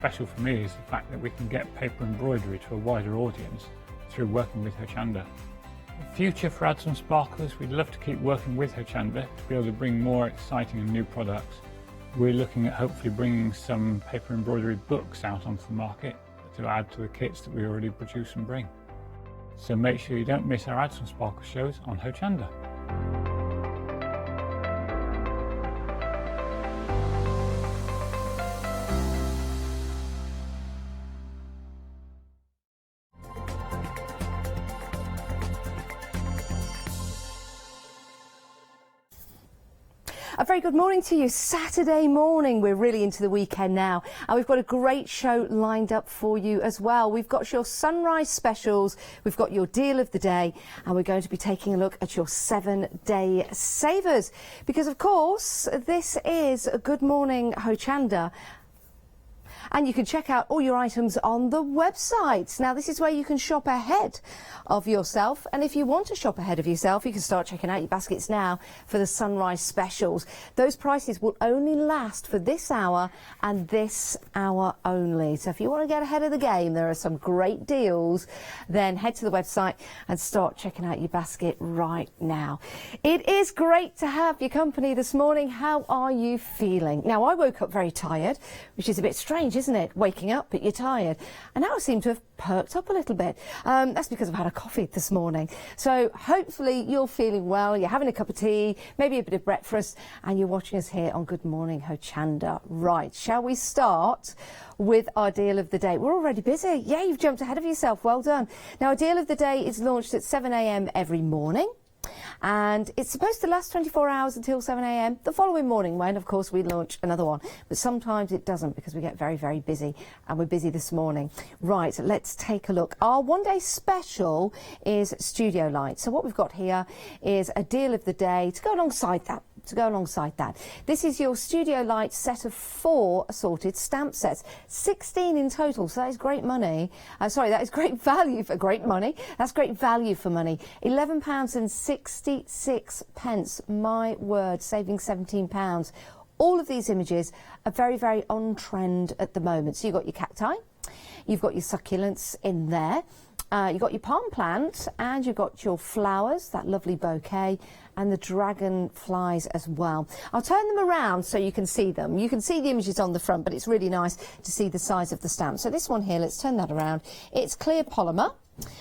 Special for me is the fact that we can get paper embroidery to a wider audience through working with Hochanda. The future for Ads and Sparkles, we'd love to keep working with Hochanda to be able to bring more exciting and new products. We're looking at hopefully bringing some paper embroidery books out onto the market to add to the kits that we already produce and bring. So make sure you don't miss our Ads and Sparkles shows on Hochanda. A very good morning to you. Saturday morning. We're really into the weekend now, and we've got a great show lined up for you as well. We've got your sunrise specials, we've got your deal of the day, and we're going to be taking a look at your 7-day savers, because of course this is a Good Morning Hochanda. And you can check out all your items on the website. Now, this is where you can shop ahead of yourself. And if you want to shop ahead of yourself, you can start checking out your baskets now for the sunrise specials. Those prices will only last for this hour and this hour only. So if you want to get ahead of the game, there are some great deals. Then head to the website and start checking out your basket right now. It is great to have your company this morning. How are you feeling? Now, I woke up very tired, which is a bit strange, isn't it? Waking up, but you're tired. And now I seem to have perked up a little bit. That's because I've had a coffee this morning. So hopefully you're feeling well, you're having a cup of tea, maybe a bit of breakfast, and you're watching us here on Good Morning Hochanda. Right, shall we start with our deal of the day? We're already busy. Yeah, you've jumped ahead of yourself. Well done. Now, our deal of the day is launched at 7 a.m. every morning. And it's supposed to last 24 hours until 7 a.m. the following morning, when, of course, we launch another one. But sometimes it doesn't, because we get very, very busy, and we're busy this morning. Right, let's take a look. Our one-day special is Studio Light. So what we've got here is a deal of the day to go alongside that. This is your Studio Light set of 4 assorted stamp sets, 16 in total, so that is great money. That is great value for great money. That's great value for money. £11.66, my word, saving £17. All of these images are very, very on trend at the moment. So you've got your cacti, you've got your succulents in there. You've got your palm plant, and you've got your flowers, that lovely bouquet, and the dragonflies as well. I'll turn them around so you can see them. You can see the images on the front, but it's really nice to see the size of the stamp. So this one here, let's turn that around. It's clear polymer.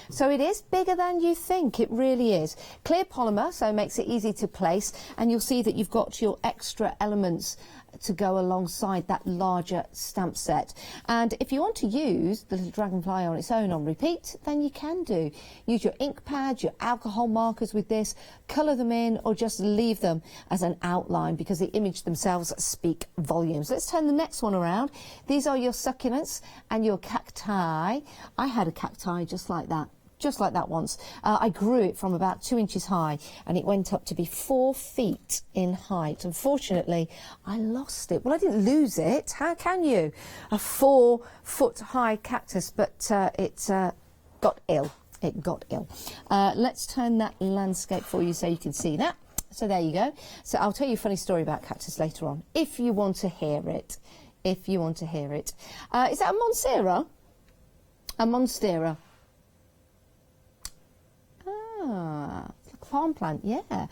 So it is bigger than you think, it really is. Clear polymer, so it makes it easy to place, and you'll see that you've got your extra elements to go alongside that larger stamp set. And if you want to use the little dragonfly on its own on repeat, then you can do. Use your ink pads, your alcohol markers with this, colour them in, or just leave them as an outline, because the image themselves speak volumes. Let's turn the next one around. These are your succulents and your cacti. I had a cacti just like that once. I grew it from about 2 inches high, and it went up to be 4 feet in height. Unfortunately, I lost it. Well, I didn't lose it. How can you? A 4-foot high cactus, but it got ill. It got ill. Let's turn that landscape for you so you can see that. So there you go. So I'll tell you a funny story about cactus later on, if you want to hear it. If you want to hear it. Is that a Monstera? A Monstera. Farm plant, yeah.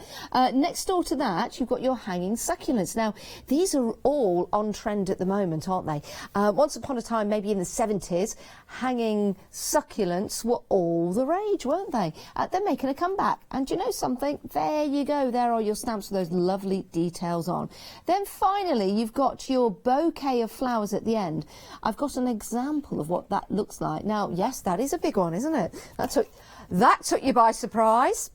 Next door to that, you've got your hanging succulents. Now, these are all on trend at the moment, aren't they? Once upon a time, maybe in the 70s, hanging succulents were all the rage, weren't they? They're making a comeback. And do you know something? There you go. There are your stamps with those lovely details on. Then finally, you've got your bouquet of flowers at the end. I've got an example of what that looks like. Now, yes, that is a big one, isn't it? That took you by surprise.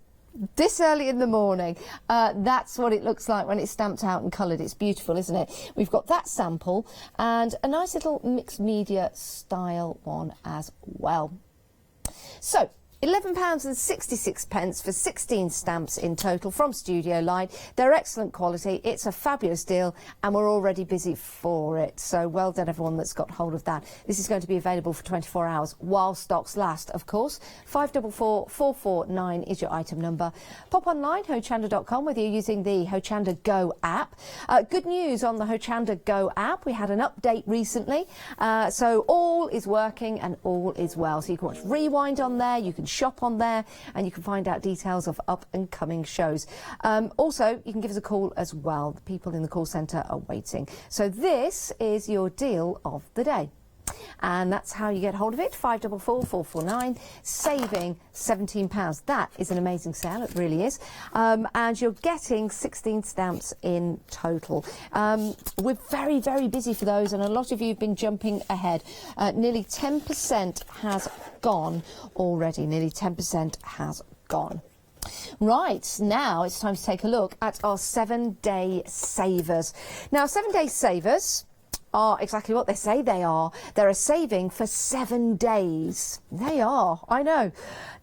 This early in the morning. That's what it looks like when it's stamped out and coloured. It's beautiful, isn't it? We've got that sample and a nice little mixed media style one as well. So £11.66 for 16 stamps in total from Studio Line. They're excellent quality. It's a fabulous deal and we're already busy for it. So well done everyone that's got hold of that. This is going to be available for 24 hours while stocks last, of course. 544449 is your item number. Pop online, hochanda.com, whether you're using the Hochanda Go app. Good news on the Hochanda Go app. We had an update recently. So all is working and all is well. So you can watch Rewind on there, you can shop on there, and you can find out details of up and coming shows. Also, you can give us a call as well. The people in the call centre are waiting. So this is your deal of the day. And that's how you get hold of it, 544449, saving £17. That is an amazing sale, it really is. And you're getting 16 stamps in total. We're very, very busy for those, and a lot of you have been jumping ahead. Nearly 10% has gone already. Nearly 10% has gone. Right, now it's time to take a look at our 7-day savers. Now, 7-day savers are exactly what they say they are. They're a saving for 7 days. They are, I know.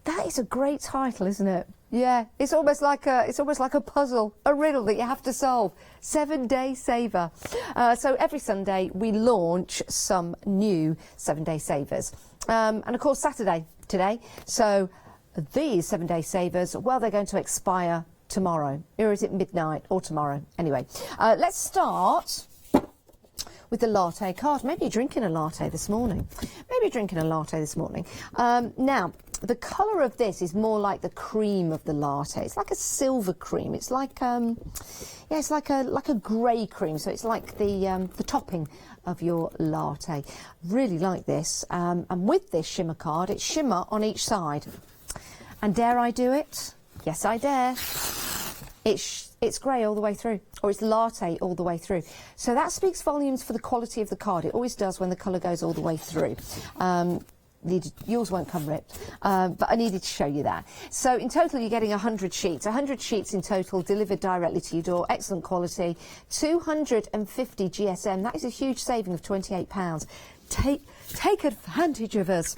That is a great title, isn't it? Yeah, it's almost like a puzzle, a riddle that you have to solve. 7-day saver. So every Sunday we launch some new 7-day savers. And of course Saturday today. So these 7-day savers, well, they're going to expire tomorrow. Or is it midnight or tomorrow? Anyway, let's start with the latte card. Maybe you're drinking a latte this morning. Now, the colour of this is more like the cream of the latte. It's like a silver cream. It's like, yeah, it's like a grey cream. So it's like the topping of your latte. Really like this. And with this shimmer card, it's shimmer on each side. And dare I do it? Yes, I dare. It's grey all the way through, or it's latte all the way through. So that speaks volumes for the quality of the card. It always does when the colour goes all the way through. Yours won't come ripped, but I needed to show you that. So in total, you're getting 100 sheets. 100 sheets in total, delivered directly to your door. Excellent quality. 250 GSM. That is a huge saving of £28. Take advantage of us.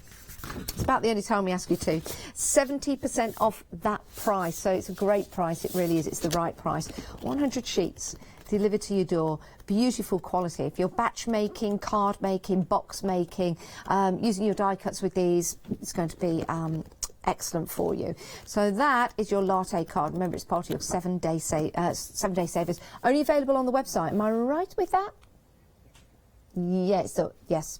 It's about the only time we ask you to. 70% off that price, so it's a great price. It really is. It's the right price. 100 sheets delivered to your door. Beautiful quality. If you're batch making, card making, box making, using your die cuts with these, it's going to be excellent for you. So that is your latte card. Remember, it's part of your 7-day savers. Only available on the website. Am I right with that? Yes. So yes.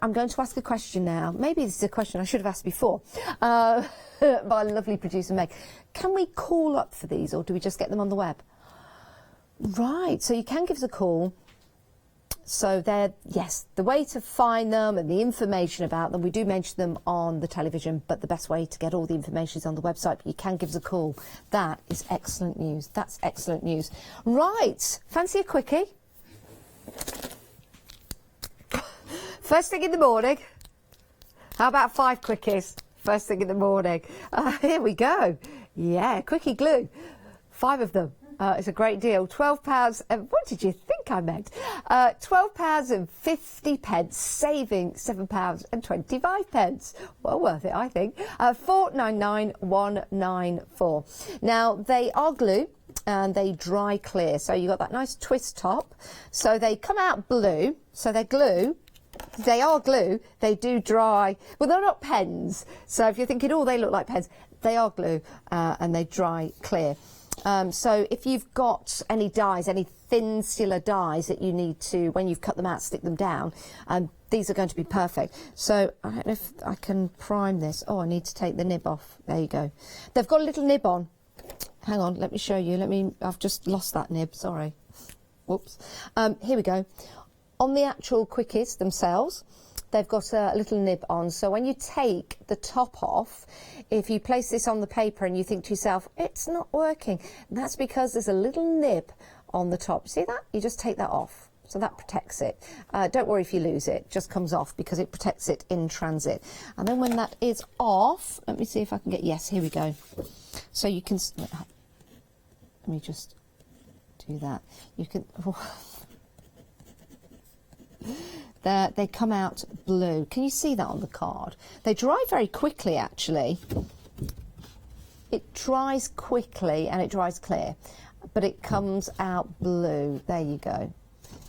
I'm going to ask a question now. Maybe this is a question I should have asked before, by lovely producer Meg. Can we call up for these, or do we just get them on the web? Right, so you can give us a call. So yes, the way to find them and the information about them, we do mention them on the television, but the best way to get all the information is on the website. But you can give us a call. That is excellent news. That's excellent news. Right, fancy a quickie? First thing in the morning. How about 5 quickies? First thing in the morning. Here we go. Yeah, quickie glue. 5 of them. It's a great deal. £12. What did you think I meant? £12.50, saving £7.25. Well worth it, I think. 499194. Now, they are glue and they dry clear. So you've got that nice twist top. So they come out blue. So they're glue. They are glue. They do dry. Well, they're not pens. So if you're thinking, oh, they look like pens, they are glue and they dry clear. So if you've got any dies, any thin sealer dies that you need to, when you've cut them out, stick them down, these are going to be perfect. So I don't know if I can prime this. Oh, I need to take the nib off. There you go. They've got a little nib on. Hang on, let me show you. I've just lost that nib, sorry. Whoops. Here we go. On the actual quickies themselves, they've got a little nib on. So when you take the top off, if you place this on the paper and you think to yourself, it's not working, that's because there's a little nib on the top. See that? You just take that off. So that protects it. Don't worry if you lose it. It just comes off because it protects it in transit. And then when that is off, let me see if I can get, yes, here we go. So you can, let me just do that. You can, They come out blue. Can you see that on the card? They dry very quickly, actually. It dries quickly and it dries clear, but it comes out blue. There you go.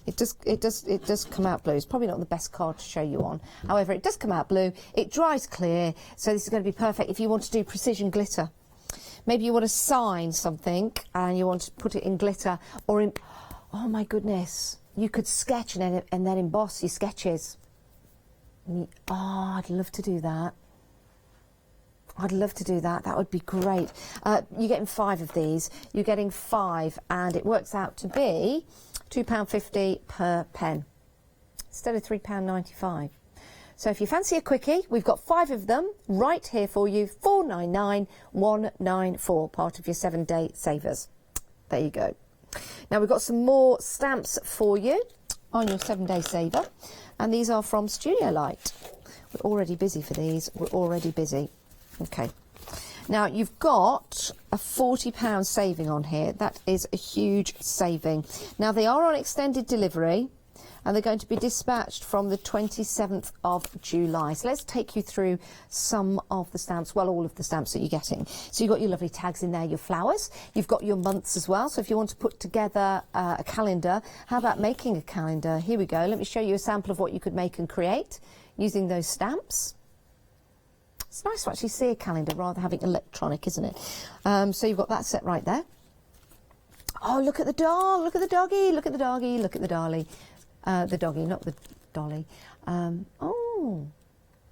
It does come out blue. It's probably not the best card to show you on. However, it does come out blue. It dries clear, so this is going to be perfect if you want to do precision glitter. Maybe you want to sign something and you want to put it in glitter or in... Oh my goodness. You could sketch and then emboss your sketches. Oh, I'd love to do that. I'd love to do that. That would be great. You're getting 5 of these. You're getting 5, and it works out to be £2.50 per pen instead of £3.95. So if you fancy a quickie, we've got 5 of them right here for you. 499,194, part of your 7-day savers. There you go. Now we've got some more stamps for you on your 7-day saver, and these are from Studio Light. We're already busy for these. We're already busy. Okay. Now you've got a £40 saving on here. That is a huge saving. Now they are on extended delivery, and they're going to be dispatched from the 27th of July. So let's take you through some of the stamps, well, all of the stamps that you're getting. So you've got your lovely tags in there, your flowers. You've got your months as well. So if you want to put together a calendar, how about making a calendar? Here we go. Let me show you a sample of what you could make and create using those stamps. It's nice to actually see a calendar rather than having electronic, isn't it? So you've got that set right there. Oh, look at the dog, look at the doggy, look at the doggy, look at the dolly. The doggy, not the dolly. Oh,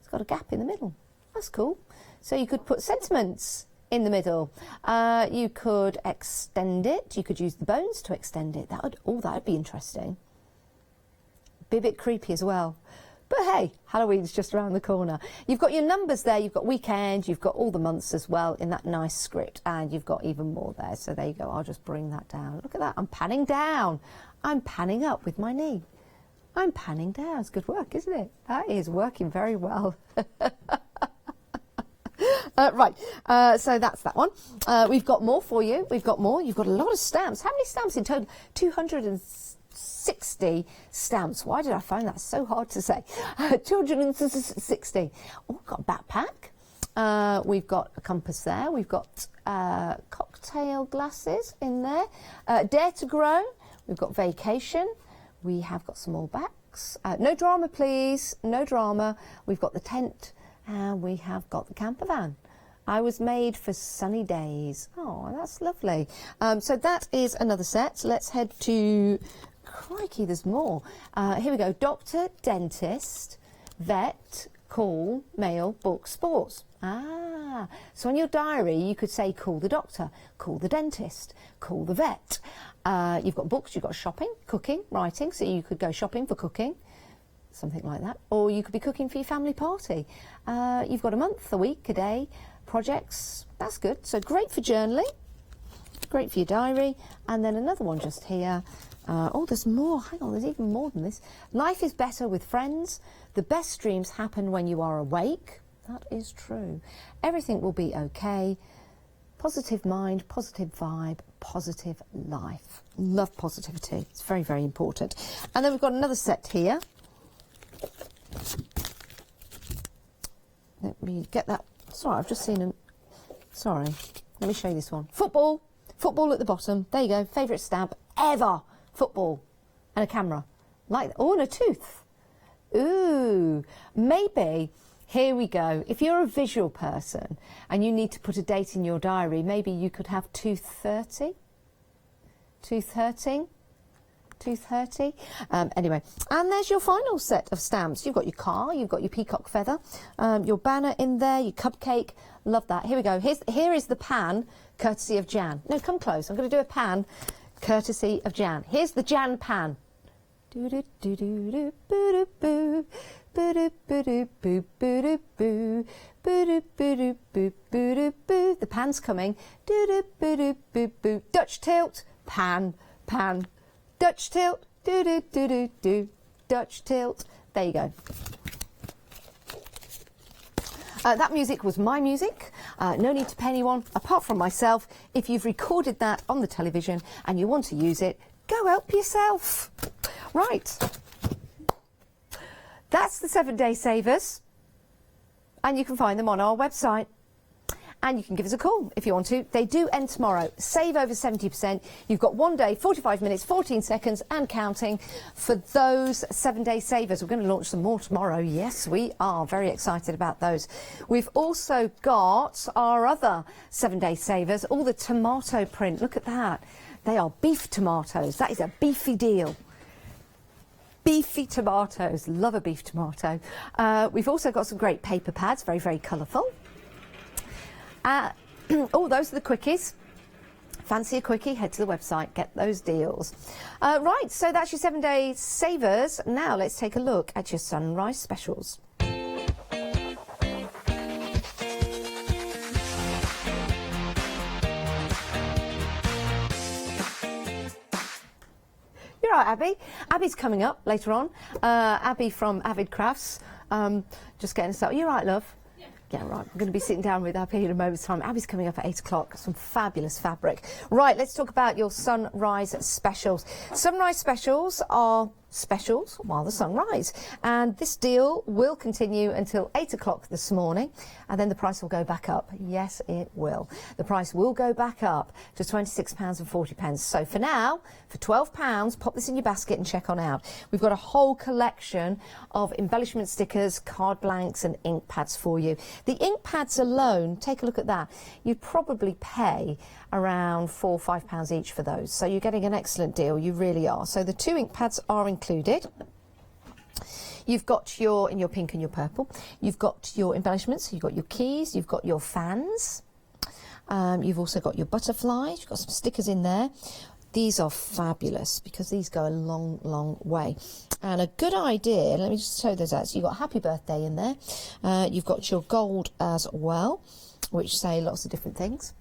it's got a gap in the middle. That's cool. So you could put sentiments in the middle. You could extend it. You could use the bones to extend it. That would be interesting. Be a bit creepy as well. But hey, Halloween's just around the corner. You've got your numbers there. You've got weekend. You've got all the months as well in that nice script. And you've got even more there. So there you go. I'll just bring that down. Look at that. I'm panning down. I'm panning up with my knee. I'm panning down. It's good work, isn't it? That is working very well. Right, so that's that one. We've got more for you. We've got more. You've got a lot of stamps. How many stamps in total? 260 stamps. Why did I find that so hard to say? 260. Oh, we've got a backpack. We've got a compass there. We've got cocktail glasses in there. Dare to Grow. We've got Vacation. We have got some more backs. No drama, please. No drama. We've got the tent, and we have got the camper van. I was made for sunny days. Oh, that's lovely. So that is another set. So let's head to... Crikey, there's more. Here we go. Doctor, dentist, vet, call, mail, book, sports. Ah, so on your diary you could say call the doctor, call the dentist, call the vet. You've got books, you've got shopping, cooking, writing, so you could go shopping for cooking, something like that. Or you could be cooking for your family party. You've got a month, a week, a day, projects, that's good. So great for journaling, great for your diary. And then another one just here. Oh, there's more. Hang on, there's even more than this. Life is better with friends. The best dreams happen when you are awake. That is true. Everything will be okay. Positive mind, positive vibe, positive life. Love positivity. It's very, very important. And then we've got another set here. Let me get that. Sorry, I've just seen sorry. Let me show you this one. Football. Football at the bottom. There you go. Favourite stamp ever. Football. And a camera. Like, oh, and a tooth. Ooh. Maybe... Here we go. If you're a visual person and you need to put a date in your diary, maybe you could have 230. 230. 230. Anyway, and there's your final set of stamps. You've got your car, you've got your peacock feather, your banner in there, your cupcake. Love that. Here we go. Here is the pan, courtesy of Jan. No, come close. I'm going to do a pan, courtesy of Jan. Here's the Jan pan. The pan's coming. Dutch tilt, pan, pan. Dutch tilt, Dutch tilt. There you go. That music was my music. No need to pay anyone apart from myself. If you've recorded that on the television and you want to use it, go help yourself. Right. That's the 7-day savers, and you can find them on our website. And you can give us a call if you want to. They do end tomorrow. Save over 70%. You've got 1 day, 45 minutes, 14 seconds and counting for those 7-day savers. We're going to launch some more tomorrow. Yes, we are very excited about those. We've also got our other 7-day savers, all the tomato print. Look at that. They are beef tomatoes. That is a beefy deal. Beefy tomatoes. Love a beef tomato. We've also got some great paper pads, very, very colourful. Oh, those are the quickies. Fancy a quickie? Head to the website, get those deals. Right, so that's your 7-day savers. Now let's take a look at your sunrise specials. You're right, Abby. Abby's coming up later on. Abby from Avid Crafts. Just getting started. You're right, love. Yeah, right. I'm going to be sitting down with Abby in a moment's time. Abby's coming up at 8 o'clock. Some fabulous fabric. Right, let's talk about your sunrise specials. Sunrise specials are specials while the sun rises. And this deal will continue until 8 o'clock this morning. And then the price will go back up. Yes, it will. The price will go back up to £26.40. So for now, for £12, pop this in your basket and check on out. We've got a whole collection of embellishment stickers, card blanks and ink pads for you. The ink pads alone, take a look at that. You'd probably pay around £4 or £5 each for those. So you're getting an excellent deal. You really are. So the 2 ink pads are included. You've got in your pink and your purple, you've got your embellishments, you've got your keys, you've got your fans, you've also got your butterflies, you've got some stickers in there. These are fabulous because these go a long, long way. And a good idea, let me just show those out. So you've got happy birthday in there. You've got your gold as well, which say lots of different things.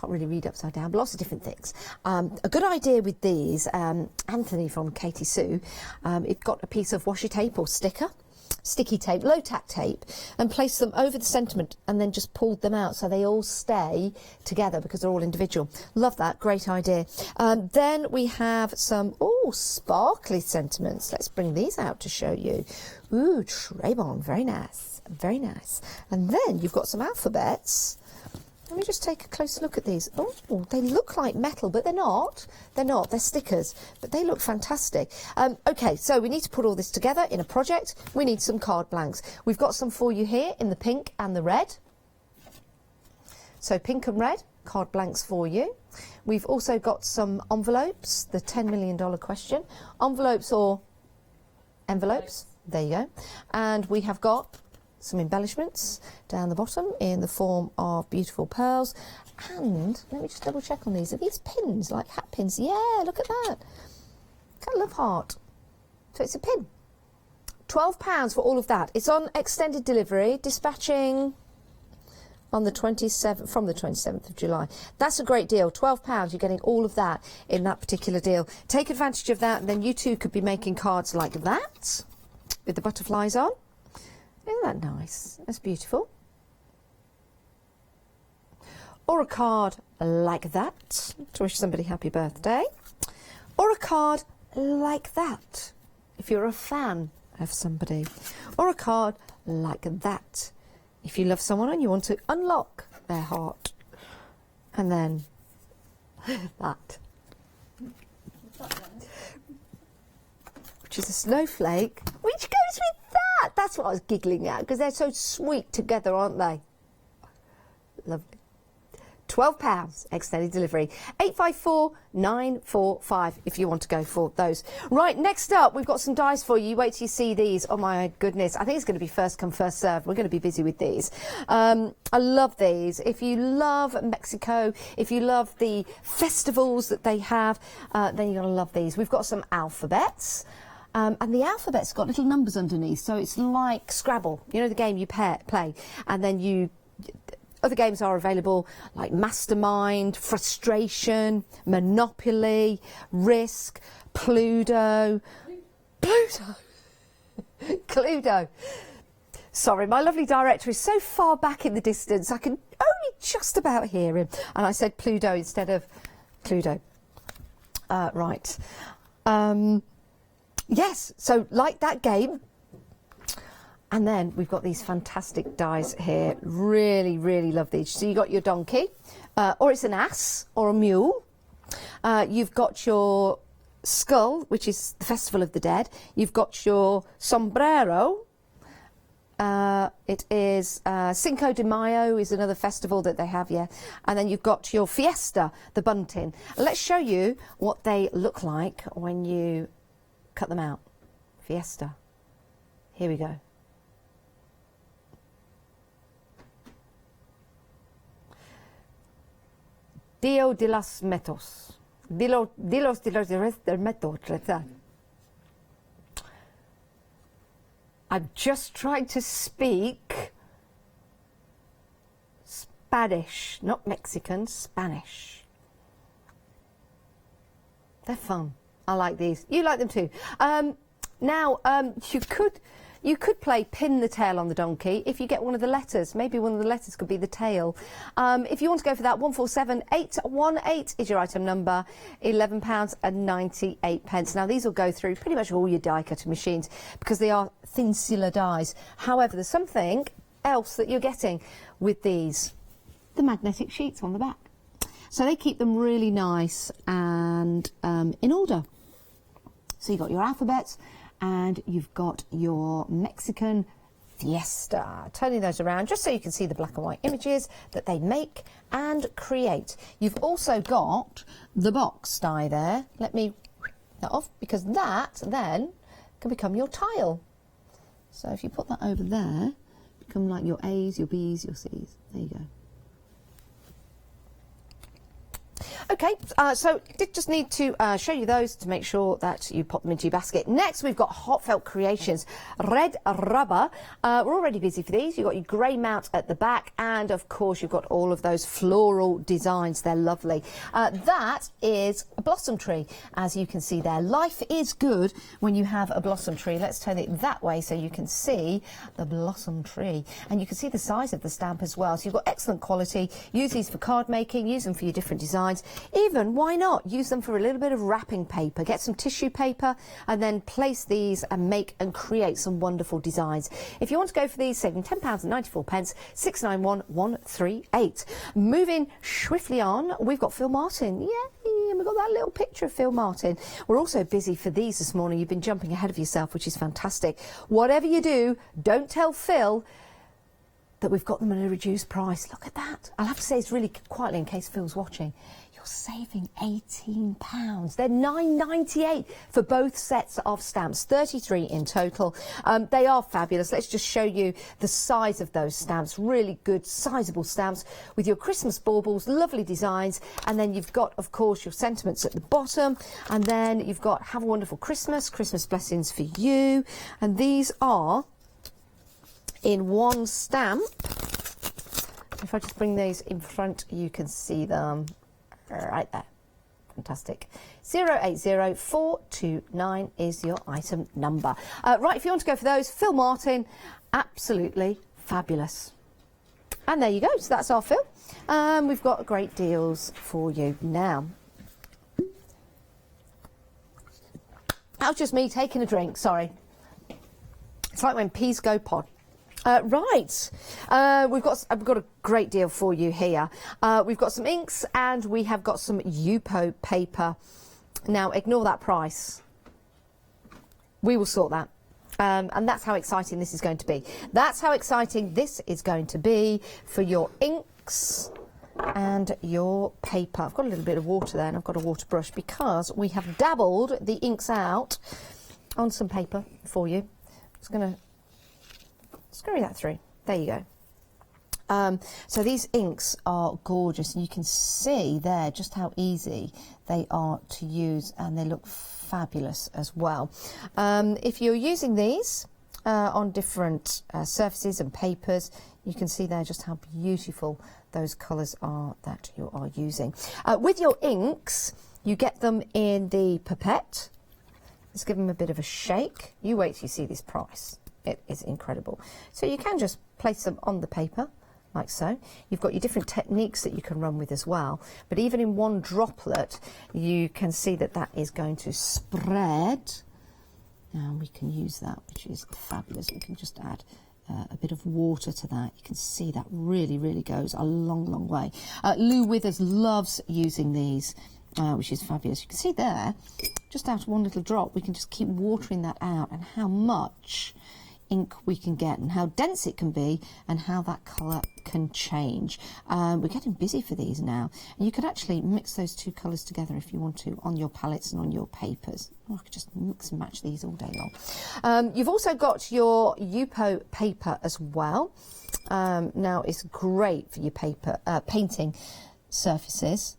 Can't really read upside down, but lots of different things. A good idea with these, Anthony from Katie Sue, it got a piece of washi tape or sticky tape, low tack tape, and placed them over the sentiment and then just pulled them out so they all stay together because they're all individual. Love that, great idea. Then we have some, sparkly sentiments. Let's bring these out to show you. Ooh, Trebon, very nice, very nice. And then you've got some alphabets. Let me just take a closer look at these. Oh, they look like metal, but they're not. They're not. They're stickers, but they look fantastic. OK, so we need to put all this together in a project. We need some card blanks. We've got some for you here in the pink and the red. So pink and red, card blanks for you. We've also got some envelopes, the $10 million question. Envelopes or envelopes. There you go. And we have got some embellishments down the bottom in the form of beautiful pearls. And let me just double check on these. Are these pins, like hat pins? Yeah, look at that. I love heart. So it's a pin. £12 for all of that. It's on extended delivery, dispatching on the 27th, from the 27th of July. That's a great deal. £12, you're getting all of that in that particular deal. Take advantage of that, and then you too could be making cards like that with the butterflies on. Isn't that nice? That's beautiful. Or a card like that to wish somebody happy birthday. Or a card like that if you're a fan of somebody. Or a card like that if you love someone and you want to unlock their heart. And then that. Which is a snowflake, which goes with that. That's what I was giggling at, because they're so sweet together, aren't they? Lovely. £12, extended delivery. 854945 if you want to go for those. Right, next up, we've got some dies for you. You wait till you see these. Oh my goodness, I think it's going to be first come, first served. We're going to be busy with these. I love these. If you love Mexico, if you love the festivals that they have, then you're going to love these. We've got some alphabets. And the alphabet's got little numbers underneath, so it's like Scrabble. You know, the game you play, and then other games are available, like Mastermind, Frustration, Monopoly, Risk, Cluedo. Cluedo. Sorry, my lovely director is so far back in the distance, I can only just about hear him. And I said Cluedo instead of Cluedo. Right. Yes, so like that game, And then we've got these fantastic dies here. Really, really love these. So you've got your donkey, or it's an ass or a mule. You've got your skull, which is the Festival of the Dead. You've got your sombrero. It is Cinco de Mayo is another festival that they have, yeah. And then you've got your Fiesta, the bunting. Let's show you what they look like when you cut them out. Fiesta. Here we go. Dio de los metos. Dilos de los metos. I'm just trying to speak Spanish, not Mexican, Spanish. They're fun. I like these. You like them too. Now, you could play pin the tail on the donkey if you get one of the letters. Maybe one of the letters could be the tail. If you want to go for that, 147818 is your item number, £11.98. Now, these will go through pretty much all your die cutting machines because they are thin sealer dies. However, there's something else that you're getting with these, the magnetic sheets on the back. So they keep them really nice and in order. So you've got your alphabets and you've got your Mexican Fiesta. Turning those around just so you can see the black and white images that they make and create. You've also got the box die there. Let me that off because that then can become your tile. So if you put that over there, become like your A's, your B's, your C's. There you go. Okay, so did just need to show you those to make sure that you pop them into your basket. Next, we've got Heartfelt Creations, red rubber. We're already busy for these. You've got your grey mount at the back, and of course, you've got all of those floral designs. They're lovely. That is a blossom tree, as you can see there. Life is good when you have a blossom tree. Let's turn it that way so you can see the blossom tree, and you can see the size of the stamp as well. So you've got excellent quality. Use these for card making. Use them for your different designs. Even, why not, use them for a little bit of wrapping paper. Get some tissue paper and then place these and make and create some wonderful designs. If you want to go for these, saving £10.94, 691138. Moving swiftly on, we've got Phil Martin. Yay, and we've got that little picture of Phil Martin. We're also busy for these this morning. You've been jumping ahead of yourself, which is fantastic. Whatever you do, don't tell Phil that we've got them at a reduced price. Look at that. I'll have to say it's really quietly in case Phil's watching. You're saving £18. They're £9.98 for both sets of stamps, 33 in total. They are fabulous. Let's just show you the size of those stamps. Really good, sizable stamps with your Christmas baubles, lovely designs. And then you've got, of course, your sentiments at the bottom. And then you've got have a wonderful Christmas, Christmas blessings for you. And these are in one stamp. If I just bring these in front, you can see them right there. Fantastic. 080429 is your item number. Right, if you want to go for those, Phil Martin, absolutely fabulous. And there you go. So that's our Phil. We've got great deals for you now. That was just me taking a drink, sorry. It's like when peas go pod. Right, we've got a great deal for you here. We've got some inks and we have got some Yupo paper. Now, ignore that price. We will sort that. And that's how exciting this is going to be. That's how exciting this is going to be for your inks and your paper. I've got a little bit of water there and I've got a water brush because we have dabbled the inks out on some paper for you. I'm just going to screw that through. There you go. So these inks are gorgeous and you can see there just how easy they are to use and they look fabulous as well. If you're using these on different surfaces and papers, you can see there just how beautiful those colours are that you are using. With your inks, you get them in the pipette. Let's give them a bit of a shake. You wait till you see this price. It is incredible. So you can just place them on the paper like so. You've got your different techniques that you can run with as well. But even in one droplet, you can see that that is going to spread And we can use that, which is fabulous. We can just add a bit of water to that. You can see that really, really goes a long, long way. Lou Withers loves using these, which is fabulous. You can see there, just out of one little drop, we can just keep watering that out, and how much ink we can get and how dense it can be and how that colour can change. We're getting busy for these now, and you can actually mix those two colours together if you want to on your palettes and on your papers. Oh, I could just mix and match these all day long. You've also got your Yupo paper as well. Now it's great for your paper painting surfaces.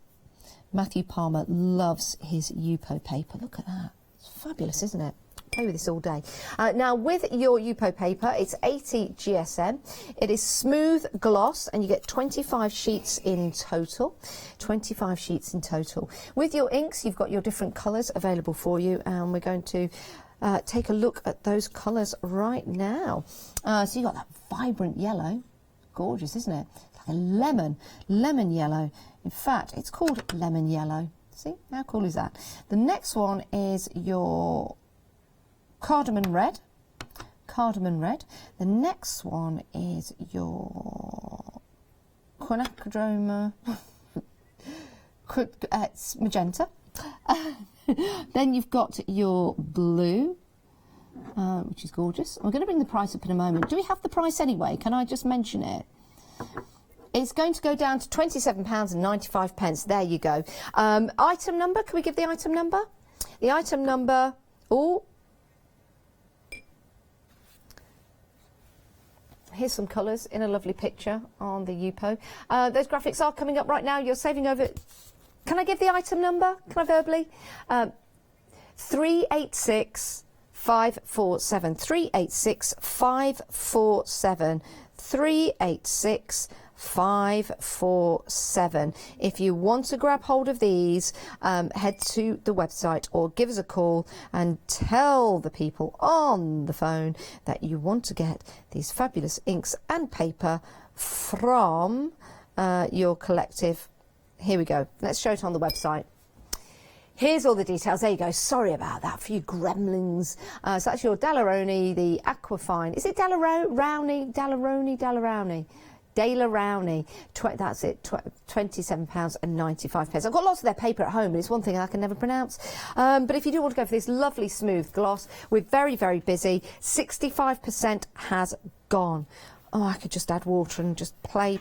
Matthew Palmer loves his Yupo paper. Look at that. It's fabulous, isn't it? Play with this all day. Now with your Yupo paper, it's 80 GSM. It is smooth gloss, and you get 25 sheets in total. 25 sheets in total. With your inks, you've got your different colours available for you, and we're going to take a look at those colours right now. So you've got that vibrant yellow. Gorgeous, isn't it? It's like a lemon yellow. In fact, it's called lemon yellow. See, how cool is that? The next one is your cardamom red. The next one is your quinacridone, it's magenta. Then you've got your blue, which is gorgeous. I'm going to bring the price up in a moment. Do we have the price anyway? Can I just mention it? It's going to go down to £27.95. There you go. Item number, can we give the item number? The item number, here's some colours in a lovely picture on the Yupo. Those graphics are coming up right now. You're saving over... Can I give the item number? Can I verbally? 386 547. 386 547. 386 547. If you want to grab hold of these, head to the website or give us a call and tell the people on the phone that you want to get these fabulous inks and paper from your collective. Here we go. Let's show it on the website. Here's all the details. There you go. Sorry about that for you gremlins. So that's your Dalaroni, the Aquafine. Is it Dalaroni? Dalaroni. That's it. £27.95. I've got lots of their paper at home, but it's one thing I can never pronounce. But if you do want to go for this lovely smooth gloss, we're very, very busy. 65% has gone. Oh, I could just add water and just play.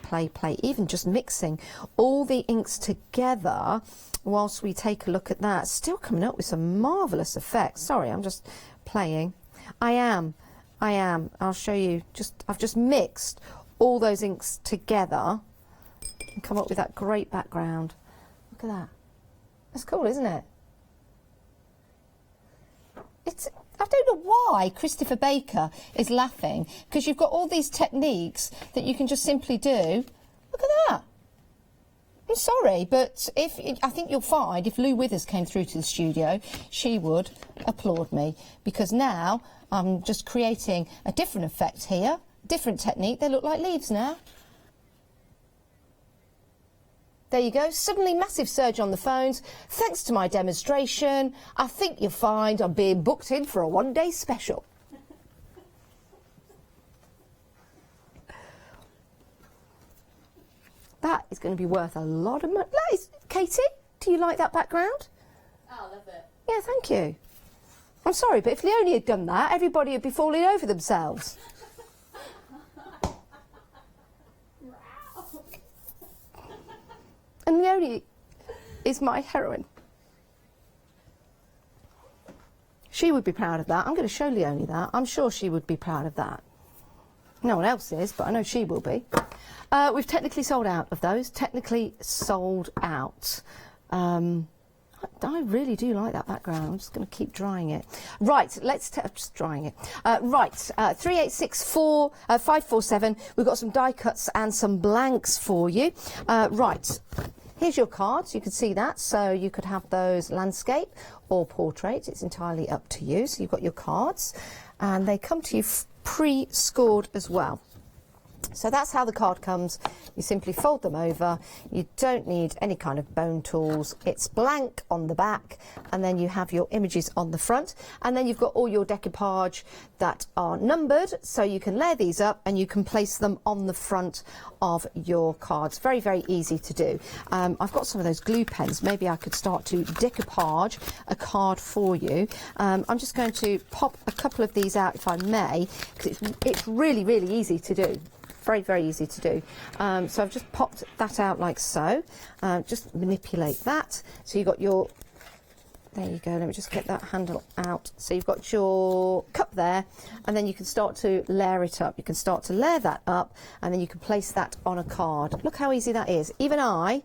Even just mixing all the inks together whilst we take a look at that. Still coming up with some marvellous effects. Sorry, I'm just playing. I am. I'll show you. I've just mixed all those inks together and come up with that great background. Look at that. That's cool, isn't it? I don't know why Christopher Baker is laughing, because you've got all these techniques that you can just simply do. Look at that. I'm sorry, but I think you'll find if Lou Withers came through to the studio, she would applaud me, because now I'm just creating a different effect here, different technique. They look like leaves now. There you go. Suddenly massive surge on the phones. Thanks to my demonstration, I think you'll find I'm being booked in for a one-day special. That is going to be worth a lot of money. Katie, do you like that background? Oh, I love it. Yeah, thank you. I'm sorry, but if Leonie had done that, everybody would be falling over themselves. And Leonie is my heroine. She would be proud of that. I'm going to show Leonie that. I'm sure she would be proud of that. No one else is, but I know she will be. We've technically sold out of those. Technically sold out. I really do like that background. I'm just going to keep drying it. Right, just drying it. 547. We've got some die cuts and some blanks for you. Right, here's your cards. You can see that. So you could have those landscape or portrait. It's entirely up to you. So you've got your cards, and they come to you pre-scored as well. So that's how the card comes. You simply fold them over. You don't need any kind of bone tools. It's blank on the back, and then you have your images on the front, and then you've got all your decoupage that are numbered, so you can layer these up and you can place them on the front of your cards. Very, very easy to do. I've got some of those glue pens. Maybe I could start to decoupage a card for you. I'm just going to pop a couple of these out, if I may, because it's really, really easy to do. Very, very easy to do. So I've just popped that out like so. Just manipulate that. So you've got your, there you go, let me just get that handle out. So you've got your cup there, and then you can start to layer it up. You can start to layer that up, and then you can place that on a card. Look how easy that is. Even I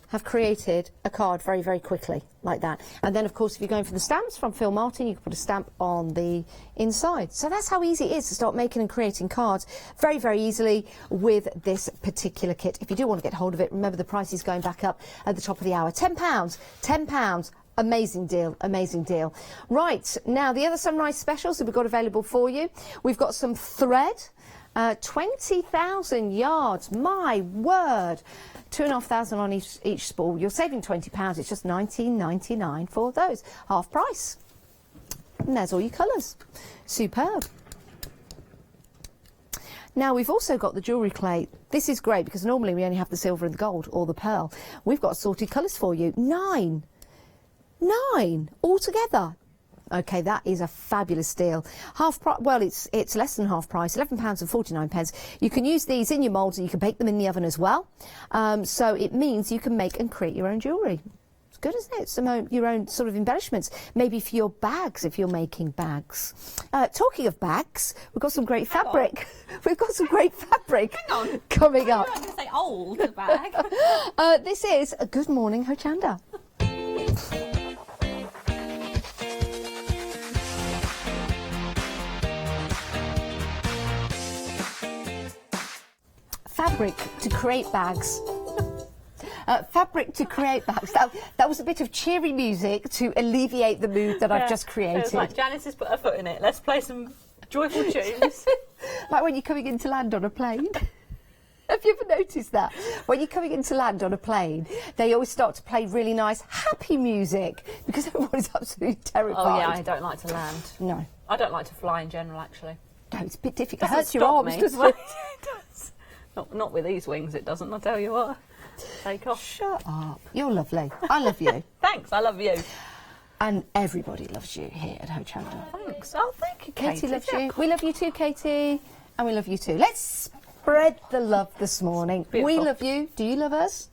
have created a card very, very quickly, like that. And then, of course, if you're going for the stamps from Phil Martin, you can put a stamp on the inside. So that's how easy it is to start making and creating cards very, very easily with this particular kit. If you do want to get hold of it, remember the price is going back up at the top of the hour. £10, £10. Amazing deal, amazing deal. Right, now the other Sunrise specials that we've got available for you. We've got some thread. 20,000 yards, my word. 2,500 on each spool. You're saving £20. It's just $19.99 for those. Half price. And there's all your colours. Superb. Now we've also got the jewellery clay. This is great because normally we only have the silver and the gold or the pearl. We've got assorted colours for you. Nine altogether. Okay, that is a fabulous deal. Half price, well, it's less than half price, £11.49. You can use these in your moulds and you can bake them in the oven as well. So it means you can make and create your own jewellery. It's good, isn't it? Your own sort of embellishments. Maybe for your bags, if you're making bags. Talking of bags, we've got some great fabric. We've got some great fabric coming up. I'm going to say old bag. This is a Good Morning Hochanda. Fabric to create bags. Fabric to create bags. That was a bit of cheery music to alleviate the mood that I've just created. It's like Janice has put her foot in it. Let's play some joyful tunes. Like when you're coming in to land on a plane. Have you ever noticed that? When you're coming in to land on a plane, they always start to play really nice, happy music because everybody's absolutely terrified. Oh, yeah, I don't like to land. No. I don't like to fly in general, actually. No, it's a bit difficult. It Doesn't hurts your stop arms, me. doesn't Well, it? it does. Not with these wings, it doesn't, I'll tell you what. Take off. Shut up. You're lovely. I love you. Thanks, I love you. And everybody loves you here at Hochanda. Thanks. Oh, thank you, Katie. Katie loves you. We love you too, Katie. And we love you too. Let's spread the love this morning. Beautiful. We love you. Do you love us?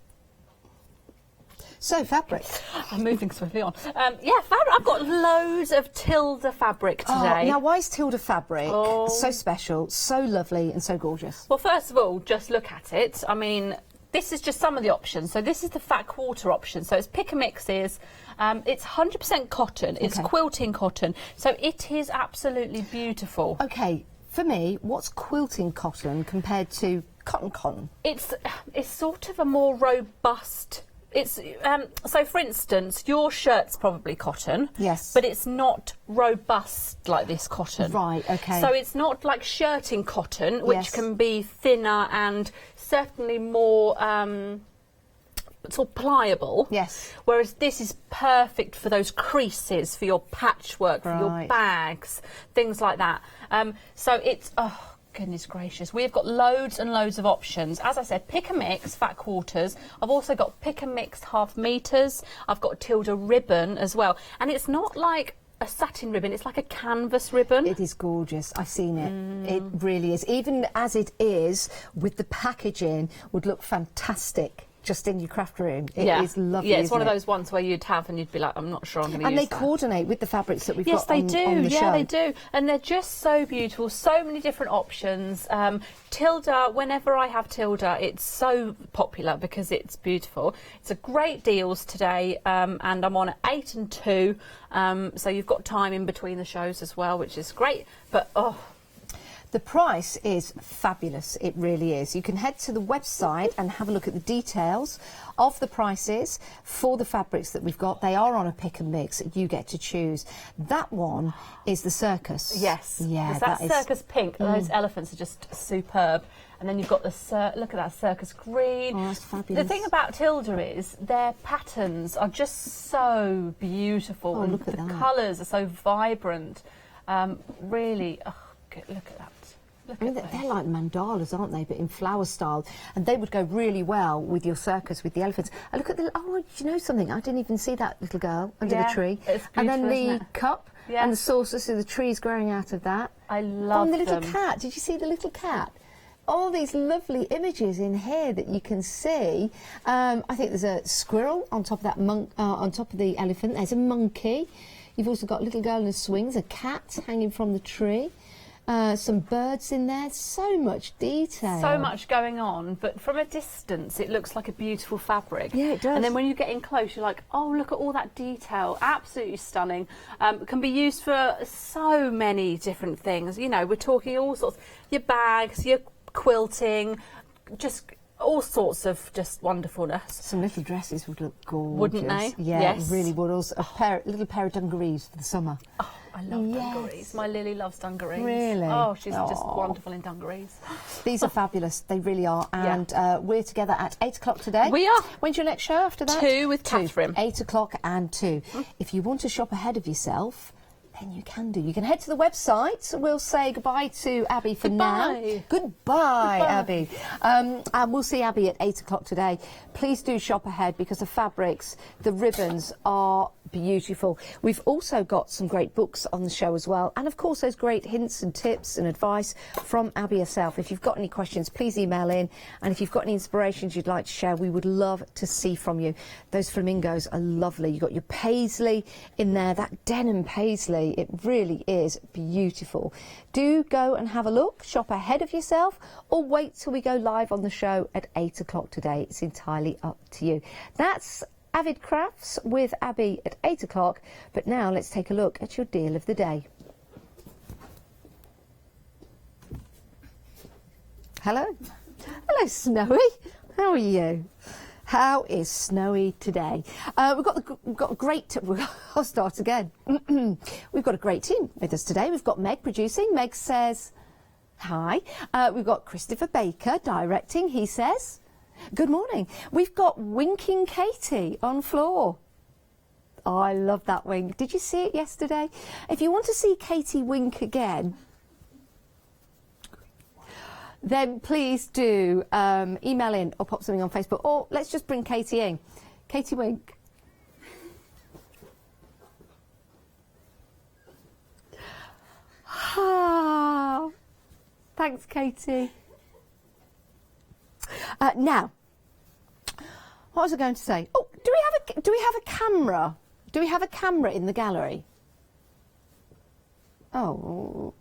So, fabric. I'm moving swiftly on. Yeah, fabric. I've got loads of Tilda fabric today. Oh, now, why is Tilda fabric so special, so lovely and so gorgeous? Well, first of all, just look at it. I mean, this is just some of the options. So this is the fat quarter option. So it's pick and mixes. It's 100% cotton. It's quilting cotton. So it is absolutely beautiful. Okay, for me, what's quilting cotton compared to cotton? It's sort of a more robust. It's so, for instance, your shirt's probably cotton. Yes. But it's not robust like this cotton. Right, okay. So it's not like shirting cotton, which can be thinner and certainly more sort of pliable. Yes. Whereas this is perfect for those creases, for your patchwork, for your bags, things like that. So it's... Oh, goodness gracious, we've got loads and loads of options. As I said, pick and mix fat quarters. I've also got pick and mix half meters. I've got Tilda ribbon as well, and it's not like a satin ribbon, it's like a canvas ribbon. It is gorgeous. I've seen it. It really is. Even as it is, with the packaging, would look fantastic just in your craft room. It is lovely. Yeah, it's one of those ones where you'd have and you'd be like, I'm not sure I'm going to use that. And they coordinate with the fabrics that we've got on the show. Yes, they do. Yeah, they do. And they're just so beautiful. So many different options. Tilda, whenever I have Tilda, it's so popular because it's beautiful. It's a great deals today, and I'm on at 8 and 2. So you've got time in between the shows as well, which is great. But, The price is fabulous, it really is. You can head to the website and have a look at the details of the prices for the fabrics that we've got. They are on a pick and mix. You get to choose. That one is the circus. Yes. Yeah, that circus pink. Those elephants are just superb. And then you've got the look at that circus green. Oh, that's fabulous. The thing about Tilda is their patterns are just so beautiful. Oh, and look at the that. colours are so vibrant. Really, look at that. I mean, they're like mandalas, aren't they? But in flower style, and they would go really well with your circus, with the elephants. And look at the. Oh, do you know something? I didn't even see that little girl under the tree. It's and then beautiful, the isn't it? cup and the saucer, so the trees growing out of that. I love and the little them. cat. Did you see the little cat? All these lovely images in here that you can see. I think there's a squirrel on top of that on top of the elephant. There's a monkey. You've also got a little girl in the swings, a cat hanging from the tree. Some birds in there, so much detail. So much going on, but from a distance it looks like a beautiful fabric. Yeah, it does. And then when you get in close, you're like, oh, look at all that detail. Absolutely stunning. Can be used for so many different things. You know, we're talking all sorts. Your bags, your quilting, just all sorts of just wonderfulness. Some little dresses would look gorgeous. Wouldn't they? Yeah, Yes. it really would. Also, little pair of dungarees for the summer. Oh, I love dungarees. My Lily loves dungarees. Really? Oh, she's just wonderful in dungarees. These are fabulous. They really are. And we're together at 8 o'clock today. We are. When's your next show after that? 2 with Catherine. 8 o'clock and 2. If you want to shop ahead of yourself, then you can do. You can head to the website. We'll say goodbye to Abby for now. Goodbye, Abby. And we'll see Abby at 8 o'clock today. Please do shop ahead because the fabrics, the ribbons are beautiful. We've also got some great books on the show as well. And of course, those great hints and tips and advice from Abby herself. If you've got any questions, please email in. And if you've got any inspirations you'd like to share, we would love to see from you. Those flamingos are lovely. You've got your paisley in there, that denim paisley. It really is beautiful. Do go and have a look, shop ahead of yourself, or wait till we go live on the show at 8 o'clock today. It's entirely up to you. That's Avid Crafts with Abby at 8 o'clock. But now let's take a look at your deal of the day. Hello. Hello, Snowy. How are you? How is Snowy today? We've got a great. I'll start again. We've got a great team with us today. We've got Meg producing. Meg says hi. We've got Christopher Baker directing. He says good morning. We've got Winking Katie on floor. Oh, I love that wink. Did you see it yesterday? If you want to see Katie wink again, then please do email in or pop something on Facebook. Or let's just bring Katie in. Katie wink. Ah, thanks, Katie. Now, what was I going to say? Oh, do we have a camera? Do we have a camera in the gallery? Oh.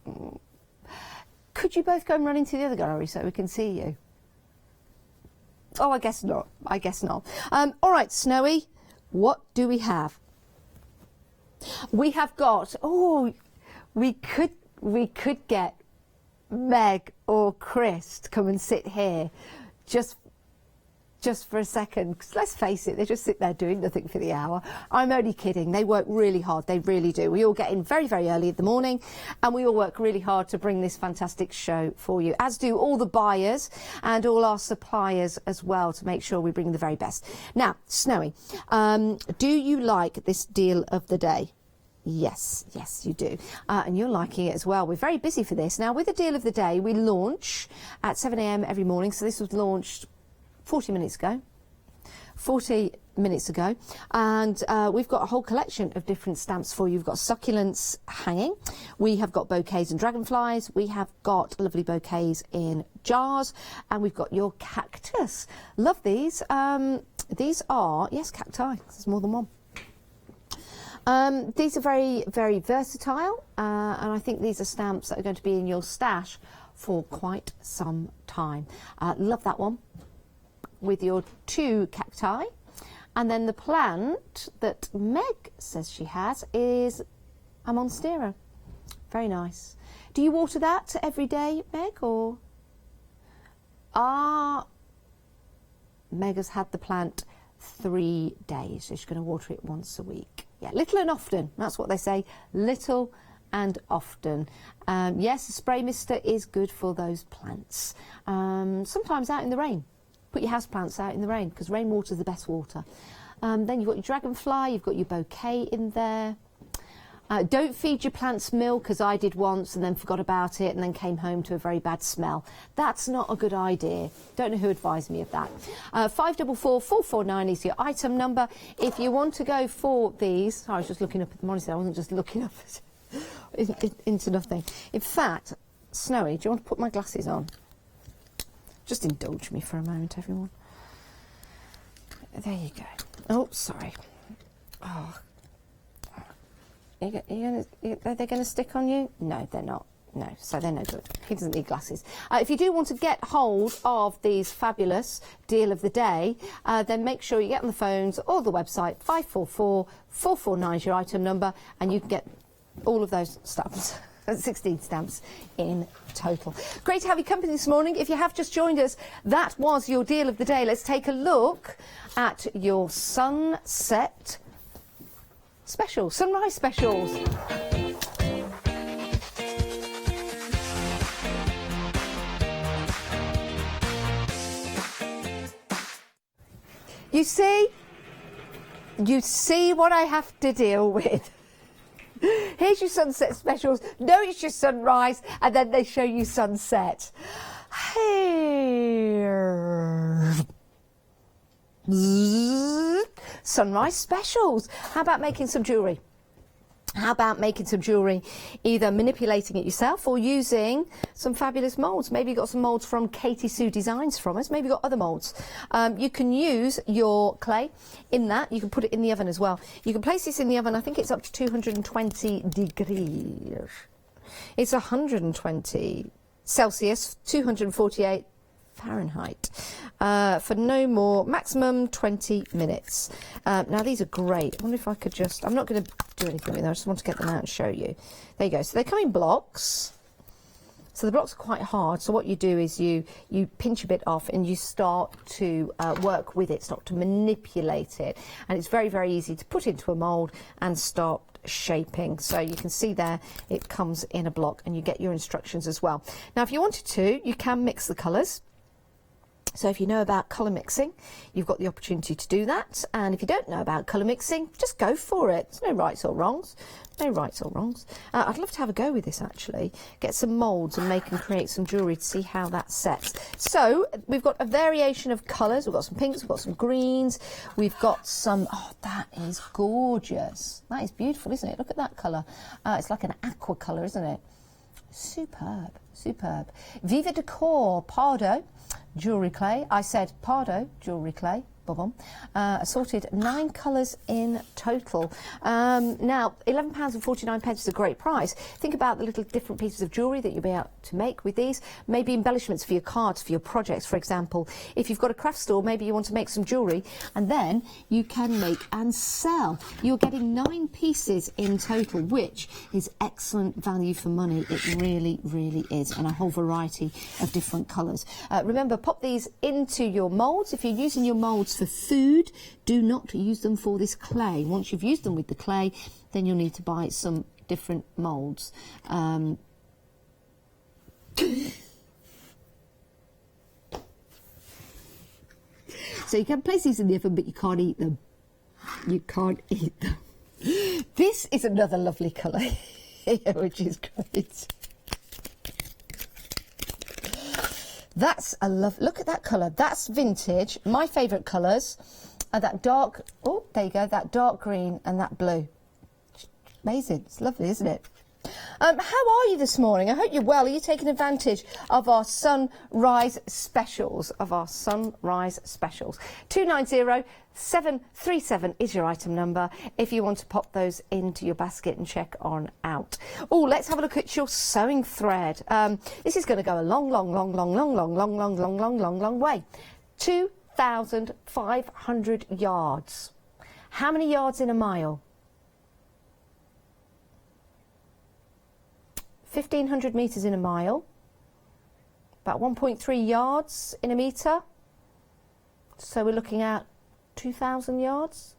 Could you both go and run into the other gallery so we can see you? Oh, I guess not. I guess not. All right, Snowy, what do we have? We have got. Oh, we could get Meg or Chris to come and sit here, just for a second. 'Cause let's face it, they just sit there doing nothing for the hour. I'm only kidding. They work really hard. They really do. We all get in very, very early in the morning, and we all work really hard to bring this fantastic show for you, as do all the buyers and all our suppliers as well, to make sure we bring the very best. Now, Snowy, do you like this deal of the day? Yes, you do. And you're liking it as well. We're very busy for this. Now, with the deal of the day, we launch at 7 a.m. every morning. So this was launched 40 minutes ago. And we've got a whole collection of different stamps for you. We've got succulents hanging. We have got bouquets and dragonflies. We have got lovely bouquets in jars. And we've got your cactus. Love these. These are, yes, cacti. There's more than one. These are very, very versatile. And I think these are stamps that are going to be in your stash for quite some time. Love that one, with your 2 cacti. And then the plant that Meg says she has is a monstera. Very nice. Do you water that every day, Meg, or? Meg has had the plant 3 days, so she's going to water it once a week. Yeah, little and often, that's what they say, little and often. Yes, a spray mister is good for those plants. Sometimes out in the rain. Put your house plants out in the rain, because rainwater is the best water. Then you've got your dragonfly, you've got your bouquet in there. Don't feed your plants milk, as I did once and then forgot about it and then came home to a very bad smell. That's not a good idea. Don't know who advised me of that. 544 449 is your item number. If you want to go for these, I was just looking up at the monitor, I wasn't just looking up into nothing. In fact, Snowy, do you want to put my glasses on? Just indulge me for a moment, everyone. There you go. Oh, sorry. Oh. Are they going to stick on you? No, they're not. No, so they're no good. He doesn't need glasses. If you do want to get hold of these fabulous deal of the day, then make sure you get on the phones or the website. 544 449 is your item number, and you can get all of those stamps. 16 stamps in total. Great to have your company this morning. If you have just joined us, that was your deal of the day. Let's take a look at your sunset specials, sunrise specials. You see what I have to deal with. Here's your sunset specials. No, it's your sunrise, and then they show you sunset. Here. Sunrise specials. How about making some jewellery? How about making some jewellery, either manipulating it yourself or using some fabulous moulds? Maybe you got some moulds from Katie Sue Designs from us. Maybe you got other moulds. You can use your clay in that. You can put it in the oven as well. You can place this in the oven. I think it's up to 220 degrees. It's 120 Celsius, 248 Fahrenheit, for no more, maximum 20 minutes. Now these are great. I wonder if I could just, I'm not going to do anything with them, I just want to get them out and show you. There you go. So they come in blocks. So the blocks are quite hard. So what you do is you pinch a bit off and you start to work with it, start to manipulate it. And it's very, very easy to put into a mould and start shaping. So you can see there it comes in a block, and you get your instructions as well. Now if you wanted to, you can mix the colours. So if you know about colour mixing, you've got the opportunity to do that. And if you don't know about colour mixing, just go for it. There's no rights or wrongs. No rights or wrongs. I'd love to have a go with this, actually. Get some moulds and make and create some jewellery to see how that sets. So we've got a variation of colours. We've got some pinks, we've got some greens. We've got some, oh, that is gorgeous. That is beautiful, isn't it? Look at that colour. It's like an aqua colour, isn't it? Superb, superb. Viva Decor, Pardo. Jewellery clay. I said Pardo jewellery clay. Bob-on. Assorted 9 colours in total. Now, £11.49 is a great price. Think about the little different pieces of jewellery that you'll be able to make with these. Maybe embellishments for your cards, for your projects, for example. If you've got a craft store, maybe you want to make some jewellery, and then you can make and sell. You're getting 9 pieces in total, which is excellent value for money. It really, really is, and a whole variety of different colours. Remember, pop these into your moulds. If you're using your moulds for food, do not use them for this clay. Once you've used them with the clay, then you'll need to buy some different moulds. So you can place these in the oven, but you can't eat them. You can't eat them. This is another lovely colour, which is great. That's a love. Look at that colour. That's vintage. My favourite colours are that dark. Oh, there you go. That dark green and that blue. Amazing. It's lovely, isn't it? How are you this morning? I hope you're well. Are you taking advantage of our sunrise specials? 290737 is your item number if you want to pop those into your basket and check on out. Oh, let's have a look at your sewing thread. This is going to go a long way. 2,500 yards. How many yards in a mile? 1,500 metres in a mile, about 1.3 yards in a metre. So we're looking at 2,000 yards.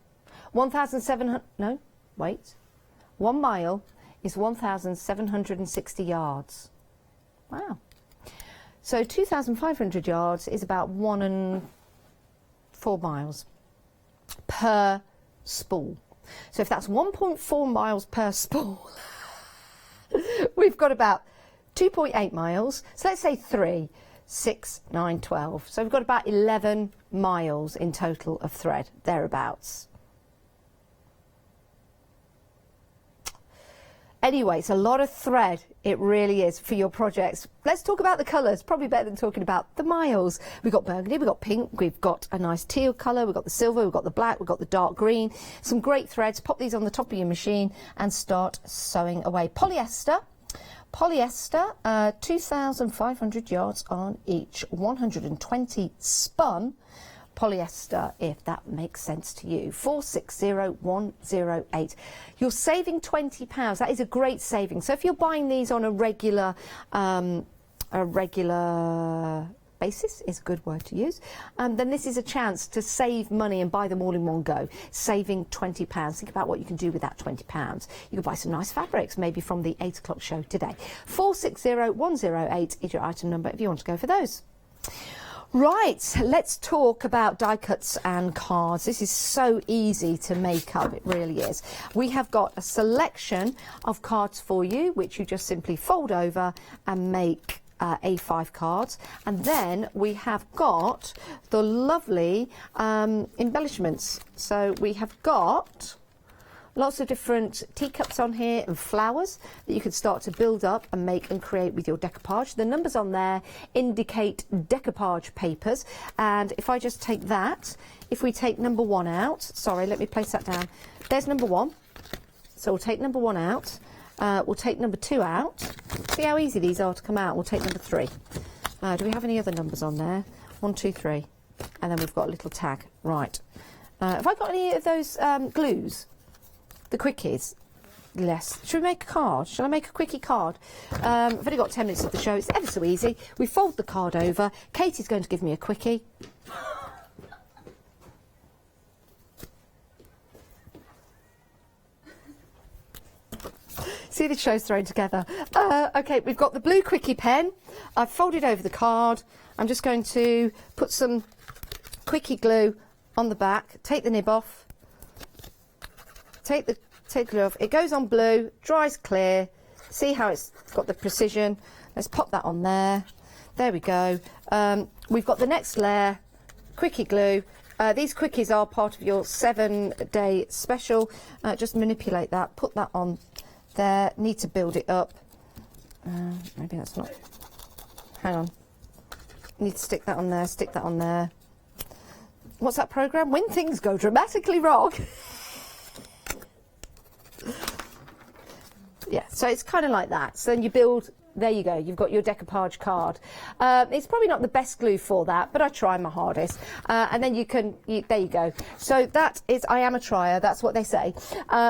1,700, no, wait. 1 mile is 1,760 yards. Wow. So 2,500 yards is about 1.4 miles per spool. So if that's 1.4 miles per spool, we've got about 2.8 miles. So let's say 3, 6, 9, 12. So we've got about 11 miles in total of thread, thereabouts. Anyway, it's a lot of thread, it really is, for your projects. Let's talk about the colours, probably better than talking about the miles. We've got burgundy, we've got pink, we've got a nice teal colour, we've got the silver, we've got the black, we've got the dark green. Some great threads. Pop these on the top of your machine and start sewing away. Polyester. 2,500 yards on each, 120 spun polyester, if that makes sense to you. 460108. You're saving £20. That is a great saving. So if you're buying these on a regular basis, is a good word to use, then this is a chance to save money and buy them all in one go, saving £20. Think about what you can do with that £20. You can buy some nice fabrics, maybe from the 8 o'clock show today. 460108 is your item number if you want to go for those. Right, let's talk about die cuts and cards. This is so easy to make up, it really is. We have got a selection of cards for you, which you just simply fold over and make A5 cards. And then we have got the lovely embellishments. So we have got lots of different teacups on here and flowers that you can start to build up and make and create with your decoupage. The numbers on there indicate decoupage papers. And if I just take that, if we take number 1 out, sorry, let me place that down. There's number 1. So we'll take number 1 out. We'll take number 2 out. See how easy these are to come out. We'll take number 3. Do we have any other numbers on there? 1, 2, 3. And then we've got a little tag. Right. Have I got any of those the quickies? Yes. Should we make a card? Shall I make a quickie card? I've only got 10 minutes of the show. It's ever so easy. We fold the card over. Katie's going to give me a quickie. See, the show's thrown together. Okay, we've got the blue quickie pen. I've folded over the card. I'm just going to put some quickie glue on the back. Take the nib off. Take the glue off. It goes on blue, dries clear. See how it's got the precision. Let's pop that on there. There we go. We've got the next layer, quickie glue. These quickies are part of your 7-day special. Just manipulate that, put that on there. Need to build it up. Maybe that's not. Hang on. Need to stick that on there, stick that on there. What's that program? When things go dramatically wrong. Yeah, so it's kind of like that. So then you build, there you go, you've got your decoupage card. It's probably not the best glue for that, but I try my hardest. And then there you go. So that is, I am a trier, that's what they say.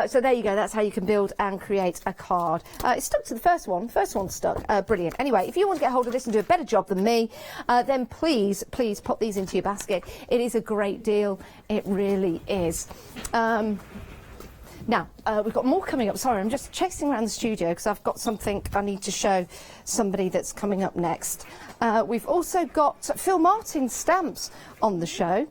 So there you go, that's how you can build and create a card. It stuck to the first one stuck, brilliant. Anyway, if you want to get hold of this and do a better job than me, then please pop these into your basket. It is a great deal, it really is. Now, we've got more coming up. Sorry, I'm just chasing around the studio because I've got something I need to show somebody that's coming up next. We've also got Phil Martin stamps on the show.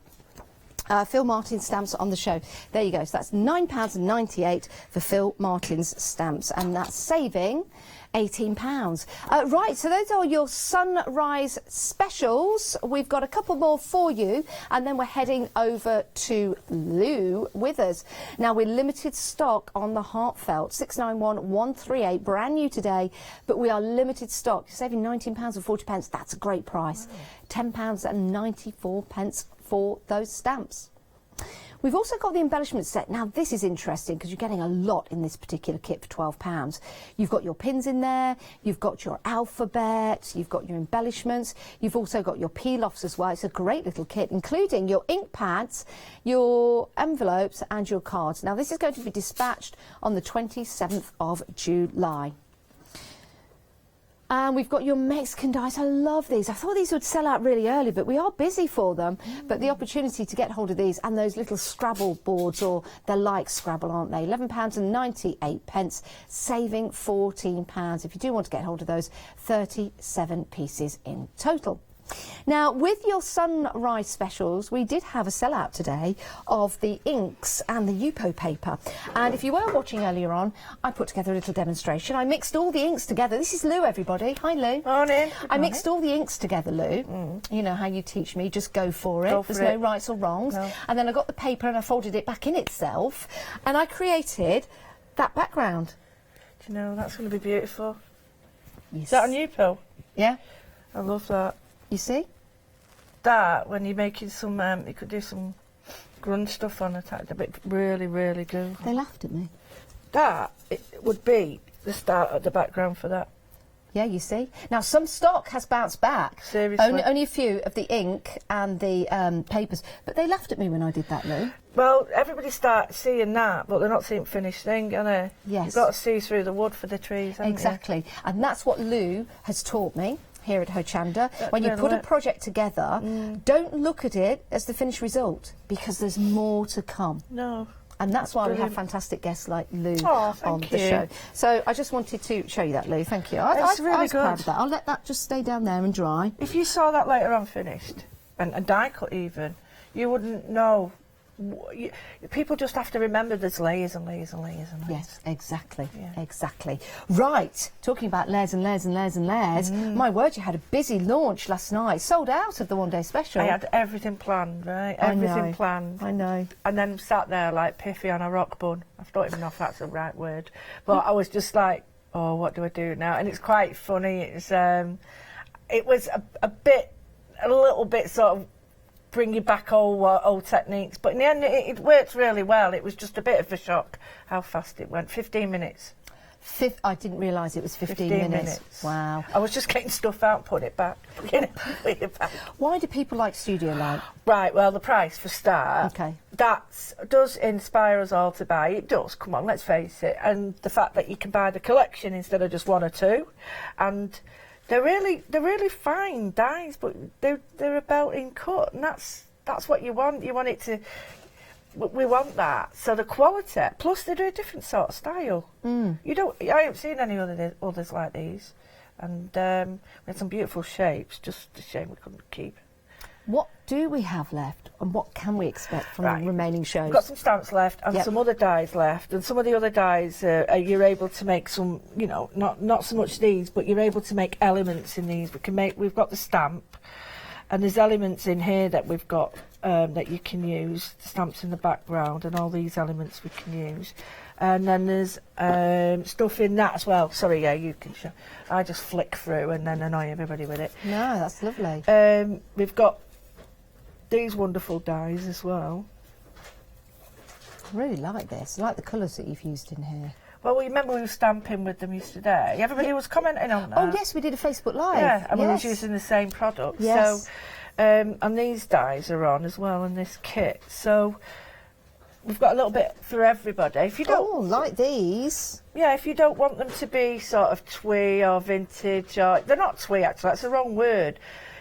Phil Martin's stamps on the show. There you go. So that's £9.98 for Phil Martin's stamps, and that's saving £18. Right, so those are your sunrise specials. We've got a couple more for you, and then we're heading over to Lou with us. Now, we're limited stock on the Heartfelt 691138, brand new today, but we are limited stock. You're saving £19.40. That's a great price. £10.94 for those stamps. We've also got the embellishment set. Now, this is interesting because you're getting a lot in this particular kit for £12. You've got your pins in there, you've got your alphabet, you've got your embellishments, you've also got your peel-offs as well. It's a great little kit, including your ink pads, your envelopes and your cards. Now, this is going to be dispatched on the 27th of July. And we've got your Mexican dies. I love these. I thought these would sell out really early, but we are busy for them. But the opportunity to get hold of these and those little Scrabble boards, or they're like Scrabble, aren't they? £11.98, saving £14. If you do want to get hold of those, 37 pieces in total. Now, with your sunrise specials, we did have a sellout today of the inks and the Yupo paper. And if you were watching earlier on, I put together a little demonstration. I mixed all the inks together. This is Lou, everybody. Hi, Lou. Morning. I mixed all the inks together, Lou. You know how you teach me, just go for it. There's no rights or wrongs. No. And then I got the paper and I folded it back in itself. And I created that background. Do you know, that's going to be beautiful. Yes. Is that on Yupo? Yeah. I love that. You see? That, when you're making some, you could do some grunge stuff on it, a bit really, really good. They laughed at me. That, it would be the start of the background for that. Yeah, you see. Now, some stock has bounced back. Seriously. Only a few of the ink and the papers. But they laughed at me when I did that, Lou. Well, everybody starts seeing that, but they're not seeing finished thing, are they? Yes. You've got to see through the wood for the trees, haven't Exactly. And that's what Lou has taught me here at Hochanda. That's When you really put a it. project together, don't look at it as the finished result, because there's more to come. you? No. And that's why we have Brilliant. fantastic guests like Lou Oh, thank on the you. show. So I just wanted to show you that, Lou. Thank you. It's I really was proud good. of that. I'll let that just stay down there and dry. If you saw that later on finished, and die cut even, you wouldn't know. People just have to remember there's layers and layers and layers and layers. Yes, exactly, Yeah. exactly. Right, talking about layers and layers and layers and layers, my word, you had a busy launch last night. Sold out of the one-day special. I had everything planned, right? I Everything know. planned. I know. And then sat there like Piffy on a rock bun. I don't even know if that's the right word. But I was just like, oh, what do I do now? And it's quite funny. It was a little bit sort of bring you back old techniques. But in the end, it worked really well. It was just a bit of a shock how fast it went. 15 minutes. I didn't realise it was 15 minutes. Wow. I was just getting stuff out, putting it back. Putting it back. Why do people like studio light? Right, well, the price for start. Okay. That does inspire us all to buy. It does, come on, let's face it. And the fact that you can buy the collection instead of just one or two. And they're really fine dyes, but they're about in cut, and that's what you want. You want it to. We want that. So the quality, plus they do a different sort of style. I haven't seen any others like these, and we had some beautiful shapes. Just a shame we couldn't keep. What do we have left, and what can we expect from the remaining shows? We've got some stamps left and some other dyes left, and some of the other dyes you're able to make some, not so much these, but you're able to make elements in these. We've got the stamp, and there's elements in here that we've got that you can use. The stamps in the background, and all these elements we can use. And then there's stuff in that as well. Sorry, yeah, you can show. I just flick through and then annoy everybody with it. No, that's lovely. We've got these wonderful dyes as well. I really like this. I like the colours that you've used in here. Well, remember we were stamping with them yesterday. Everybody was commenting on that. Oh, yes, we did a Facebook Live. Yeah, and we were using the same product. Yes. So, and these dyes are on as well in this kit. So we've got a little bit for everybody. If you don't, like these. Yeah, if you don't want them to be sort of twee or vintage, or they're not twee actually. That's the wrong word.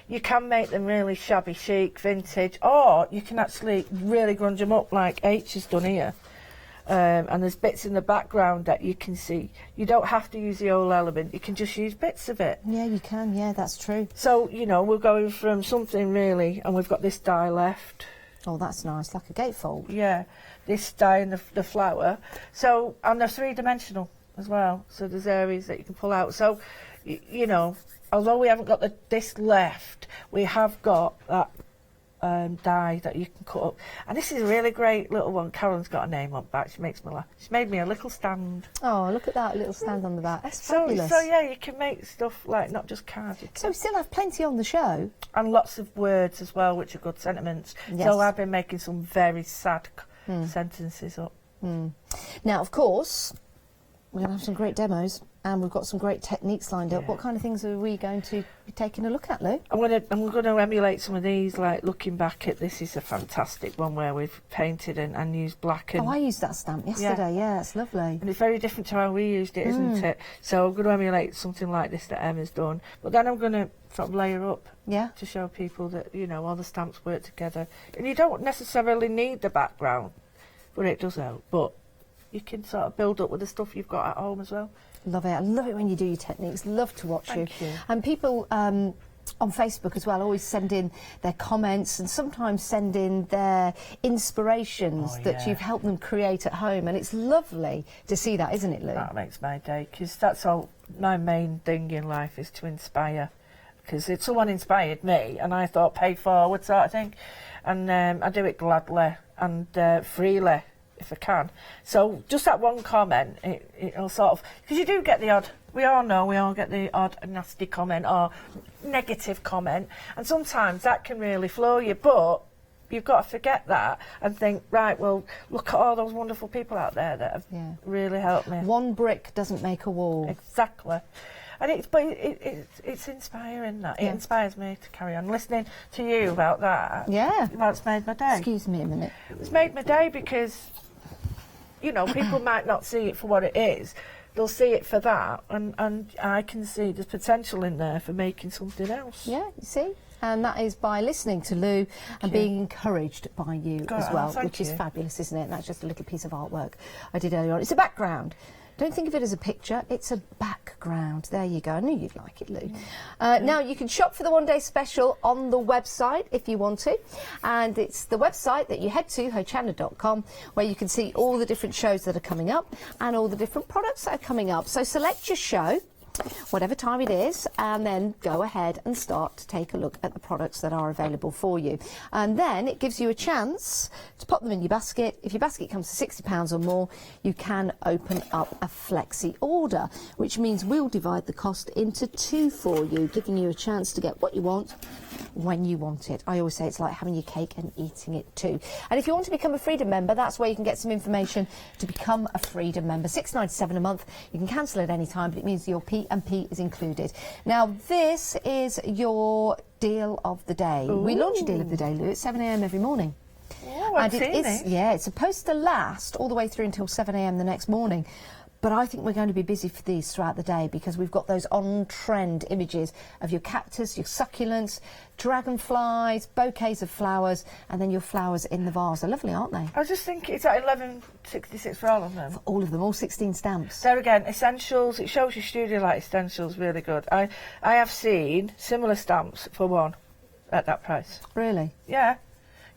You can make them really shabby chic, vintage, or you can actually really grunge them up like H has done here. And there's bits in the background that you can see. You don't have to use the whole element, you can just use bits of it. Yeah, you can, yeah, that's true. So, we're going from something really, and we've got this dye left. Oh, that's nice, like a gatefold. Yeah, this dye and the flower. So, and they're three-dimensional as well, so there's areas that you can pull out. So, although we haven't got this left, we have got that dye that you can cut up. And this is a really great little one. Carolyn's got a name on the back. She makes me laugh. She made me a little stand. Oh, look at that little stand on the back. That's fabulous. So yeah, you can make stuff like not just cards. So we still have plenty on the show. And lots of words as well, which are good sentiments. Yes. So I've been making some very sad sentences up. Now, of course, we're going to have some great demos. and we've got some great techniques lined up. Yeah. What kind of things are we going to be taking a look at, Lou? I'm gonna emulate some of these. Like looking back at this is a fantastic one where we've painted and used black. And I used that stamp yesterday. Yeah, it's lovely. and it's very different to how we used it, isn't it? So I'm going to emulate something like this that Emma's done. But then I'm going to sort of layer up to show people that, you know, all the stamps work together. And you don't necessarily need the background, but it does help. But you can sort of build up with the stuff you've got at home as well. Love it. I love it when you do your techniques. Love to watch Thank you. And people on Facebook as well always send in their comments and sometimes send in their inspirations that you've helped them create at home. And it's lovely to see that, isn't it, Lou? That makes my day, because that's all my main thing in life is to inspire. Because someone inspired me and I thought pay forward sort of thing. And I do it gladly and freely if I can. So just that one comment, it'll sort of, because you do get the odd, we all get the odd nasty comment or negative comment, and sometimes that can really floor you, but you've got to forget that and think, right, well, look at all those wonderful people out there that have really helped me. One brick doesn't make a wall. Exactly. And it's inspiring, that. It inspires me to carry on. Listening to you about that, that's made my day. Excuse me a minute. It's made my day because, you know, people might not see it for what it is. They'll see it for that, and I can see the potential in there for making something else. Yeah, you see? And that is by listening to Lou and being encouraged by you as well, which is fabulous, isn't it? And that's just a little piece of artwork I did earlier on. It's a background. Don't think of it as a picture, it's a background. There you go. I knew you'd like it, Lou. Now, you can shop for the one-day special on the website if you want to. And it's the website that you head to, hochanda.com, where you can see all the different shows that are coming up and all the different products that are coming up. So select your show, whatever time it is, and then go ahead and start to take a look at the products that are available for you. And then it gives you a chance to pop them in your basket. If your basket comes to £60 or more, you can open up a flexi order, which means we'll divide the cost into two for you, giving you a chance to get what you want when you want it. I always say it's like having your cake and eating it too. And if you want to become a Freedom member, that's where you can get some information to become a Freedom member. $6.97 a month. You can cancel at any time, but it means your P&P is included. Now, this is your deal of the day. Ooh. We launch a deal of the day, Lou, at 7 a.m. every morning. Oh, I've seen it. Yeah, it's supposed to last all the way through until 7 a.m. the next morning. But I think we're going to be busy for these throughout the day because we've got those on-trend images of your cactus, your succulents, dragonflies, bouquets of flowers, and then your flowers in the vase. They're lovely, aren't they? I was just thinking, it's at $11.66 for all of them. For all of them, all 16 stamps. There again, essentials. It shows your studio light essentials really good. I have seen similar stamps for one at that price. Really? Yeah.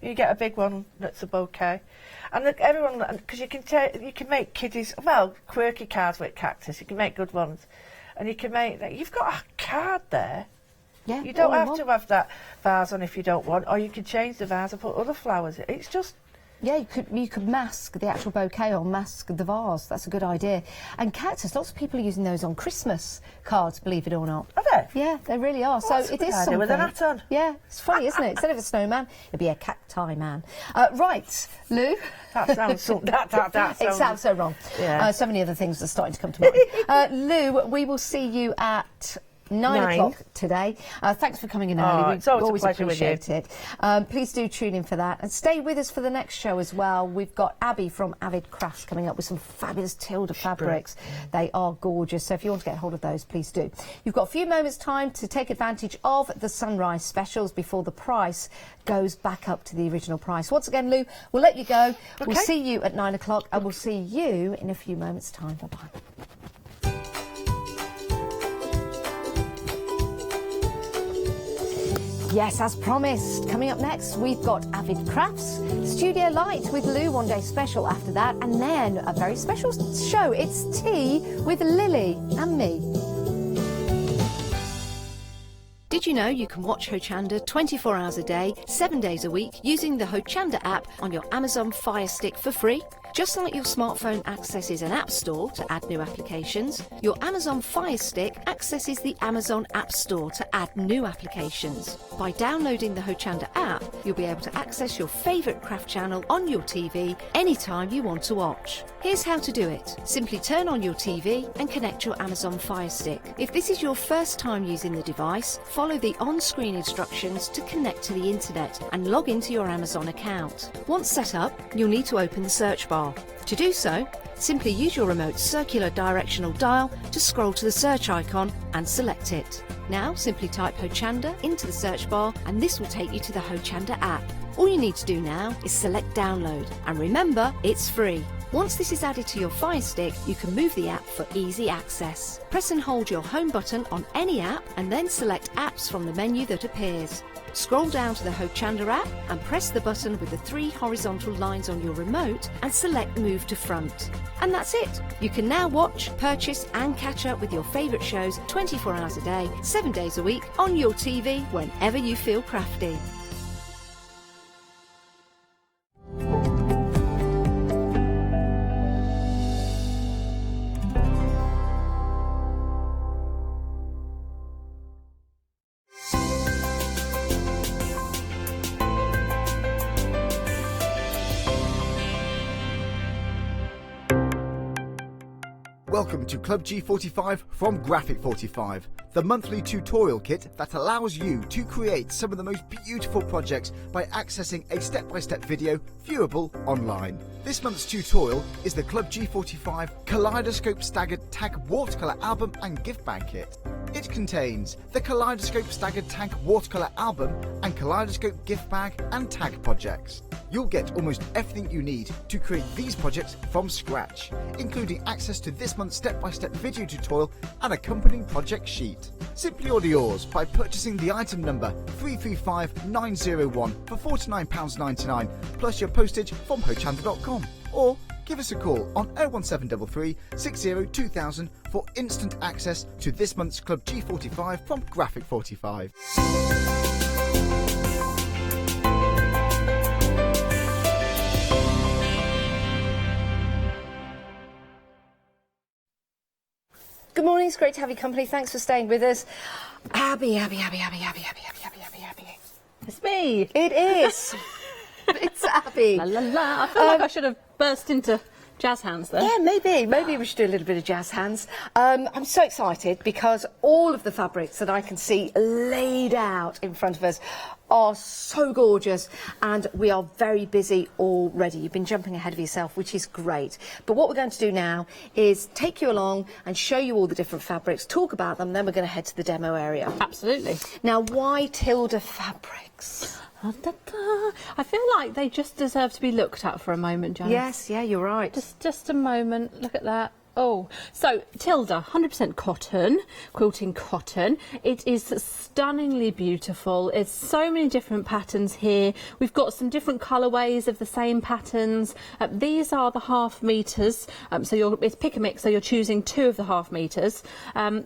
You get a big one that's a bouquet. And look, everyone, because you can make kiddies, well, quirky cards with cactus. You can make good ones. And you can make, you've got a card there. Yeah. You don't have to have that vase on if you don't want, or you can change the vase and put other flowers in. It's just... Yeah, you could mask the actual bouquet or mask the vase. That's a good idea. And cactus, lots of people are using those on Christmas cards, believe it or not. Are they? Yeah, they really are. Oh, so it is something. with an hat on. Yeah, it's funny, isn't it? Instead of a snowman, it'd be a cacti man. Right, Lou. That sounds so, that sounds... It sounds so wrong. Yeah. So many other things are starting to come to mind. Lou, we will see you at 9 o'clock today. Thanks for coming in early. It's always always a pleasure appreciate it. Please do tune in for that. And stay with us for the next show as well. We've got Abby from Avid Crafts coming up with some fabulous Tilda fabrics. They are gorgeous. So if you want to get hold of those, please do. You've got a few moments' time to take advantage of the sunrise specials before the price goes back up to the original price. Once again, Lou, we'll let you go. Okay. We'll see you at 9 o'clock and we'll see you in a few moments' time. Bye-bye. Yes, as promised, coming up next, we've got Avid Crafts, Studio Light with Lou, one day special after that, and then a very special show. It's Tea with Lily and me. Did you know you can watch Hochanda 24 hours a day, 7 days a week, using the Hochanda app on your Amazon Fire Stick for free? Just like your smartphone accesses an app store to add new applications, your Amazon Fire Stick accesses the Amazon App Store to add new applications. By downloading the Hochanda app, you'll be able to access your favourite craft channel on your TV anytime you want to watch. Here's how to do it. Simply turn on your TV and connect your Amazon Fire Stick. If this is your first time using the device, follow the on-screen instructions to connect to the internet and log into your Amazon account. Once set up, you'll need to open the search bar. To do so, simply use your remote circular directional dial to scroll to the search icon and select it. Now simply type Hochanda into the search bar and this will take you to the Hochanda app. All you need to do now is select download, and remember, it's free. Once this is added to your Fire Stick, you can move the app for easy access. Press and hold your home button on any app and then select apps from the menu that appears. Scroll down to the Hochanda app and press the button with the 3 horizontal lines on your remote and select Move to Front. And that's it. You can now watch, purchase and catch up with your favourite shows 24 hours a day, 7 days a week on your TV whenever you feel crafty. Welcome to Club G45 from Graphic 45, the monthly tutorial kit that allows you to create some of the most beautiful projects by accessing a step-by-step video viewable online. This month's tutorial is the Club G45 Kaleidoscope Staggered Tag Watercolour Album and Gift Bag Kit. It contains the Kaleidoscope Staggered Tag Watercolour Album and Kaleidoscope Gift Bag and Tag projects. You'll get almost everything you need to create these projects from scratch, including access to this month's step-by-step video tutorial and accompanying project sheet. Simply order yours by purchasing the item number 335901 for £49.99 plus your postage from Hochanda.com, or give us a call on 01733 60 2000 for instant access to this month's Club G45 from Graphic 45. Good morning, it's great to have your company. Thanks for staying with us. Abby. It's me. It is. It's Abby. La la la. I feel like I should have burst into jazz hands there. Yeah, maybe we should do a little bit of jazz hands. I'm so excited because all of the fabrics that I can see laid out in front of us are so gorgeous, and we are very busy already. You've been jumping ahead of yourself, which is great. But what we're going to do now is take you along and show you all the different fabrics, talk about them, then we're going to head to the demo area. Absolutely. Now, why Tilda fabrics? I feel like they just deserve to be looked at for a moment, Janice. Yes, yeah, you're right. Just a moment. Look at that. Oh, so Tilda, 100% cotton, quilting cotton. It is stunningly beautiful. It's so many different patterns here. We've got some different colourways of the same patterns. These are the half meters. It's pick a mix, so you're choosing 2 of the half meters.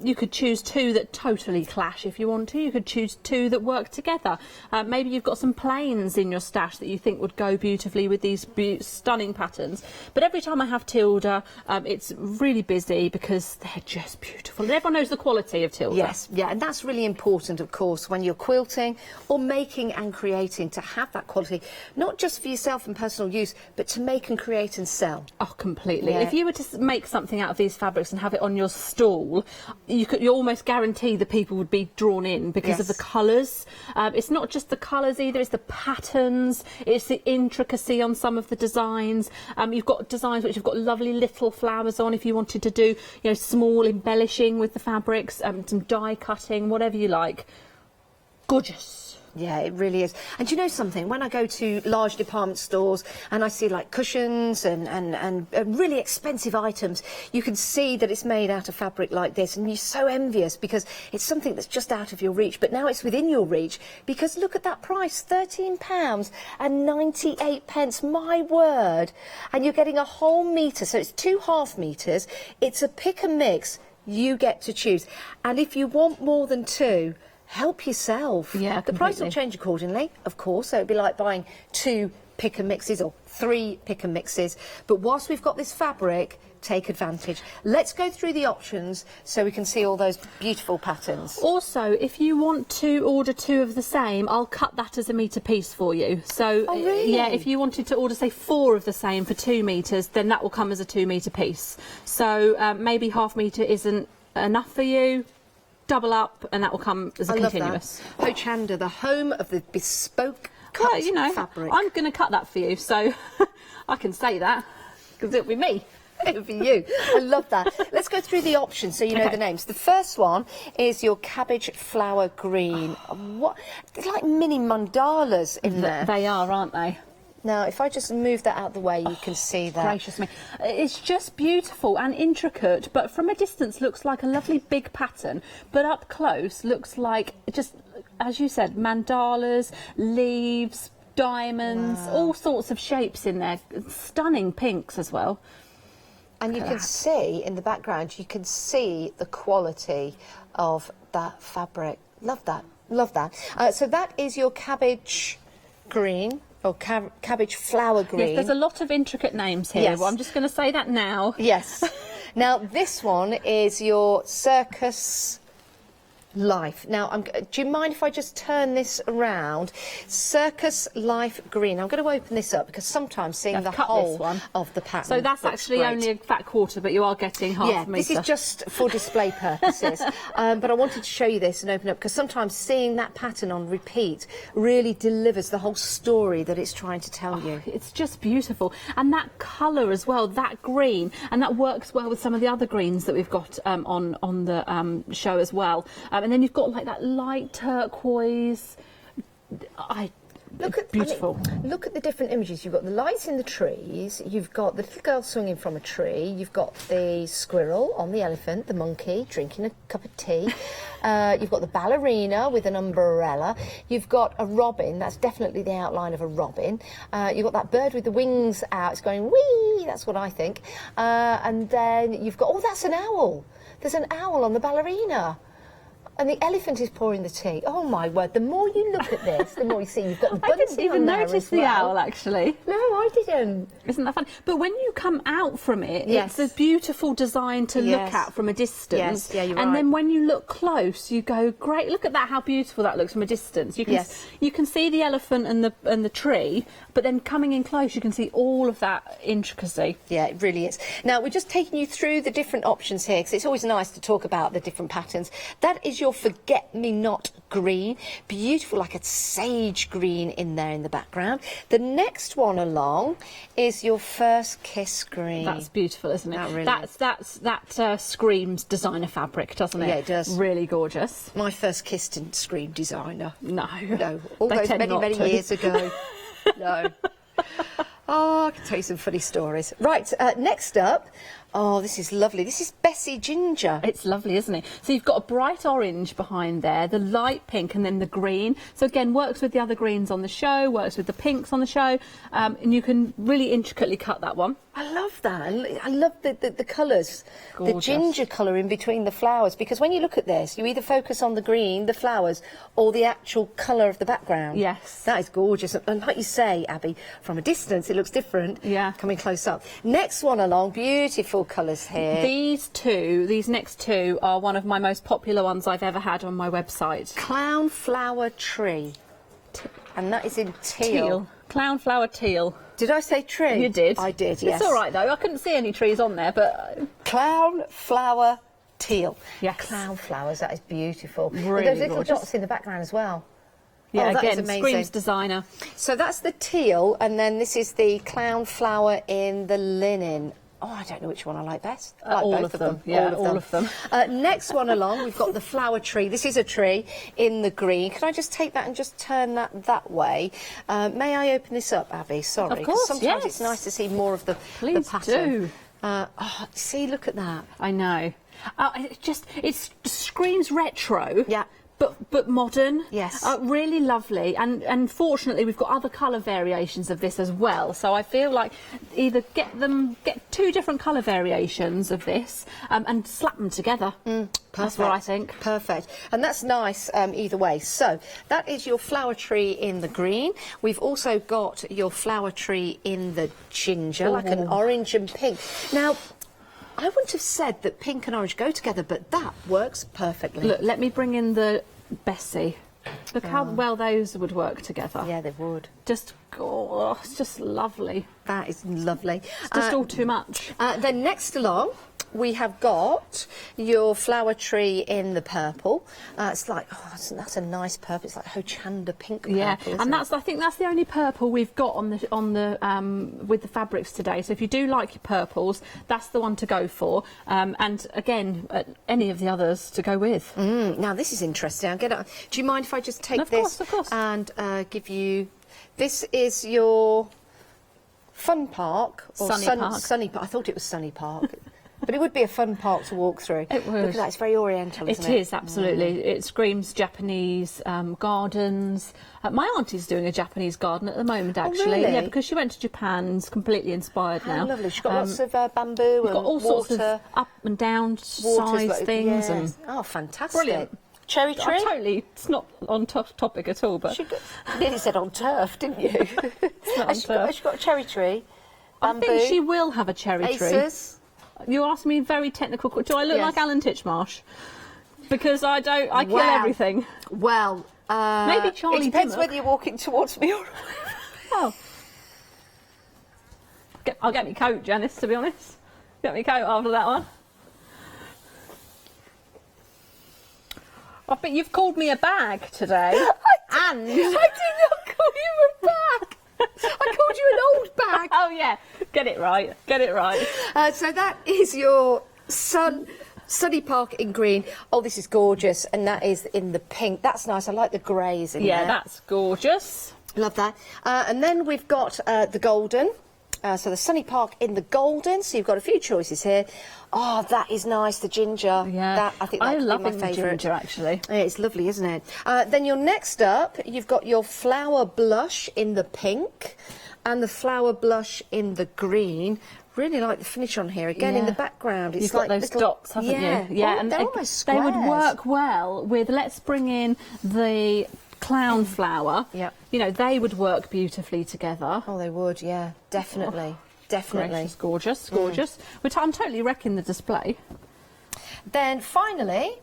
You could choose 2 that totally clash if you want to. You could choose 2 that work together. Maybe you've got some plains in your stash that you think would go beautifully with these stunning patterns. But every time I have Tilda, it's really busy because they're just beautiful, and everyone knows the quality of Tilda. Yes, yeah, and that's really important, of course, when you're quilting or making and creating, to have that quality, not just for yourself and personal use, but to make and create and sell. Oh, completely. Yeah. If you were to make something out of these fabrics and have it on your stall, you almost guarantee that people would be drawn in because of the colours. It's not just the colours either, it's the patterns, it's the intricacy on some of the designs. You've got designs which have got lovely little flowers on if you wanted to do, small embellishing with the fabrics, some die cutting, whatever you like. Gorgeous. Yeah, it really is. And do you know something? When I go to large department stores and I see like cushions and really expensive items, you can see that it's made out of fabric like this, and you're so envious because it's something that's just out of your reach. But now it's within your reach because look at that price, £13.98. My word. And you're getting a whole metre, so it's 2 half metres. It's a pick and mix. You get to choose. And if you want more than 2, help yourself. Yeah, the price will change accordingly, of course. So it'd be like buying 2 pick and mixes, or 3 pick and mixes. But whilst we've got this fabric, take advantage. Let's go through the options so we can see all those beautiful patterns. Also, if you want to order 2 of the same, I'll cut that as a metre piece for you. So, oh, really? yeah, if you wanted to order, say, 4 of the same for 2 metres, then that will come as a 2 metre piece. So maybe half metre isn't enough for you. Double up, and that will come as a continuous. Love that. Hochanda, the home of the bespoke cut fabric. I'm going to cut that for you, so I can say that because it'll be me. It'll be you. I love that. Let's go through the options so you know the names. The first one is your cabbage flower green. What? They're like mini mandalas in there. They are, aren't they? Now, if I just move that out of the way, you can see that. Gracious me. It's just beautiful and intricate, but from a distance looks like a lovely big pattern, but up close looks like just, as you said, mandalas, leaves, diamonds, all sorts of shapes in there. Stunning pinks as well. And you can see in the background, you can see the quality of that fabric. Love that. Love that. So that is your cabbage green. Or cabbage flower green. Yes, there's a lot of intricate names here. Yes. Well, I'm just going to say that now. Yes. Now, this one is your Circus Life. Now, do you mind if I just turn this around? Circus Life Green. I'm going to open this up because sometimes seeing the whole of the pattern. So that's actually great. Only a fat quarter, but you are getting half a metre. This is just for display purposes. But I wanted to show you this and open up because sometimes seeing that pattern on repeat really delivers the whole story that it's trying to tell you. It's just beautiful. And that colour as well, that green, and that works well with some of the other greens that we've got on the show as well. And then you've got like that light turquoise. Beautiful. Look at the different images. You've got the lights in the trees, you've got the little girl swinging from a tree, you've got the squirrel on the elephant, the monkey drinking a cup of tea, you've got the ballerina with an umbrella, you've got a robin, that's definitely the outline of a robin, you've got that bird with the wings out, it's going wee, that's what I think, and then you've got, oh, that's an owl. There's an owl on the ballerina. And the elephant is pouring the tea. Oh my word! The more you look at this, the more you see. You've got the bunting. I didn't even notice the owl actually. No, I didn't. Isn't that fun? But when you come out from it, it's a beautiful design to look at from a distance. Yes, yeah, you're right. And then when you look close, you go, great! Look at that! How beautiful that looks from a distance. You can you can see the elephant and the tree, but then coming in close, you can see all of that intricacy. Yeah, it really is. Now we're just taking you through the different options here because it's always nice to talk about the different patterns. That is your forget-me-not green, beautiful, like a sage green in there in the background. The next one along is your first kiss green. That's beautiful, isn't it? That really that screams designer fabric, doesn't it? Yeah, it does. Really gorgeous. My first kiss didn't scream designer. No, all they those tend many not to. years ago. No. Oh, I can tell you some funny stories. Right, next up. Oh, this is lovely. This is Bessie Ginger. It's lovely, isn't it? So you've got a bright orange behind there, the light pink, and then the green. So again, works with the other greens on the show, works with the pinks on the show, and you can really intricately cut that one. I love that. I love the colours, the ginger colour in between the flowers, because when you look at this, you either focus on the green, the flowers, or the actual colour of the background. Yes. That is gorgeous. And like you say, Abby, from a distance, it looks different. Yeah. Coming close up. Next one along, beautiful colours here. These next two are one of my most popular ones I've ever had on my website. Clown flower tree. And that is in teal. Clown flower teal. Did I say tree? You did. I did, yes. It's all right, though. I couldn't see any trees on there, but... Clown flower teal. Yes. Clown flowers, that is beautiful. Really With those little gorgeous. dots in the background as well. Yeah, that is again, amazing. screams designer. So that's the teal, and then this is the clown flower in the linen. Oh, I don't know which one I like best. I like all both of them. Yeah, all of them. Next one along, we've got the flower tree. This is a tree in the green. Can I just take that and just turn that way? May I open this up, Abby? Sorry. Of course, sometimes yes. it's nice to see more of the pattern. Do. Oh, see, look at that. I know. It screams retro. Yeah. but modern. Yes. Really lovely. And fortunately, we've got other colour variations of this as well. So I feel like either get 2 different colour variations of this and slap them together. That's what I think. Perfect. And that's nice either way. So that is your flower tree in the green. We've also got your flower tree in the ginger, like an orange and pink. Now, I wouldn't have said that pink and orange go together, but that works perfectly. Look, let me bring in the Bessie. Look how well those would work together. Yeah, they would. Just, it's just lovely. That is lovely. It's just all too much. Then next along, we have got your flower tree in the purple. It's like, that's a nice purple. It's like Hochanda pink purple. Yeah, isn't and it? I think that's the only purple we've got on the with the fabrics today. So if you do like your purples, that's the one to go for. And again, any of the others to go with. Now this is interesting. Do you mind if I just take this of course. and give you? This is your fun park or sunny park. I thought it was sunny park. But it would be a fun park to walk through. It would. Look at that, it's very oriental, isn't it? It is, absolutely. It screams Japanese gardens. My auntie's doing a Japanese garden at the moment, actually. Really? Yeah, because she went to Japan and is completely inspired now. Lovely. She's got lots of bamboo and got all water. sorts of up and down size things. Yeah. And Oh, fantastic. brilliant. Cherry tree? Totally, it's not on topic at all, but... You nearly said on turf, didn't you? It's not on Has turf. she got a cherry tree? I Bamboo? think she will have a cherry tree. Aces? You asked me very technical. Do I look Yes. like Alan Titchmarsh? Because I don't. I kill Wow. everything. Well, Maybe Charlie it depends Dimmock. whether you're walking towards me or... Oh. I'll get me coat, Janice, to be honest. Get me coat after that one. I bet you've called me a bag today. I did not call you a bag. I called you an old bag. Oh, yeah. Get it right. Get it right. So that is your sunny park in green. Oh, this is gorgeous. And that is in the pink. That's nice. I like the greys in Yeah, there. that's gorgeous. Love that. And then we've got the golden. So the sunny park in the golden. So you've got a few choices here. Oh, that is nice. The ginger. Yeah. I think that could love be my the favourite. ginger, actually. Yeah, it's lovely, isn't it? Then your next up, you've got your flower blush in the pink and the flower blush in the green. Really like the finish on here. Again, in the background, it's You've got like those little dots, haven't yeah. you? Yeah, Oh, and they're almost they would squares. work well with. Let's bring in the clown flower. Yep. You know, they would work beautifully together. Oh, they would, yeah, definitely. Definitely. Gracious, gorgeous, gorgeous. I'm totally wrecking the display. Then finally,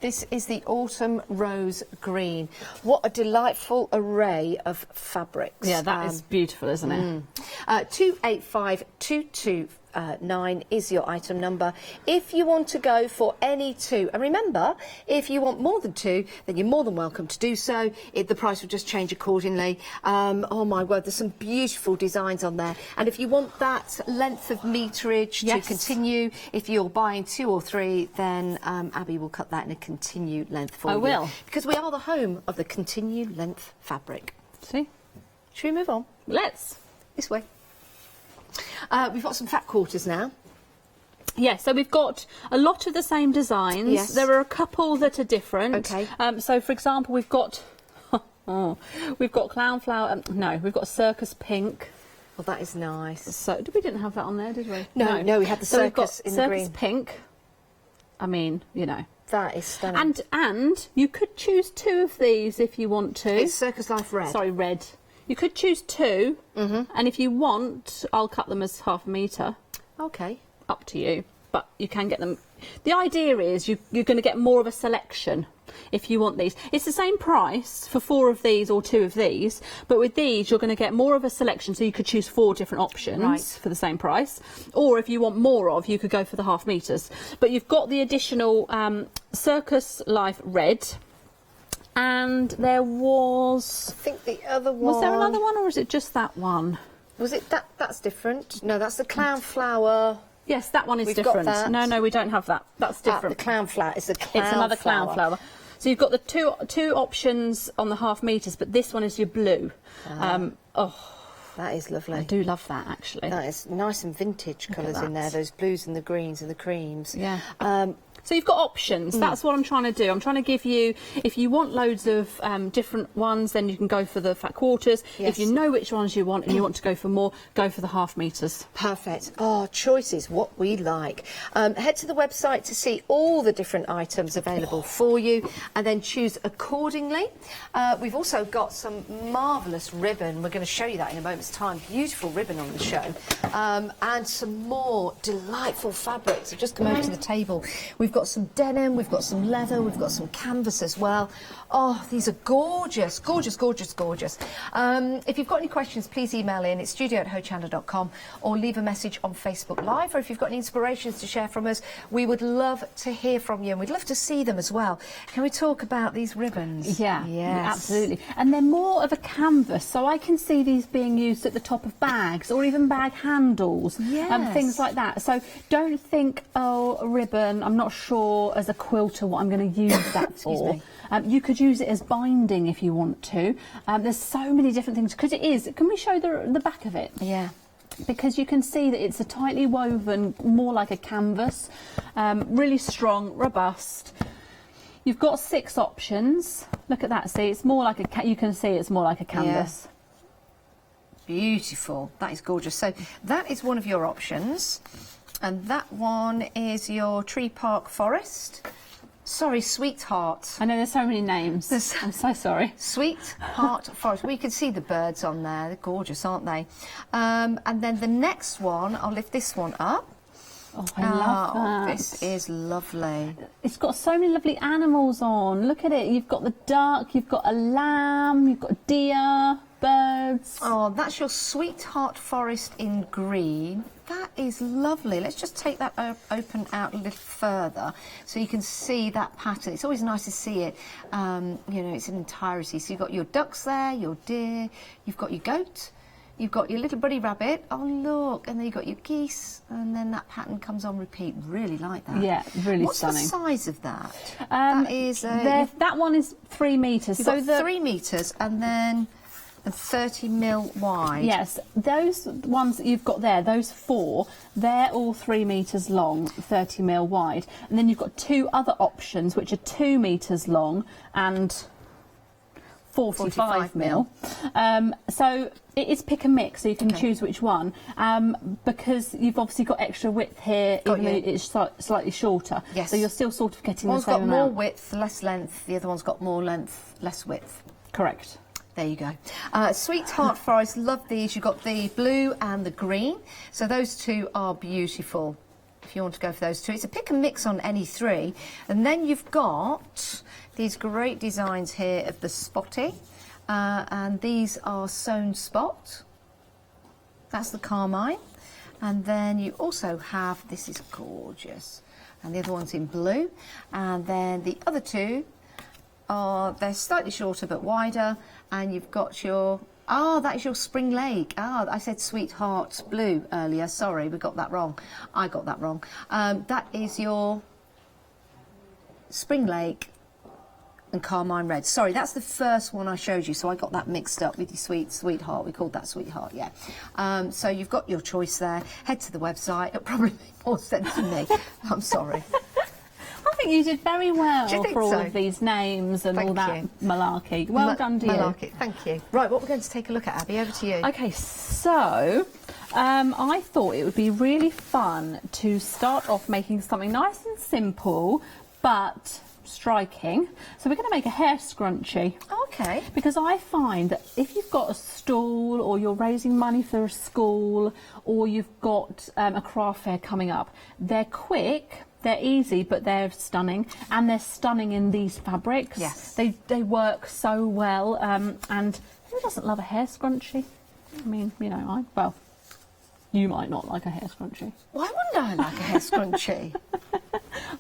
this is the autumn rose green. What a delightful array of fabrics. Yeah, that is beautiful, isn't it? 285229 is your item number. If you want to go for any two, and remember, if you want more than two, then you're more than welcome to do so. The price will just change accordingly. Oh my word, there's some beautiful designs on there. And if you want that length of meterage to continue, if you're buying 2 or 3, then Abby will cut that in a continued length for you. I will. Because we are the home of the continued length fabric. See? Should we move on? Let's. This way. We've got some fat quarters now. Yeah, so we've got a lot of the same designs. Yes. There are a couple that are different. Okay. So, for example, we've got we've got clown flower. No, we've got circus pink. Well, that is nice. So we didn't have that on there, did we? No, we had the So we've got circus in the green. circus pink. I mean, you know. That is stunning. And you could choose 2 of these if you want to. It's Circus Life Red. Sorry, red. You could choose 2, and if you want, I'll cut them as ½ a metre. Okay. Up to you, but you can get them. The idea is you're going to get more of a selection if you want these. It's the same price for 4 of these or 2 of these, but with these you're going to get more of a selection, so you could choose 4 different options for the same price. Or if you want more of, you could go for the ½ metres. But you've got the additional Circus Life Red. And there was... I think the other one... Was there another one, or is it just that one? Was it that? That's different. No, that's the clown flower. Yes, that one is We've got different. that. No, we don't have that. That's different. The clown flower is the clown It's another clown flower. So you've got the two options on the ½ metres, but this one is your blue. That is lovely. I do love that, actually. That is nice and vintage colours in there, those blues and the greens and the creams. Yeah. So you've got options. That's what I'm trying to do. I'm trying to give you, if you want loads of different ones, then you can go for the fat quarters. Yes. If you know which ones you want and you want to go for more, go for the half meters. Perfect. Oh, choices, what we like. Head to the website to see all the different items available for you and then choose accordingly. We've also got some marvellous ribbon. We're going to show you that in a moment's time. Beautiful ribbon on the show. And some more delightful fabrics. So just come over to the table. We've got some denim, we've got some leather, we've got some canvas as well. Oh, these are gorgeous, gorgeous, gorgeous, gorgeous. If you've got any questions, please email in. It's studio@hochanda.com or leave a message on Facebook Live. Or if you've got any inspirations to share from us, we would love to hear from you and we'd love to see them as well. Can we talk about these ribbons? Yeah, yes. absolutely. And they're more of a canvas, so I can see these being used at the top of bags or even bag handles, Yes. things like that. So don't think, oh, a ribbon, I'm not sure as a quilter what I'm going to use that for. You could use it as binding if you want to. There's so many different things, because it is, can we show the back of it? Yeah. Because you can see that it's a tightly woven, more like a canvas, really strong, robust. You've got 6 options. Look at that, see, it's more like you can see it's more like a canvas. Beautiful. That is gorgeous. So that is one of your options. And that one is your Tree Park Forest. Sorry, Sweetheart. I know there's so many names. I'm so sorry. Sweetheart Forest. We can see the birds on there. They're gorgeous, aren't they? And then the next one, I'll lift this one up. Oh, I love that. This is lovely. It's got so many lovely animals on. Look at it. You've got the duck, you've got a lamb, you've got a deer, birds. Oh, that's your Sweetheart Forest in green. That is lovely. Let's just take that open out a little further so you can see that pattern. It's always nice to see it, you know, it's in entirety. So you've got your ducks there, your deer, you've got your goat, you've got your little buddy rabbit. Oh, look, and then you've got your geese, and then that pattern comes on repeat. Really like that. Yeah, really What's stunning. What's the size of that? That is... that one is 3 metres. You've got 3 metres and then... and 30 mil wide. Yes, those ones that you've got there, those 4, they're all 3 metres long, 30 mil wide. And then you've got 2 other options, which are 2 metres long and 45 mil. So it is pick and mix, so you can choose which one. Because you've obviously got extra width here, even though it's slightly shorter. Yes. So you're still sort of getting the One's same got amount. more width, less length. The other one's got more length, less width. Correct. There you go. Sweetheart Forest, love these. You've got the blue and the green. So those 2 are beautiful if you want to go for those 2. It's a pick and mix on any 3. And then you've got these great designs here of the spotty. And these are sewn spot. That's the carmine. And then you also have, this is gorgeous. And the other one's in blue. And then the other 2 they're slightly shorter but wider, and you've got your that is your Spring Lake. I said Sweetheart Blue earlier, sorry, we got that wrong. I got that wrong. That is your Spring Lake and Carmine Red. Sorry, that's the first one I showed you, so I got that mixed up with your Sweetheart. We called that Sweetheart, yeah. So you've got your choice there. Head to the website. It'll probably make more sense to me. I'm sorry. I think you did very well for all so? of these names and all that malarkey. Well done to you. Malarkey, thank you. Right, what we're going to take a look at, Abby, over to you. Okay, so I thought it would be really fun to start off making something nice and simple, but striking. So we're going to make a hair scrunchie. Okay. Because I find that if you've got a stall, or you're raising money for a school, or you've got a craft fair coming up, they're quick. They're easy, but they're stunning, and they're stunning in these fabrics. Yes. They work so well, and who doesn't love a hair scrunchie? I mean, you know, well, you might not like a hair scrunchie. Why wouldn't I like a hair scrunchie?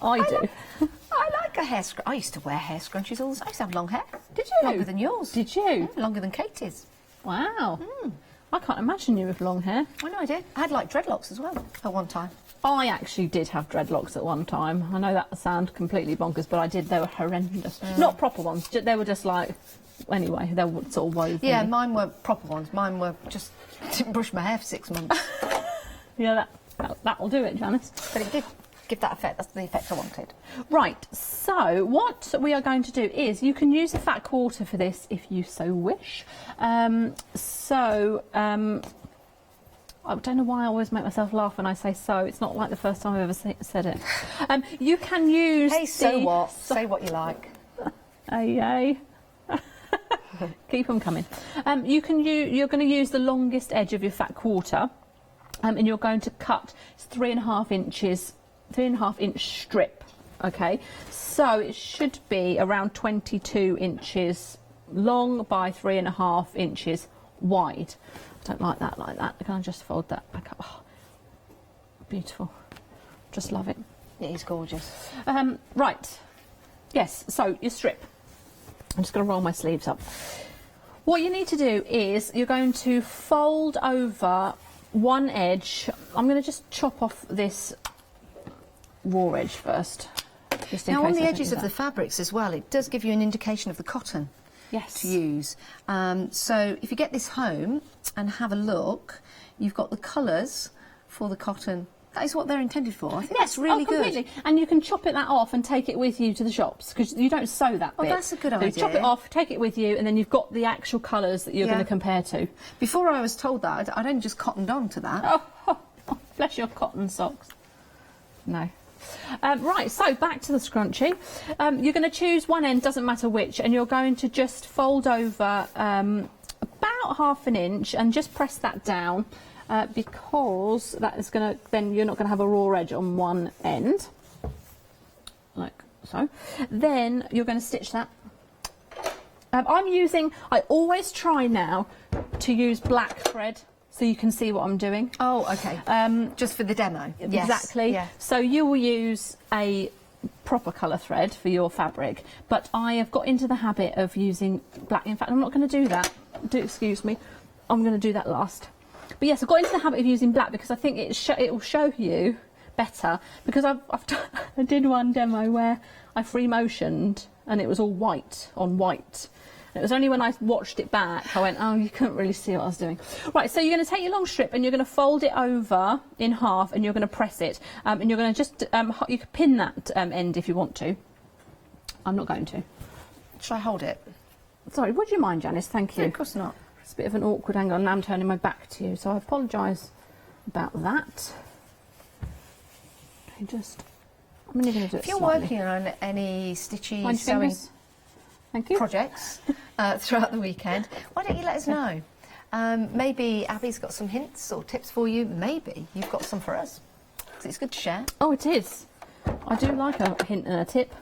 I do. I like a hair scrunchie. I used to wear hair scrunchies all the time. I used to have long hair. Did you? Longer than yours. Did you? Longer than Katie's. Wow. I can't imagine you with long hair. I know I did. I had like dreadlocks as well at one time. I actually did have dreadlocks at one time. I know that sounds completely bonkers, but I did. They were horrendous. Not proper ones. They were just like, anyway, they were sort of woven. Yeah, mine were proper ones. Mine were just, didn't brush my hair for 6 months. Yeah, that'll do it, Janice. But it did give that effect. That's the effect I wanted. Right, so what we are going to do is you can use the fat quarter for this if you so wish. I don't know why I always make myself laugh when I say so. It's not like the first time I've ever said it. You can use... Hey, so what? Say what you like. Yay. Keep them coming. You're going to use the longest edge of your fat quarter, and you're going to cut 3.5 inches, 3.5 inch strip. Okay, so it should be around 22 inches long by 3.5 inches wide. I don't like that like that. Can I just fold that back up? Oh, beautiful. Just love it. It is gorgeous. Right. Yes, so your strip. I'm just going to roll my sleeves up. What you need to do is you're going to fold over one edge. I'm going to just chop off this raw edge first. Just in now, case on the I edges do of that. the fabrics as well, it does give you an indication of the cotton. Yes. To use. So if you get this home and have a look, you've got the colours for the cotton. That is what they're intended for. I think that's really completely. good. And you can chop that off and take it with you to the shops because you don't sew that bit. Oh, that's a good So idea. you chop it off, take it with you, and then you've got the actual colours that you're going to compare to. Before I was told that, I'd only just cottoned on to that. Oh, bless your cotton socks. No. Right, so back to the scrunchie. You're going to choose one end, doesn't matter which, and you're going to just fold over about 1/2 inch and just press that down because that is going to, then you're not going to have a raw edge on one end, like so. Then you're going to stitch that. I always try now to use black thread, so you can see what I'm doing. Oh, okay. Just for the demo. Yes. Exactly. Yeah. So you will use a proper colour thread for your fabric, but I have got into the habit of using black. In fact, I'm not going to do that. Excuse me. I'm going to do that last. But yes, I've got into the habit of using black because I think it will show you better. Because I did one demo where I free motioned and it was all white on white. It was only when I watched it back I went, oh, you couldn't really see what I was doing. Right, so you're going to take your long strip and you're going to fold it over in half and you're going to press it. And you're going to just, you can pin that end if you want to. I'm not going to. Shall I hold it? Sorry, would you mind, Janice? Thank you. No, of course not. It's a bit of an awkward angle and now I'm turning my back to you, so I apologise about that. I'm only going to do it If you're slightly. working on any stitchy Mind your sewing fingers. Thank you. projects throughout the weekend, why don't you let us know? Maybe Abby's got some hints or tips for you. Maybe you've got some for us. 'Cause it's good to share. Oh, it is. I do like a hint and a tip.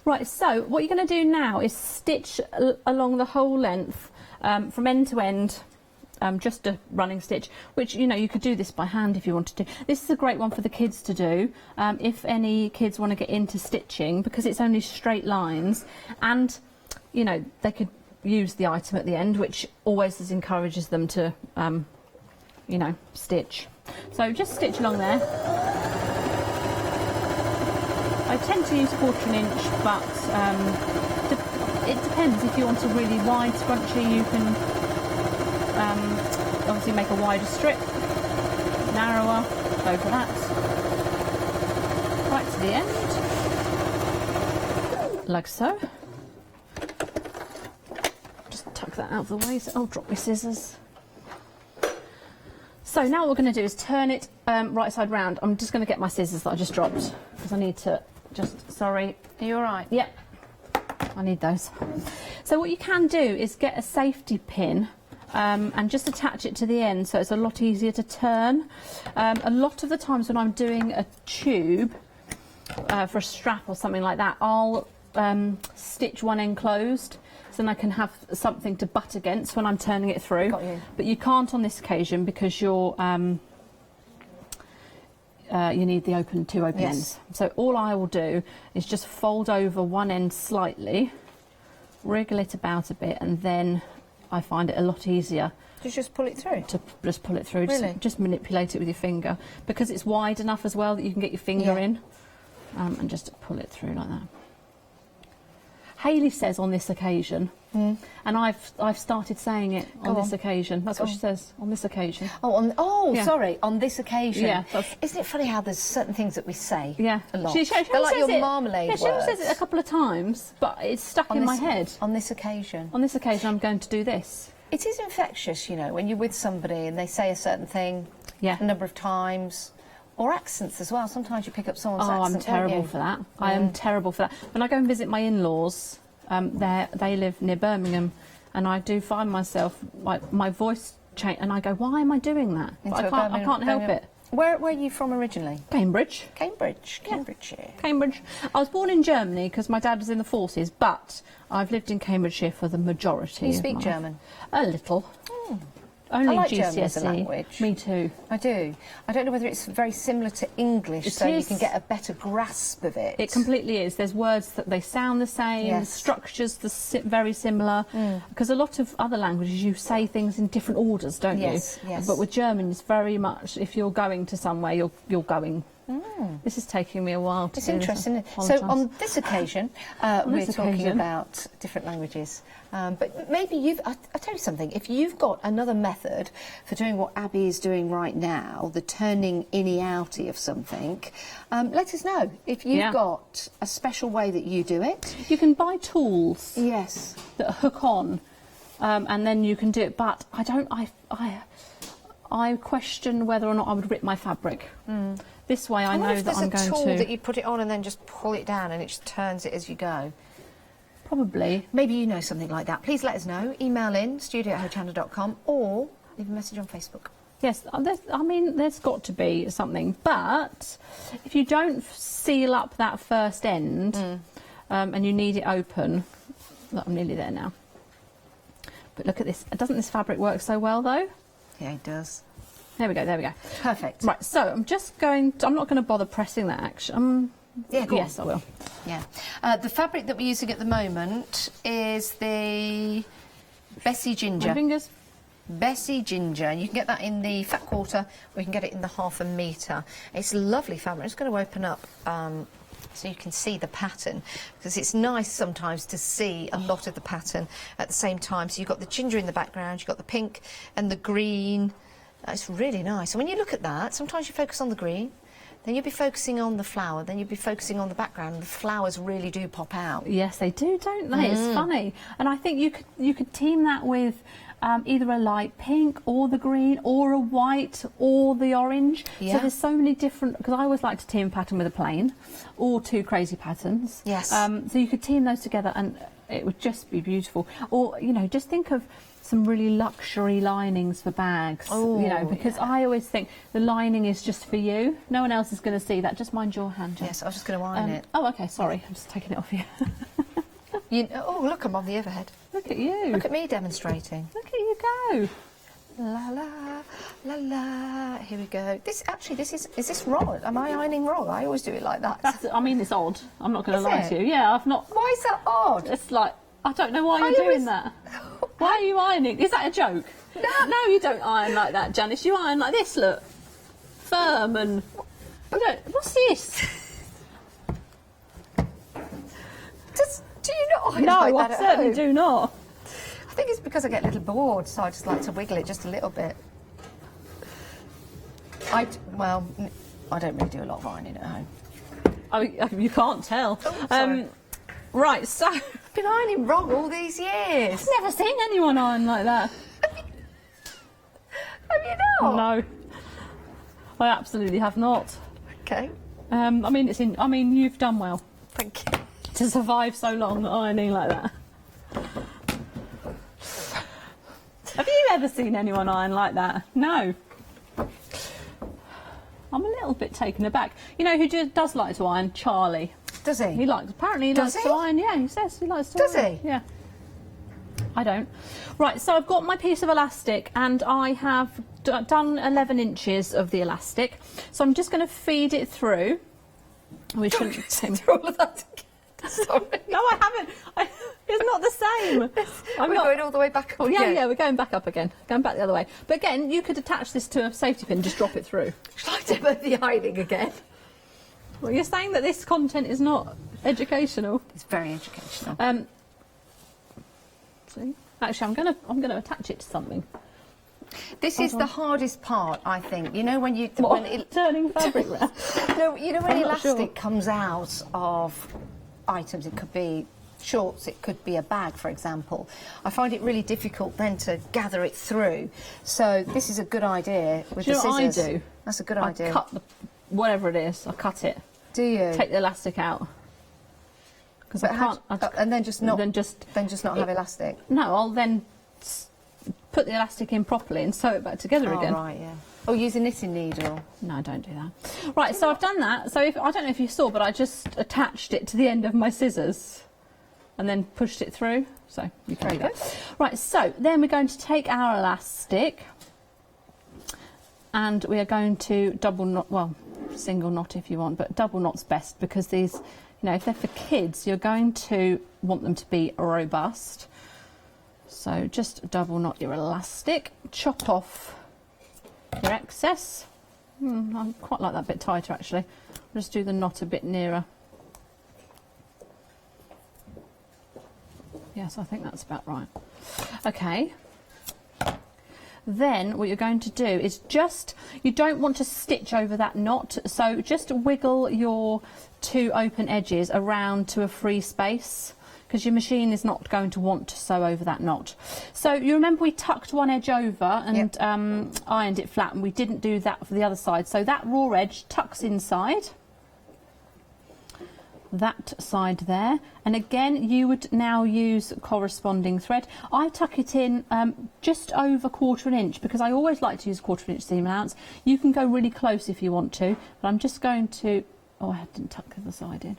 Right, so what you're going to do now is stitch along the whole length from end to end, just a running stitch, which, you know, you could do this by hand if you wanted to. This is a great one for the kids to do, if any kids want to get into stitching, because it's only straight lines, and, you know, they could use the item at the end, which always encourages them to, you know, stitch. So just stitch along there. I tend to use 1/4 inch, but it depends. If you want a really wide scrunchie, you can obviously make a wider strip, narrower, go for that. Right to the end, like so. Just tuck that out of the way, so I'll drop my scissors. So now what we're going to do is turn it right side round. I'm just going to get my scissors that I just dropped because I need to just, sorry. Are you all right? Yep, I need those. So what you can do is get a safety pin and just attach it to the end so it's a lot easier to turn. A lot of the times when I'm doing a tube for a strap or something like that, I'll stitch one end closed so then I can have something to butt against when I'm turning it through. Got you. But you can't on this occasion because you're you need the two open ends. So all I will do is just fold over one end slightly, wriggle it about a bit, and then I find it a lot easier Did you just pull it through? to just pull it through. Really? Just manipulate it with your finger because it's wide enough as well that you can get your finger in and just pull it through like that. Hayley says on this occasion, and I've started saying it on this occasion. That's what she says, on this occasion. Sorry, on this occasion. Yeah, isn't it funny how there's certain things that we say a lot? She They're like your marmalade words. words. She says it a couple of times, but it's stuck in my head. On this occasion. On this occasion, I'm going to do this. It is infectious, you know, when you're with somebody and they say a certain thing a number of times. Or accents as well. Sometimes you pick up someone's accent. I'm terrible for that. I am terrible for that. When I go and visit my in-laws, they live near Birmingham, and I do find myself, my voice change, and I go, why am I doing that? But I can't help it. Where are you from originally? Cambridge. Cambridgeshire. Cambridge. I was born in Germany because my dad was in the forces, but I've lived in Cambridgeshire for the majority. You speak German? A little. Only I like GCSE. German as a language. Me too. I do. I don't know whether it's very similar to English, so you can get a better grasp of it. It completely is. There's words that they sound the same, structures very similar. Because a lot of other languages, you say things in different orders, don't you? Yes. But with German, it's very much, if you're going to somewhere, you're going. This is taking me a while to It's interesting. So on this occasion, we're talking about different languages. But maybe I'll tell you something. If you've got another method for doing what Abby is doing right now, the turning inny-outy of something, let us know. If you've got a special way that you do it. You can buy tools. Yes. That hook on, and then you can do it. But I question whether or not I would rip my fabric. This way I know that I'm going to... there's a tool that you put it on and then just pull it down and it just turns it as you go. Probably. Maybe you know something like that. Please let us know. Email in, studio@hochanda.com, or leave a message on Facebook. Yes, there's got to be something. But if you don't seal up that first end and you need it open... Look, I'm nearly there now. But look at this. Doesn't this fabric work so well, though? Yeah, it does. There we go. Perfect. Right, so I'm not going to bother pressing that actually. Yes, I will. Yeah. The fabric that we're using at the moment is the Bessie Ginger. My fingers. Bessie Ginger. You can get that in the fat quarter, or you can get it in the 1/2 metre. It's lovely fabric. It's going to open up so you can see the pattern, because it's nice sometimes to see a lot of the pattern at the same time. So you've got the ginger in the background, you've got the pink and the green. It's really nice. And when you look at that, sometimes you focus on the green, then you'll be focusing on the flower, then you'll be focusing on the background, and the flowers really do pop out. Yes, they do, don't they? It's funny. And I think you could team that with either a light pink or the green or a white or the orange. Yeah. So there's so many different, because I always like to team a pattern with a plain or 2 crazy patterns. Yes. So you could team those together and it would just be beautiful. Or, you know, just think of some really luxury linings for bags, you know, because I always think the lining is just for you. No one else is going to see that. Just mind your hand, Jen. Yes, I was just going to iron it. Oh, okay, sorry. I'm just taking it off you. Oh, look, I'm on the overhead. Look at you. Look at me demonstrating. Look at you go. La la, la la. Here we go. Is this wrong? Am I ironing wrong? I always do it like that. I mean, it's odd. I'm not going to lie to you. Yeah, I've not... Why is that odd? It's like, I don't know why you're doing that. Why are you ironing? Is that a joke? No, you don't iron like that, Janice. You iron like this, look. Firm and... What's this? Do you not iron No, like that I certainly do not. I think it's because I get a little bored, so I just like to wiggle it just a little bit. Well, I don't really do a lot of ironing at home. I mean, you can't tell. Oh, sorry. Right, so... I've been ironing wrong all these years. I've never seen anyone iron like that. Have you not? No. I absolutely have not. Okay. I mean, you've done well Thank you. to survive so long ironing like that. Have you ever seen anyone iron like that? No. I'm a little bit taken aback. You know who does like to iron? Charlie. Does he? Apparently he likes to iron. Yeah, he says he likes to iron. Does he? Yeah. I don't. Right, so I've got my piece of elastic and I have done 11 inches of the elastic. So I'm just going to feed it through. We shouldn't do all of that again. Sorry. No, I haven't. It's not the same. We're going all the way back up Oh, again. yeah, we're going back up again. Going back the other way. But again, you could attach this to a safety pin, just drop it through. Shall I do the ironing again? Well, you're saying that this content is not educational. It's very educational. See? Actually, I'm gonna attach it to something. This is the hardest part, I think. You know when you turning fabric round. No, you know when I'm not elastic sure. comes out of items. It could be shorts, it could be a bag, for example. I find it really difficult then to gather it through. So this is a good idea with Do you the know what I scissors. do? That's a good I idea. cut whatever it is. I cut it. Do you? Take the elastic out. Because I can't. And then just not. Then just not have elastic. No, I'll then put the elastic in properly and sew it back together Oh, again. right, yeah. Oh, use a knitting needle. No, don't do that. Right, so I've done that. So I don't know if you saw, but I just attached it to the end of my scissors and then pushed it through. So you can do that. Right, so then we're going to take our elastic and we are going to double knot, well, single knot if you want, but double knot's best because these, you know, if they're for kids, you're going to want them to be robust. So just double knot your elastic, chop off your excess. I quite like that bit tighter actually. I'll just do the knot a bit nearer. Yes, I think that's about right. Okay. Then what you're going to do is you don't want to stitch over that knot, so just wiggle your two open edges around to a free space because your machine is not going to want to sew over that knot. So you remember we tucked one edge over and ironed it flat, and we didn't do that for the other side. So that raw edge tucks inside. That side there, and again you would now use corresponding thread. I tuck it in just over 1/4 inch because I always like to use 1/4 inch seam allowance. You can go really close if you want to, but I'm just going to, oh, I didn't tuck the other side in.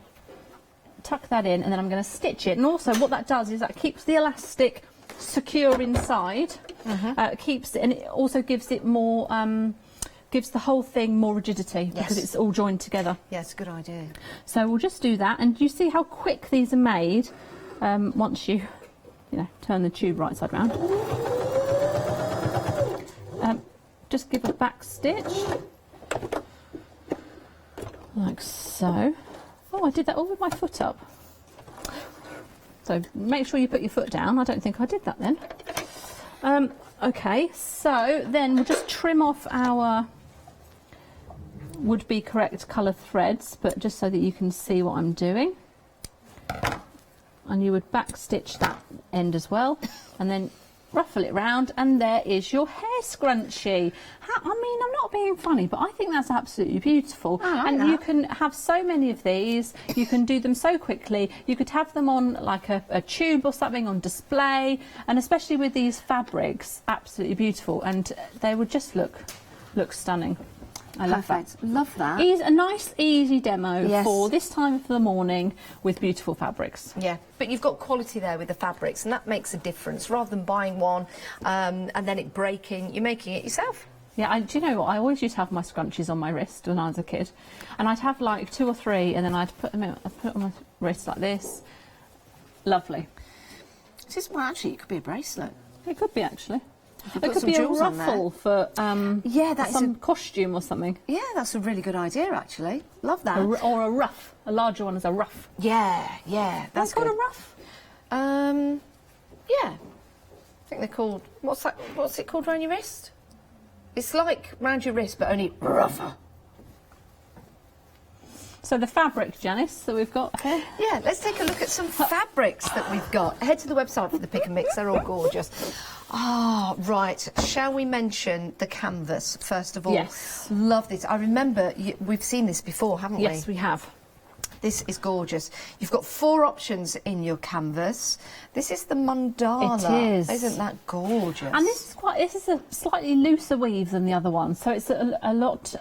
Tuck that in and then I'm going to stitch it, and also what that does is that keeps the elastic secure inside, keeps it, and it also gives it more gives the whole thing more rigidity because it's all joined together. Yeah, it's a good idea. So we'll just do that, and you see how quick these are made once you know, turn the tube right side round. Just give a back stitch, like so. Oh, I did that all with my foot up. So make sure you put your foot down. I don't think I did that then. Okay, so then we'll just trim off our would-be correct colour threads, but just so that you can see what I'm doing. And you would back stitch that end as well, and then ruffle it round, and there is your hair scrunchie. I mean, I'm not being funny, but I think that's absolutely beautiful. And you can have so many of these, you can do them so quickly. You could have them on like a tube or something on display, and especially with these fabrics, absolutely beautiful, and they would just look stunning. I love that. Love that. A nice, easy demo for this time of the morning with beautiful fabrics. Yeah, but you've got quality there with the fabrics, and that makes a difference. Rather than buying one and then it breaking, you're making it yourself. Yeah, do you know what? I always used to have my scrunchies on my wrist when I was a kid, and I'd have like 2 or 3, and then I'd put them on my wrist like this. Lovely. This is, well, actually, it could be a bracelet. It could be actually. It put could some be a jewels on ruffle for that's some costume or something. Yeah, that's a really good idea, actually. Love that. Or a ruff. A larger one is a ruff. Yeah, that's called good. a ruff. Yeah. I think they're called. What's it called around your wrist? It's like round your wrist, but only rougher. So the fabric, Janice, that we've got here. Yeah, let's take a look at some fabrics that we've got. Head to the website for the pick and mix. They're all gorgeous. Ah, right. Shall we mention the canvas first of all? Yes. Love this. I remember we've seen this before, haven't we? Yes, we have. This is gorgeous. You've got 4 options in your canvas. This is the mandala. It is. Isn't that gorgeous? And this is a slightly looser weave than the other one, so it's a lot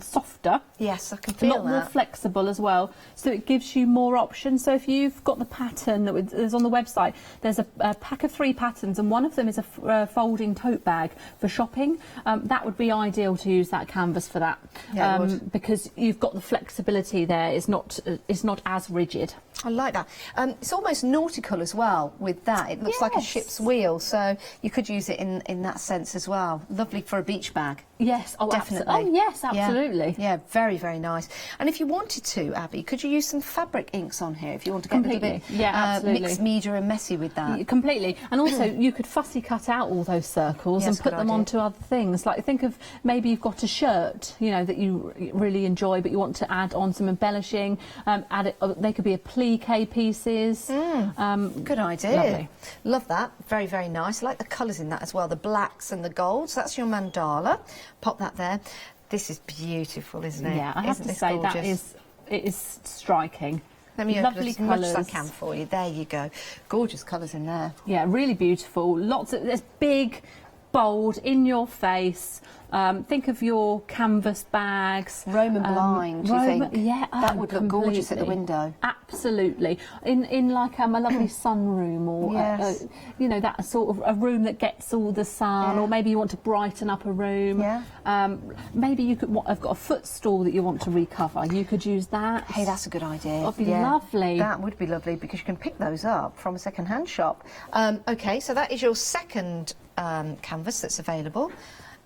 softer. Yes, I can feel that. A lot more flexible as well, so it gives you more options. So if you've got the pattern that is on the website, there's a pack of 3 patterns, and one of them is a folding tote bag for shopping. That would be ideal to use that canvas for that, yeah, it would. because you've got the flexibility there. It's not is not as rigid. I like that. It's almost nautical as well with that. It looks like a ship's wheel, so you could use it in that sense as well. Lovely for a beach bag. Yes, oh, definitely. Oh, yes, absolutely. Yeah, very, very nice. And if you wanted to, Abby, could you use some fabric inks on here if you want to get a little bit mixed media and messy with that? Completely. And also, you could fussy cut out all those circles and put them onto other things. Like, think of maybe you've got a shirt, you know, that you really enjoy, but you want to add on some embellishing. They could be applique pieces. Good idea. Lovely. Love that. Very, very nice. I like the colours in that as well, the blacks and the golds. That's your mandala. Pop that there. This is beautiful, isn't it? Yeah, I have to say gorgeous? it is striking. Let me lovely open as much as I colours. can for you. There you go. Gorgeous colours in there. Yeah, really beautiful. There's big, bold, in your face. Think of your canvas bags. Roman blind, do you think? Yeah, that would look gorgeous at the completely. window. Absolutely. In like a lovely sunroom, or you know, that sort of a room that gets all the sun, or maybe you want to brighten up a room. Yeah. Maybe you could. I've got a footstool that you want to recover. You could use that. Hey, that's a good idea. That'd be lovely. That would be lovely because you can pick those up from a second-hand shop. Okay, so that is your second canvas that's available.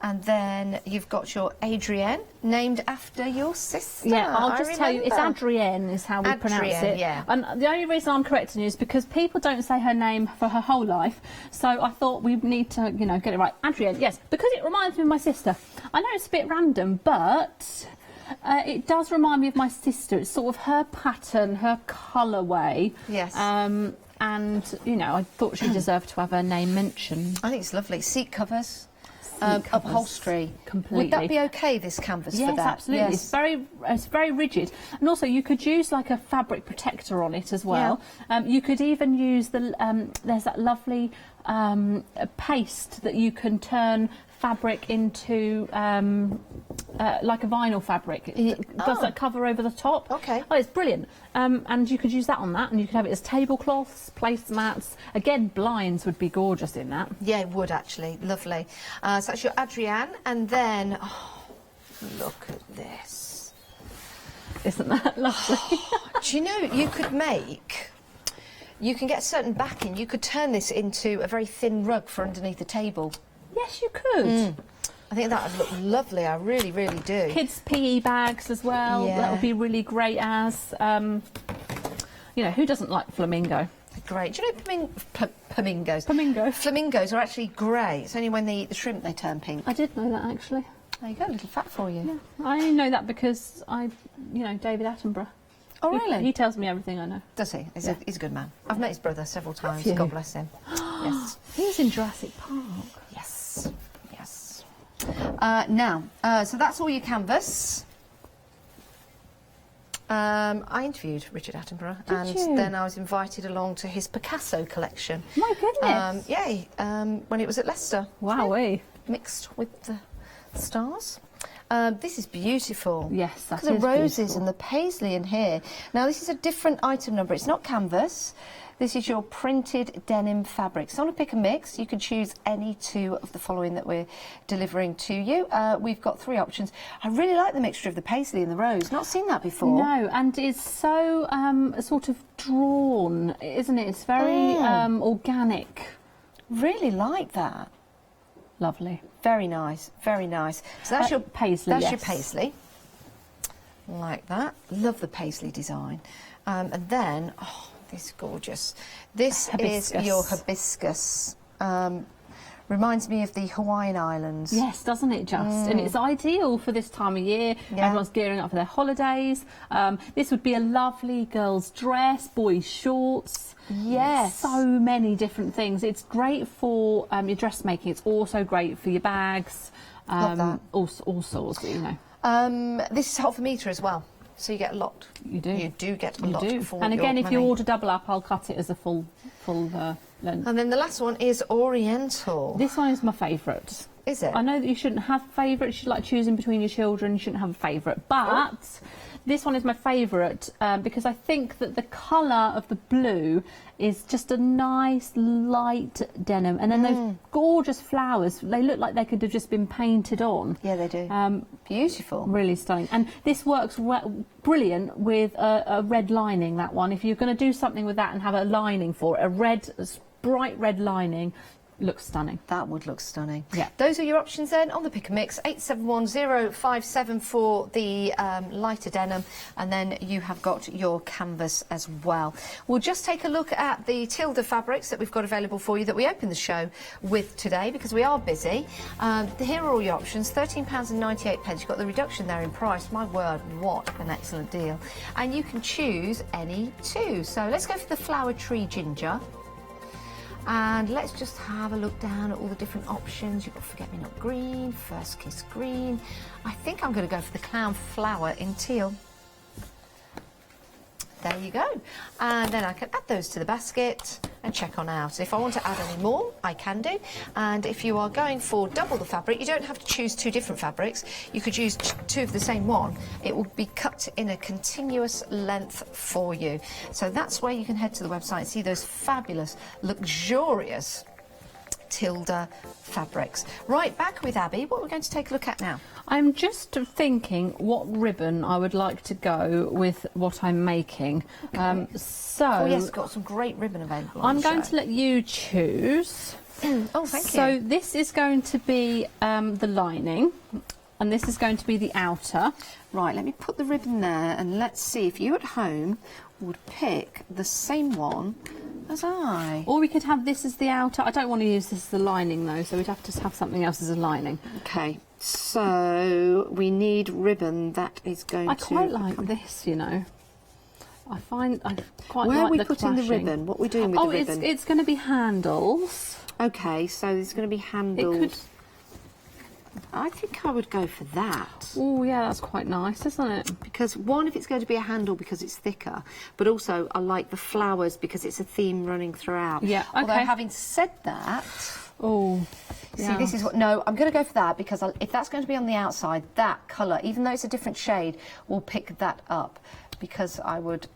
And then you've got your Adrienne, named after your sister. Yeah, I'll just tell you, it's Adrienne is how we pronounce it. Yeah. And the only reason I'm correcting you is because people don't say her name for her whole life. So I thought we need to, you know, get it right. Adrienne, yes, because it reminds me of my sister. I know it's a bit random, but it does remind me of my sister. It's sort of her pattern, her colourway. Yes. And, you know, I thought she deserved to have her name mentioned. I think it's lovely. Seat covers. Upholstery. Completely. Would that be okay, this canvas, for that? Yes, absolutely. It's very rigid. And also you could use like a fabric protector on it as well. Yeah. You could even use there's that lovely paste that you can turn fabric into like a vinyl fabric. It does that cover over the top. Okay. Oh, it's brilliant. And you could use that on that, and you could have it as tablecloths, placemats. Again, blinds would be gorgeous in that. Yeah, it would actually. Lovely. So that's your Adrienne, and then look at this. Isn't that lovely? Do you know you could you can get certain backing. You could turn this into a very thin rug for underneath the table. Yes, you could. I think that would look lovely. I really, really do. Kids' PE bags as well. Yeah. That would be really great as, you know, who doesn't like flamingo? Great. Do you know flamingos? Flamingos are actually grey. It's only when they eat the shrimp they turn pink. I did know that, actually. There you go, a little fact for you. Yeah. I know that because you know, David Attenborough. Oh, really? He tells me everything I know. Does he? He's a good man. I've met his brother several times. God bless him. Yes. He was in Jurassic Park. Yes. Yes. Now, so that's all your canvas. I interviewed Richard Attenborough, and then I was invited along to his Picasso collection. My goodness! When it was at Leicester. Wowee! Mixed with the stars. This is beautiful. Yes, that is Look at the roses beautiful. and the paisley in here. Now, this is a different item number. It's not canvas. This is your printed denim fabric. So on a pick and mix, you can choose any two of the following that we're delivering to you. We've got 3 options. I really like the mixture of the paisley and the rose. Not seen that before. No, and it's so sort of drawn, isn't it? It's very organic. Really like that. Lovely. Very nice, very nice. So that's your paisley. That's your paisley. Like that. Love the paisley design. And then, this is gorgeous. This is your hibiscus. Reminds me of the Hawaiian Islands. Yes, doesn't it just? And it's ideal for this time of year. Yeah. Everyone's gearing up for their holidays. This would be a lovely girl's dress, boys' shorts. Yes. So many different things. It's great for your dressmaking. It's also great for your bags. Love that. All sorts, you know. This is half a metre as well. So you get a lot. You do. You do get a lot for And again, your if you money. order double up, I'll cut it as a full length. And then the last one is Oriental. This one is my favourite. Is it? I know that you shouldn't have favourites. You should like choosing between your children. You shouldn't have a favourite. But this one is my favourite because I think that the colour of the blue is just a nice light denim. And then those gorgeous flowers, they look like they could have just been painted on. Yeah, they do. Beautiful. Really stunning. And this works brilliant with a red lining, that one. If you're going to do something with that and have a lining for it, a bright red lining, looks stunning. That would look stunning. Yeah. Those are your options then on the Pick and Mix. 871057 for the lighter denim, and then you have got your canvas as well. We'll just take a look at the Tilda fabrics that we've got available for you that we opened the show with today because we are busy. Here are all your options. £13.98. You've got the reduction there in price. My word, what an excellent deal. And you can choose any two. So let's go for the Flower Tree Ginger. And let's just have a look down at all the different options. You've got Forget Me Not Green, First Kiss Green. I think I'm going to go for the Clown Flower in teal. There you go. And then I can add those to the basket and check on out. If I want to add any more, I can do. And if you are going for double the fabric, you don't have to choose two different fabrics. You could use two of the same one. It will be cut in a continuous length for you. So that's where you can head to the website and see those fabulous, luxurious Tilda fabrics. Right, back with Abby. What we're going to take a look at now? I'm just thinking what ribbon I would like to go with what I'm making. Oh yes, got some great ribbon available. I'm going to let you choose. Oh, thank you. So this is going to be the lining, and this is going to be the outer. Right, let me put the ribbon there, and let's see if you at home would pick the same one as I. Or we could have this as the outer. I don't want to use this as the lining though, so we'd have to have something else as a lining. Okay, so we need ribbon that is going to... I quite like this, you know. I quite Where like are we the putting the clashing. ribbon? What are we doing with the ribbon? It's going to be handles. Okay, so there's going to be handles. It could... I think I would go for that. Oh, yeah, that's quite nice, isn't it? Because one, if it's going to be a handle because it's thicker, but also I like the flowers because it's a theme running throughout. Yeah, okay. Although having said that... Oh, See, this is what... No, I'm going to go for that because if that's going to be on the outside, that colour, even though it's a different shade, will pick that up because I would...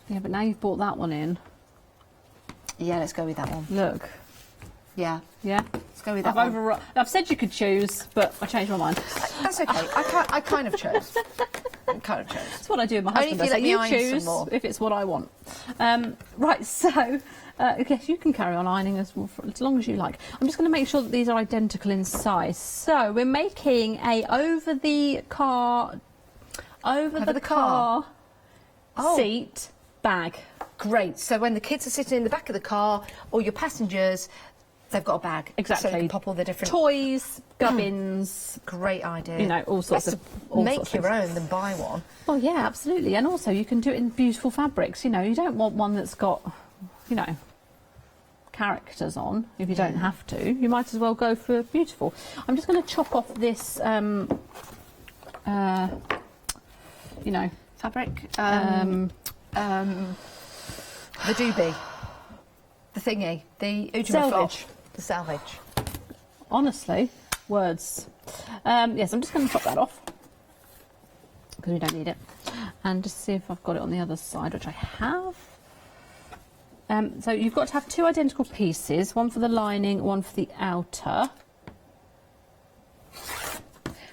Yeah, but now you've brought that one in. Yeah, let's go with that one. Look. Yeah. Yeah? Let's go with that one. I've said you could choose, but I changed my mind. That's okay. I kind of chose. I kind of chose. That's what I do with my Only husband. if you I say, let me you iron some choose more. if it's what I want. Right, so... yes, you can carry on ironing as long as you like. I'm just going to make sure that these are identical in size. So we're making a over the car seat bag. Great. So when the kids are sitting in the back of the car or your passengers, they've got a bag. Exactly. So they can pop all the different... Toys, gubbins. Great idea. You know, all sorts Best of... to make your own than buy one. Well, yeah, absolutely. And also you can do it in beautiful fabrics. You know, you don't want one that's got, you know, characters on if you don't have to. You might as well go for beautiful. I'm just going to chop off this, you know... Fabric? The doobie. The thingy. The Salvage. The salvage. Honestly, words. Yes, I'm just going to chop that off because we don't need it. And just see if I've got it on the other side, which I have. So you've got to have two identical pieces, one for the lining, one for the outer.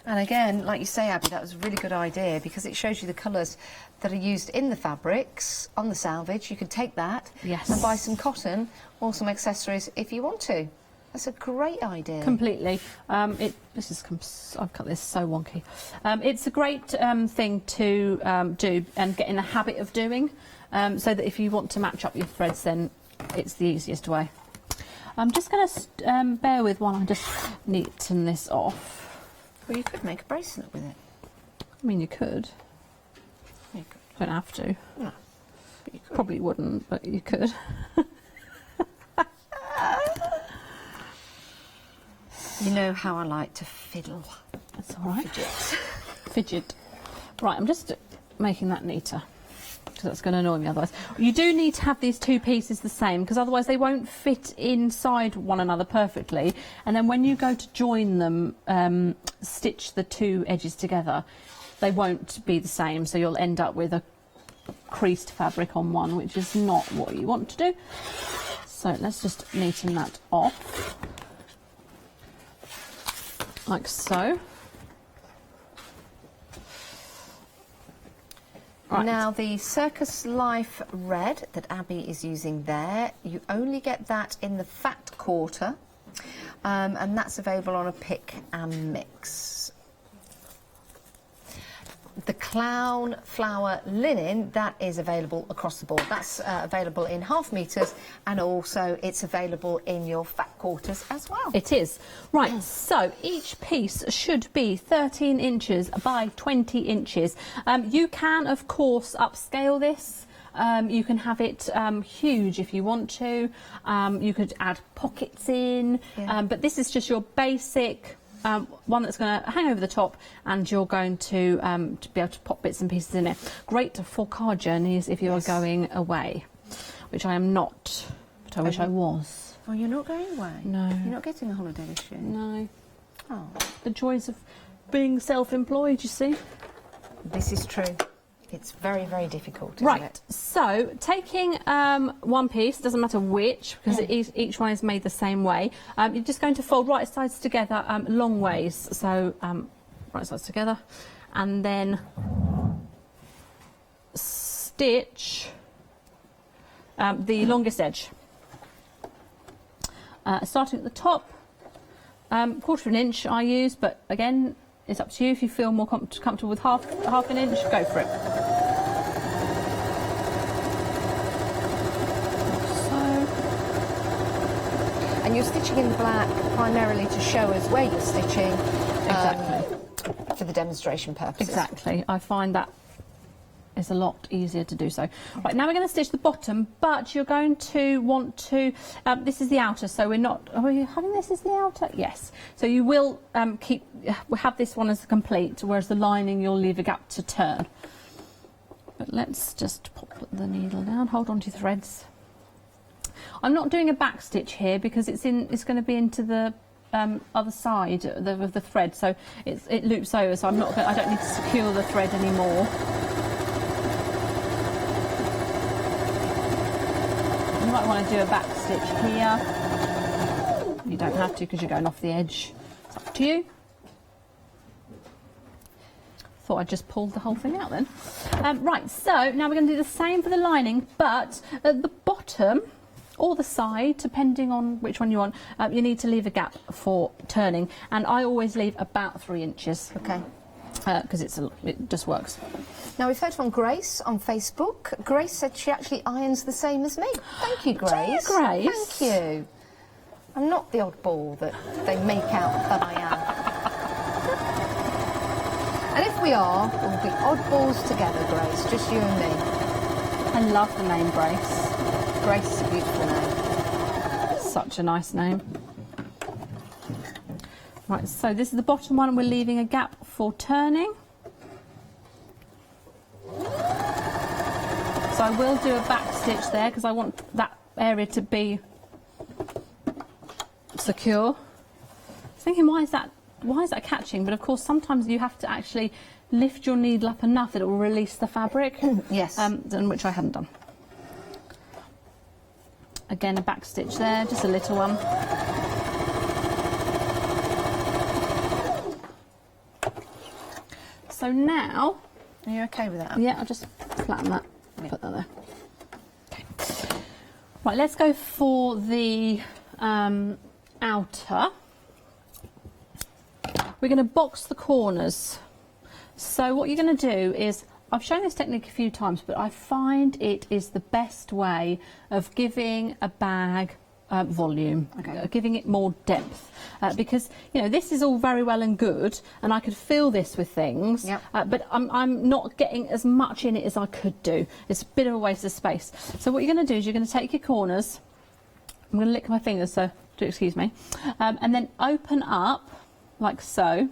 And again, like you say, Abby, that was a really good idea because it shows you the colours that are used in the fabrics on the salvage. You can take that and buy some cotton or some accessories if you want to. That's a great idea. Completely. I've cut this so wonky. It's a great thing to do and get in the habit of doing, so that if you want to match up your threads, then it's the easiest way. I'm just going to bear with one. I just neaten this off. Well, you could make a bracelet with it. I mean, you could. You could. Don't have to. No, but you could. Probably wouldn't, but you could. You know how I like to fiddle. That's all right. Fidget. Fidget. Right, I'm just making that neater. because that's going to annoy me otherwise. You do need to have these two pieces the same, because otherwise they won't fit inside one another perfectly. And then when you go to join them, stitch the two edges together, they won't be the same, so you'll end up with a creased fabric on one, which is not what you want to do. So let's just neaten that off, like so. Right. Now the Circus Life red that Abby is using there, you only get that in the fat quarter, and that's available on a pick and mix. The Clown Flower linen, that is available across the board. That's available in 1/2 meters, and also it's available in your fat quarters as well. It is. Right, so each piece should be 13 inches by 20 inches. You can, of course, upscale this. You can have it huge if you want to. You could add pockets in, but this is just your basic one that's going to hang over the top, and you're going to be able to pop bits and pieces in it. Great for car journeys if you are going away, which I am not, but I wish I was. Oh, you're not going away? No. You're not getting a holiday this year? No. Oh. The joys of being self-employed, you see. This is true. It's very, very difficult, isn't Right, it? so taking one piece, doesn't matter which, because each one is made the same way, you're just going to fold right sides together long ways. So right sides together, and then stitch the longest edge. Starting at the top, 1/4 of an inch I use, but again, it's up to you. If you feel more comfortable with half an inch, go for it. And you're stitching in the black primarily to show us where you're stitching. Exactly. For the demonstration purposes. Exactly. I find that is a lot easier to do so. Right, now we're going to stitch the bottom, but you're going to want to, this is the outer, so we're not, are we having this as the outer? Yes. So you will have this one as complete, whereas the lining you'll leave a gap to turn. But let's just pop the needle down, hold on to your threads. I'm not doing a back stitch here because it's going to be into the other side of the thread, so it loops over, so I don't need to secure the thread anymore. You might want to do a back stitch here. You don't have to because you're going off the edge. It's up to you. Thought I'd just pulled the whole thing out then. Right, so now we're going to do the same for the lining, but at the bottom or the side, depending on which one you want, you need to leave a gap for turning, and I always leave about 3 inches. Okay. Because it just works. Now we've heard from Grace on Facebook. Grace said she actually irons the same as me. Thank you, Grace. Do you, Grace? Thank you. I'm not the oddball that they make out that I am. And if we are, we'll be oddballs together, Grace, just you and me. I love the name Grace. Grace is a beautiful name. Such a nice name. Right, so this is the bottom one, and we're leaving a gap for turning. So I will do a back stitch there because I want that area to be secure. I was thinking, why is that catching? But of course, sometimes you have to actually lift your needle up enough that it will release the fabric. Yes. Which I hadn't done. Again, a back stitch there, just a little one. So now, are you okay with that? Yeah, I'll just flatten that, put that there. Okay. Right, let's go for the outer. We're going to box the corners. So what you're going to do is, I've shown this technique a few times, but I find it is the best way of giving a bag volume, giving it more depth, because you know this is all very well and good, and I could fill this with things, but I'm not getting as much in it as I could do. It's a bit of a waste of space. So what you're going to do is you're going to take your corners. I'm going to lick my fingers, so do excuse me, and then open up like so,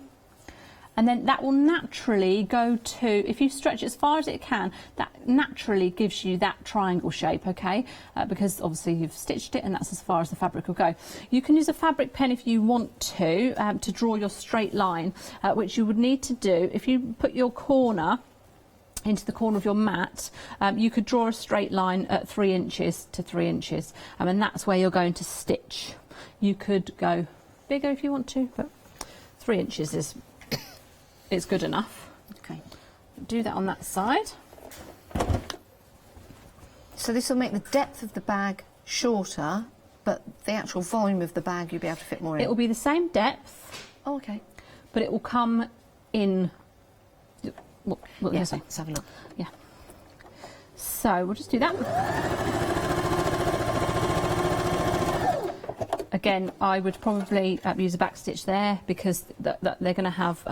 and then that will naturally go to, if you stretch it as far as it can, that naturally gives you that triangle shape, okay? Because obviously you've stitched it and that's as far as the fabric will go. You can use a fabric pen if you want to draw your straight line, which you would need to do if you put your corner into the corner of your mat. You could draw a straight line at 3 inches to 3 inches, and that's where you're going to stitch. You could go bigger if you want to, but 3 inches is good enough. Okay. Do that on that side. So this will make the depth of the bag shorter, but the actual volume of the bag you'll be able to fit more in. It will be the same depth. Oh, okay. But it will come in. What did I say? Let's have a look. Yeah. So we'll just do that. Again, I would probably use a back stitch there because they're going to have,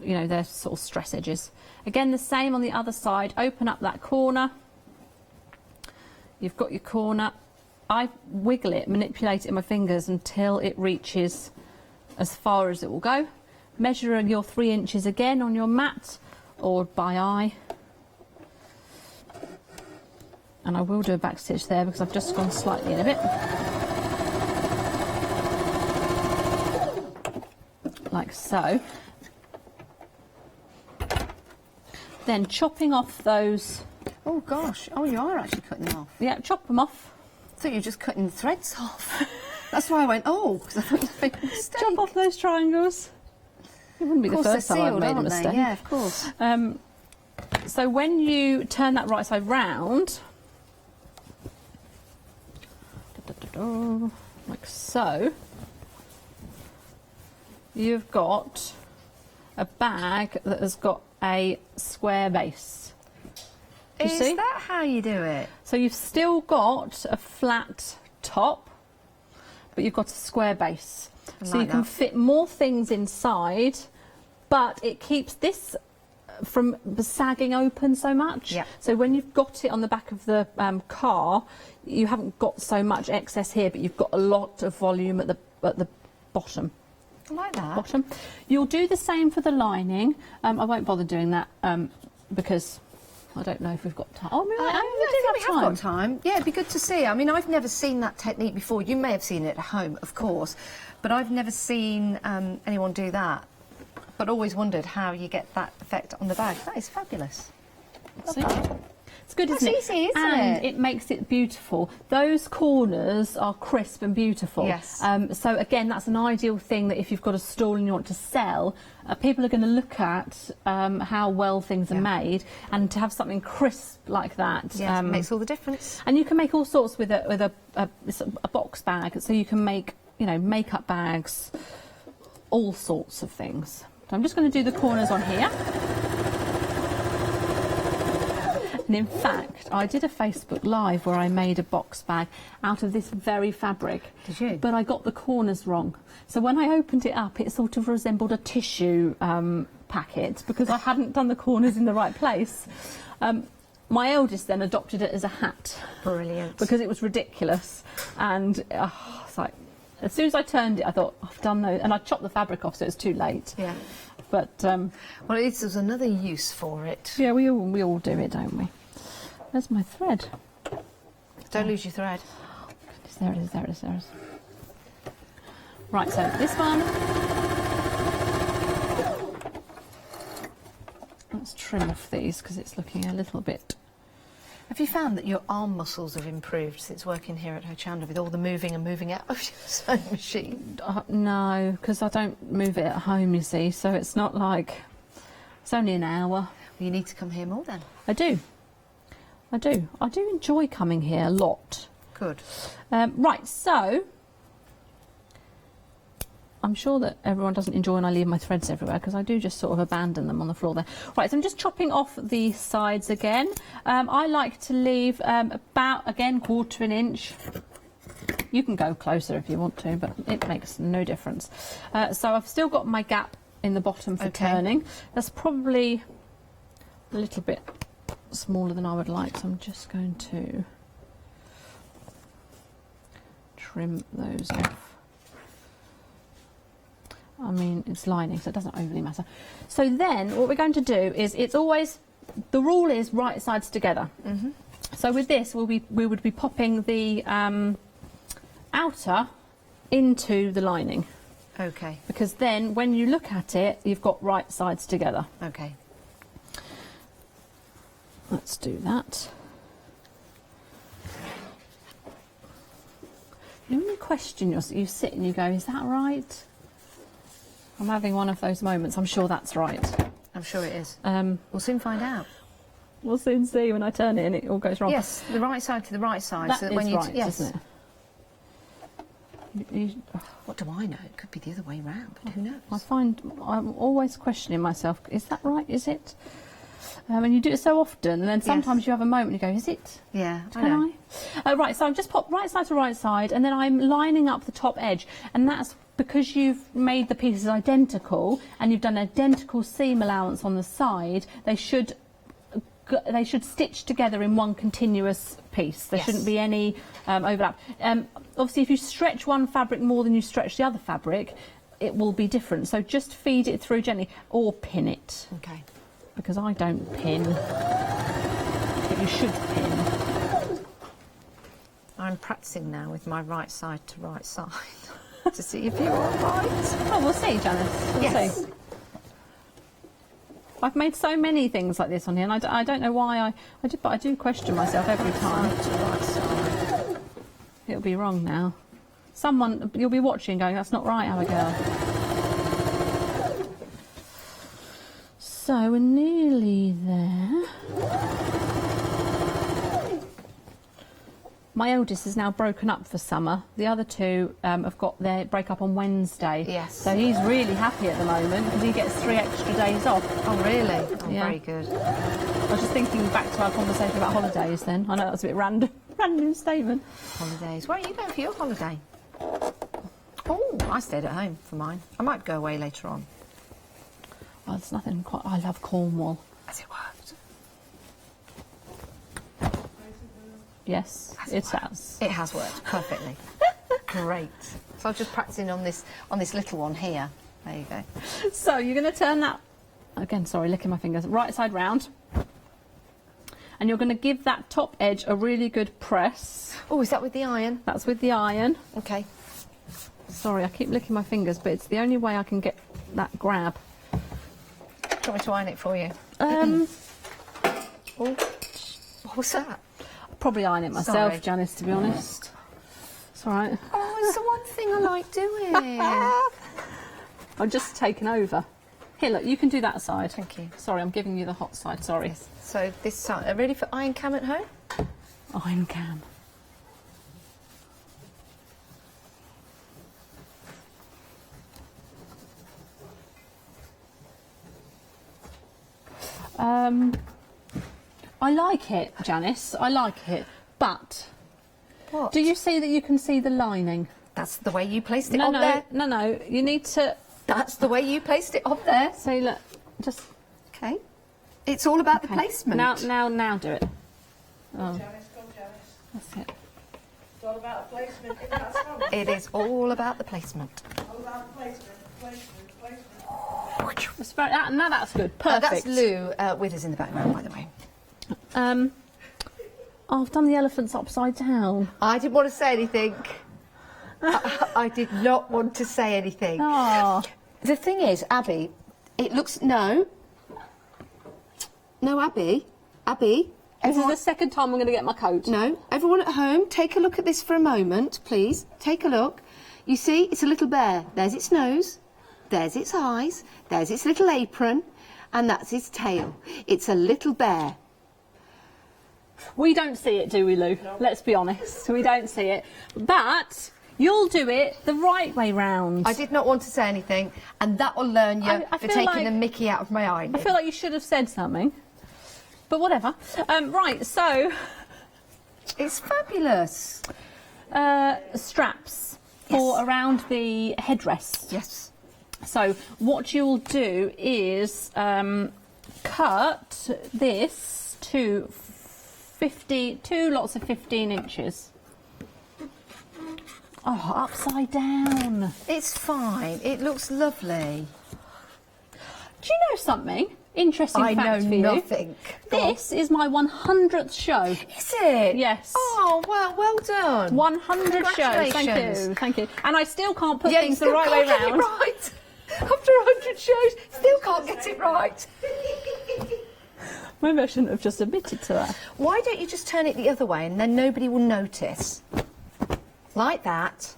you know, their sort of stress edges. Again, the same on the other side. Open up that corner. You've got your corner. I wiggle it, manipulate it in my fingers until it reaches as far as it will go. Measure your 3 inches again on your mat or by eye. And I will do a back stitch there because I've just gone slightly in a bit. Like so. Then chopping off those. Oh gosh, oh you are actually cutting them off. Yeah, chop them off. I thought you were just cutting the threads off. That's why I went, oh, because I thought you made a mistake. Chop off those triangles. It wouldn't be the first time I've made a mistake. Yeah, of course. So when you turn that right side round, like so, you've got a bag that has got a square base. Do you see? Is that how you do it? So you've still got a flat top, but you've got a square base. So you can fit more things inside, but it keeps this from sagging open so much. Yeah. So when you've got it on the back of the car, you haven't got so much excess here, but you've got a lot of volume at the bottom. I like that. Bottom. You'll do the same for the lining. I won't bother doing that because I don't know if we've got time. Oh, we have got time. Yeah, it'd be good to see. I mean, I've never seen that technique before. You may have seen it at home, of course, but I've never seen anyone do that. But always wondered how you get that effect on the bag. That is fabulous. See? It's good, isn't it? That's easy, isn't and it? it makes it beautiful. Those corners are crisp and beautiful. Yes. So again, that's an ideal thing that if you've got a stall and you want to sell, people are going to look at how well things are made, and to have something crisp like that. Yes, makes all the difference. And you can make all sorts with a box bag. So you can make, you know, makeup bags, all sorts of things. So I'm just going to do the corners on here. And in fact, I did a Facebook Live where I made a box bag out of this very fabric. Did you? But I got the corners wrong. So when I opened it up, it sort of resembled a tissue packet because I hadn't done the corners in the right place. My eldest then adopted it as a hat. Brilliant. Because it was ridiculous. And it's like, as soon as I turned it, I thought, I've done those. And I chopped the fabric off, so it's too late. Yeah. But well, at least there's another use for it. yeah, we all do it, don't we? Where's my thread? Don't lose your thread. Oh, goodness, there it is, there it is, there it is. Right, so this one. Let's trim off these because it's looking a little bit. Have you found that your arm muscles have improved since working here at Hochanda with all the moving and moving out of your sewing machine? No, because I don't move it at home, you see, so it's not like... It's only an hour. Well, you need to come here more then. I do. I do. I do enjoy coming here a lot. Good. Right, so... I'm sure that everyone doesn't enjoy when I leave my threads everywhere because I do just sort of abandon them on the floor there. Right, so I'm just chopping off the sides again. I like to leave about, again, 1/4 inch. You can go closer if you want to, but it makes no difference. So I've still got my gap in the bottom for turning. That's probably a little bit smaller than I would like, so I'm just going to trim those off. I mean, it's lining, so it doesn't overly matter. So then what we're going to do is, it's always, the rule is right sides together. So with this, we would be popping the outer into the lining. Okay. Because then when you look at it, you've got right sides together. Okay. Let's do that. You know, when you question yourself, you sit and you go, is that right? I'm having one of those moments. I'm sure that's right. I'm sure it is. We'll soon find out. We'll soon see when I turn it and it all goes wrong. Yes, the right side to the right side. That so that is when you right, yes. isn't it? What do I know? It could be the other way round, but who knows? I find I'm always questioning myself. Is that right? Is it? And you do it so often, and then sometimes you have a moment and you go, is it? Yeah, Can I? Right, so I've just popped right side to right side, and then I'm lining up the top edge, and that's because you've made the pieces identical and you've done identical seam allowance on the side. They should stitch together in one continuous piece. There shouldn't be any overlap. Obviously, if you stretch one fabric more than you stretch the other fabric, it will be different. So just feed it through gently, or pin it. Okay. Because I don't pin, but you should pin. I'm practicing now with my right side to right side to see if you're all right. Oh, we'll see, Janice. We'll see. I've made so many things like this on here, and I don't know why but I do question myself every time. Side to right side. It'll be wrong now. You'll be watching going, that's not right, Abigail. So we're nearly there. My eldest is now broken up for summer. The other two have got their break up on Wednesday. Yes. So he's really happy at the moment because he gets 3 extra days off. Oh, really? Oh, Yeah. very good. I was just thinking back to our conversation about holidays then. I know that's a bit random statement. Holidays. Where are you going for your holiday? Oh, I stayed at home for mine. I might go away later on. Well, there's nothing quite... I love Cornwall. Has it worked? Yes, it has. It has worked perfectly. Great. So I was just practicing on this little one here. There you go. So you're going to turn that... Again, sorry, licking my fingers. Right side round. And you're going to give that top edge a really good press. Oh, is that with the iron? That's with the iron. Okay. Sorry, I keep licking my fingers, but it's the only way I can get that grab. Do you want me to iron it for you? Oh, What was that? I'll probably iron it myself, Sorry. Janice, to be honest. It's all right. Oh, it's the one thing I like doing. I'm just taken over. Here, look, you can do that side. Thank you. Sorry, I'm giving you the hot side, sorry. Yes. So this side, ready for iron cam at home? Iron cam. I like it, Janice. I like it, but What? do you see that you can see the lining? That's the way you placed it No, on no, there. no. You need to That's the way you placed it on there. say, look, just Okay. It's all about the okay. placement. Now, do it. Oh, Janice, go Janice. that's it. It's all about the placement, isn't that song? It is all about the placement. All about the placement. It's very, now that's good. Perfect. That's Lou Withers in the background, by the way. I've done the elephants upside down. I didn't want to say anything. I did not want to say anything. Oh. The thing is, Abby, it looks... No, Abby. This is the second time I'm going to get my coat. No, everyone at home, take a look at this for a moment, please. Take a look. You see, it's a little bear. There's its nose, there's its eyes, there's its little apron, and that's its tail. It's a little bear. We don't see it, do we, Lou? No. Let's be honest. We don't see it. But you'll do it the right way round. I did not want to say anything, and that will learn you I for feel taking like- the mickey out of my eye. I feel like you should have said something. But whatever. Right, so... It's fabulous. Straps for around the headrest. Yes. So what you'll do is cut this to 2 lots of 15 inches Oh, upside down. It's fine. It looks lovely. Do you know something? Interesting I fact know for you. nothing. This is my 100th show. Is it? Yes. Oh, well done. 100 shows. Thank Congratulations. you. Thank you. And I still can't put Yeah, things you the right way can't get it round. right. After 100 shows, still can't get it right. Maybe I shouldn't have just admitted to that. Why don't you just turn it the other way and then nobody will notice? Like that.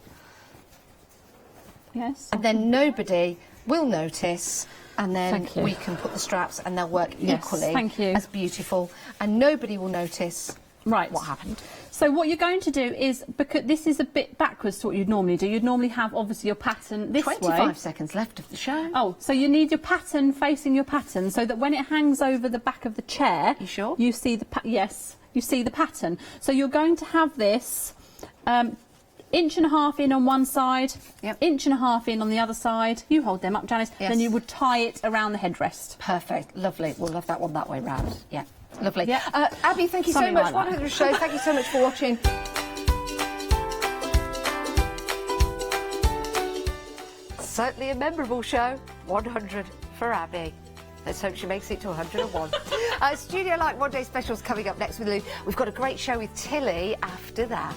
Yes. And then nobody will notice. And then Thank you. we can put the straps and they'll work Yes, equally thank you. as beautiful. And nobody will notice Right. what happened. So what you're going to do is, because this is a bit backwards to what you'd normally do, you'd normally have obviously your pattern this 25 way. seconds left of the show. Oh, so you need your pattern facing your pattern so that when it hangs over the back of the chair, You sure? You see the you see the pattern. So you're going to have this 1.5 in on one side, Yep. 1.5 in on the other side. You hold them up, Janice. Yes. Then you would tie it around the headrest. Perfect. Lovely. We'll have that one that way round. Yeah. Lovely. Yeah. Abby, thank you Something so much. like that. 100 shows. Thank you so much for watching. Certainly a memorable show. 100 for Abby. Let's hope she makes it to 101. Studio Like One Day specials coming up next with Lou. We've got a great show with Tilly after that.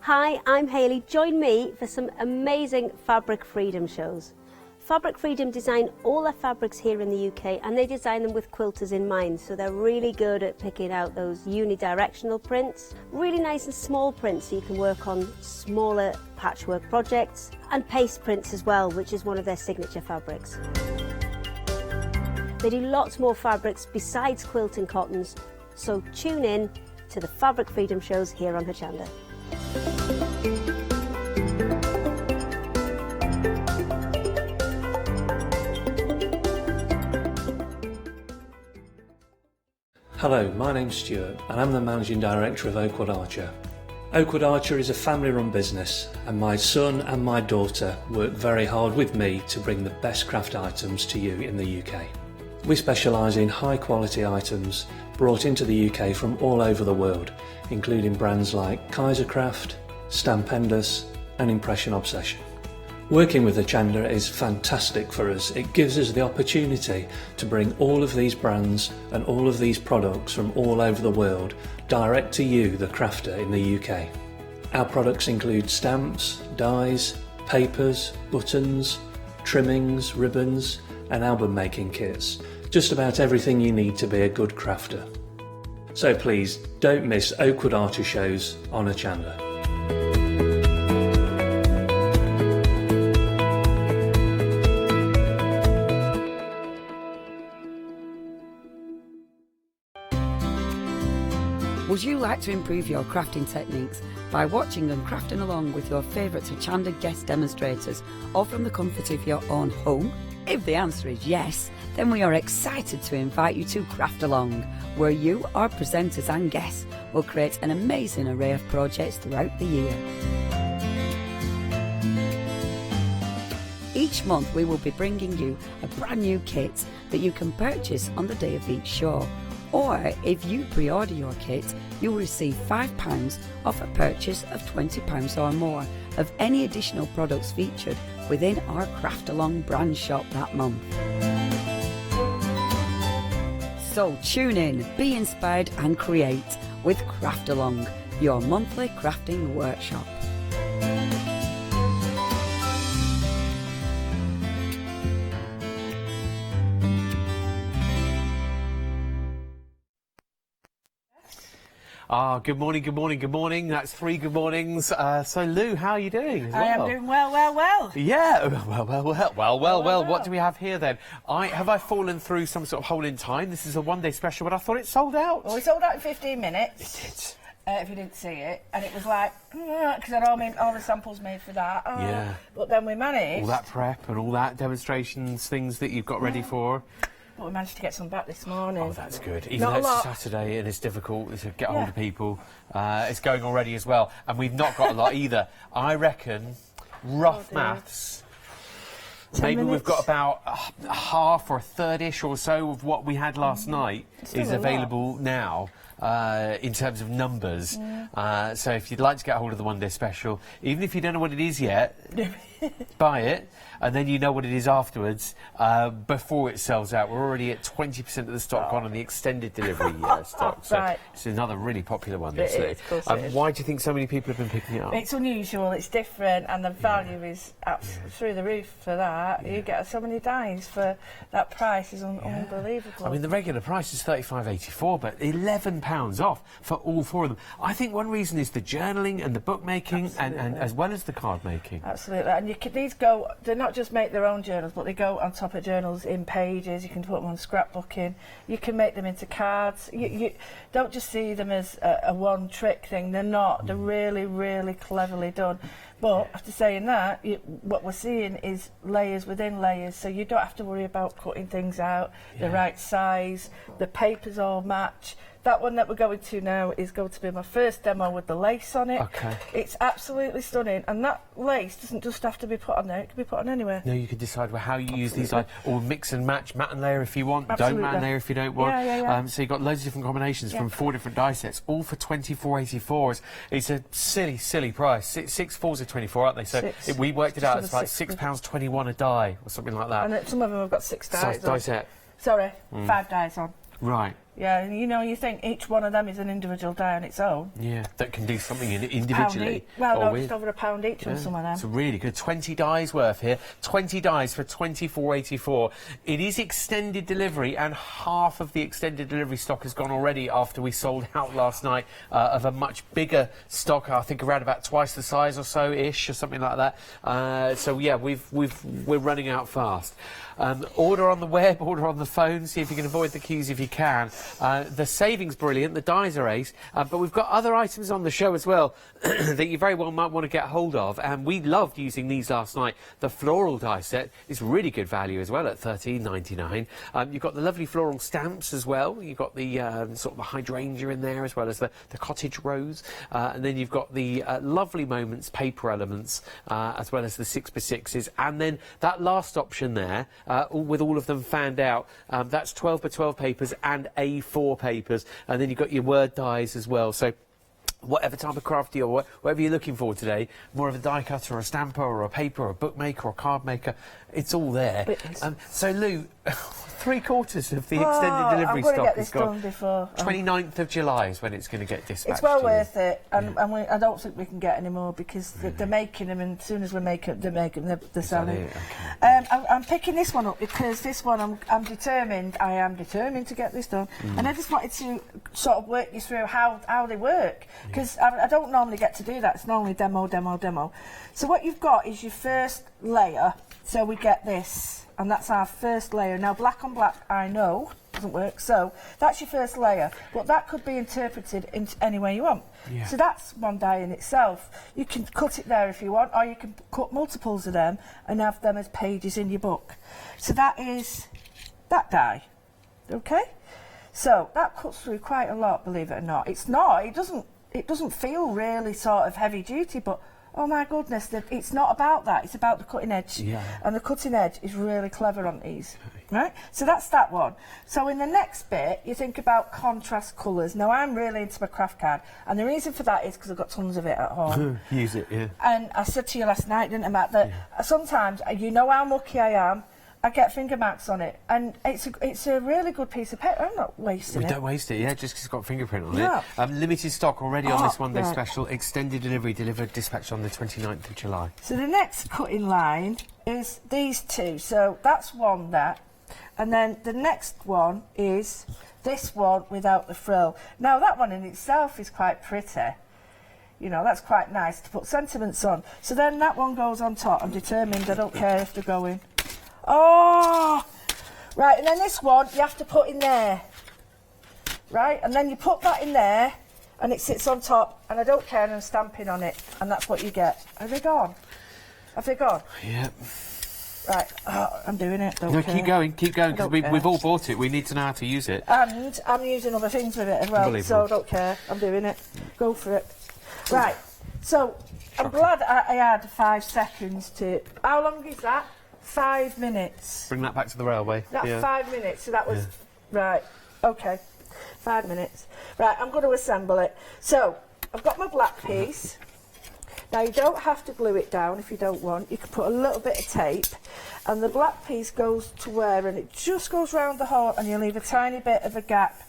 Hi, I'm Hayley. Join me for some amazing Fabric Freedom shows. Fabric Freedom design all their fabrics here in the UK, and they design them with quilters in mind, so they're really good at picking out those unidirectional prints, really nice and small prints so you can work on smaller patchwork projects, and paste prints as well, which is one of their signature fabrics. They do lots more fabrics besides quilt and cottons, so tune in to the Fabric Freedom shows here on Hochanda. Hello, my name's Stuart and I'm the Managing Director of Oakwood Archer. Oakwood Archer is a family-run business and my son and my daughter work very hard with me to bring the best craft items to you in the UK. We specialise in high-quality items brought into the UK from all over the world, including brands like Kaisercraft, Stampendous and Impression Obsession. Working with Hochanda is fantastic for us. It gives us the opportunity to bring all of these brands and all of these products from all over the world direct to you, the crafter in the UK. Our products include stamps, dies, papers, buttons, trimmings, ribbons and album making kits. Just about everything you need to be a good crafter. So please don't miss Oakwood Archer shows on Hochanda. Would you like to improve your crafting techniques by watching and crafting along with your favourite Hochanda guest demonstrators, or from the comfort of your own home? If the answer is yes, then we are excited to invite you to Craft Along, where you, our presenters and guests, will create an amazing array of projects throughout the year. Each month we will be bringing you a brand new kit that you can purchase on the day of each show. Or if you pre-order your kit, you'll receive £5 off a purchase of £20 or more of any additional products featured within our Craft Along brand shop that month. So tune in, be inspired and create with Craft Along, your monthly crafting workshop. Good morning, good morning, good morning. That's 3 good mornings. So, Lou, how are you doing? I am doing well. Yeah, well. What do we have here then? Have I fallen through some sort of hole in time? This is a one-day special, but I thought it sold out. Well, we sold out in 15 minutes. It If you didn't see it, and it was like, because I'd all the samples made for that. Yeah. But then we managed. all that prep and all that demonstrations, things that you've got ready for. But we managed to get some back this morning. Oh, that's good. Even Not though a it's lot. Saturday and it's difficult to get hold Yeah. of people, it's going already as well. And we've not got a lot either. I reckon, rough maths, 10 maybe we've minutes. got about half or a third-ish or so of what we had last night Still is a lot. available now. in terms of numbers. So if you'd like to get hold of the one day special, even if you don't know what it is yet, buy it, and then you know what it is afterwards before it sells out. We're already at 20% of the stock gone on the extended delivery stock. So Right. it's another really popular one. It is, of course it is. Why do you think so many people have been picking it up? It's unusual, it's different, and the value is through the roof for that. You get so many dies for that price is unbelievable. I mean, the regular price is £35.84, but £11 off for all 4 of them. I think one reason is the journaling and the bookmaking, and as well as the card making. Absolutely, and you can, these go, they not just make their own journals, but they go on top of journals in pages. You can put them on scrapbooking, you can make them into cards. You don't just see them as a one trick thing, they're not, they're really, really cleverly done. But after saying that, what we're seeing is layers within layers, so you don't have to worry about cutting things out, the right size, the papers all match. That one that we're going to now is going to be my first demo with the lace on it. Okay. It's absolutely stunning, and that lace doesn't just have to be put on there, it can be put on anywhere. No, you can decide how you use these, or mix and match, matte and layer if you want, Absolutely. don't matte and layer if you don't want. Yeah. So you've got loads of different combinations from 4 different die sets, all for £24.84. It's a silly, silly price. 6 fours are 24, aren't they? So we worked it out, it's like £6.21 a die, or something like that. And some of them have got 6 dies Die on. set. Sorry, 5 dies on. Right. Yeah, and you know, you think each one of them is an individual die on its own. Yeah, that can do something individually. Well, no, with. just over £1 each on some of them. It's really good. 20 dies worth here. 20 dies for £24.84. It is extended delivery, and half of the extended delivery stock has gone already after we sold out last night of a much bigger stock. I think around about twice the size or so ish, or something like that. So yeah, we're running out fast. Order on the web, order on the phone. See if you can avoid the queues if you can. The saving's brilliant, the dies are ace, but we've got other items on the show as well that you very well might want to get hold of, and we loved using these last night. The floral die set is really good value as well at $13.99. You've got the lovely floral stamps as well. You've got the sort of the hydrangea in there, as well as the cottage rose, and then you've got the lovely moments paper elements, as well as the 6x6s, and then that last option there, with all of them fanned out, that's 12 by 12 papers and A4 papers, and then you've got your word dies as well. So whatever type of craft or whatever you're looking for today, more of a die cutter or a stamper or a paper or a bookmaker or a card maker, it's all there. So Lou, 3/4 of the extended delivery stock is gone. Before 29th of July is when it's going to get dispatched. It's well worth it, and I don't think we can get any more because they're making them, and as soon as we make them, they're selling. Okay. I'm picking this one up because this one I'm determined. I am determined to get this done, and I just wanted to sort of work you through how they work, because I don't normally get to do that. It's normally demo. So what you've got is your first layer. So we get this, and that's our first layer. Now, black on black, I know, doesn't work. So that's your first layer, but that could be interpreted in any way you want. Yeah. So that's one die in itself. You can cut it there if you want, or you can cut multiples of them and have them as pages in your book. So that is that die, okay? So that cuts through quite a lot, believe it or not. It's not. It doesn't feel really sort of heavy duty, but oh my goodness, it's not about that. It's about the cutting edge. Yeah. And the cutting edge is really clever on these. Right? So that's that one. So in the next bit, you think about contrast colours. Now, I'm really into my craft card, and the reason for that is because I've got tons of it at home. Use it, yeah. And I said to you last night, didn't I, Matt, that sometimes, you know how lucky I am, I get finger marks on it, and it's a really good piece of paper. I'm not wasting it. We don't waste it, just because it's got a fingerprint on it. Limited stock already on this one day special. Extended delivery, delivered, dispatched on the 29th of July. So the next cutting line is these two. So that's one there, and then the next one is this one without the frill. Now that one in itself is quite pretty. You know, that's quite nice to put sentiments on. So then that one goes on top. I'm determined, I don't care if they're going. Oh, right, and then this one you have to put in there, right, and then you put that in there and it sits on top, and I don't care, and I'm stamping on it, and that's what you get. Have they gone? Yeah. Right, I'm doing it, don't care. Keep going, because we've all bought it. We need to know how to use it. And I'm using other things with it as well, so I don't care, I'm doing it. Go for it. Right, so I'm glad I had 5 seconds to... How long is that? 5 minutes. Bring that back to the railway. That's 5 minutes, so that was... Right, okay. 5 minutes. Right, I'm going to assemble it. So, I've got my black piece. Now, you don't have to glue it down if you don't want. You can put a little bit of tape, and the black piece goes to where, and it just goes round the hole, and you leave a tiny bit of a gap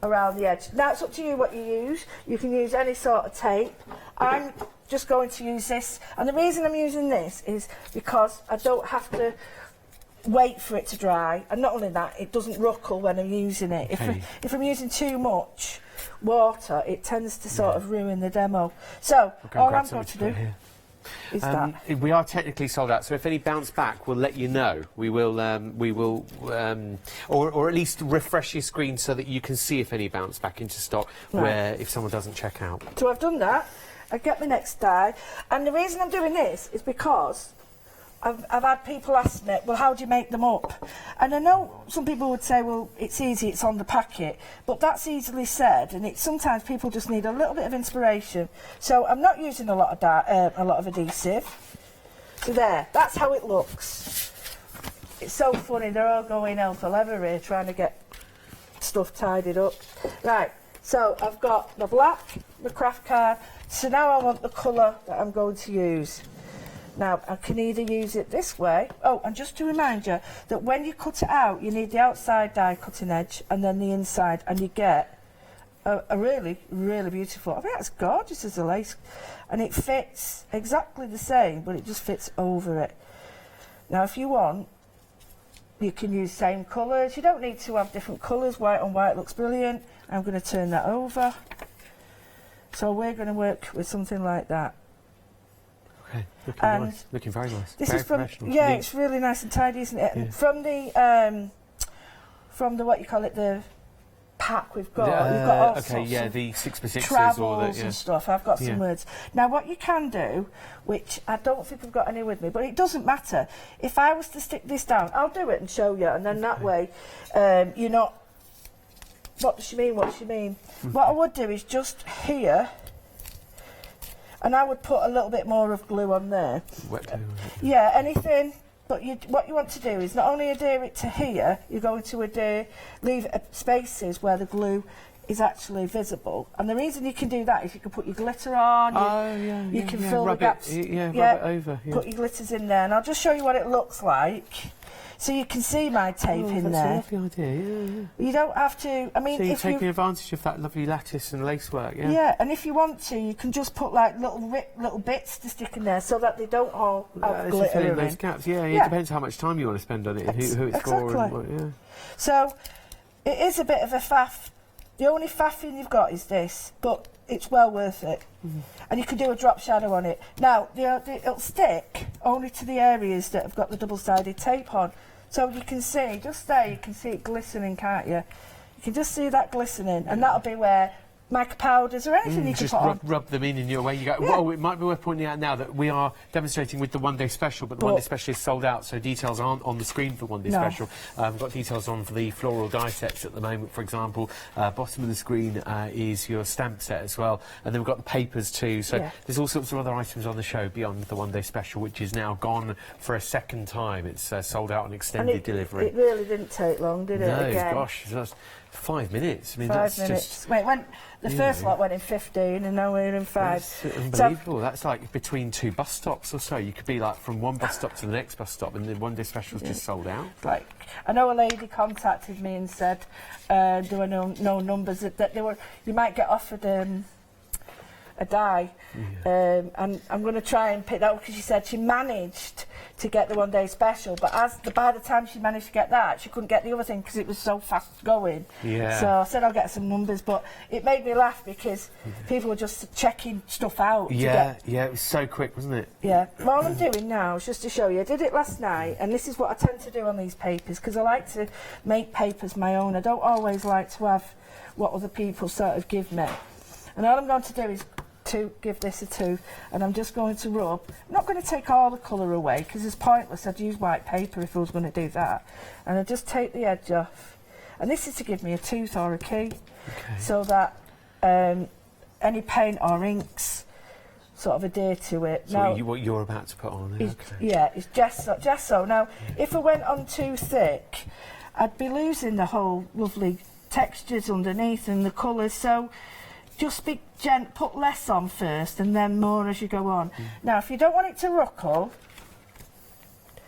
around the edge. Now, it's up to you what you use. You can use any sort of tape. I'm just going to use this, and the reason I'm using this is because I don't have to wait for it to dry, and not only that, it doesn't ruckle when I'm using it. If I'm using too much water, it tends to sort of ruin the demo. So all I'm going to do is that. We are technically sold out, so if any bounce back, we'll let you know. We will, or at least refresh your screen so that you can see if any bounce back into stock, where if someone doesn't check out. So I've done that. I get my next die, and the reason I'm doing this is because I've had people ask me, well, how do you make them up? And I know some people would say, well, it's easy, it's on the packet, but that's easily said, and sometimes people just need a little bit of inspiration. So I'm not using a lot of adhesive. So there, that's how it looks. It's so funny, they're all going hell for leather here, trying to get stuff tidied up. Right, so I've got the black, the craft card, so now I want the colour that I'm going to use. Now, I can either use it this way. Oh, and just to remind you that when you cut it out, you need the outside die cutting edge and then the inside, and you get a really, really beautiful. I think that's gorgeous as a lace. And it fits exactly the same, but it just fits over it. Now, if you want, you can use same colours. You don't need to have different colours. White on white looks brilliant. I'm going to turn that over. So we're going to work with something like that. Okay, looking nice. Looking very nice. This very is from, professional. yeah, it's really nice and tidy, isn't it? Yeah. From the what you call it, the pack we've got. We've got all sorts of the 6x6s travels and stuff. I've got some words. Now, what you can do, which I don't think I've got any with me, but it doesn't matter. If I was to stick this down, I'll do it and show you, and then that way, you're not. What does she mean? What does she mean? What I would do is just here. And I would put a little bit more of glue on there. Wet glue. Yeah, anything. But what you want to do is not only adhere it to here, you're going to leave spaces where the glue is actually visible. And the reason you can do that is you can put your glitter on. You can fill the gaps. Rub it over. Yeah. Put your glitters in there, and I'll just show you what it looks like. So you can see my tape in there. That's a lovely idea, You don't have to, I mean, so you're taking advantage of that lovely lattice and lacework, Yeah, and if you want to, you can just put like little bits to stick in there so that they don't all have glitter fill in in those gaps, it depends how much time you want to spend on it and who it's for and what, So, it is a bit of a faff. The only faffing you've got is this, but it's well worth it. And you can do a drop shadow on it. Now, it'll stick only to the areas that have got the double-sided tape on. So you can see, just there, you can see it glistening, can't you? You can just see that glistening, and that'll be where mica powders or anything you can put on. Rub them in your way you go. Yeah. Well, it might be worth pointing out now that we are demonstrating with the one-day special, but the one-day special is sold out, so details aren't on the screen for one-day special. We've got details on for the floral die sets at the moment, for example. Bottom of the screen is your stamp set as well, and then we've got the papers too, so there's all sorts of other items on the show beyond the one-day special, which is now gone for a second time. It's sold out on extended delivery. It really didn't take long, did it? No, gosh, that's 5 minutes. I mean, 5 minutes. Just... Wait, the first lot went in 15 and now we're in 5. That's unbelievable. So, that's like between 2 bus stops or so. You could be like from one bus stop to the next bus stop, and the one-day special's just sold out. Like, I know a lady contacted me and said there were no numbers, that you might get offered a die, and I'm going to try and pick that up because she said she managed to get the one-day special, but by the time she managed to get that, she couldn't get the other thing because it was so fast going. So I said I'll get some numbers, but it made me laugh because people were just checking stuff out. It was so quick, wasn't it? Yeah. All I'm doing now is just to show you. I did it last night, and this is what I tend to do on these papers because I like to make papers my own. I don't always like to have what other people sort of give me. And all I'm going to do is give this a 2, and I'm just going to rub. I'm not going to take all the colour away because it's pointless. I'd use white paper if I was going to do that. And I just take the edge off, and this is to give me a tooth or a key, so that any paint or inks sort of adhere to it. So now, what you're about to put on there? It's gesso. Now, if I went on too thick, I'd be losing the whole lovely textures underneath and the colours, so just be put less on first and then more as you go on. Now, if you don't want it to ruckle,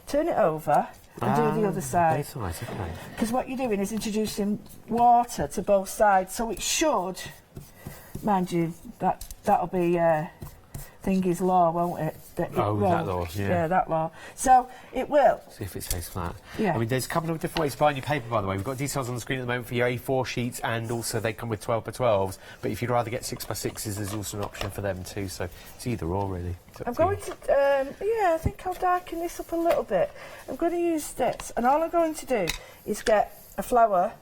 turn it over and do the other side. Because what you're doing is introducing water to both sides, so it should, mind you, that'll be thingy's law, won't it? That law, yeah, that law. So it will. See if it stays flat. Yeah. I mean, there's a couple of different ways to bind your paper, by the way. We've got details on the screen at the moment for your A4 sheets, and also they come with 12x12s. But if you'd rather get 6x6s, there's also an option for them too. So it's either or, really. I'm going to, I think I'll darken this up a little bit. I'm going to use this, and all I'm going to do is get a flower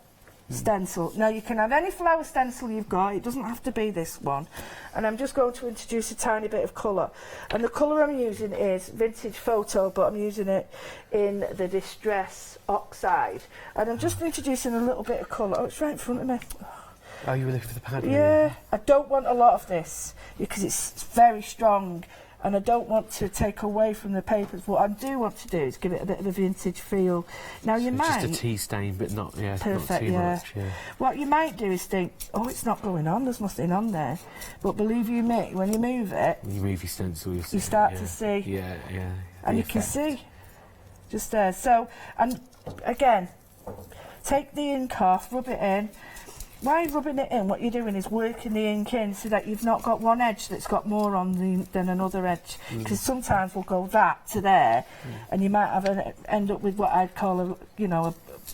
stencil. Now, you can have any flower stencil you've got. It doesn't have to be this one. And I'm just going to introduce a tiny bit of colour. And the colour I'm using is Vintage Photo, but I'm using it in the Distress Oxide. And I'm just introducing a little bit of colour. Oh, it's right in front of me. Oh, you were looking for the pad? Yeah. I don't want a lot of this because it's very strong. And I don't want to take away from the papers. What I do want to do is give it a bit of a vintage feel. Now, you might... Just a tea stain, but not, perfect, not too much. Yeah. What you might do is think, oh, it's not going on, there's nothing on there. But believe you me, when you move it... When you move your stencil, you start to see. Yeah. And you can see, just there. So, and again, take the ink off, rub it in. While you're rubbing it in, what you're doing is working the ink in so that you've not got one edge that's got more on than another edge. Because sometimes we'll go that to there, and you might have end up with what I'd call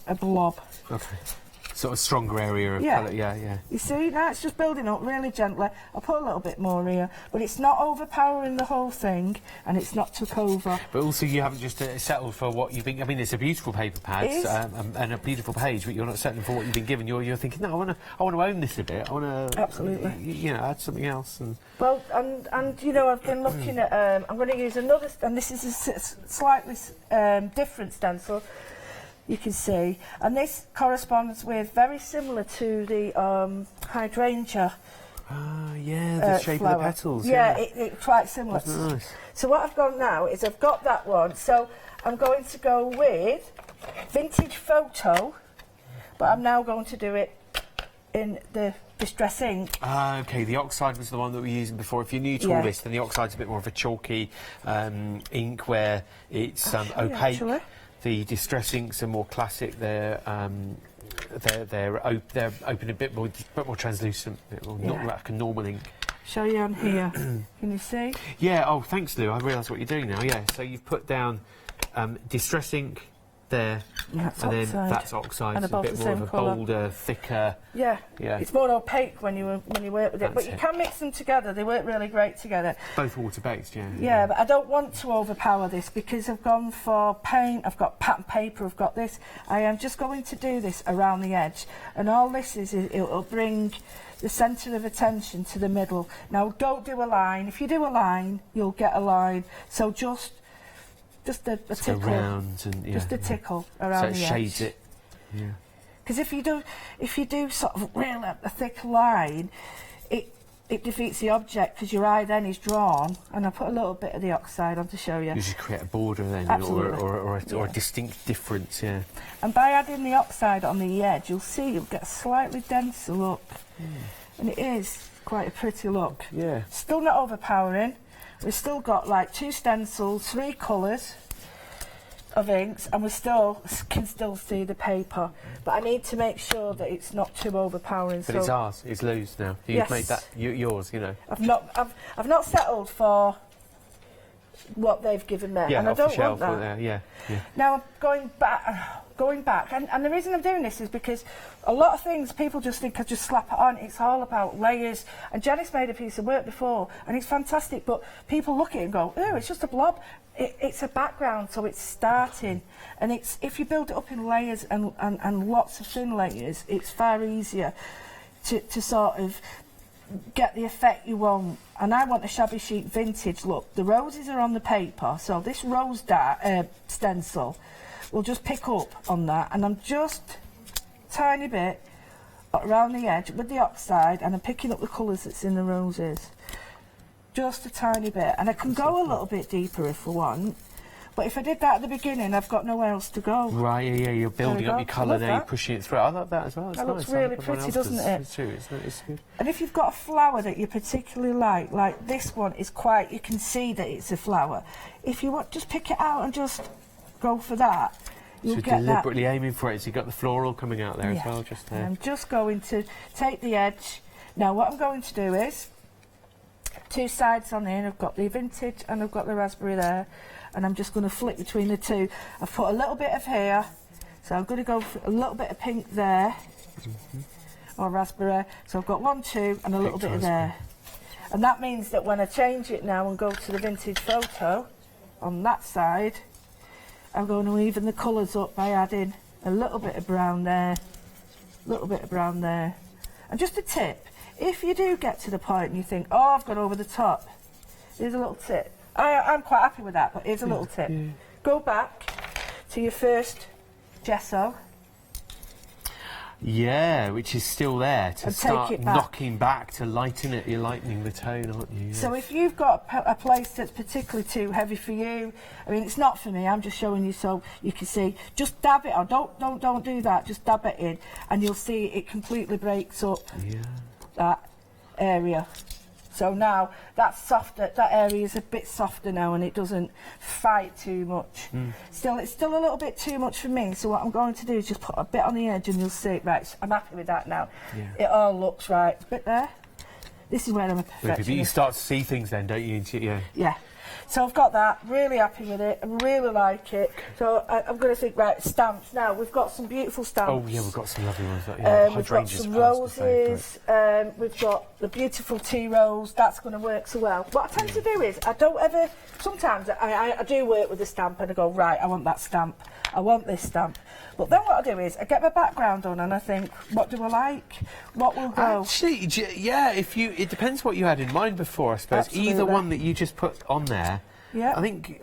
a blob. Okay. Sort of stronger area of colour. Yeah. You see, now it's just building up really gently. I'll put a little bit more here, but it's not overpowering the whole thing, and it's not took over. But also, you haven't just settled for what you've been. I mean, it's a beautiful paper pad and a beautiful page, but you're not settling for what you've been given. You're thinking, no, I want to own this a bit. I want to absolutely, add something else. And well, and I've been looking at. I'm going to use another, and this is a slightly different stencil. You can see, and this corresponds with very similar to the hydrangea. The shape flower. of the petals. Yeah, it's quite similar. That's nice. So what I've got now is I've got that one. So I'm going to go with Vintage Photo, but I'm now going to do it in the Distress ink. Okay, the oxide was the one that we were using before. If you're new to all this, then the oxide's a bit more of a chalky ink where it's opaque. Actually. The Distress inks are more classic. They're open a bit more translucent, not like a normal ink. Show you on here. Can you see? Yeah. Oh, thanks, Lou. I realise what you're doing now. Yeah. So you've put down Distress ink there, and then that's oxide. It's a bit more of a bolder, thicker. Yeah. It's more opaque when you work with it, but you can mix them together. They work really great together. Both water-based, yeah. Yeah, but I don't want to overpower this because I've gone for paint. I've got pattern paper. I've got this. I am just going to do this around the edge, and all this is it'll bring the centre of attention to the middle. Now, don't do a line. If you do a line, you'll get a line. So just a tickle, just a tickle around the edge. So it shades it. Yeah. Because if you do sort of a thick line, it defeats the object because your eye then is drawn. And I put a little bit of the oxide on to show you. You just create a border then, or a distinct difference, yeah. And by adding the oxide on the edge, you'll get a slightly denser look, and it is quite a pretty look. Yeah. Still not overpowering. We've still got like 2 stencils, 3 colours of inks, and we can still see the paper. But I need to make sure that it's not too overpowering. But it's ours. It's Lou's now. You've made that yours. I've not settled for what they've given me, and I don't want that. Yeah. Now I'm going back, and the reason I'm doing this is because a lot of things people just think I just slap it on. It's all about layers. And Janice made a piece of work before, and it's fantastic, but people look at it and go, oh, it's just a blob. It's a background, so it's starting, and if you build it up in layers and lots of thin layers, it's far easier to sort of get the effect you want. And I want a shabby chic vintage look. The roses are on the paper, so this rose stencil will just pick up on that, and I'm just tiny bit around the edge with the oxide, and I'm picking up the colours that's in the roses. Just a tiny bit, and I can go a little bit deeper if I want, But if I did that at the beginning, I've got nowhere else to go. Right, yeah, you're building up your colour there, you're pushing it through. I love that as well. It's that nice. looks really pretty, doesn't it? It's true, it's good. And if you've got a flower that you particularly like this one is quite, you can see that it's a flower. If you want, just pick it out and just go for that. You'll get deliberately aiming for it, so you've got the floral coming out there as well, just there. I'm just going to take the edge. Now what I'm going to do is, 2 sides on here, I've got the vintage and I've got the raspberry there, and I'm just going to flick between the two. I've put a little bit of here, so I'm going to go for a little bit of pink there, or raspberry. So I've got 1, 2 and a little bit of there. And that means that when I change it now and go to the vintage photo on that side, I'm going to even the colours up by adding a little bit of brown there, a little bit of brown there. And just a tip, if you do get to the point and you think, oh, I've gone over the top, here's a little tip. I'm quite happy with that, but here's a little tip. Go back to your first gesso. Yeah, which is still there to and start take it back. knocking back to lighten it. You're lightening the tone, aren't you? Yeah. So if you've got a place that's particularly too heavy for you, I mean, it's not for me. I'm just showing you so you can see. Just dab it on. Don't do that. Just dab it in, and you'll see it completely breaks up that area. So now that's softer. That area is a bit softer now, and it doesn't fight too much. Still, it's still a little bit too much for me. So what I'm going to do is just put a bit on the edge, and you'll see. Right, I'm happy with that now. It all looks right. A bit there. This is where I'm a perfectionist. But you start to see things then, don't you? Yeah. So I've got that, really happy with it, I really like it. So I'm going to think, right, stamps. Now, we've got some beautiful stamps. Oh, yeah, we've got some lovely ones. We've got some roses, we've got the beautiful tea rose, that's going to work so well. What I tend to do is, I don't ever, sometimes I do work with a stamp and I go, right, I want that stamp, I want this stamp. But then what I do is, I get my background on and I think, what do I like? What will go? Actually, yeah, it depends what you had in mind before, I suppose. Absolutely. Either one that you just put on there. Yeah. I think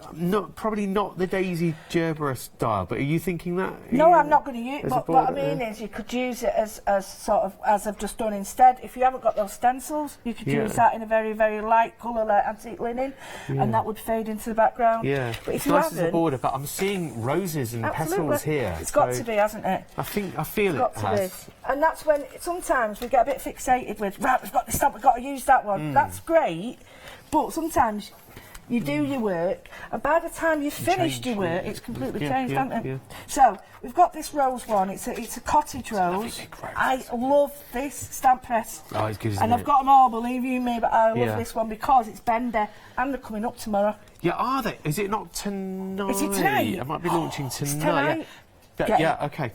probably not the Daisy Gerbera style, but are you thinking that? No, I'm not going to use it. But what I mean is you could use it as sort of, as I've just done instead. If you haven't got those stencils, you could use that in a very, very light colour like antique linen, and that would fade into the background. Yeah, but if it's you nice haven't, as a border, but I'm seeing roses and petals here. It's got to be, hasn't it? I feel it's got to be. And that's when sometimes we get a bit fixated with, right, we've got this stamp, we've got to use that one. That's great, but sometimes you do your work, and by the time you've finished your work, it's completely changed, hasn't it? Yeah. So, we've got this rose one, it's a cottage rose. I love this stamp press. Oh, it's good, isn't and I've got them all, believe you me, but I love this one because it's Bender, and they're coming up tomorrow. Yeah, are they? Is it not tonight? Is it tonight? I might be launching tonight. It's tonight? Yeah, okay.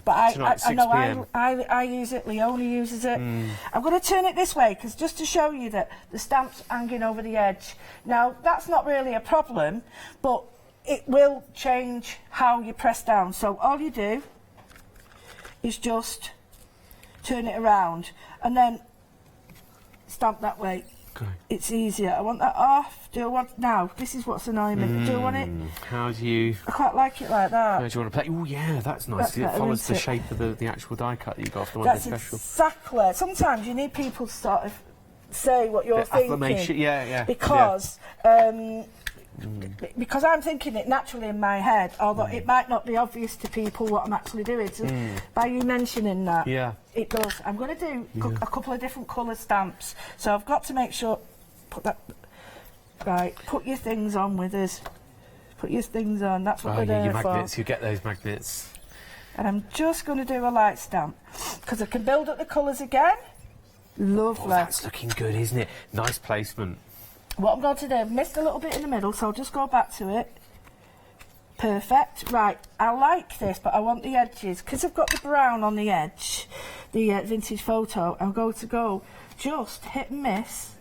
But Tonight, I know 6 PM. I use it, Leonie uses it. I'm going to turn it this way, because just to show you that the stamp's hanging over the edge. Now, that's not really a problem, but it will change how you press down. So all you do is just turn it around, and then stamp that way. Okay. It's easier. I want that off. Do I want... Now, this is what's annoying me. Do I want it... How do you... I quite like it like that. How do you want to play? Oh, yeah, that's nice. That's It better, follows the isn't it? shape of the actual die cut that you got off the one That's special. exactly. Sometimes you need people to sort of say what you're thinking. Affirmation, yeah. Because because I'm thinking it naturally in my head, although it might not be obvious to people what I'm actually doing. So by you mentioning that, it does. I'm going to do a couple of different colour stamps, so I've got to make sure. Put that right. Put your things on with us. Put your things on. That's what we're there your for. magnets. You get those magnets. And I'm just going to do a light stamp because I can build up the colours again. Lovely. Oh, that's looking good, isn't it? Nice placement. What I'm going to do, I've missed a little bit in the middle, so I'll just go back to it. Perfect. Right, I like this, but I want the edges. Because I've got the brown on the edge, the vintage photo, I'm going to go just hit and miss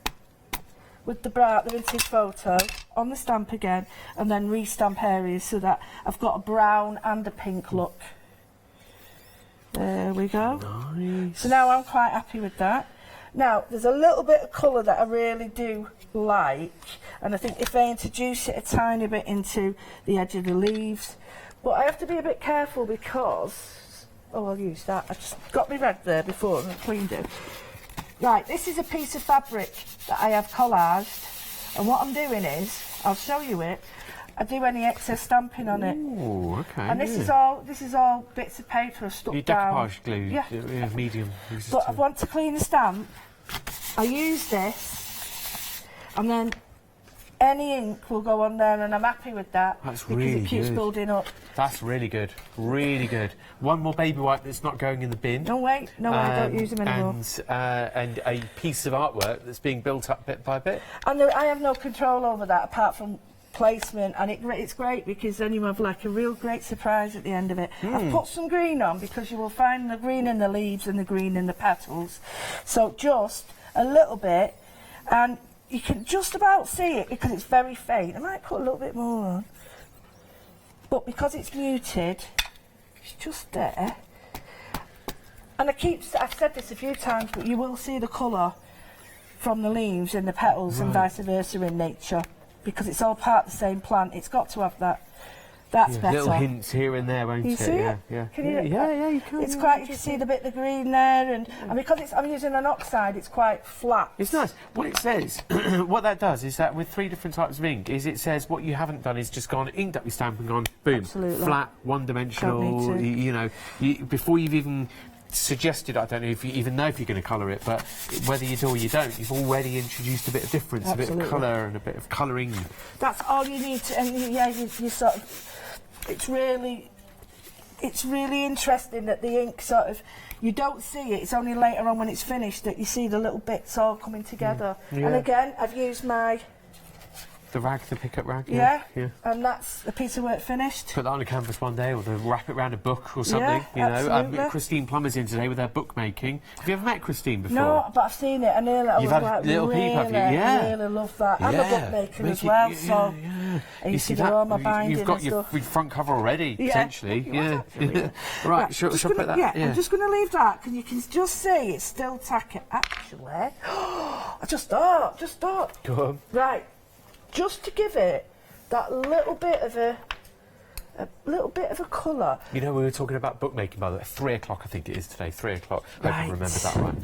with the vintage photo on the stamp again, and then re-stamp areas so that I've got a brown and a pink look. There we go. Nice. So now I'm quite happy with that. Now, there's a little bit of colour that I really do like, and I think if I introduce it a tiny bit into the edge of the leaves, but I have to be a bit careful because, oh, I'll use that. I just got my red there before and I cleaned it. Right, this is a piece of fabric that I have collaged, and what I'm doing is, I'll show you it, I do any excess stamping on it. Oh, okay. And this is all bits of paper I've stuck Your down. decoupage glue, Yeah. medium. But I want to clean the stamp. I use this, and then any ink will go on there, and I'm happy with that. That's because really it keeps good. building up. That's really good. Really good. One more baby wipe that's not going in the bin. No wait, I don't use them anymore. And a piece of artwork that's being built up bit by bit. And I have no control over that apart from placement, and it's great because then you have like a real great surprise at the end of it. I've put some green on because you will find the green in the leaves and the green in the petals. So just a little bit, and you can just about see it because it's very faint. I might put a little bit more on, but because it's muted, it's just there. And I've said this a few times, but you will see the colour from the leaves and the petals and vice versa in nature, because it's all part of the same plant. It's got to have that. That's better. Little hints here and there, won't You it? see it? Yeah. Can you, you can. It's quite. You can see the bit of green there, and because I'm using an oxide, it's quite flat. It's nice. What it says, what that does is that with 3 different types of ink, is it says what you haven't done is just gone, inked up your stamp and gone, boom, Absolutely. flat, one-dimensional. Don't need You before you've even suggested, I don't know if you even know if you're going to colour it, but whether you do or you don't, you've already introduced a bit of difference, Absolutely. a bit of colour and a bit of colouring. That's all you need to. And you sort of. It's really interesting that the ink sort of, you don't see it, it's only later on when it's finished that you see the little bits all coming together. Yeah. And again, I've used The rag, the pick-up rag? yeah, and that's a piece of work finished. Put that on a canvas one day, or wrap it around a book or something, absolutely. Christine Plummer's in today with her bookmaking. Have you ever met Christine before? No, but I've seen it, and I You've was had a like, little peep, have you? I Yeah. really love that. I'm a Yeah. bookmaker as Make it- well, yeah, so yeah. I used to see do all my binding You've got and your stuff. front cover already, Yeah. potentially. It was Yeah. actually. Right, shall I put that? Yeah, I'm just going to leave that because you can just see it's still tacky. Actually, I just thought. Go on. Right, just to give it that little bit of a colour. You know, we were talking about bookmaking, by the way. 3 o'clock, I think it is today. 3 o'clock. I hope Right. you remember that right.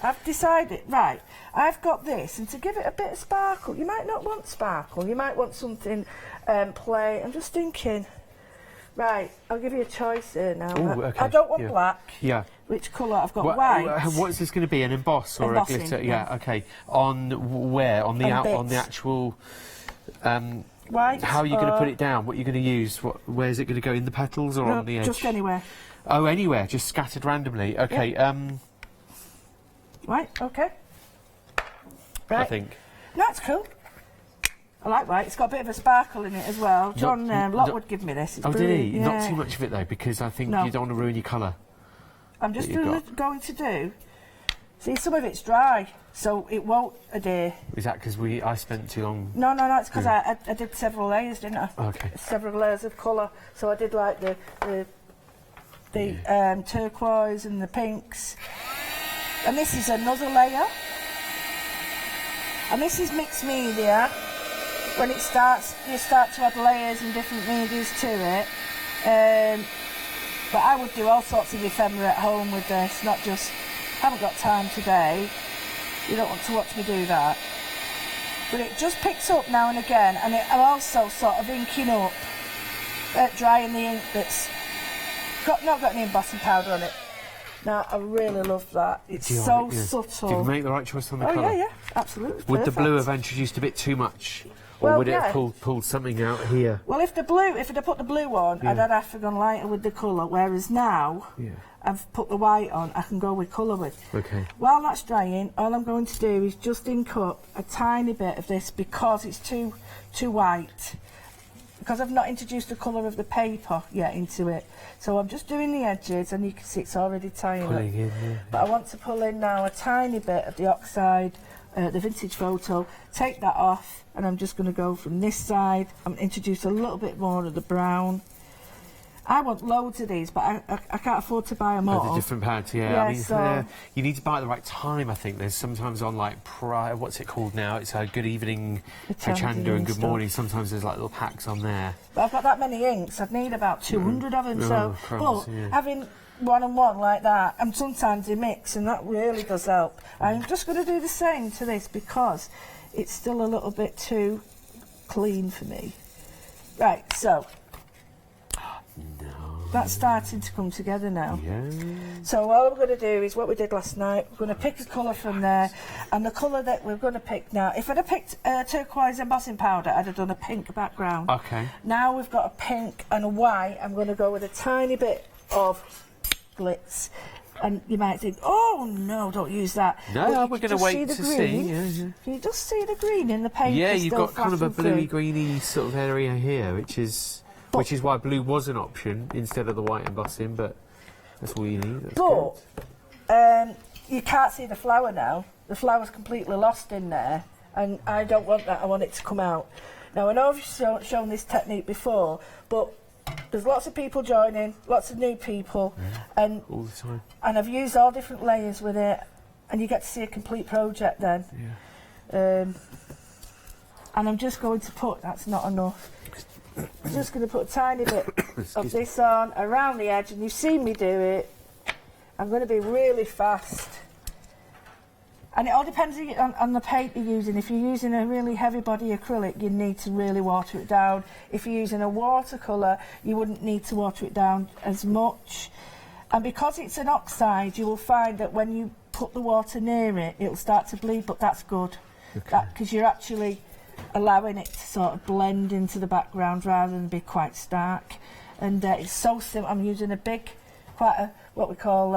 I've decided, right, I've got this, and to give it a bit of sparkle, you might not want sparkle, you might want something plain. I'm just thinking, right, I'll give you a choice here now. Ooh, okay, I don't want yeah. black. Yeah. Which colour? I've got white. What's this going to be? An emboss or Embossing, a glitter? yeah. Yeah. Okay. On where? On the On on the bits. actual. White. How are you going to or- put it down? What are you going to use? Where is it going to go? In the petals or No, on the edge? just anywhere. Oh, anywhere. Just scattered randomly. Okay. Right, okay. Right. I think. That's cool. I like white. It's got a bit of a sparkle in it as well. John Lockwood gave me this. It's Oh, did he? brilliant. Not Yeah. too much of it though, because I think No. you don't want to ruin your colour. I'm just that you've going to do. See, some of it's dry, so it won't adhere. Is that because I spent too long? No, it's because I did several layers, didn't I? Okay. Several layers of colour. So I did like the turquoise and the pinks. And this is another layer. And this is mixed media. When it starts, you start to add layers and different medias to it. But I would do all sorts of ephemera at home with this, not just, haven't got time today. You don't want to watch me do that. But it just picks up now and again, and it also sort of inking up, drying the ink that's not got any embossing powder on it. Now, I really love that. It's so subtle. Did you make the right choice on the colour? Yeah, absolutely. Would the blue Perfect. have introduced a bit too much? Or Well, would it yeah. have pulled something out here? Well, if I'd put the blue on, I'd have to go lighter with the colour, whereas now, I've put the white on, I can go with colour with. Okay. While that's drying, all I'm going to do is just ink up a tiny bit of this because it's too white. Because I've not introduced the colour of the paper yet into it. So I'm just doing the edges, and you can see it's already tying up. Pulling in, yeah. But I want to pull in now a tiny bit of the oxide, the vintage photo, take that off, and I'm just going to go from this side and introduce a little bit more of the brown. I want loads of these, but I can't afford to buy them all. The different pads, yeah. Yeah, I mean, so- you need to buy at the right time, I think. There's sometimes on, like, what's it called now? It's a Good Evening, Hochanda and Good stuff. Morning. Sometimes there's, like, little packs on there. But I've got that many inks, I'd need about 200 of them, Oh, so crumbs, but yeah. having one and one like that, and sometimes they mix, and that really does help. I'm just going to do the same to this because it's still a little bit too clean for me. Right, so that's starting to come together now. Yeah. So all I'm going to do is what we did last night. We're going to pick a colour from there, and the colour that we're going to pick now, if I'd have picked turquoise embossing powder, I'd have done a pink background. Okay. Now we've got a pink and a white. I'm going to go with a tiny bit of glitz. And you might think, oh no, don't use that. No, we're going to wait to see. Yeah. Can you just see the green in the paint? Yeah, you've got kind of a bluey greeny sort of area here, which is why blue was an option instead of the white embossing, but that's all you need. That's good. You can't see the flower now. The flower's completely lost in there, and I don't want that. I want it to come out. Now, I know I've shown this technique before, but there's lots of people joining, lots of new people, and all the time. And I've used all different layers with it, and you get to see a complete project then. Yeah. And I'm just going to put, that's not enough, I'm just going to put a tiny bit of this on around the edge, and you've seen me do it. I'm going to be really fast. And it all depends on the paint you're using. If you're using a really heavy body acrylic, you need to really water it down. If you're using a watercolour, you wouldn't need to water it down as much. And because it's an oxide, you will find that when you put the water near it, it'll start to bleed, but that's good. Because you're actually allowing it to sort of blend into the background rather than be quite stark. And it's so simple. I'm using a big, what we call,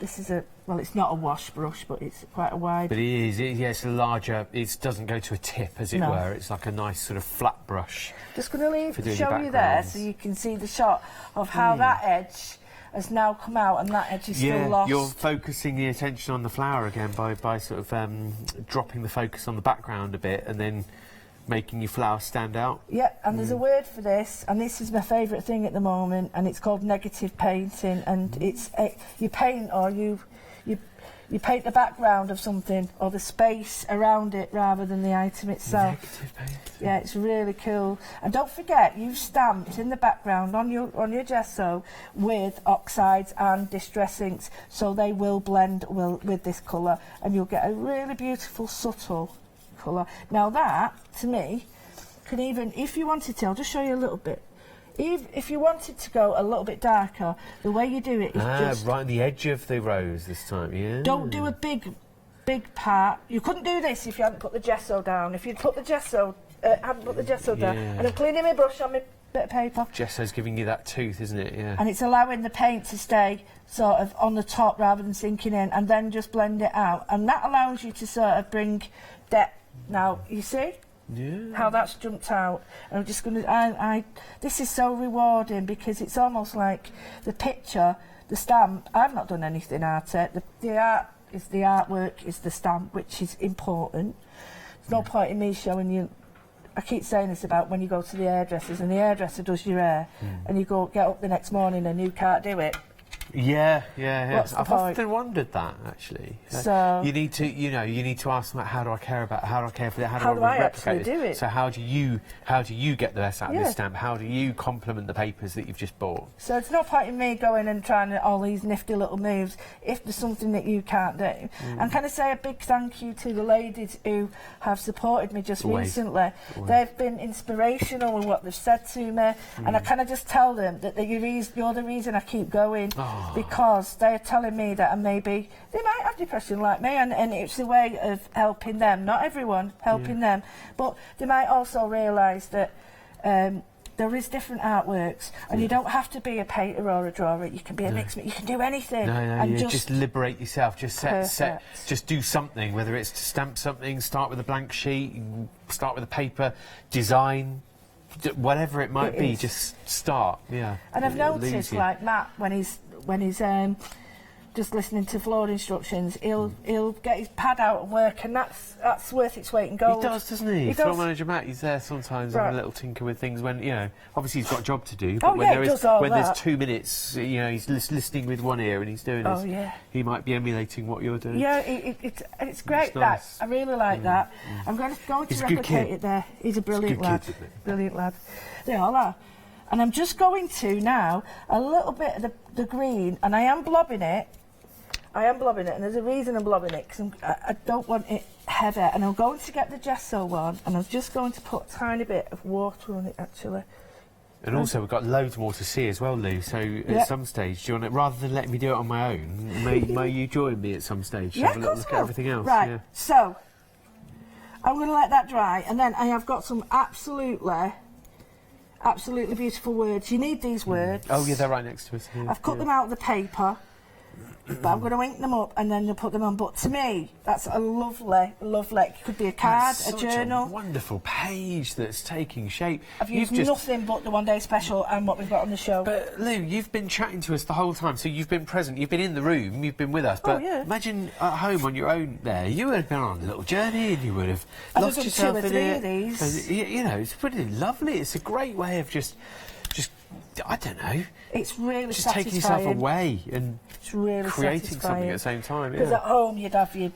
this is a, well, it's not a wash brush, but it's quite a wide. But it is, yeah, it's a larger, it doesn't go to a tip, as it were. It's like a nice sort of flat brush. Just going to show you there so you can see the shot of how that edge has now come out and that edge is still lost. You're focusing the attention on the flower again by sort of dropping the focus on the background a bit and then making your flower stand out. Yeah, and there's a word for this, and this is my favourite thing at the moment, and it's called negative painting, and it's you paint or you paint the background of something or the space around it rather than the item itself. Negative painting. Yeah, it's really cool. And don't forget, you've stamped in the background on your gesso with oxides and distress inks, so they will blend well with this colour, and you'll get a really beautiful, subtle colour. Now that, to me, can even, if you wanted to, I'll just show you a little bit. If you wanted to go a little bit darker, the way you do it is just... right on the edge of the rose this time, yeah. Don't do a big part. You couldn't do this if you hadn't put the gesso down. If you'd put the gesso, hadn't put the gesso down, and I'm cleaning my brush on my bit of paper. Gesso's giving you that tooth, isn't it? Yeah. And it's allowing the paint to stay sort of on the top rather than sinking in, and then just blend it out. And that allows you to sort of bring depth. Now, you see? Yeah. How that's jumped out. And I'm just going to... this is so rewarding because it's almost like the picture, the stamp. I've not done anything at it. The art is the artwork, is the stamp, which is important. There's no point in me showing you... I keep saying this about when you go to the hairdressers and the hairdresser does your hair and you get up the next morning and you can't do it. Yeah. I've point? often wondered that actually. So you need to ask them, how do I care for that? How do I replicate actually do it? So how do you get the best out of this stamp? How do you complement the papers that you've just bought? So it's no point in me going and trying all these nifty little moves if there's something that you can't do. And can I say a big thank you to the ladies who have supported me just recently. They've been inspirational in what they've said to me, and I kind of just tell them that you're the reason I keep going. Because they're telling me that maybe they might have depression like me, and it's a way of helping them, not everyone, helping them, but they might also realise that there is different artworks, and you don't have to be a painter or a drawer, you can be a mix, you can do anything. And just liberate yourself, just just do something, whether it's to stamp something, start with a blank sheet, start with a paper, design, whatever it might be, just start. And I've noticed, like Matt, when he's just listening to floor instructions, he'll get his pad out and work, and that's worth its weight in gold. He does, doesn't he? Floor manager Matt, he's there sometimes having a little tinker with things when, obviously he's got a job to do, but when there's 2 minutes, he's listening with one ear and he's doing he might be emulating what you're doing. Yeah, it's great. It's nice. I really like that. I'm going to replicate it there. He's a brilliant lad. Brilliant lad. They all are. And I'm just going to now a little bit of the green, and I am blobbing it, and there's a reason I'm blobbing it, because I don't want it heavy, and I'm going to get the gesso one, and I'm just going to put a tiny bit of water on it, actually. And also, we've got loads more to see as well, Lou. So at some stage, do you want to, rather than letting me do it on my own, may you join me at some stage? Yeah, have a little look at everything else. Right. Yeah. So I'm going to let that dry, and then I have got some absolutely beautiful words. You need these words. Oh yeah, they're right next to us. Yeah. I've cut them out of the paper. But I'm going to ink them up and then you'll put them on. But to me, that's a lovely, it could be a card, a journal. A wonderful page that's taking shape. I've used nothing but the one day special and what we've got on the show. But Lou, you've been chatting to us the whole time, so you've been present, you've been in the room, you've been with us. But imagine at home on your own there, you would have been on a little journey and you would have lost yourself in it. 2 or 3 of these. And, you know, it's pretty lovely. It's a great way of just I don't know. It's really just satisfying. taking yourself away and it's really creating something at the same time. Because at home you'd have your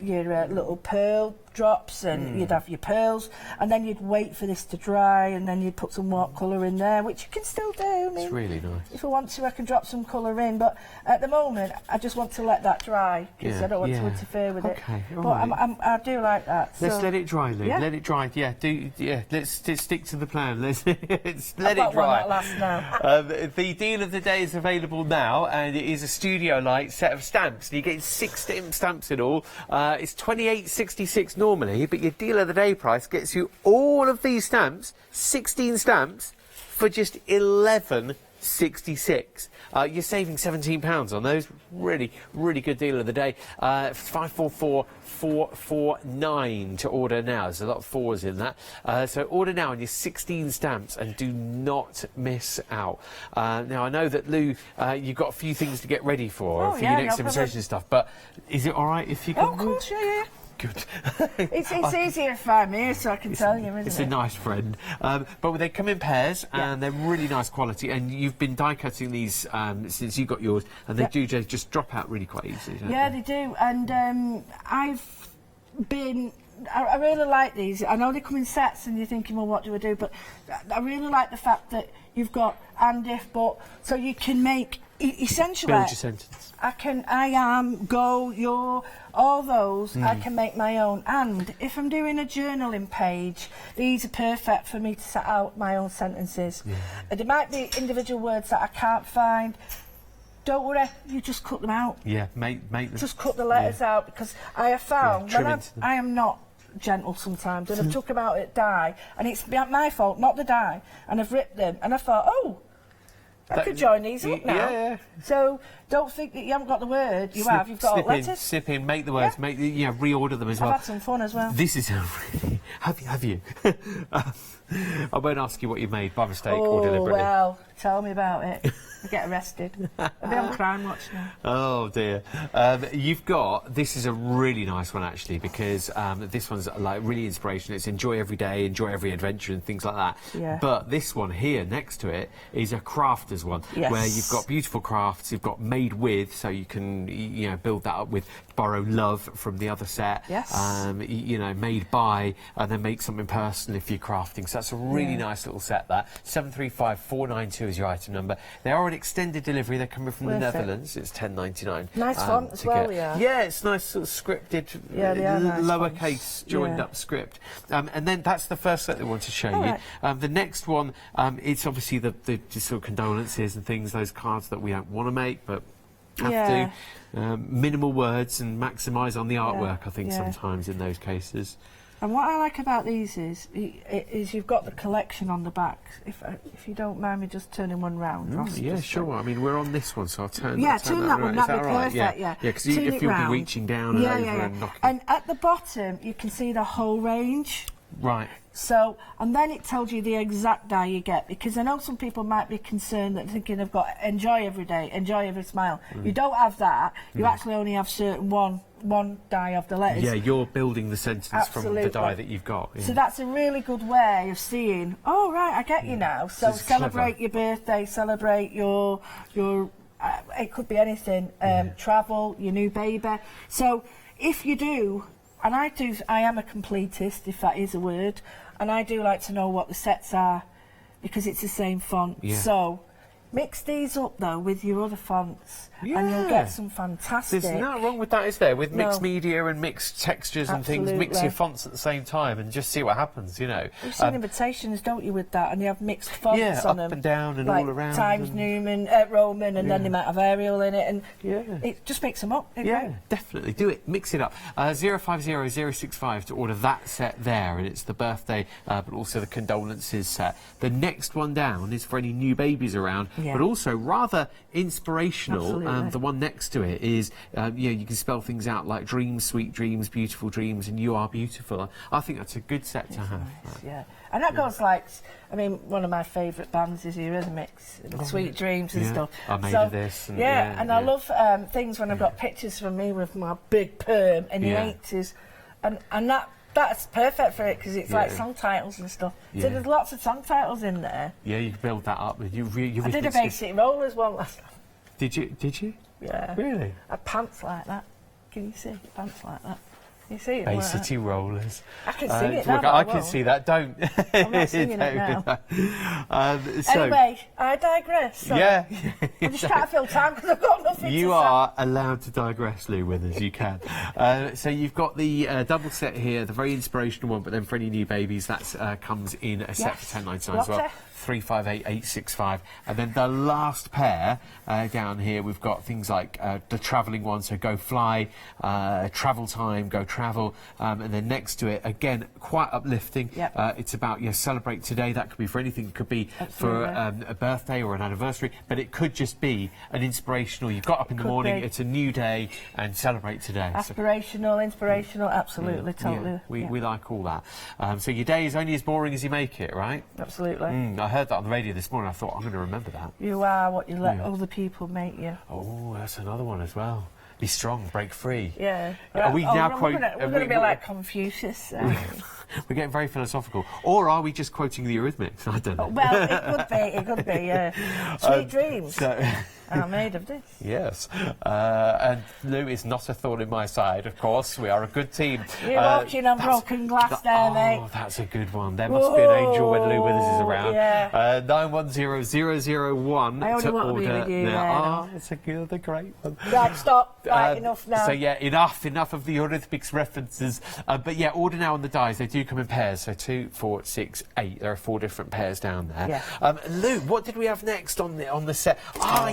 little pearl drops and you'd have your pearls, and then you'd wait for this to dry, and then you'd put some watercolour in there, which you can still do. I mean, it's really nice. If I want to, I can drop some colour in, but at the moment I just want to let that dry because I don't want to interfere with it. But I do like that. Let's let it dry, Lou. Yeah? Let it dry. Let's stick to the plan. Let's let it dry. One that lasts now. The deal of the day is available now, and it is a Studio Light set of stamps. You get 6 stamps in all. It's $28.66 normally, but your deal of the day price gets you all of these stamps, 16 stamps, for just $11.66. You're saving £17 on those. Really, really good deal of the day. 544449 to order now. There's a lot of 4s in that. So order now on your 16 stamps and do not miss out. Now, I know that, Lou, you've got a few things to get ready for your next demonstration stuff, but is it all right if you can... Oh, of course, yeah. Good. It's easier if I'm here, so I can tell you, isn't it? It's a nice friend. But they come in pairs, and they're really nice quality. And you've been die cutting these since you got yours, and they do just drop out really quite easily. Yeah, they do. And I really like these. I know they come in sets, and you're thinking, well, what do I do? But I really like the fact that you've got and if, but, so you can make essentially. Build your sentence. I am, go, your, all those, I can make my own. And if I'm doing a journaling page, these are perfect for me to set out my own sentences. Yeah. There might be individual words that I can't find. Don't worry, you just cut them out. Yeah, make them. Just cut the letters out, because I have found when I am not gentle sometimes, and I've took them out at dye, and it's my fault, not the dye, and I've ripped them, and I thought, oh, I could join these up now. Yeah. So don't think that you haven't got the word. You've got letters. Snip in, make the words, reorder them as well. I've had some fun as well. This is really... Have you? I won't ask you what you made by mistake or deliberately. Oh, well, tell me about it. I get arrested. I'll be on Crime Watch now. Oh, dear. You've got... This is a really nice one, actually, because this one's, like, really inspirational. It's enjoy every day, enjoy every adventure and things like that. Yeah. But this one here, next to it, is a crafter's one, where you've got beautiful crafts, you've got made with, so you can, build that up with, borrow love from the other set. Yes. Made by, and then make something personal if you're crafting. So that's a really nice little set, that. 735492 is your item number. They are an extended delivery. They're coming from the Netherlands. It's $10.99. Nice font as well, Yeah, it's nice sort of scripted, lowercase joined up script. And then that's the first set they want to show you. Right. The next one, it's obviously the sort of condolences and things, those cards that we don't want to make, but have to. Minimal words and maximise on the artwork, I think, sometimes in those cases. And what I like about these is you've got the collection on the back. If you don't mind me just turning one round. Yeah, sure. I mean, we're on this one, so I'll turn turn that one. That'd be perfect, Yeah, because if you'll be reaching down and over and knocking... And at the bottom, you can see the whole range. Right. So, and then it tells you the exact dye you get, because I know some people might be concerned that thinking I've got enjoy every day, enjoy every smile. You don't have that. You actually only have certain one dye of the letters. Yeah, you're building the sentence from the dye that you've got. Yeah. So that's a really good way of seeing, oh, right, I get you now. So celebrate your birthday, celebrate your it could be anything, travel, your new baby. So if you do, and I am a completist, if that is a word, and I do like to know what the sets are, because it's the same font. Yeah. So Mix these up though with your other fonts, and you'll get some fantastic. There's nothing wrong with that, is there? With mixed media and mixed textures and things, mix your fonts at the same time and just see what happens, you know. You've seen invitations, don't you, with that? And you have mixed fonts on them. Up and down and like all around. Times Newman, Roman, and then they might have Arial in it, and it just makes them up. Definitely. Do it. Mix it up. 050065 to order that set there, and it's the birthday, but also the condolences set. The next one down is for any new babies around, but also rather inspirational. The one next to it is, you can spell things out like dreams, sweet dreams, beautiful dreams, and you are beautiful. I think that's a good set to have. Nice, and that goes like, I mean, one of my favourite bands is Eurythmics, Sweet Dreams and stuff. I made of this. And, I love things when I've got pictures from me with my big perm in the 80s, and that's perfect for it because it's like song titles and stuff. So there's lots of song titles in there. Yeah, you can build that up. I did a basic rollers one last time. Did you? Yeah. Really? I had pants like that. Can you see? Pants like that. You see it? Bay City Rollers. I can sing it now. Look, I can see that. Don't. I'm not singing it now. Anyway, I digress. So I'm just trying to fill time because I've got nothing to say. You are allowed to digress, Lou, with us. You can. So you've got the double set here, the very inspirational one, but then for any new babies, that comes in a set for $10.99 as well. 358865, and then the last pair down here we've got things like the travelling one, so go fly, travel time, go travel, and then next to it again quite uplifting. It's about celebrate today. That could be for anything. It could be for a birthday or an anniversary, but it could just be an inspirational. You got up in the morning, it's a new day, and celebrate today. Aspirational, inspirational, absolutely, totally. We like all that. So your day is only as boring as you make it, right? Absolutely. I heard that on the radio this morning. I thought, I'm going to remember that. You are what you let other people make you. Oh, that's another one as well. Be strong, break free. Yeah. Are we now quoting... We're going to be like Confucius. We're getting very philosophical. Or are we just quoting the Eurythmics? I don't know. Well, it could be, yeah. Sweet dreams are made of this. Yes. And Lou is not a thorn in my side, of course. We are a good team. You're walking on broken glass there, mate. Oh, that's a good one. There must be an angel when Lou Withers is around. 910001 I only to want to be order with you now. Oh, it's a great one. Right, stop. Right, enough now. So, enough of the Eurythmics references. But, order now on the dies. They do come in pairs. So 2, 4, 6, 8. There are 4 different pairs down there. Lou, what did we have next on the set?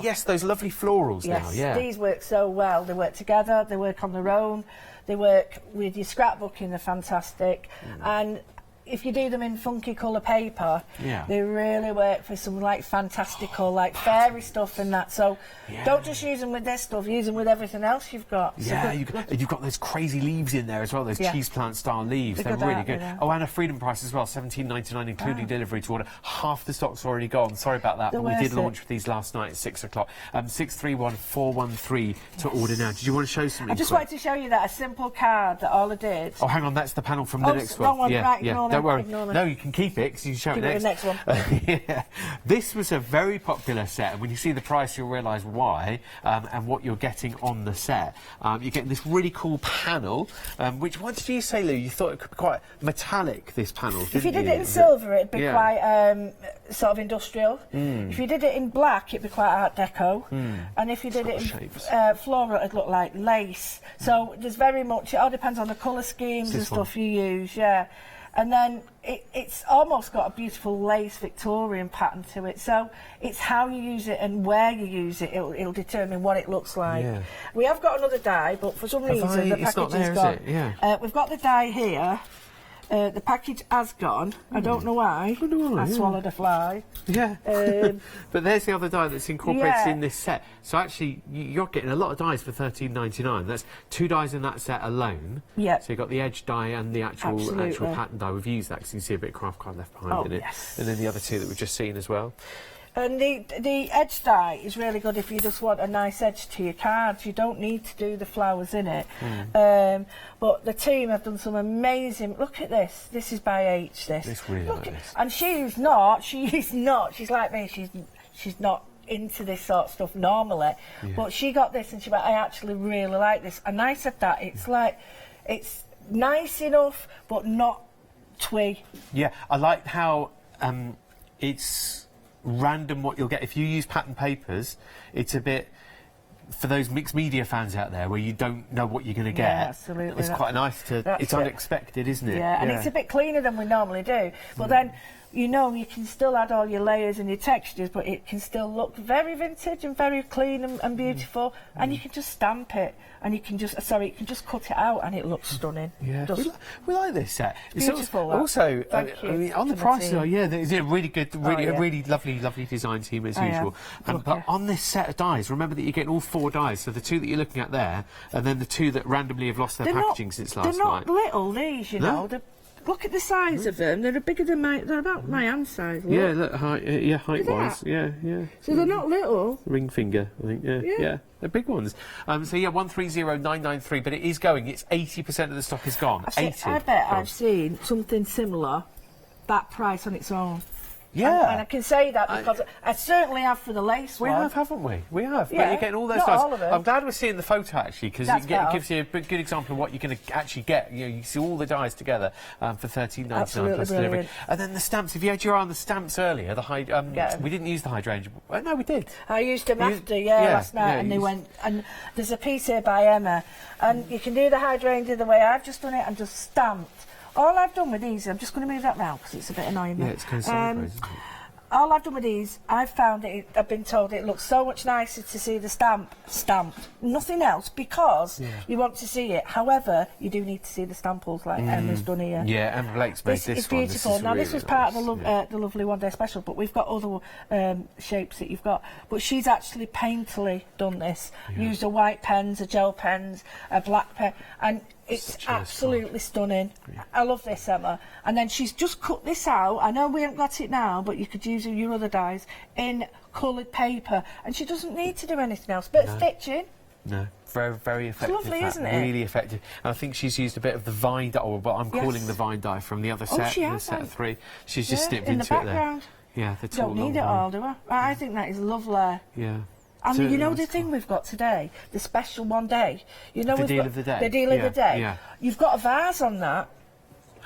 Yes, those lovely florals now. Yeah. These work so well. They work together. They work on their own. They work with your scrapbooking. They're fantastic. And if you do them in funky colour paper, they really work for some like fantastical, like fairy stuff and that. So don't just use them with this stuff, use them with everything else you've got. Yeah, you've got those crazy leaves in there as well, those cheese plant style leaves. They're really good. Oh, and a freedom price as well, $17.99 including delivery to order. Half the stock's already gone. Sorry about that, but we did launch with these last night at 6 o'clock. 631413 to order now. Did you want to show something? I just wanted to show you that a simple card that all I did. Oh, hang on, that's the panel from the next one. Right, Don't worry. No, you can keep it because you can show it next. The next one. This was a very popular set, and when you see the price, you'll realise why and what you're getting on the set. You're getting this really cool panel, which, what did you say, Lou? You thought it could be quite metallic, this panel, didn't you? If you did it in silver, it'd be quite sort of industrial. If you did it in black, it'd be quite Art Deco. And if you did it in floral, it'd look like lace. So there's very much, it all depends on the colour schemes and stuff you use, And then it's almost got a beautiful lace Victorian pattern to it. So it's how you use it and where you use it. It'll determine what it looks like. We have got another die, but for some reason the package is gone. We've got the die here. The package has gone. I don't know why. I swallowed a fly. But there's the other die that's incorporated in this set. So actually, you're getting a lot of dies for $13.99. That's 2 dies in that set alone. So you've got the edge die and the actual pattern die. We've used that because you can see a bit of craft card left behind in it. And then the other 2 that we've just seen as well. And the edge die is really good if you just want a nice edge to your cards. You don't need to do the flowers in it. But the team have done some amazing... Look at this. This is by H, this. This really like this. And she's not. She's like me. She's not into this sort of stuff normally. But she got this and she went, I actually really like this. And I said that. It's like... It's nice enough, but not twee. Yeah, I like how it's... random what you'll get. If you use pattern papers, it's a bit, for those mixed media fans out there where you don't know what you're going to get. Yeah, absolutely. It's quite nice to, it's unexpected, isn't it? Yeah, and it's a bit cleaner than we normally do. But then, you know, you can still add all your layers and your textures, but it can still look very vintage and very clean and beautiful. And you can just stamp it, and you can just, you can just cut it out, and it looks stunning. Yeah, we like this set. It's beautiful. Also, Thank you I mean, on the prices, it's a really good, a really lovely design team as usual. But on this set of dies, remember that you're getting all 4 dies. So the 2 that you're looking at there, and then the 2 that randomly have lost their packaging since last night. They're not little, these, you know. Look at the size of them. They're bigger than they're about my hand size. Look. Yeah, look, height-wise. Yeah. So they're not little. Ring finger, I think. Yeah. They're big ones. So yeah, 130993, but it is going. It's 80% of the stock is gone. I bet I've seen something similar, that price on its own. Yeah. And I can say that because I certainly have for the lace one. We have, haven't we? We have. Yeah, but you're getting all those not dies. all of them. I'm glad we're seeing the photo, actually, because it gives you a good example of what you're going to actually get. You know, you see all the dies together for $13.99 plus delivery. And then the stamps. If you had your eye on the stamps earlier, we didn't use the Hydrangea. Well, no, we did. I used them last night, and they went. And there's a piece here by Emma, and you can do the Hydrangea the way I've just done it and just stamped. All I've done with these, I'm just going to move that round because it's a bit annoying. Yeah, it's kind of sideways, isn't it? All I've done with these, I've been told it looks so much nicer to see the stamp stamped. Nothing else, because you want to see it. However, you do need to see the stamples like Emma's done here. Yeah, Emma Blake's made this one. It's beautiful. Now, this was part of the lovely one day special, but we've got other shapes that you've got. But she's actually painterly done this. Used a white pens, a gel pens, a black pen, and it's absolutely stunning. Yeah. I love this, Emma. And then she's just cut this out. I know we haven't got it now, but you could use your other dies in coloured paper. And she doesn't need to do anything else. Bit of stitching. No. Very, very effective. It's lovely, isn't it? Really effective. And I think she's used a bit of the vine dye, or what I'm calling the vine dye from the other set, the set of 3. She's just snipped into the background. It there. Yeah, the don't need it all, do I? I think that is lovely. Yeah. And you know the thing we've got today, the special one day. You know the deal of the day. The deal of the day. Yeah. You've got a vase on that.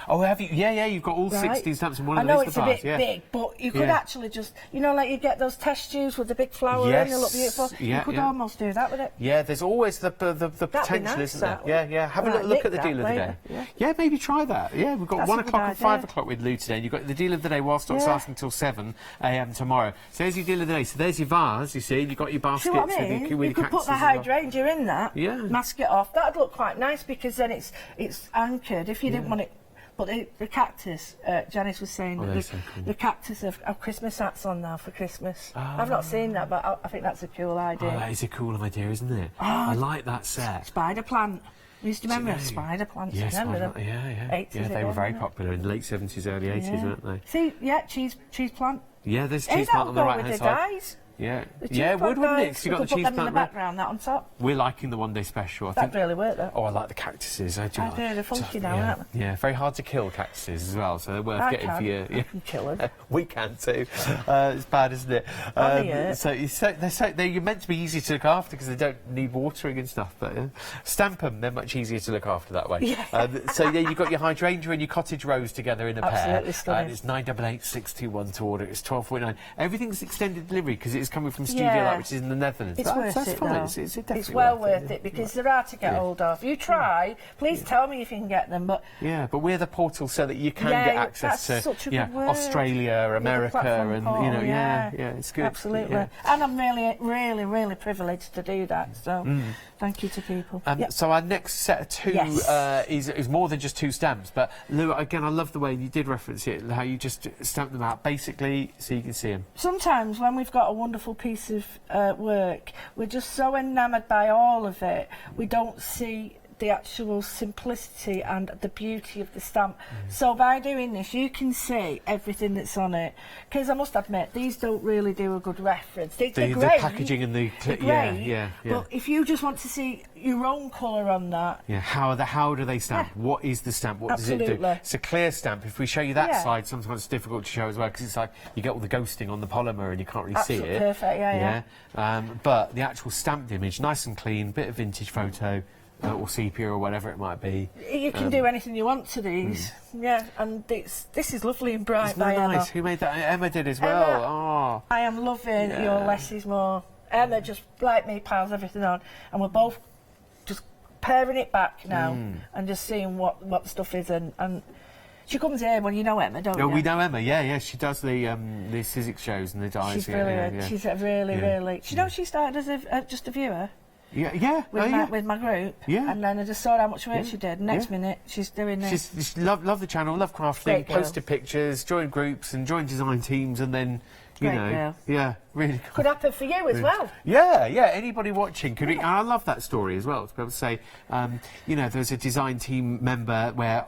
Oh, have you? Yeah, you've got all 16 stamps in one of those. I know it's a bit big, but you could actually just, you know, like you get those test tubes with the big flower in, they look beautiful. You could almost do that with it. Yeah, there's always the potential, isn't there? Yeah. Have a look at the deal of the day. Yeah, maybe try that. Yeah, we've got 1 o'clock and 5 o'clock with Lou today. And you've got the deal of the day while stock's lasting until 7 a.m. tomorrow. So there's your deal of the day. So there's your vase, you see. You've got your baskets with your cactuses. You could put the Hydrangea in that, mask it off. That'd look quite nice because then it's anchored. If you didn't want it. But the cactus, Janice was saying that the cactus have Christmas hats on now for Christmas. I've not seen that, but I think that's a cool idea. Oh, that is a cool idea, isn't it? I like that set. Spider plant. You used to remember spider plants? Yes, remember them? Yeah, they were very popular in the late 70s, early 80s, weren't they? See, cheese plant. Yeah, there's cheese plant on the right-hand side. Dies. Yeah, it would, wouldn't it? Because you've got the cheese plant in the background, that on top. We're liking the one-day special. I think that really worked, though. Oh, I like the cactuses. I do. They're funky now, aren't they? Yeah, very hard to kill cactuses as well, so they're worth getting for you. I can kill them. We can too. It's bad, isn't it? You're meant to be easy to look after because they don't need watering and stuff. But stamp them; they're much easier to look after that way. You've got your Hydrangea and your cottage rose together in a pair. Stunning. It's 988-621 to order. It's 12.49. Everything's extended delivery because it's coming from Studio. Which is in the Netherlands. It's worth it, though. It's well worth it because they're hard to get hold of. You try. Please tell me if you can get them. But but we're the portal so that you can get access to Australia, America, and it's good. Absolutely. And I'm really, really privileged to do that. So thank you to people. So our next set of 2 is more than just 2 stamps. But Lou, again, I love the way you did reference it, how you just stamp them out basically so you can see them. Sometimes when we've got a wonderful piece of work, we're just so enamoured by all of it, we don't see the actual simplicity and the beauty of the stamp. So by doing this, you can see everything that's on it. Because I must admit, these don't really do a good reference. They're great. The packaging and the But if you just want to see your own colour on that, how do they stamp? What is the stamp? What does it do? It's a clear stamp. If we show you that side, sometimes it's difficult to show as well because it's like you get all the ghosting on the polymer and you can't really see it. Perfect. But the actual stamped image, nice and clean, bit of vintage photo. or sepia or whatever it might be. You can do anything you want to these. Yeah, and this is lovely and bright Isn't by that nice? Emma. Who made that? Emma did as well. Emma, Oh. I am loving your less is more. Emma just, like me, piles everything on, and we're both just paring it back now and just seeing what the stuff is. And she comes here when you know Emma, don't you? Oh, we know Emma. Yeah. She does the Sizzix shows and the dies. She's brilliant. Yeah. She's really. Do you know she started as just a viewer? Yeah. With my group. Yeah. And then I just saw how much work she did. Next minute, she's doing this. She love the channel, love crafting, Great girl. posted pictures, joined groups and joined design teams, and then you Great know, girl. yeah, really. Could happen for you as well. Yeah. Anybody watching could. And I love that story as well. To be able to say, you know, there's a design team member where,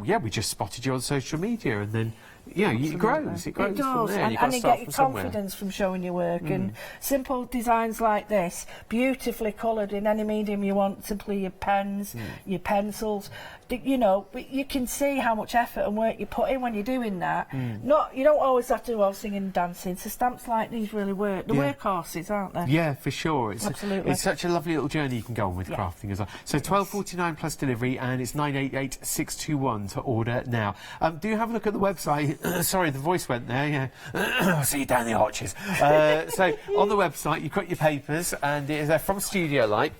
yeah, we just spotted you on social media, and then. Yeah, it grows. It grows It does, from there. and you get your confidence from showing your work. And simple designs like this, beautifully coloured in any medium you want. Simply your pens, your pencils. You know, you can see how much effort and work you put in when you're doing that. You don't always have to do all singing and dancing. So stamps like these really work. The workhorses, aren't they? Yeah, for sure. Absolutely. It's such a lovely little journey you can go on with crafting as well. So £12.49 plus delivery, and it's 988-621 to order now. Do have a look at the website. Sorry, the voice went there. Yeah, I'll see you down the arches. So on the website, you've got your papers, and they're from Studio Light.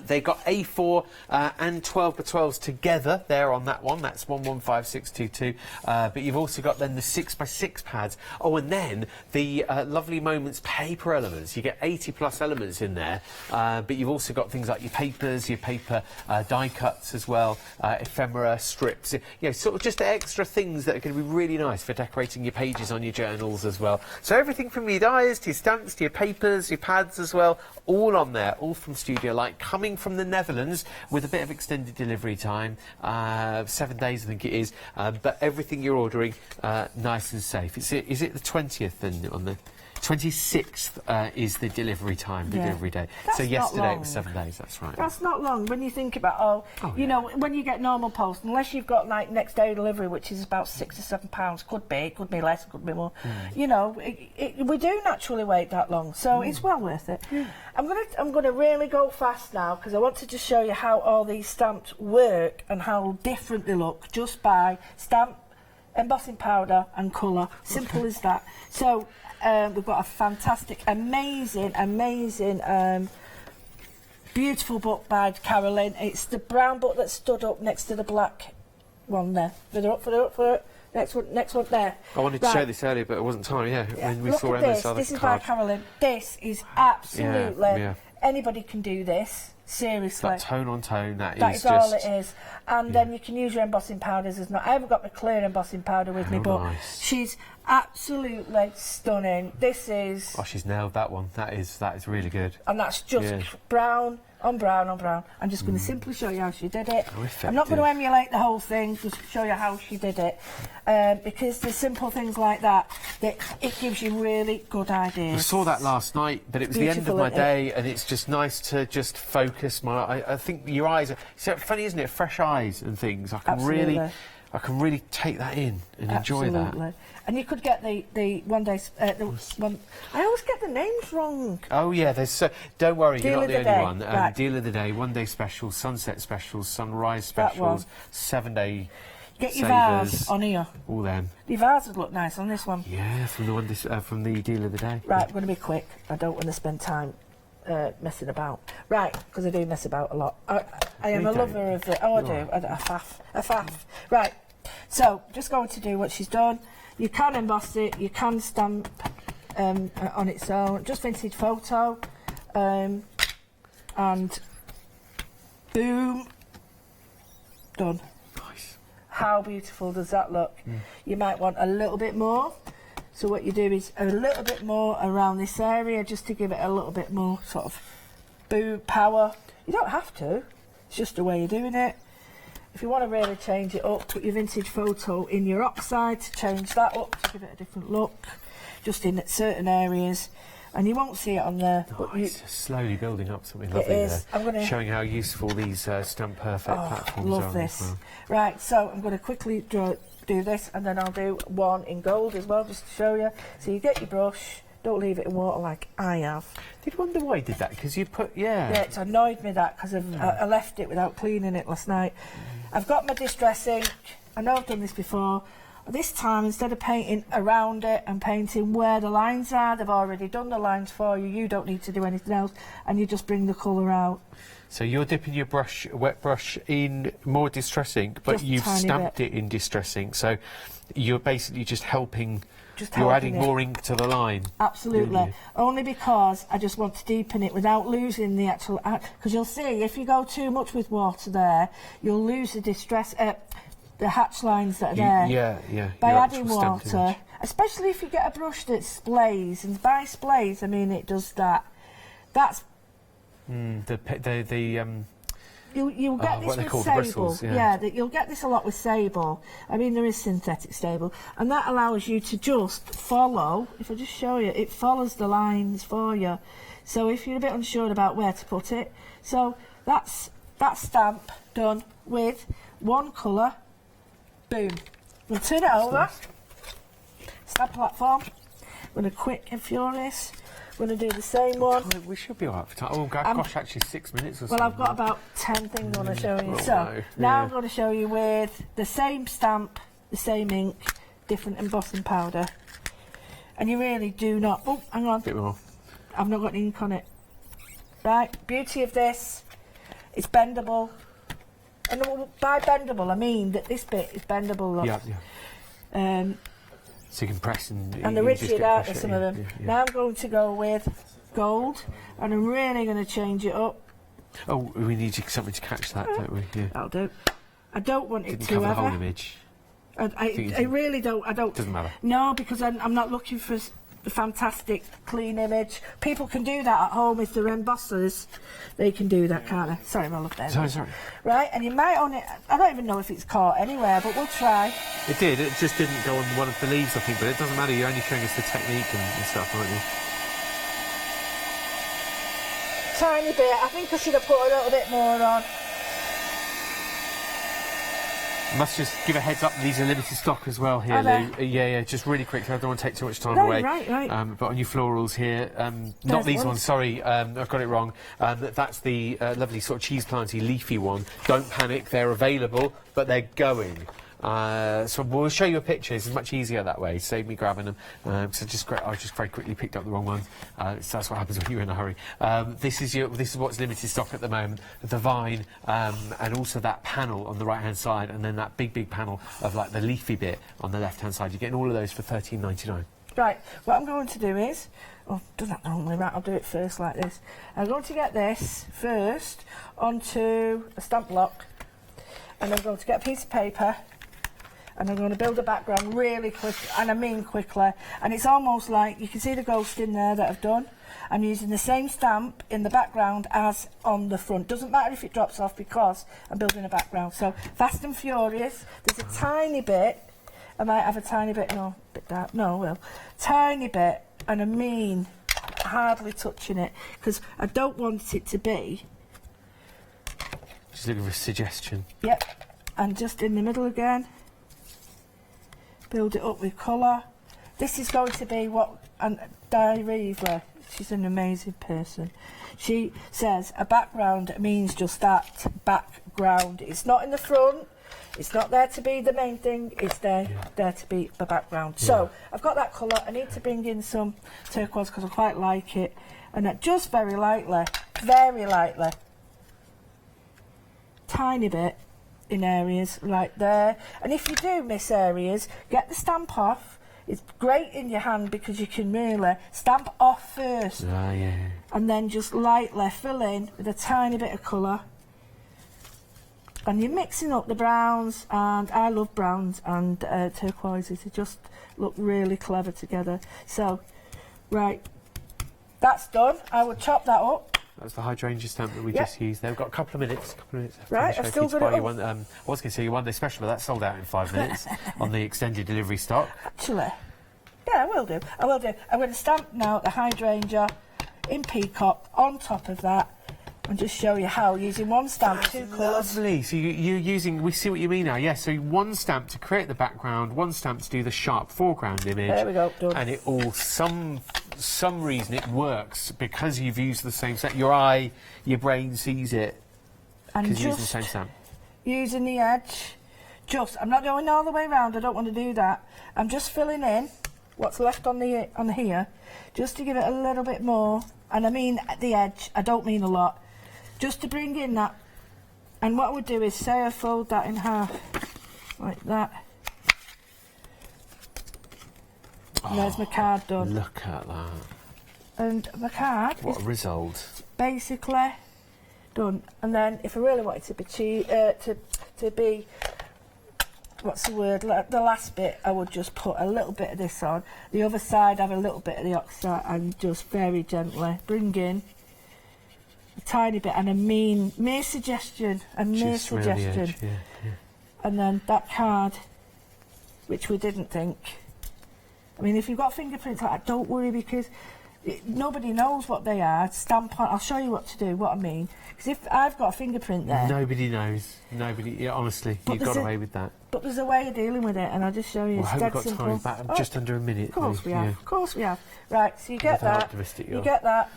They've got A4 and 12x12s together there on that one. That's 115622. But you've also got then the 6x6 pads. Oh, and then the Lovely Moments paper elements. You get 80 plus elements in there. But you've also got things like your papers, your paper die cuts as well, ephemera, strips. You know, sort of just extra things that are going to be really nice for decorating your pages on your journals as well. So everything from your dies to your stamps to your papers, your pads as well, all on there, all from Studio Light. Coming from the Netherlands with a bit of extended delivery time, 7 days I think it is, but everything you're ordering nice and safe. Is it the 20th then on the 26th is the delivery time, the delivery day. That's so yesterday not long. it was 7 days, that's right. That's not long when you think about, you know, when you get normal post, unless you've got like next day delivery, which is about £6 or £7, could be less, could be more. You know, we do naturally wait that long, so it's well worth it. I'm gonna really go fast now because I want to just show you how all these stamps work and how different they look just by stamp, embossing powder and colour. Simple as that. So we've got a fantastic, amazing, beautiful book by Carolyn. It's the brown book that stood up next to the black one there. Further up. Next one there. I wanted to show this earlier, but it wasn't time, when we Look saw at Emma's this. other This is card. by Carolyn. This is absolutely... Yeah. Anybody can do this. Seriously. That tone on tone, that That is is all just... it is. And then you can use your embossing powders as not. I haven't got my clear embossing powder with me, but nice. she's absolutely stunning. This is... Oh, she's nailed that one. That is really good. And that's just brown on brown on brown. I'm just going to simply show you how she did it. I'm not going to emulate the whole thing, just show you how she did it. Because there's simple things like that it gives you really good ideas. I saw that last night, but it was the end of my day, and it's just nice to just focus I think your eyes are... So funny, isn't it? Fresh eyes and things. I can really take that in and enjoy that. And you could get the one day... I always get the names wrong. Oh, yeah, there's... don't worry, you're not the only one. Right. Deal of the day, one-day specials, sunset specials, sunrise specials, 7-day Get your savers, vase on here. all them. Your vase would look nice on this one. Yeah, from the deal of the day. Right, I'm going to be quick. I don't want to spend time messing about. Right, because I do mess about a lot. I am a lover of it. Oh, I do. A faff. Right, so just going to do what she's done. You can emboss it, you can stamp on its own. Just vintage photo. And boom. Done. Nice. How beautiful does that look? You might want a little bit more. So what you do is a little bit more around this area just to give it a little bit more sort of boom power. You don't have to. It's just the way you're doing it. If you want to really change it up, put your vintage photo in your oxide to change that up to give it a different look, just in certain areas. And you won't see it on there. But It's slowly building up something lovely is. there. Showing how useful these Stamp Perfect platforms love are. this. As well. Right, so I'm going to quickly do this, and then I'll do one in gold as well, just to show you. So you get your brush, Don't leave it in water like I have. Did wonder why you did that, because you put, Yeah, it's annoyed me that, because I left it without cleaning it last night. I've got my distress ink. I know I've done this before. This time, instead of painting around it and painting where the lines are, they've already done the lines for you. You don't need to do anything else, and you just bring the colour out. So you're dipping your brush, wet brush, in more distress ink, but Just a you've tiny stamped bit. it in distress ink. So you're basically just helping. Just You're helping adding it. more ink to the line. Absolutely. Only because I just want to deepen it without losing the actual... Because you'll see, if you go too much with water there, you'll lose the distress... the hatch lines that are there. Yeah. By your adding actual stamped water, image. especially if you get a brush that splays, and by splays I mean it does that. That's... You'll You'll get this what are they with called? The sable. bristles, yeah. You'll get this a lot with sable. I mean, there is synthetic sable, and that allows you to just follow. If I just show you, it follows the lines for you. So if you're a bit unsure about where to put it, so that's that stamp done with one colour. Boom. We'll turn it over. Stamp platform. We're going to Quick and Furious. We're going to do the same one. We should be alright for time. Oh, gosh, actually 6 minutes or so. Well, I've got about 10 things I want to show you. Oh, So, no. now Yeah. I'm going to show you with the same stamp, the same ink, different embossing powder. And you really do not... Oh, hang on. Bit more. I've not got ink on it. Right, beauty of this, it's bendable. And by bendable, I mean that this bit is bendable. Look. Yeah. So you can press and And you they're just rigid get out pressure, some of them. yeah. Now I'm going to go with gold, and I'm really going to change it up. Oh, we need something to catch that, don't we? Yeah. That'll do. I don't want it Didn't to cover the ever. whole image. I really don't. I don't. Doesn't matter. No, because I'm not looking for a fantastic clean image. People can do that at home if they're embossers. They can do that, can't they? Sorry, my love. There. Sorry. Right, and you might own it. I don't even know if it's caught anywhere, but we'll try. It did. It just didn't go on one of the leaves, I think. But it doesn't matter. You're only showing us the technique and stuff, aren't you? Tiny bit. I think I should have put a little bit more on. Must just give a heads up, these are limited stock as well here, Are they? Lou. Yeah, just really quickly, I don't want to take too much time No, away. right. But on your florals here, not There's these one. ones, sorry, I've got it wrong. That's the lovely sort of cheese planty leafy one. Don't panic, they're available, but they're going. So we'll show you a picture. It's much easier that way. Save me grabbing them. I just very quickly picked up the wrong one. So that's what happens when you're in a hurry. This is what's limited stock at the moment. The vine and also that panel on the right hand side, and then that big panel of like the leafy bit on the left hand side. You're getting all of those for £13.99. Right, what I'm going to do is... Oh, I've done that wrongly. Right, I'll do it first like this. I'm going to get this first onto a stamp block, and I'm going to get a piece of paper, and I'm going to build a background really quick, and I mean quickly. And it's almost like, you can see the ghost in there that I've done. I'm using the same stamp in the background as on the front. Doesn't matter if it drops off because I'm building a background. So, fast and furious. There's a tiny bit. I might have a tiny bit, no, a bit dark. No, I will. Tiny bit, and I mean hardly touching it, because I don't want it to be... Just looking for a suggestion. Yep, and just in the middle again. Build it up with colour. This is going to be what Di Reevler, she's an amazing person. She says a background means just that, background. It's not in the front. It's not there to be the main thing. It's there to be the background. Yeah. So I've got that colour. I need to bring in some turquoise because I quite like it, and just very lightly, tiny bit. In areas right there, and if you do miss areas, get the stamp off. It's great in your hand because you can really stamp off first, and then just lightly fill in with a tiny bit of colour. And you're mixing up the browns, and I love browns and turquoises. They just look really clever together. So, right, that's done. I will chop that up. That's the hydrangea stamp that we just used. They've got a couple of minutes. Right, I've still got it up. I was going to say you won the special, but that's sold out in 5 minutes on the extended delivery stock. Actually, yeah, I will do. I'm going to stamp now the hydrangea in peacock on top of that, and just show you how using one stamp, two colours. Lovely. So you're using. We see what you mean now. Yes. So one stamp to create the background, one stamp to do the sharp foreground image. There we go. Done. And it all some reason it works because you've used the same stamp. Your eye, your brain sees it And because you use the just same stamp. using the edge. I'm not going all the way around. I don't want to do that. I'm just filling in what's left on here, just to give it a little bit more. And I mean at the edge. I don't mean a lot. Just to bring in that. And what I would do is say I fold that in half, like that. And there's my card done. Look at that. And my card What is a result. basically done. And then if I really wanted to be to be, what's the word, the last bit, I would just put a little bit of this on. The other side, have a little bit of the oxide and just very gently bring in a tiny bit. And mere suggestion, Just around the edge, yeah. And then that card, which we didn't think. I mean, if you've got fingerprints like that, don't worry, because nobody knows what they are. Stamp on. I'll show you what to do, what I mean. Because if I've got a fingerprint there... Nobody knows. Nobody... Yeah, honestly, you got away with that. But there's a way of dealing with it, and I'll just show you. Well, I hope we've got simple. time back. Just under a minute. Of course we have. Yeah. Of course we have. Right, so you get With how that. optimistic you You are. get that.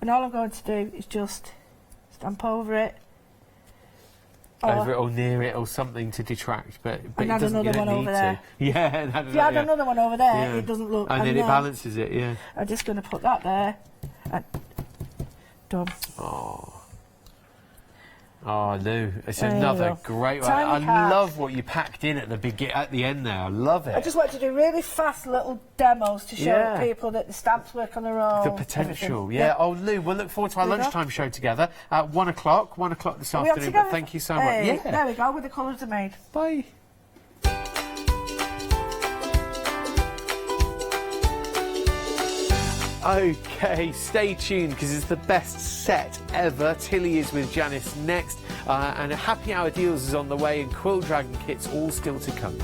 And all I'm going to do is just stamp over it. Over it or near it or something to detract, but And it add doesn't. another You don't one need over there. to. Yeah, If you add another one over there, Yeah. it doesn't look... And then it balances it, yeah. I'm just going to put that there. And done. Oh, Lou, it's There you another go. great one. Tiny I card. love what you packed in at the end there. I love it. I just want to do really fast little demos to show Yeah. people that the stamps work on their own. The potential, everything. yeah. Oh, Lou, we'll look forward to our There you go. lunchtime show together at 1 o'clock. 1 o'clock this Are we on afternoon. together? But thank you so Hey, much. Yeah. There we go, with the colours are made. Bye. Okay, stay tuned because it's the best set ever. Tilly is with Janice next, and a happy hour deals is on the way, and Quill Dragon kits all still to come.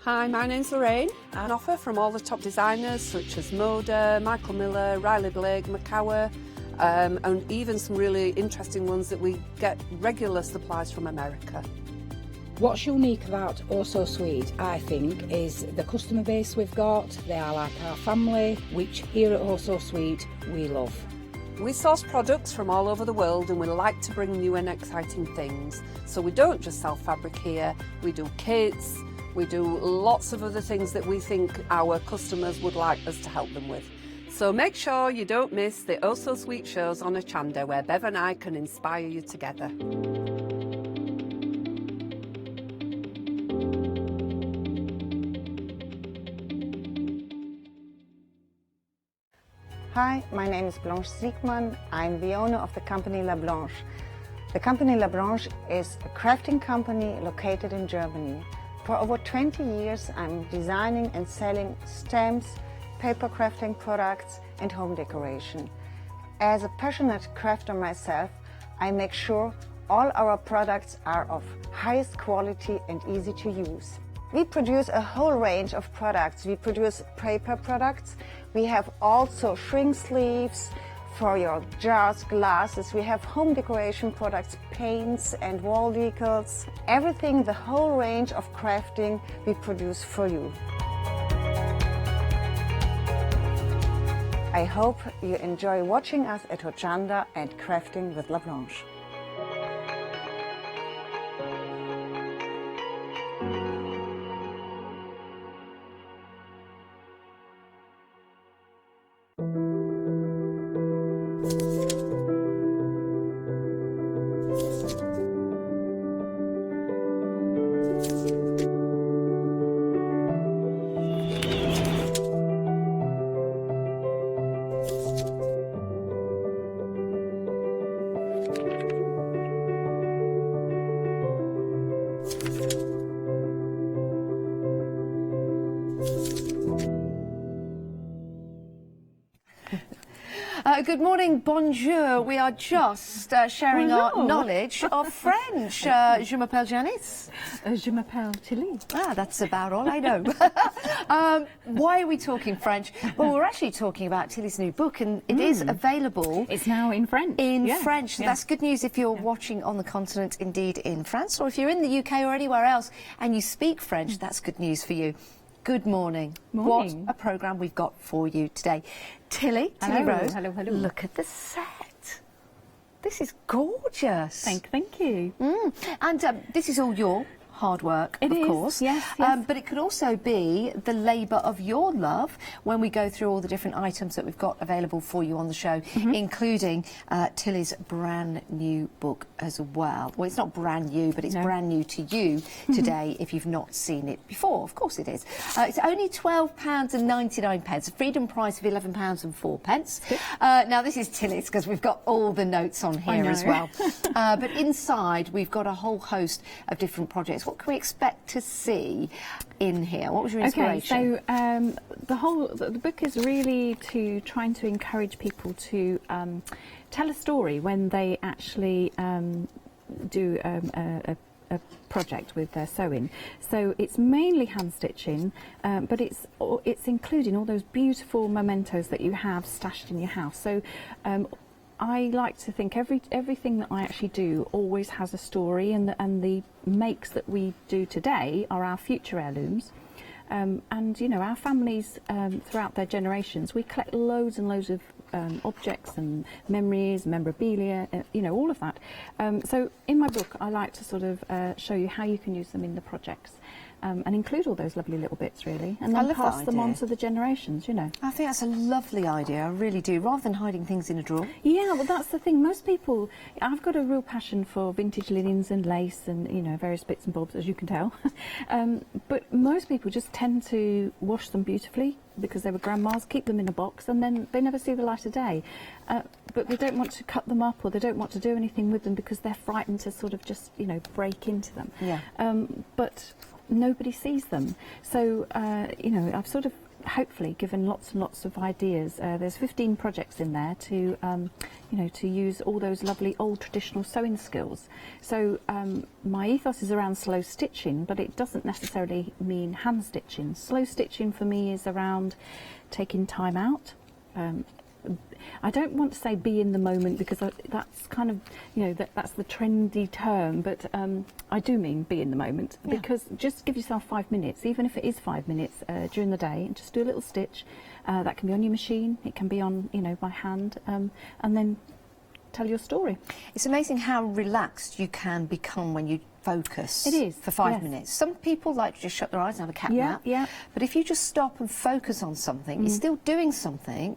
Hi, my name's Lorraine. I offer from all the top designers such as Moda, Michael Miller, Riley Blake, Macawa, and even some really interesting ones that we get regular supplies from America. What's unique about Oh So Sweet, I think, is the customer base we've got. They are like our family, which here at Oh So Sweet we love. We source products from all over the world and we like to bring new and exciting things. So we don't just sell fabric here, we do kits, we do lots of other things that we think our customers would like us to help them with. So make sure you don't miss the Oh So Sweet shows on Hochanda, where Bev and I can inspire you together. Hi, my name is Blanche Siegmann. I'm the owner of the company La Blanche. The company La Blanche is a crafting company located in Germany. For over 20 years, I'm designing and selling stamps, paper crafting products, and home decoration. As a passionate crafter myself, I make sure all our products are of highest quality and easy to use. We produce a whole range of products. We produce paper products. We have also shrink sleeves for your jars, glasses. We have home decoration products, paints and wall decals. Everything, the whole range of crafting we produce for you. I hope you enjoy watching us at Hochanda and crafting with La Blanche. good morning, bonjour. We are just sharing our knowledge of French. Je m'appelle Janice. Je m'appelle Tilly. Ah, that's about all I know. Why are we talking French? Well, we're actually talking about Tilly's new book, and it is available. It's now in French. In French. So that's good news if you're watching on the continent, indeed in France, or if you're in the UK or anywhere else and you speak French, that's good news for you. Good morning. Morning. What a programme we've got for you today. Tilly Rose. Hello. Look at the set. This is gorgeous. Thank you. And this is all your hard work, of course. Yes. But it could also be the labour of your love when we go through all the different items that we've got available for you on the show, including Tilly's brand new book as well. Well, it's not brand new, but it's brand new to you today if you've not seen it before. Of course it is. It's only £12.99, a freedom price of £11.04. Now, this is Tilly's because we've got all the notes on here as well. But inside, we've got a whole host of different projects. What can we expect to see in here? What was your inspiration? Okay, so the book is really trying to encourage people to tell a story when they actually do a project with their sewing. So it's mainly hand stitching, but it's including all those beautiful mementos that you have stashed in your house. So I like to think everything that I actually do always has a story, and the makes that we do today are our future heirlooms. And you know, our families throughout their generations, we collect loads and loads of objects and memories, memorabilia, you know, all of that. So in my book, I like to sort of show you how you can use them in the projects. And include all those lovely little bits, really, and then pass them on to the generations, you know. I think that's a lovely idea, I really do, rather than hiding things in a drawer. Yeah, well, that's the thing. Most people, I've got a real passion for vintage linens and lace and, you know, various bits and bobs, as you can tell. But most people just tend to wash them beautifully because they were grandma's, keep them in a box, and then they never see the light of day. But they don't want to cut them up, or they don't want to do anything with them because they're frightened to sort of just, you know, break into them. Yeah. But nobody sees them. So, you know, I've sort of hopefully given lots and lots of ideas. There's 15 projects in there to, you know, to use all those lovely old traditional sewing skills. So my ethos is around slow stitching, but it doesn't necessarily mean hand stitching. Slow stitching for me is around taking time out. I don't want to say be in the moment because that's kind of, you know, that's the trendy term, but I do mean be in the moment, because just give yourself 5 minutes, even if it is 5 minutes during the day, and just do a little stitch. That can be on your machine, it can be on, you know, by hand, and then tell your story. It's amazing how relaxed you can become when you focus. It is, for 5 minutes. Some people like to just shut their eyes and have a cat nap. But if you just stop and focus on something, you're still doing something.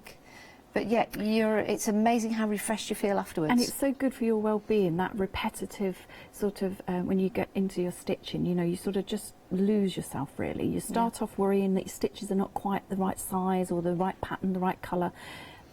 But yet, it's amazing how refreshed you feel afterwards. And it's so good for your well-being, that repetitive sort of, when you get into your stitching, you know, you sort of just lose yourself, really. You start off worrying that your stitches are not quite the right size or the right pattern, the right colour,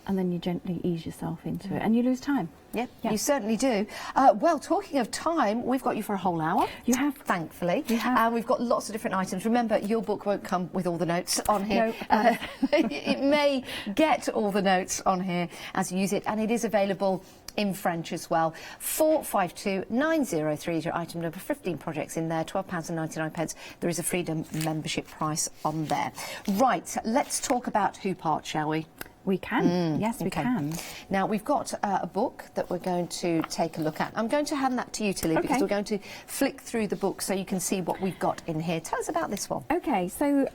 and then you gently ease yourself into it, and you lose time. Yeah, you certainly do. Well, talking of time, we've got you for a whole hour. You have. Thankfully. You have. And we've got lots of different items. Remember, your book won't come with all the notes on here. No. It may get all the notes on here as you use it, and it is available in French as well. 452903 is your item number. 15 projects in there, £12.99. There is a freedom membership price on there. Right, let's talk who part, shall we? We can. Yes, we can. Now, we've got a book that we're going to take a look at. I'm going to hand that to you, Tilly, because we're going to flick through the book so you can see what we've got in here. Tell us about this one. Okay, so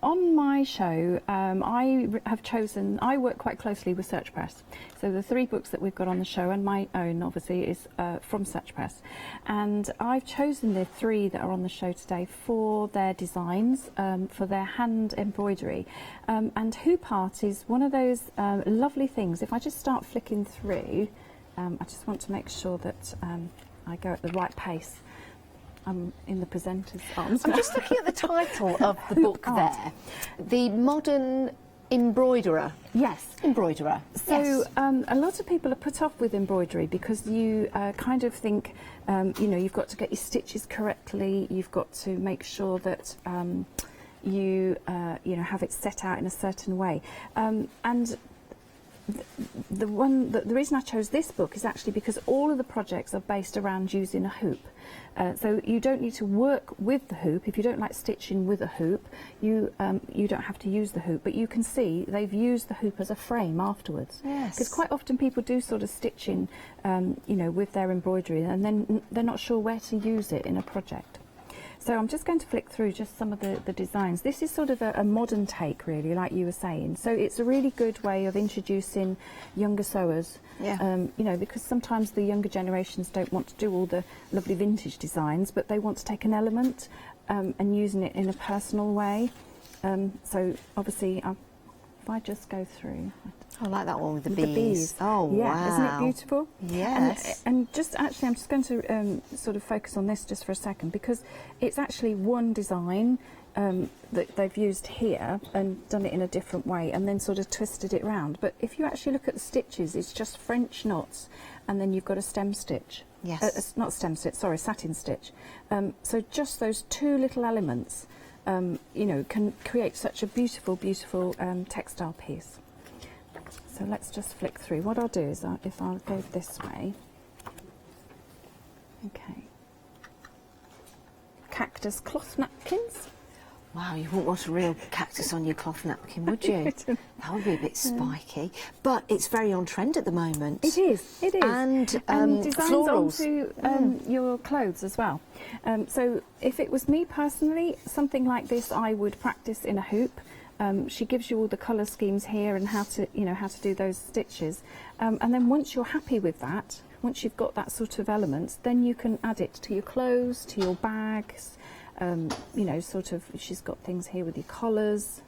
on my show, I work quite closely with Search Press. So the 3 books that we've got on the show, and my own, obviously, is from Search Press. And I've chosen the 3 that are on the show today for their designs, for their hand embroidery. And Who Part is one of those lovely things. If I just start flicking through, I just want to make sure that I go at the right pace. I'm in the presenter's arms. I'm just looking at the title of the book there. The Modern Embroiderer. Yes. Embroiderer. So a lot of people are put off with embroidery because you kind of think, you know, you've got to get your stitches correctly, you've got to make sure that you know, have it set out in a certain way. And the reason I chose this book is actually because all of the projects are based around using a hoop. So you don't need to work with the hoop. If you don't like stitching with a hoop, you don't have to use the hoop. But you can see they've used the hoop as a frame afterwards. Yes. Because quite often people do sort of stitching, you know, with their embroidery, and then they're not sure where to use it in a project. So I'm just going to flick through just some of the designs. This is sort of a modern take, really, like you were saying. So it's a really good way of introducing younger sewers. Yeah. You know, because sometimes the younger generations don't want to do all the lovely vintage designs, but they want to take an element and using it in a personal way. So obviously, if I just go through. I like that one with the With bees. Oh, yeah, wow. isn't it beautiful? Yes. And just actually, I'm just going to sort of focus on this just for a second, because it's actually one design that they've used here and done it in a different way and then sort of twisted it round. But if you actually look at the stitches, it's just French knots and then you've got a stem stitch. Yes. Not stem stitch, sorry, satin stitch. So just those two little elements, you know, can create such a beautiful, beautiful textile piece. So let's just flick through. What I'll do is if I'll go this way. Okay. Cactus cloth napkins. Wow, you wouldn't want a real cactus on your cloth napkin, would you? That would be a bit spiky. But it's very on trend at the moment. It is, it is. And designs florals. onto your clothes as well. So if it was me personally, something like this I would practice in a hoop. She gives you all the colour schemes here and how to, you know, how to do those stitches. And then once you're happy with that, once you've got that sort of elements, then you can add it to your clothes, to your bags. You know, sort of, she's got things here with your collars.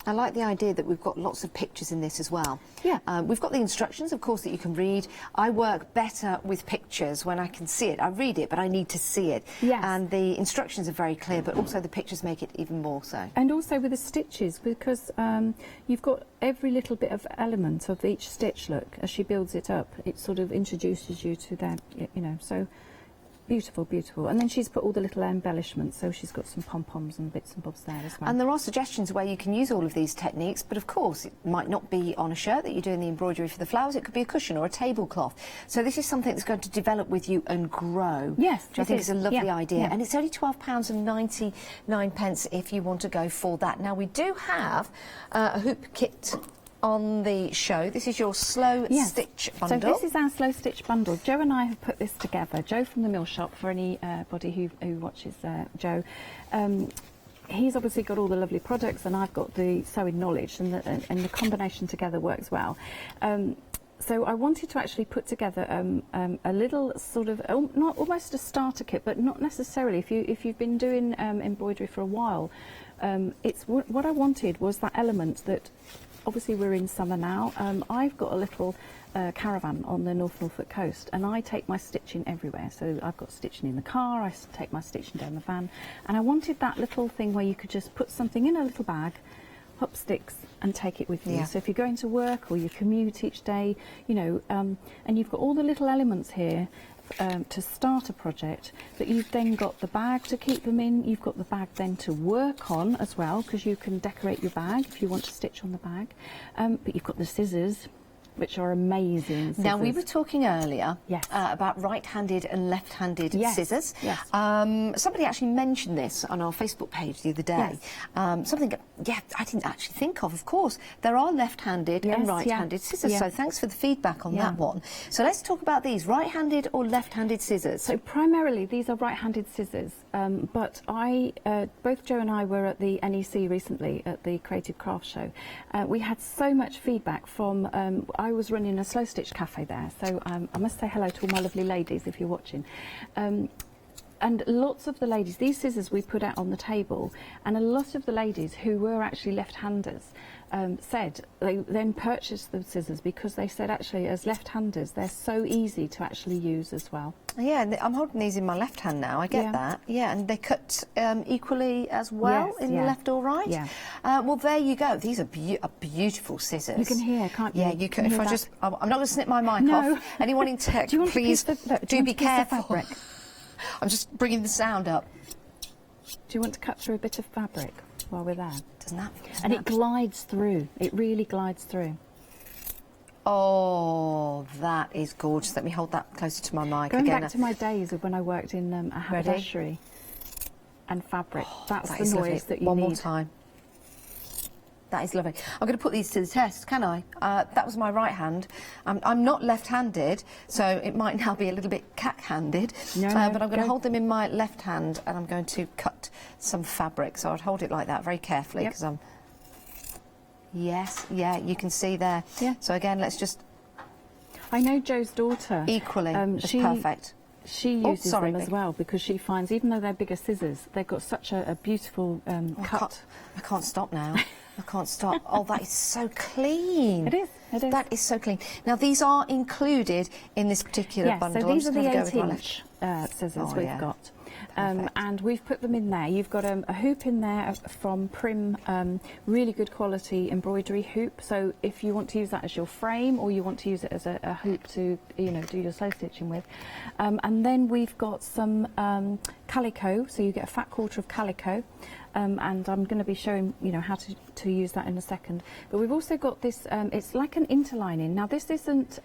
I like the idea that we've got lots of pictures in this as well. Yeah. We've got the instructions, of course, that you can read. I work better with pictures when I can see it. I read it, but I need to see it. Yes. And the instructions are very clear, but also the pictures make it even more so. And also with the stitches, because you've got every little bit of element of each stitch, look, as she builds it up. It sort of introduces you to that, you know, so beautiful, beautiful. And then she's put all the little embellishments, so she's got some pom-poms and bits and bobs there as well. And there are suggestions where you can use all of these techniques, but of course it might not be on a shirt that you're doing the embroidery for the flowers. It could be a cushion or a tablecloth. So this is something that's going to develop with you and grow. Yes, which I think is a lovely idea. Yeah. And it's only £12.99 if you want to go for that. Now we do have a hoop kit on the show. This is your slow stitch bundle. So this is our slow stitch bundle. Joe and I have put this together. Joe from the Mill Shop, for anybody who watches Joe. He's obviously got all the lovely products and I've got the sewing knowledge, and the combination together works well. So I wanted to actually put together a little sort of, not almost a starter kit, but not necessarily. If you've been doing embroidery for a while, it's what I wanted was that element that, obviously we're in summer now. I've got a little caravan on the North Norfolk coast and I take my stitching everywhere. So I've got stitching in the car, I take my stitching down the van, and I wanted that little thing where you could just put something in a little bag, hop sticks and take it with you. Yeah. So if you're going to work or you commute each day, you know, and you've got all the little elements here to start a project, but you've then got the bag to keep them in, you've got the bag then to work on as well, because you can decorate your bag if you want to stitch on the bag, but you've got the scissors, which are amazing scissors. Now we were talking earlier Yes. about right-handed and left-handed scissors. Yes. Somebody actually mentioned this on our Facebook page the other day. Yes. Something, I didn't actually think of course. There are left-handed and right-handed scissors, so thanks for the feedback on that one. So let's talk about these, right-handed or left-handed scissors. So primarily these are right-handed scissors, but both Joe and I were at the NEC recently at the Creative Craft Show. We had so much feedback from, I was running a slow stitch cafe there, so I must say hello to all my lovely ladies if you're watching. And lots of the ladies, these scissors we put out on the table, and a lot of the ladies who were actually left-handers said they then purchased the scissors because they said actually as left-handers they're so easy to actually use as well. Yeah, and I'm holding these in my left hand now, I get that. Yeah, and they cut equally as well in the left or right. Yeah. Well, there you go. These are beautiful scissors. You can hear, can't you? Yeah, you can. If I just, I'm not going to snip my mic off. Anyone in tech, please do be careful. I'm just bringing the sound up. Do you want to cut through a bit of fabric while we're there? Doesn't that? And it glides through. It really glides through. Oh, that is gorgeous. Let me hold that closer to my mic Going again. back to my days of when I worked in a haberdashery and fabric, that's that the is noise lovely. that you One need. more time. That is lovely. I'm going to put these to the test, can I? That was my right hand. I'm not left-handed, so it might now be a little bit cack-handed. No, but I'm going to hold them in my left hand, and I'm going to cut some fabric. So I'd hold it like that very carefully, because I'm... Yes, yeah, you can see there. Yeah. So again, let's just... I know Joe's daughter. Equally, it's perfect. She uses them as well, because she finds, even though they're bigger scissors, they've got such a beautiful cut. I can't stop now. I can't stop. Oh, that is so clean. It is. It is. That is so clean. Now, these are included in this particular bundle. So these are the I'm just gonna 8-inch scissors Oh, we've yeah. got. And we've put them in there. You've got a hoop in there from Prim, really good quality embroidery hoop. So if you want to use that as your frame, or you want to use it as a hoop to, you know, do your slow stitching with. And then we've got some calico, so you get a fat quarter of calico. And I'm going to be showing, you know, how to use that in a second. But we've also got this, it's like an interlining. Now this isn't,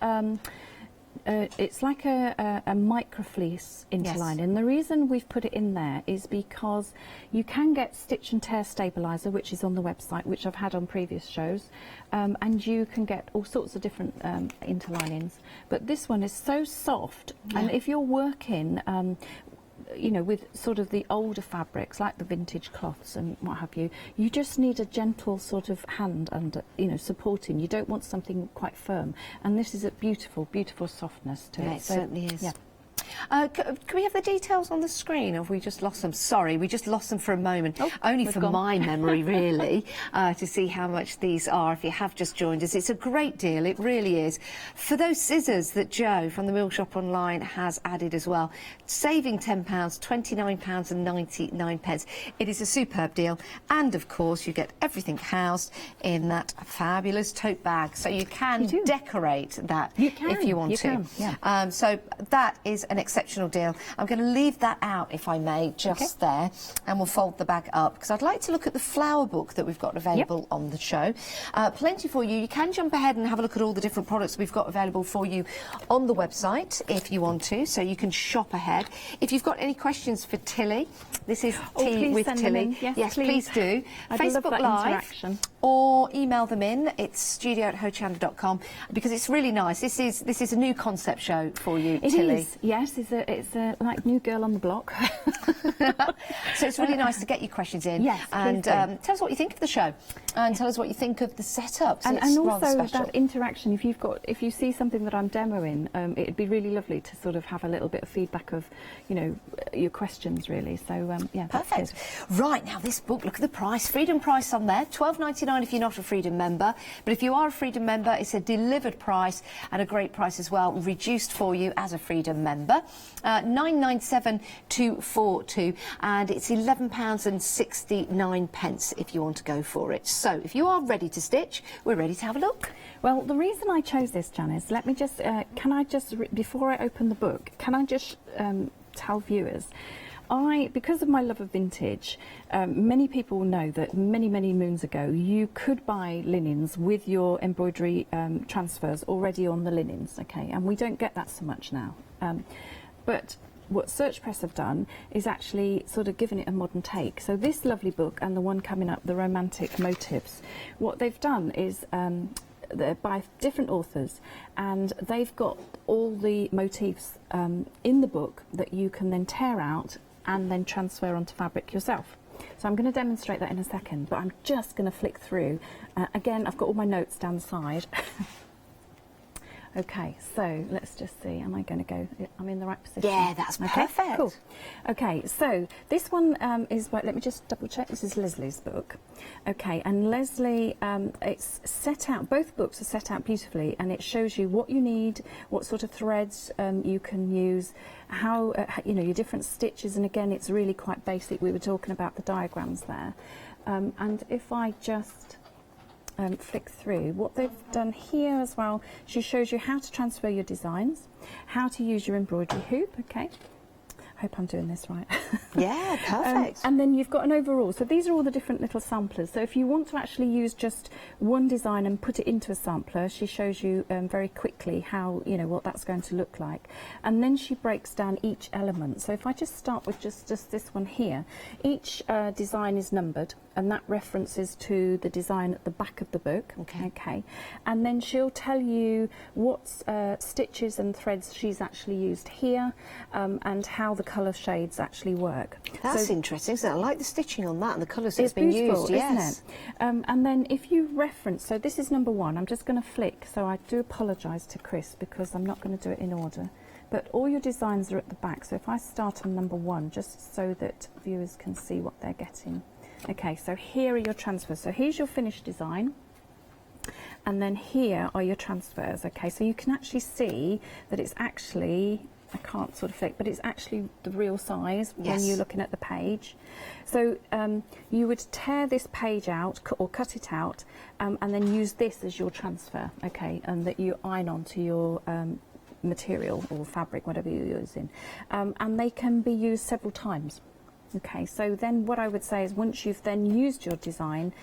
it's like a microfleece interlining. The reason we've put it in there is because you can get stitch and tear stabiliser, which is on the website, which I've had on previous shows, and you can get all sorts of different interlinings. But this one is so soft, and if you're working you know, with sort of the older fabrics like the vintage cloths and what have you, you just need a gentle sort of hand under, you know, supporting. You don't want something quite firm, and this is a beautiful, beautiful softness to it. It certainly is. Yeah. Can we have the details on the screen, or have we just lost them? Sorry, we just lost them for a moment. Only for my memory, really, to see how much these are. If you have just joined us, it's a great deal, it really is. For those scissors that Joe from the Mill Shop Online has added as well, saving £10, £29.99. It is a superb deal. And, of course, you get everything housed in that fabulous tote bag. So you can decorate that if you want to. So that is an exceptional deal. I'm going to leave that out, if I may, just there, and we'll fold the bag up, because I'd like to look at the flower book that we've got available on the show. Plenty for you. You can jump ahead and have a look at all the different products we've got available for you on the website if you want to, so you can shop ahead. If you've got any questions for Tilly, this is Tea with Tilly. Yes, please do. Facebook Live or email them in. It's studio@hochanda.com, because it's really nice. This is a new concept show for you, Tilly. It is, yes. It's a like new girl on the block. So it's really nice to get your questions in. Yes, and tell us what you think of the show, and tell us what you think of the setup. And also that interaction. If you see something that I'm demoing, it'd be really lovely to sort of have a little bit of feedback of, you know, your questions really. So yeah, perfect. Right, now this book, look at the price. Freedom price on there, £12.99 if you're not a Freedom member. But if you are a Freedom member, it's a delivered price, and a great price as well, reduced for you as a Freedom member. £997.242, and it's £11.69 if you want to go for it. So if you are ready to stitch, we're ready to have a look. Well, the reason I chose this, Janice, let me just, before I open the book, can I just tell viewers, because of my love of vintage, many people know that many moons ago you could buy linens with your embroidery transfers already on the linens, okay, and we don't get that so much now. But what Search Press have done is actually sort of given it a modern take. So this lovely book and the one coming up, the Romantic Motifs, what they've done is they're by different authors, and they've got all the motifs in the book that you can then tear out and then transfer onto fabric yourself. So I'm going to demonstrate that in a second, but I'm just going to flick through. Again, I've got all my notes down the side. Okay, so let's just see. Am I going to go? I'm in the right position. Yeah, that's perfect. Cool. Okay, so this one is. Let me just double check. This is Leslie's book. Okay, and Leslie, it's set out. Both books are set out beautifully, and it shows you what you need, what sort of threads you can use, how you know, your different stitches. And again, it's really quite basic. We were talking about the diagrams there, and if I just flick through what they've done here as well, she shows you how to transfer your designs, how to use your embroidery hoop, okay, Hope I'm doing this right. Yeah, perfect. And then you've got an overall. So these are all the different little samplers. So if you want to actually use just one design and put it into a sampler, she shows you very quickly how, you know, what that's going to look like. And then she breaks down each element. So if I just start with just this one here, each design is numbered, and that references to the design at the back of the book. Okay. And then she'll tell you what stitches and threads she's actually used here, and how the colour shades actually work. That's interesting, isn't it? I like the stitching on that and the colours that's been used. Yes. Isn't it? And then if you reference, so this is number 1. I'm just going to flick, so I do apologise to Chris because I'm not going to do it in order. But all your designs are at the back, so if I start on number 1, just so that viewers can see what they're getting. Okay, so here are your transfers. So here's your finished design, and then here are your transfers. Okay, so you can actually see that it's actually, I can't sort of flick, but it's actually the real size when you're looking at the page. So you would tear this page out or cut it out, and then use this as your transfer, okay, and that you iron onto your material or fabric, whatever you're using, and they can be used several times. Okay, so then what I would say is once you've then used your design,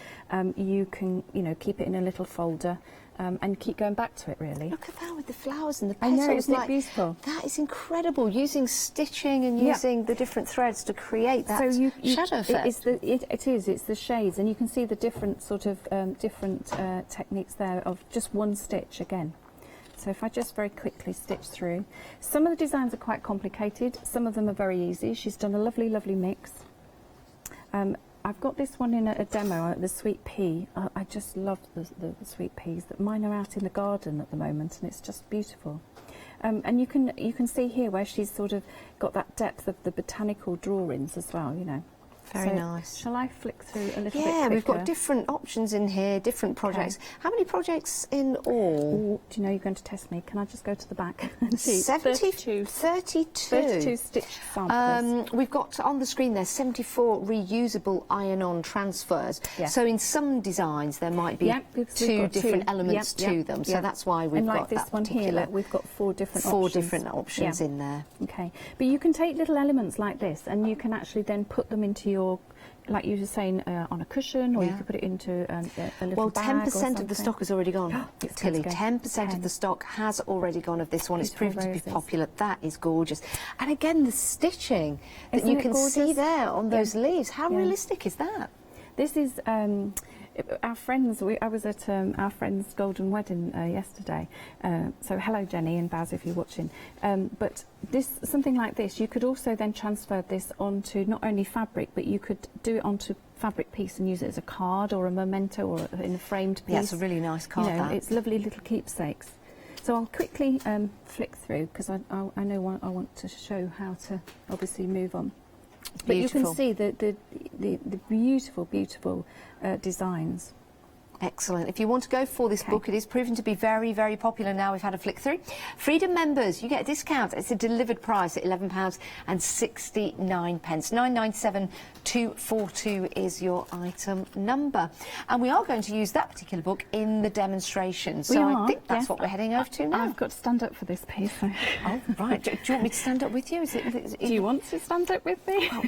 you can, you know, keep it in a little folder and keep going back to it, really. Look at that with the flowers and the petals. I know, isn't it beautiful? That is incredible, using stitching and using the different threads to create that shadow effect. It's the shades, and you can see the different sort of different techniques there of just one stitch again. So if I just very quickly stitch through. Some of the designs are quite complicated, some of them are very easy. She's done a lovely, lovely mix. I've got this one in a demo, the sweet pea. I just love the sweet peas. Mine are out in the garden at the moment, and it's just beautiful. And you can see here where she's sort of got that depth of the botanical drawings as well, you know. Very nice. Shall I flick through a little bit quicker? Yeah, we've got different options in here, different projects. Okay. How many projects in all? Do you know you're going to test me? Can I just go to the back and see? 32. 32 stitch samples. We've got on the screen there 74 reusable iron-on transfers. Yeah. So in some designs there might be two different elements to them. So that's why we've got this that one here. Look, we've got four different options in there. Okay, but you can take little elements like this, and you can actually then put them into your, like you were saying, on a cushion, or you could put it into a little bag. Well, 10% of the stock has already gone. Tilly, 10% of the stock has already gone of this one. It's proven to be popular. That is gorgeous. And again, the stitching that you can see there on those leaves. How realistic is that? This is our friends. I was at our friend's golden wedding yesterday. So hello, Jenny and Baz, if you're watching. But something like this, you could also then transfer this onto not only fabric, but you could do it onto fabric piece and use it as a card or a memento or in a framed piece. Yeah, it's a really nice card. You know, it's lovely little keepsakes. So I'll quickly flick through because I know I want to show how to obviously move on. But you can see the beautiful, beautiful designs. Excellent. If you want to go for this book, it is proven to be very, very popular now. We've had a flick through. Freedom members, you get a discount. It's a delivered price at £11.69. 997242 is your item number. And we are going to use that particular book in the demonstration. So I think that's what we're heading over to now. I've got to stand up for this piece. So. Oh, right. Do you want me to stand up with you? Do you want to stand up with me? Oh,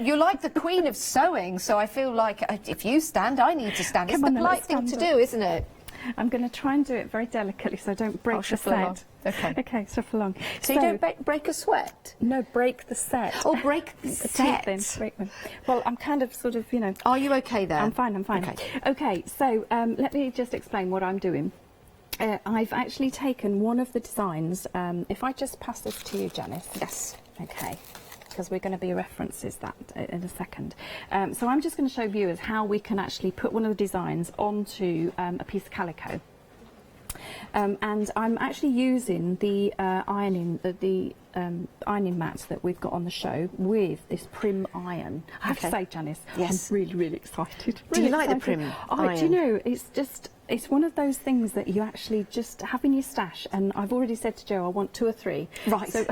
you're like the queen of sewing, so I feel like if you stand, I need to stand. It's the polite thing to do, isn't it? I'm going to try and do it very delicately so I don't break the set. Okay, shuffle along. So you don't break a sweat? No, break the set. Oh, break the set. Break them. Well, I'm kind of sort of, you know. Are you okay there? I'm fine. Okay, so let me just explain what I'm doing. I've actually taken one of the designs. If I just pass this to you, Janice. Yes. Okay. Because we're going to be references that in a second. So I'm just going to show viewers how we can actually put one of the designs onto a piece of calico. And I'm actually using the ironing mat that we've got on the show with this prim iron. I have to say, Janice, I'm really, really excited. Do you like the prim iron? Do you know, it's one of those things that you actually just have in your stash, and I've already said to Joe I want 2 or 3. Right. So,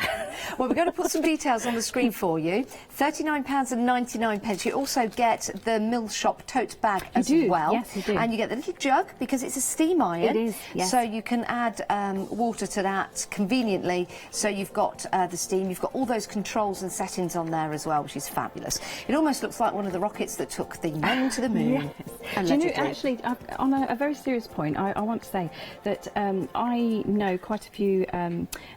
well, we're going to put some details on the screen for you. £39.99. You also get the Mill Shop tote bag as well. Yes, you do. And you get the little jug because it's a steam iron. It is, yes. So you can add water to that conveniently. So you've got the steam. You've got all those controls and settings on there as well, which is fabulous. It almost looks like one of the rockets that took the men to the moon. Yes. Do you know, actually, on a very serious point, I want to say that I know quite a few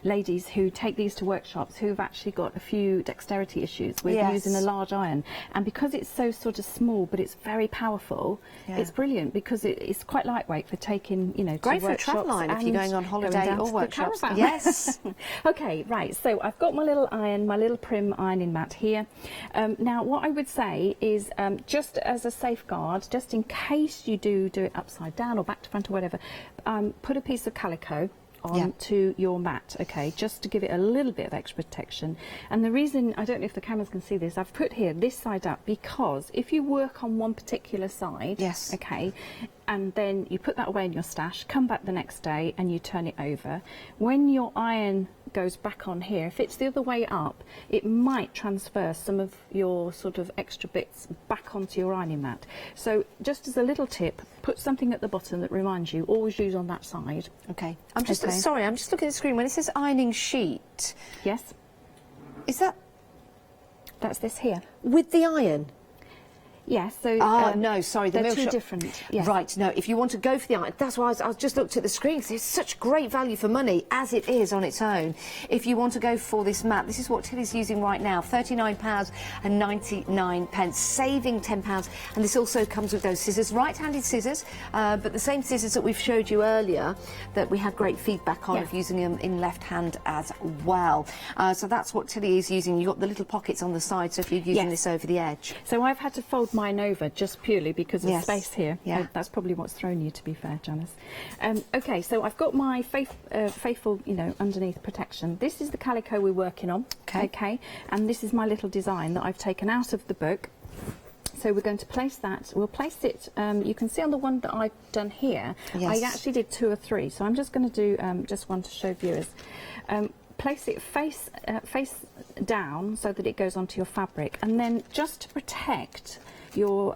ladies who take these to workshops who've actually got a few dexterity issues with using a large iron, and because it's so sort of small but it's very powerful, it's brilliant because it's quite lightweight for taking, you know, great to for a travelline if you're going on holiday or workshops. Yes. Okay, right, so I've got my little iron, my little prim ironing mat here. Now what I would say is just as a safeguard, just in case you do it upside down or back to front or whatever, put a piece of calico onto your mat, okay, just to give it a little bit of extra protection. And the reason, I don't know if the cameras can see this, I've put here this side up because if you work on one particular side, okay, and then you put that away in your stash, come back the next day and you turn it over, when your iron goes back on here, if it's the other way up, it might transfer some of your sort of extra bits back onto your ironing mat. So just as a little tip, put something at the bottom that reminds you, always use on that side. Okay. I'm just sorry, I'm just looking at the screen. When it says ironing sheet, yes, is that? That's this here with the iron. Yes, so... no, sorry, the they're mill two shop. different. Yes. Right, no, if you want to go for the iron, that's why I just looked at the screen, because it's such great value for money, as it is on its own. If you want to go for this mat, this is what Tilly's using right now, £39.99, saving £10, and this also comes with those scissors, right-handed scissors, but the same scissors that we've showed you earlier, that we had great feedback on of using them in left hand as well. So that's what Tilly is using. You've got the little pockets on the side, so if you're using this over the edge. So I've had to fold mine over just purely because of space here. That's probably what's thrown you, to be fair, Janice. Okay, so I've got my faithful, you know, underneath protection. This is the calico we're working on. Okay, and this is my little design that I've taken out of the book. So we're going to place that. We'll place it. You can see on the one that I've done here, I actually did 2 or 3. So I'm just going to do just one to show viewers. Place it face down so that it goes onto your fabric, and then just to protect your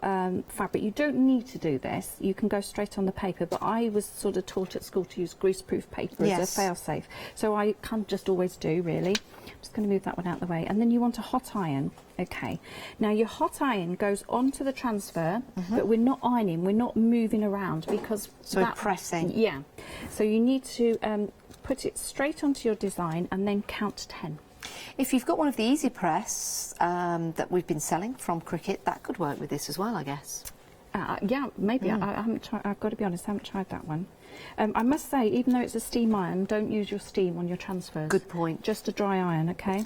fabric, you don't need to do this, you can go straight on the paper, but I was sort of taught at school to use greaseproof paper as a fail-safe, so I can't just always do, really. I'm just going to move that one out the way, and then you want a hot iron. Okay, now your hot iron goes onto the transfer, but we're not ironing, we're not moving around, because we're pressing. Yeah, so you need to put it straight onto your design and then count 10. If you've got one of the Easy Press that we've been selling from Cricket, that could work with this as well, I guess. Yeah, maybe. I haven't tried. I've got to be honest, I haven't tried that one. I must say, even though it's a steam iron, don't use your steam on your transfers. Good point. Just a dry iron, okay?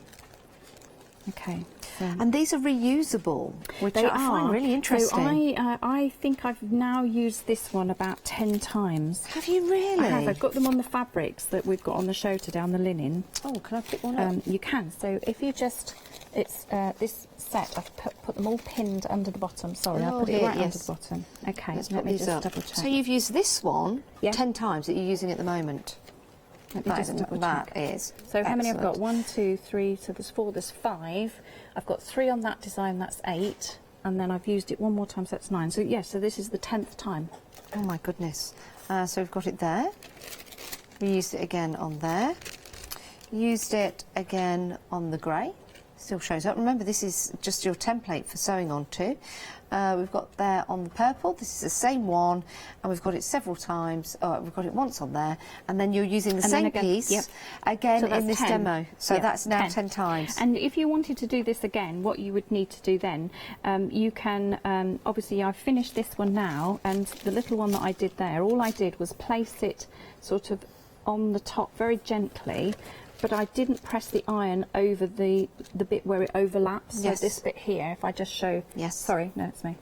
Okay. So and these are reusable, which I find really interesting. So I think I've now used this one about 10 times. Have you really? I have. I've got them on the fabrics that we've got on the show today, on the linen. Oh, can I pick one up? You can. So if you just, it's this set, I've put them all pinned under the bottom. Sorry, I put it right under the bottom. Okay, let me just double check. So you've used this one 10 times that you're using at the moment. That is. So how many I've got? 1, 2, 3. So there's 4. There's 5. I've got 3 on that design. That's 8. And then I've used it one more time. So that's 9. So yes. So this is the 10th time. Oh my goodness. So we've got it there. We used it again on there. Used it again on the grey. Still shows up. Remember, this is just your template for sewing onto. We've got there on the purple, this is the same one, and we've got it several times. We've got it once on there, and then you're using the same piece again in this demo. So that's now 10 times. And if you wanted to do this again, what you would need to do then, you can, obviously I've finished this one now, and the little one that I did there, all I did was place it sort of on the top very gently, but I didn't press the iron over the bit where it overlaps. So this bit here, if I just show... Sorry, no, it's me.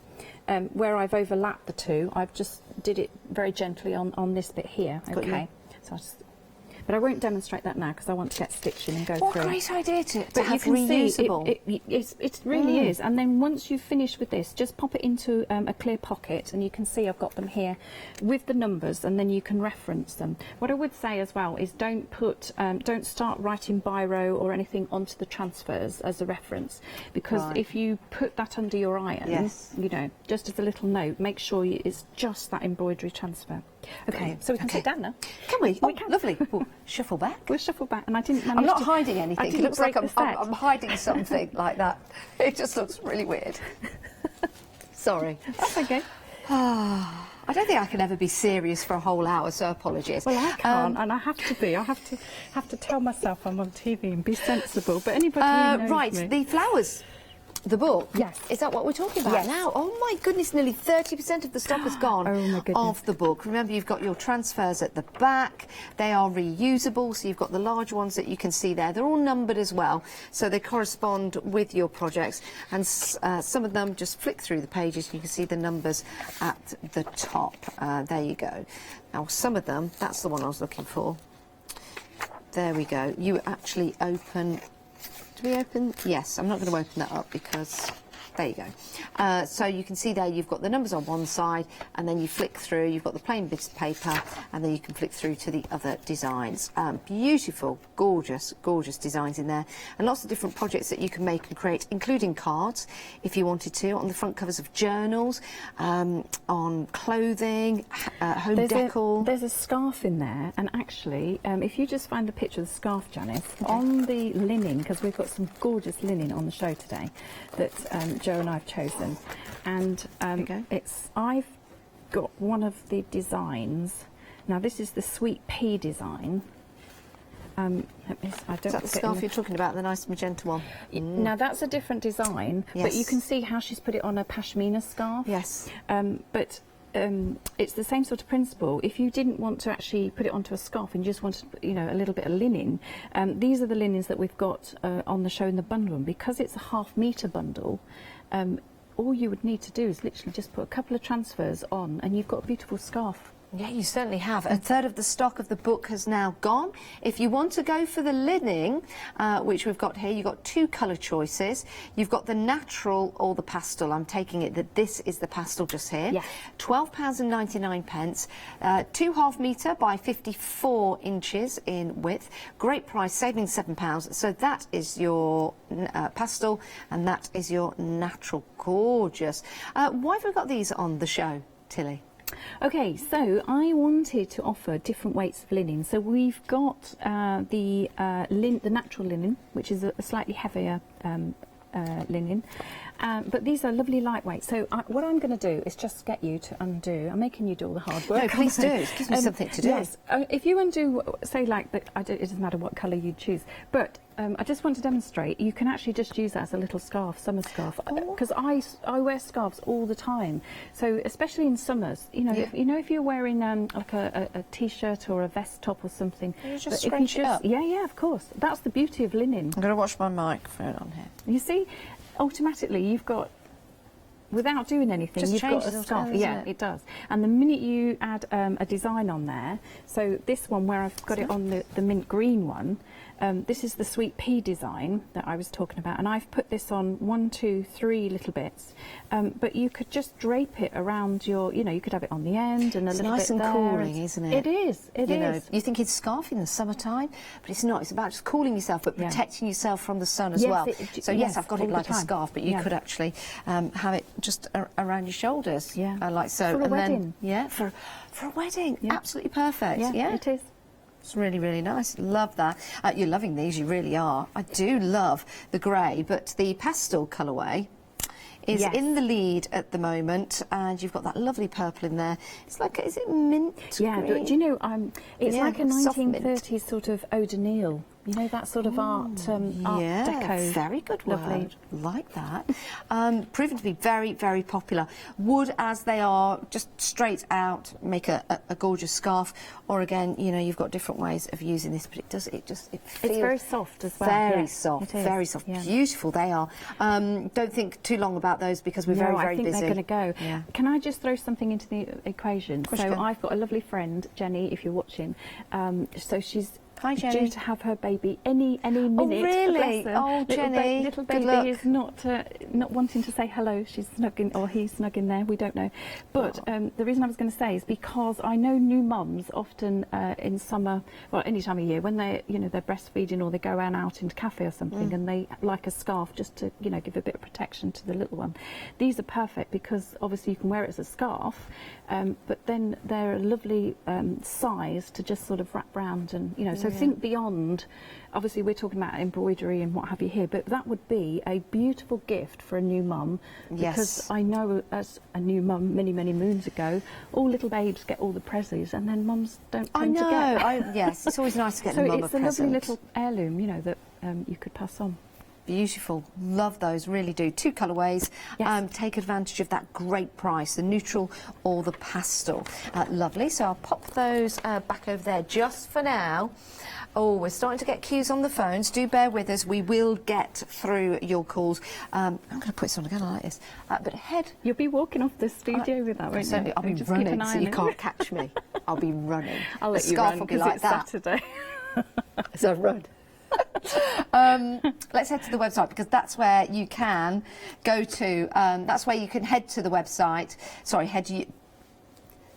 Where I've overlapped the two, I've just did it very gently on this bit here. Okay. So I just... But I won't demonstrate that now because I want to get stitching and go through. What a great idea to but have you can reusable. See it really is. And then once you've finished with this, just pop it into a clear pocket, and you can see I've got them here with the numbers, and then you can reference them. What I would say as well is don't start writing biro or anything onto the transfers as a reference, because if you put that under your iron, you know, just as a little note, make sure it's just that embroidery transfer. Okay, so we can sit down now. Can we? Oh, lovely. We'll shuffle back. We'll shuffle back, and I didn't manage I'm not to, hiding anything. I It didn't looks like break the set. I'm hiding something like that. It just looks really weird. Sorry. That's okay. I don't think I can ever be serious for a whole hour, so apologies. Well, I can't, and I have to be. I have to tell myself I'm on TV and be sensible. But anybody who knows right, me. the flowers. The book? Yes. Is that what we're talking about Yes. now? Oh my goodness, nearly 30% of the stock has gone Oh my goodness. of the book. Remember, you've got your transfers at the back. They are reusable, so you've got the large ones that you can see there. They're all numbered as well, so they correspond with your projects. And some of them, just flick through the pages, you can see the numbers at the top. There you go. Now, some of them, that's the one I was looking for. There we go. You actually open... Do we open? Yes, I'm not going to open that up because there you go. So you can see there you've got the numbers on one side, and then you flick through, you've got the plain bits of paper, and then you can flick through to the other designs. Beautiful, gorgeous, gorgeous designs in there, and lots of different projects that you can make and create, including cards, if you wanted to, on the front covers of journals, on clothing, home decor. There's a scarf in there, and actually, if you just find the picture of the scarf, Janice, on the linen, because we've got some gorgeous linen on the show today that Joe and I've chosen, and I've got one of the designs. Now this is the sweet pea design. I don't Is that the scarf you're talking about, the nice magenta one? Now that's a different design, but you can see how she's put it on a pashmina scarf. Yes. But it's the same sort of principle. If you didn't want to actually put it onto a scarf and you just wanted, you know, a little bit of linen, these are the linens that we've got on the show in the bundle. And because it's a half-metre bundle, all you would need to do is literally just put a couple of transfers on, and you've got a beautiful scarf. Yeah, you certainly have. A third of the stock of the book has now gone. If you want to go for the linen, which we've got here, you've got two colour choices. You've got the natural or the pastel. I'm taking it that this is the pastel just here. Yes. £12.99. 2.5 metre by 54 inches in width. Great price, saving £7. So that is your pastel, and that is your natural. Gorgeous. Why have we got these on the show, Tilly? Okay, so I wanted to offer different weights of linen. So we've got the natural linen, which is a slightly heavier linen, but these are lovely lightweight. So what I'm going to do is just get you to undo. I'm making you do all the hard work. No, please do. It gives me something to do. Yes, if you undo, say like it doesn't matter what colour you choose, but I just want to demonstrate. You can actually just use that as a little scarf, summer scarf, because I wear scarves all the time. So especially in summers, you know, if you're wearing like a t-shirt or a vest top or something, you just scrunch it up. Yeah, of course. That's the beauty of linen. I'm going to watch my microphone on here. You see, automatically you've got, without doing anything, Just you've got changes a it, scarf. doesn't Yeah, it does. And the minute you add a design on there, so this one where I've got it on the mint green one, this is the sweet pea design that I was talking about, and I've put this on 1, 2, 3 little bits. But you could just drape it around your, you know, you could have it on the end and a little nice bit there. and cooling, isn't it? It is. It is. You think it's scarf in the summertime, but it's not. It's about just cooling yourself, but protecting yourself from the sun as Yes, well. So yes, I've got it all like the a time. scarf, but you could actually have it just around your shoulders. Yeah. Like so. For a wedding. Then, yeah, for a wedding. Yeah. Absolutely perfect. Yeah, it is. It's really, really nice. Love that. You're loving these, you really are. I do love the grey, but the pastel colourway is in the lead at the moment, and you've got that lovely purple in there. It's like, is it mint Yeah, green? do you know, it's like a soft mint. 1930s sort of Eau de Nil. You know, that sort of art deco. Very good Lovely. word. Like that. Proven to be very, very popular. Would, as they are, just straight out make a gorgeous scarf, or again, you know, you've got different ways of using this, but it feels... It's very soft as well. Very soft, very soft. Yeah. Beautiful they are. Don't think too long about those because we're very, very busy. I think they're going to go. Yeah. Can I just throw something into the equation? So I've got a lovely friend, Jenny, if you're watching. So she's Hi, Jenny. Due to have her baby any minute. Oh, really? Bless her. Oh, Jenny. Little Good baby luck. is not wanting to say hello. She's snug in, or he's snug in there. We don't know. But the reason I was going to say is because I know new mums often in summer, well, any time of year, when they're breastfeeding or they go out into a cafe or something, and they like a scarf just to give a bit of protection to the little one. These are perfect because obviously you can wear it as a scarf, but then they're a lovely size to just sort of wrap round and so think beyond. Obviously we're talking about embroidery and what have you here, but that would be a beautiful gift for a new mum. Because I know as a new mum many moons ago, all little babes get all the prezzies and then mums don't tend to get. Yes, it's always nice to get the mum a present. So it's a lovely little heirloom, that you could pass on. Beautiful. Love those, really do. 2 colourways. Yes. Take advantage of that great price, the neutral or the pastel. Lovely. So I'll pop those back over there just for now. Oh, we're starting to get queues on the phones. Do bear with us. We will get through your calls. I'm going to put this on again. I like this. But head... You'll be walking off the studio with that, won't you? I'll be just running, so you can't catch me. I'll be running. I'll let the you scarf run will be because like it's that. Saturday. So run. Let's head to the website because that's where you can go to. That's where you can head to the website. Sorry,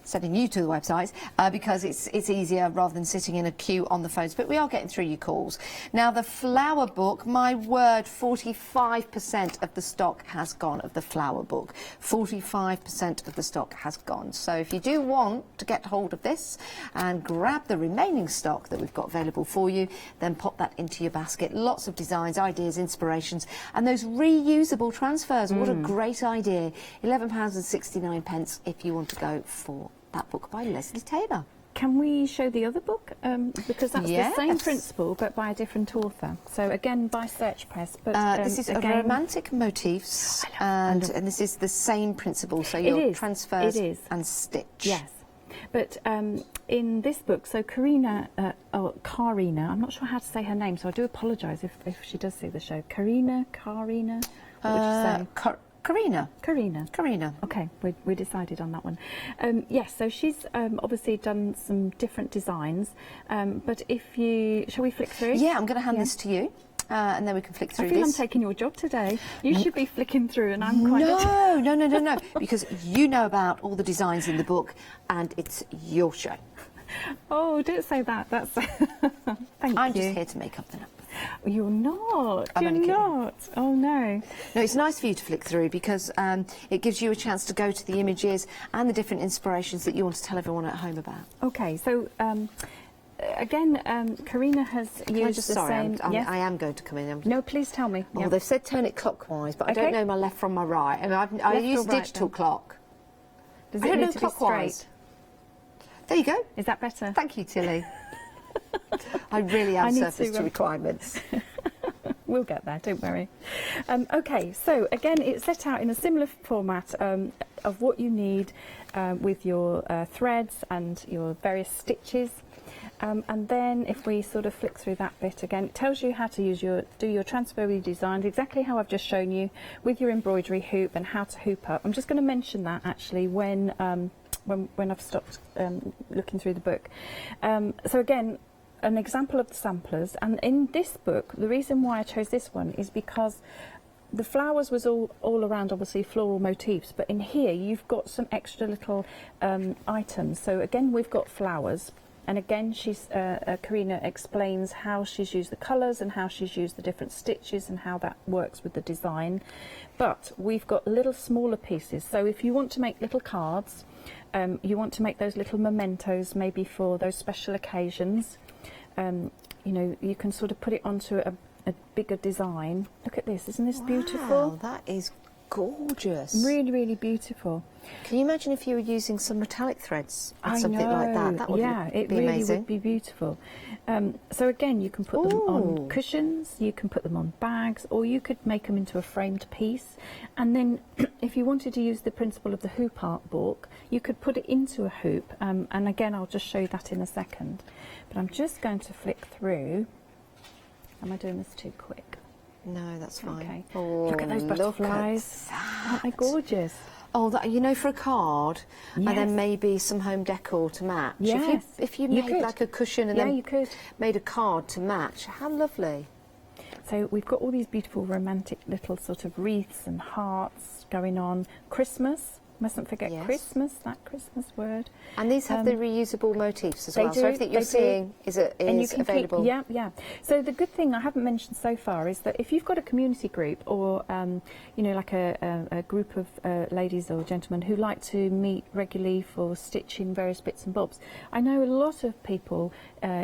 sending you to the website because it's easier rather than sitting in a queue on the phones. But we are getting through your calls. Now, the flower book, my word, 45% of the stock has gone of the flower book. 45% of the stock has gone. So if you do want to get hold of this and grab the remaining stock that we've got available for you, then pop that into your basket. Lots of designs, ideas, inspirations, and those reusable transfers. What a great idea. £11.69 if you want to go for that book by Leslie Taylor. Can we show the other book? Because that's the same principle, but by a different author. So again, by Search Press. But this is again, romantic motifs, and this is the same principle. So your transfers and stitch. Yes, but in this book, so Karina, I'm not sure how to say her name, so I do apologise if she does see the show. Karina. What would you say? Karina. Okay, we decided on that one. Yes, so she's obviously done some different designs, but shall we flick through? Yeah, I'm going to hand this to you. And then we can flick through I feel this. I'm taking your job today. You should be flicking through and I'm quite... No, because you know about all the designs in the book and it's your show. Oh, don't say that. That's... Thank you. I'm just here to make up the numbers. You're not. I'm only not. Oh, no. No, it's nice for you to flick through because it gives you a chance to go to the images and the different inspirations that you want to tell everyone at home about. OK, so... again, Karina has used the same... I am going to come in. No, please tell me. Oh, they've said turn it clockwise, but I don't know my left from my right. I mean, I use a digital clock. Does it need to be straight? There you go. Is that better? Thank you, Tilly. I really am surface to requirements. We'll get there, don't worry. OK, so again, it's set out in a similar format of what you need with your threads and your various stitches. And then if we sort of flick through that bit again, it tells you how to do your transfer designs, exactly how I've just shown you with your embroidery hoop and how to hoop up. I'm just going to mention that actually when I've stopped looking through the book. So again, an example of the samplers, and in this book, the reason why I chose this one is because the flowers was all around obviously floral motifs, but in here you've got some extra little items. So again, we've got flowers. And again, Karina explains how she's used the colours and how she's used the different stitches and how that works with the design. But we've got little smaller pieces. So if you want to make little cards, you want to make those little mementos maybe for those special occasions, you can sort of put it onto a bigger design. Look at this, isn't this beautiful? Wow, that is gorgeous. Really, really beautiful. Can you imagine if you were using some metallic threads or something like that? That would it be really amazing. Would be beautiful. So again, you can put them on cushions, you can put them on bags, or you could make them into a framed piece. And then if you wanted to use the principle of the hoop art book, you could put it into a hoop. And again, I'll just show you that in a second. But I'm just going to flick through. Am I doing this too quick? No, that's fine. Okay. Oh, look at those butterflies. Aren't they gorgeous? Oh, that, you know, for a card, Yes. and then maybe some home decor to match. Yes. If you You made could. like a cushion and Yeah, then you could. made a card to match, how lovely. So we've got all these beautiful romantic little sort of wreaths and hearts going on. Christmas, mustn't forget Yes. Christmas, that Christmas word. And these have the reusable motifs as they well. do, So everything you're they do. seeing is And you can available. yeah, yeah. So the good thing I haven't mentioned so far is that if you've got a community group or, you know, like a group of ladies or gentlemen who like to meet regularly for stitching various bits and bobs, I know a lot of people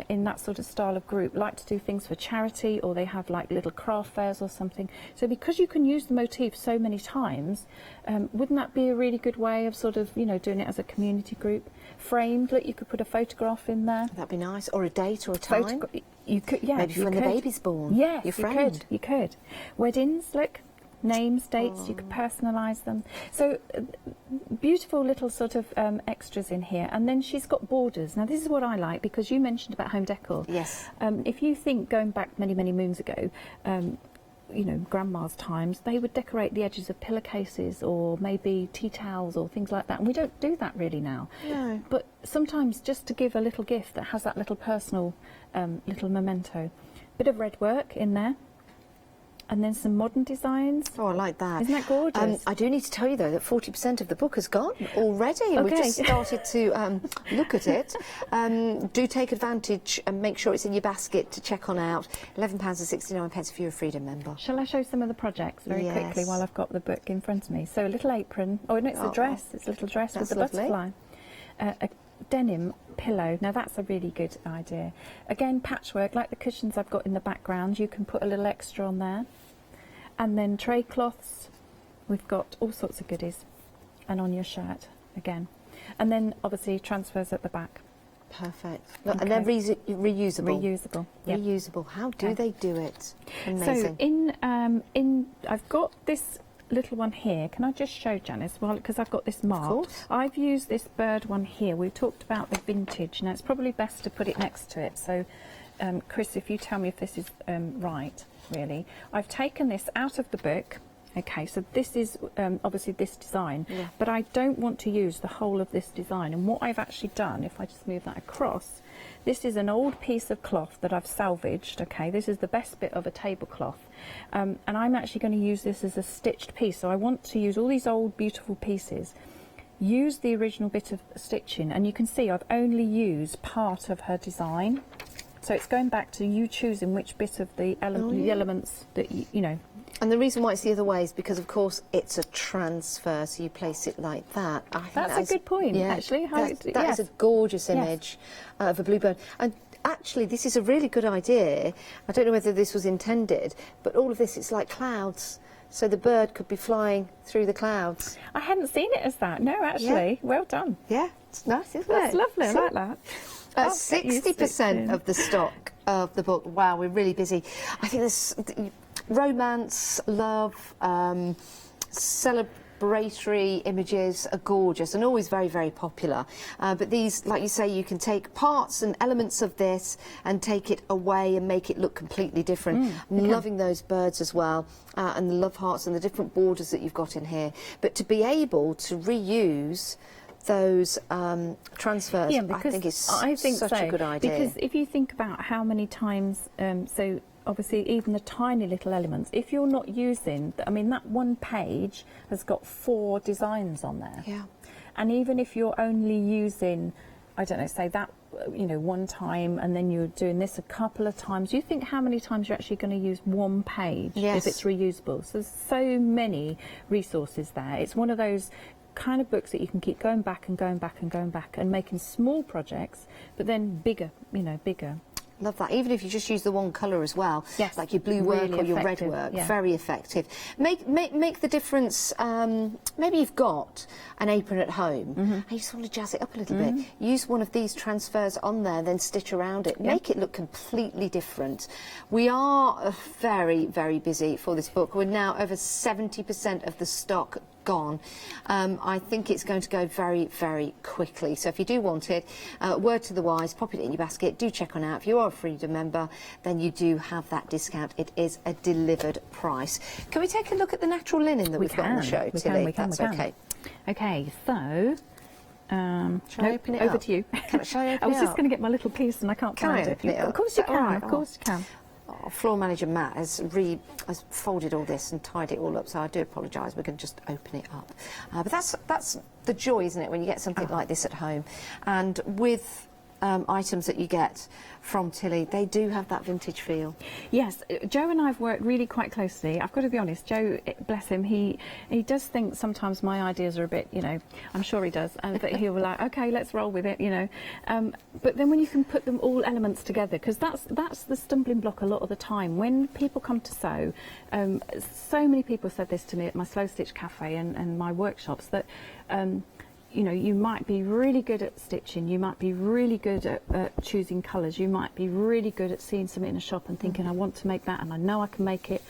in that sort of style of group like to do things for charity, or they have like little craft fairs or something. So because you can use the motif so many times, wouldn't that be a really good way of sort of, you know, doing it as a community group? Framed, look, you could put a photograph in there. That'd be nice. Or a date or a time. You could, yeah. Maybe you when the could. baby's born. Yes, Your friend. You could. Weddings, look. Names, dates, you could personalise them. So beautiful little sort of extras in here. And then she's got borders. Now this is what I like, because you mentioned about home decor. Yes. If you think going back many, many moons ago, you know, grandma's times, they would decorate the edges of pillowcases or maybe tea towels or things like that. And we don't do that really now. No. But sometimes just to give a little gift that has that little personal little memento. Bit of red work in there. And then some modern designs. Oh, I like that. Isn't that gorgeous? I do need to tell you, though, that 40% of the book has gone already. And we've just started to look at it. Do take advantage and make sure it's in your basket to check on out. £11.69 if you're a Freedom member. Shall I show some of the projects very quickly while I've got the book in front of me? So a little apron. Oh, no, it's a dress. It's a little dress with a butterfly. A denim pillow. Now that's a really good idea. Again, patchwork, like the cushions I've got in the background. You can put a little extra on there. And then tray cloths. We've got all sorts of goodies. And on your shirt again. And then obviously transfers at the back. Perfect. Look, and they're reusable. Reusable. Yep. Reusable. How do they do it? So Amazing. in I've got this little one here. Can I just show Janice? Well, because I've got this marked. Of course. I've used this bird one here. We've talked about the vintage. Now it's probably best to put it next to it. So Chris, if you tell me if this is right, really. I've taken this out of the book. Okay, so this is obviously this design, but I don't want to use the whole of this design. And what I've actually done, if I just move that across, this is an old piece of cloth that I've salvaged. Okay, this is the best bit of a tablecloth. And I'm actually going to use this as a stitched piece. So I want to use all these old beautiful pieces, use the original bit of stitching, and you can see I've only used part of her design. So it's going back to you choosing which bit of the, the elements that you know. And the reason why it's the other way is because, of course, it's a transfer, so you place it like that. I think That's a good point, actually. That is a gorgeous image of a bluebird. And actually, this is a really good idea. I don't know whether this was intended, but all of this, it's like clouds. So the bird could be flying through the clouds. I hadn't seen it as that. No, actually. Well done. Yeah, it's nice, isn't it? That's lovely. I like that. 60% of the stock of the book. Wow, we're really busy. I think there's romance, love, celebratory images are gorgeous and always very, very popular. But these, like you say, you can take parts and elements of this and take it away and make it look completely different. I'm loving those birds as well, and the love hearts and the different borders that you've got in here. But to be able to reuse those transfers, I think is such a good idea. Because if you think about how many times, so obviously even the tiny little elements, if you're not using, I mean, that one page has got 4 designs on there. Yeah. And even if you're only using, I don't know, say that, you know, one time, and then you're doing this a couple of times, you think how many times you're actually going to use one page if it's reusable. So there's so many resources there. It's one of those kind of books that you can keep going back and going back and going back and making small projects, but then bigger, you know, bigger. Love that. Even if you just use the one colour as well, like your blue work or your red work, very effective. Make the difference. Maybe you've got an apron at home and you just want to jazz it up a little bit. Use one of these transfers on there, then stitch around it. Make it look completely different. We are very, very busy for this book. We're now over 70% of the stock gone. I think it's going to go very, very quickly. So if you do want it, word to the wise, pop it in your basket. Do check on out. If you are a Freedom member, then you do have that discount. It is a delivered price. Can we take a look at the natural linen that we've got on the show, Tilly? That's okay. Okay, so shall I open it over up? to you. Shall I open I was it just up? going to get my little piece and I can't Can find I it. open it up? Of course you Is that can. all right? Of course you can. Oh, floor manager Matt has folded all this and tied it all up, so I do apologise. We're going to just open it up. But that's the joy, isn't it, when you get something like this at home, and with items that you get from Tilly, they do have that vintage feel. Yes, Joe and I have worked really quite closely. I've got to be honest, Joe, bless him, he does think sometimes my ideas are a bit, you know, I'm sure he does, but he'll be like, okay, let's roll with it, you know. But then when you can put them all elements together, because that's the stumbling block a lot of the time. When people come to sew, so many people said this to me at my Slow Stitch Cafe and my workshops, that you know, you might be really good at stitching, you might be really good at choosing colours, you might be really good at seeing something in a shop and thinking, I want to make that and I know I can make it.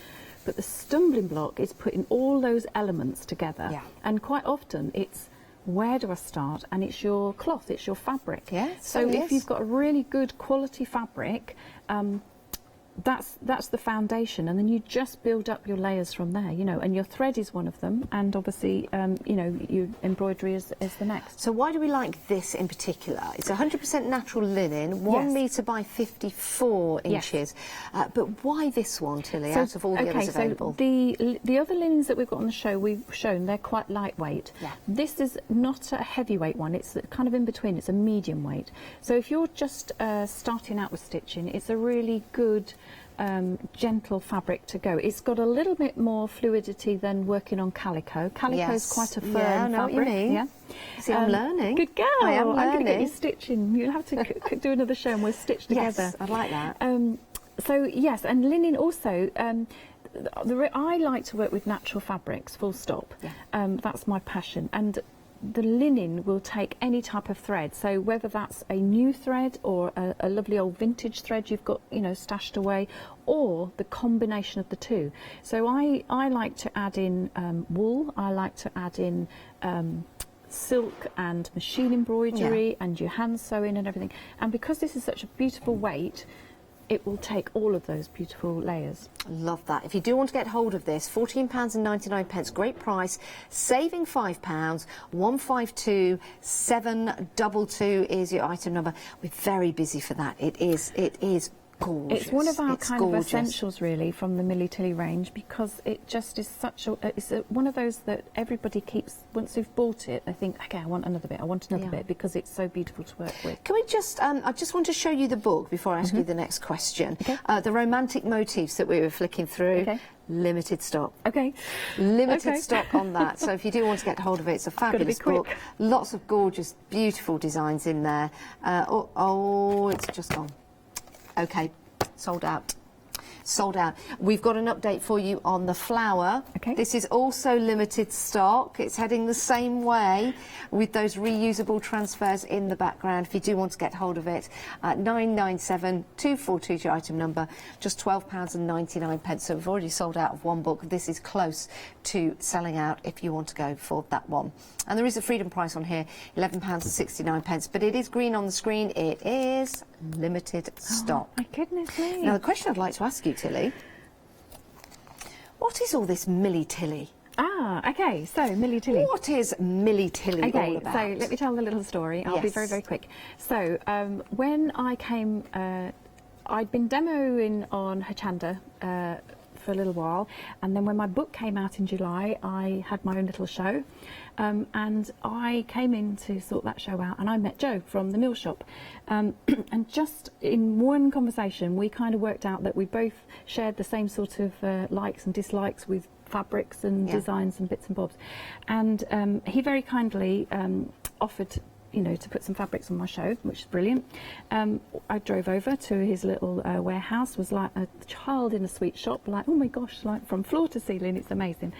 But the stumbling block is putting all those elements together. Yeah. And quite often it's, where do I start? And it's your cloth, it's your fabric. Yes, so if you've got a really good quality fabric, that's the foundation, and then you just build up your layers from there, you know, and your thread is one of them, and obviously you know, your embroidery is the next. So why do we like this in particular? It's 100% natural linen, 1 metre by 54 inches. But why this one, Tilly, out of all the others available? So the other linens that we've got on the show, we've shown, they're quite lightweight. Yeah. This is not a heavyweight one, it's kind of in between, it's a medium weight. So if you're just starting out with stitching, it's a really good gentle fabric to go. It's got a little bit more fluidity than working on calico. Calico is quite a firm I know fabric. what you mean. Yeah. See, I'm learning. Good girl. I am I'm going to get learning. you stitching. You'll have to do another show and we'll stitch together. Yes, I'd like that. So yes, and linen also. I like to work with natural fabrics, full stop. Yeah. That's my passion. And the linen will take any type of thread, so whether that's a new thread or a lovely old vintage thread you've got, you know, stashed away, or the combination of the two. So I like to add in wool, I like to add in silk and machine embroidery and your hand sewing and everything. And because this is such a beautiful weight, it will take all of those beautiful layers. Love that. If you do want to get hold of this, £14.99, great price, saving £5, 152 722 is your item number. We're very busy for that. It is gorgeous. It's one of our kind gorgeous. of essentials really from the Millie Tilly range, because it just is such a, one of those that everybody keeps, once they've bought it, they think, okay, I want another bit, I want another bit, because it's so beautiful to work with. Can we just, I just want to show you the book before I ask you the next question. Okay. The romantic motifs that we were flicking through. Okay. Limited stock. Okay. Limited stock on that. So if you do want to get hold of it, it's a fabulous book. Lots of gorgeous, beautiful designs in there. Oh, it's just gone. Okay, sold out. Sold out. We've got an update for you on the flower. Okay. This is also limited stock. It's heading the same way with those reusable transfers in the background. If you do want to get hold of it, 997-242 is your item number, just £12.99. So we've already sold out of one book. This is close to selling out if you want to go for that one. And there is a freedom price on here, £11.69, but it is green on the screen. It is limited stock. Oh, my goodness me. Now, the question I'd like to ask you, Tilly, what is all this Millie Tilly? Ah, okay, so Millie Tilly. What is Millie Tilly all about? So let me tell the little story. I'll be very, very quick. So when I came, I'd been demoing on Hochanda for a little while, and then when my book came out in July, I had my own little show, and I came in to sort that show out, and I met Joe from the Mill Shop, and just in one conversation we kind of worked out that we both shared the same sort of likes and dislikes with fabrics and designs and bits and bobs, and he very kindly offered, you know, to put some fabrics on my show, which is brilliant. I drove over to his little warehouse, was like a child in a sweet shop, like, oh my gosh, like from floor to ceiling, it's amazing.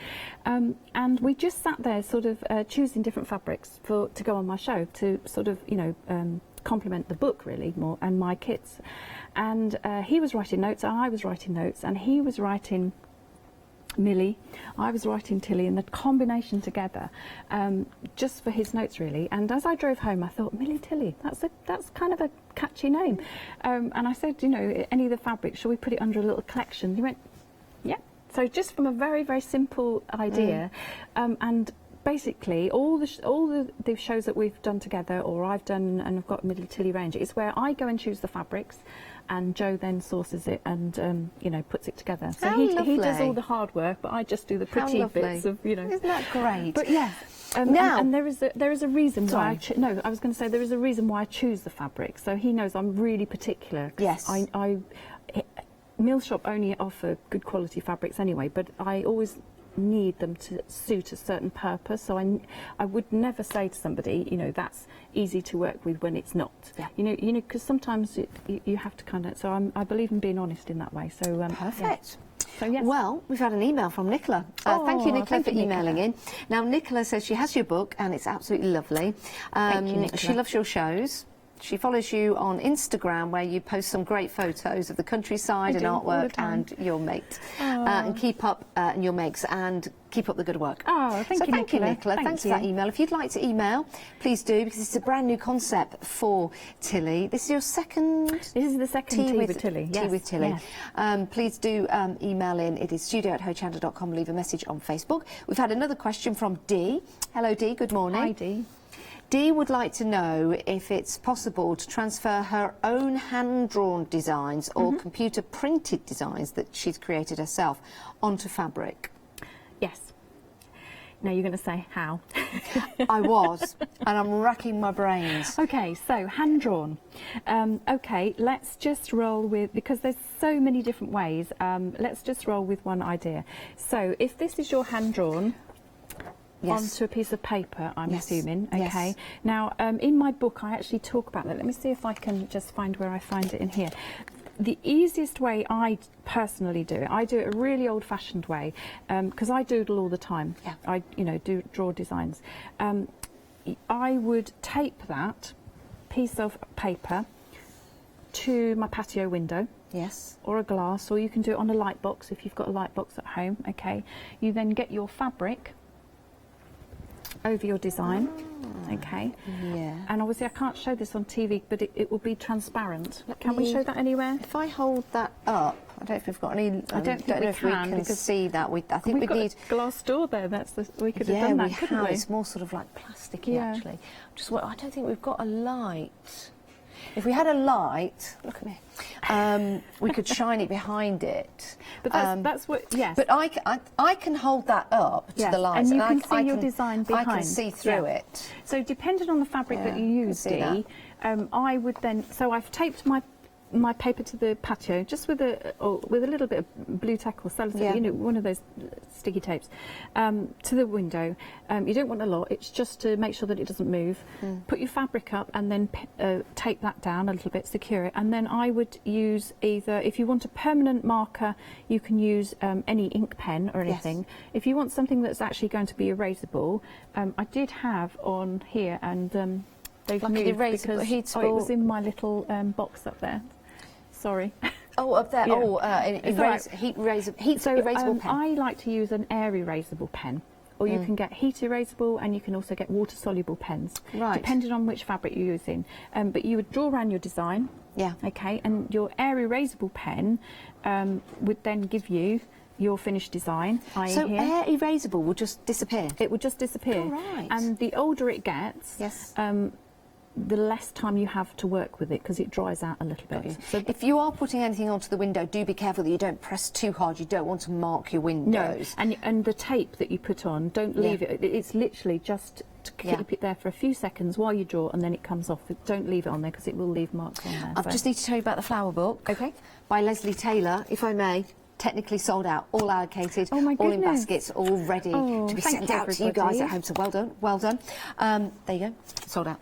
And we just sat there sort of choosing different fabrics to go on my show, to sort of, you know, complement the book really more, and my kits. And he was writing notes, I was writing notes, and he was writing Millie. I was writing Tilly, and the combination together, just for his notes really. And as I drove home, I thought, Millie Tilly, that's kind of a catchy name. And I said, you know, any of the fabrics, shall we put it under a little collection? He went, yeah. So just from a very, very simple idea, and basically all the shows that we've done together, or I've done, and I've got Millie Tilly range, is where I go and choose the fabrics, and Joe then sources it and you know, puts it together. So he does all the hard work, but I just do the pretty bits of, you know. Isn't that great? But yeah, now and there is a reason why. I was going to say there is a reason why I choose the fabric. So he knows I'm really particular. Yes. Mill shop only offer good quality fabrics anyway, but I always need them to suit a certain purpose. So I would never say to somebody, you know, that's easy to work with when it's not. Yeah. You know, because sometimes you have to kind of. So I believe in being honest in that way. So perfect. Yeah. So yes. Well, we've had an email from Nicola. Thank you, Nicola, for emailing in. Now, Nicola says she has your book and it's absolutely lovely. Thank you, Nicola. She loves your shows. She follows you on Instagram, where you post some great photos of the countryside and artwork and your mate. And keep up and your makes and keep up the good work. Oh, thank you, Nicola. Thanks for that email. If you'd like to email, please do, because it's a brand new concept for Tilly. This is your second. This is the second tea with Tilly. Tea with Tilly. Yes. Please do email in. It is studio@hochanda.com. Leave a message on Facebook. We've had another question from Dee. Hello, Dee. Good morning. Hi, Dee. Dee would like to know if it's possible to transfer her own hand-drawn designs or computer-printed designs that she's created herself onto fabric. Yes. Now you're going to say how. I was, and I'm racking my brains. Okay, so hand-drawn. Okay, let's just roll with, because there's so many different ways, let's just roll with one idea. So if this is your hand-drawn, onto a piece of paper, I'm assuming. Okay. Yes. Now, in my book, I actually talk about that. Let me see if I can just find where I find it in here. The easiest way I personally do it, I do it a really old-fashioned way, because I doodle all the time. Yeah. I, you know, draw designs. I would tape that piece of paper to my patio window. Yes. Or a glass, or you can do it on a light box if you've got a light box at home. Okay. You then get your fabric over your design, okay? Yeah. And obviously I can't show this on TV, but it will be transparent. Can we show that anywhere? If I hold that up, I don't know if we've got any. I don't know if we can see that. I think we've got need a glass door there. We could have done that, couldn't we? It's more sort of like plasticky actually. I don't think we've got a light. If we had a light, look at me, we could shine it behind it. But that's what, yes. But I can hold that up to the light, and you can see your design behind. I can see through it. So depending on the fabric that you use, Dee, I would then. So I've taped my paper to the patio just with a little bit of blue tack or cellophane, you know, one of those sticky tapes, to the window. You don't want a lot, it's just to make sure that it doesn't move. Put your fabric up and then tape that down a little bit, secure it, and then I would use either, if you want a permanent marker, you can use any ink pen or anything. Yes. If you want something that's actually going to be erasable, I did have on here, and they've like moved because it was in my little box up there. Sorry. Oh, up there. Yeah. Oh, erasable pen. I like to use an air erasable pen, or you can get heat erasable, and you can also get water soluble pens, depending on which fabric you're using. But you would draw around your design. Yeah. Okay, and your air erasable pen would then give you your finished design. So air erasable will just disappear? It will just disappear. Oh, right. And the older it gets, the less time you have to work with it, because it dries out a little bit. So if you are putting anything onto the window, do be careful that you don't press too hard. You don't want to mark your windows. No, and the tape that you put on, don't leave it. It's literally just to keep it there for a few seconds while you draw, and then it comes off. Don't leave it on there, because it will leave marks on there. I just need to tell you about the flower book. Okay. By Leslie Taylor, if I may. Technically sold out, all allocated, all in baskets, all ready to be sent out to you guys at home. So well done, well done. There you go, sold out.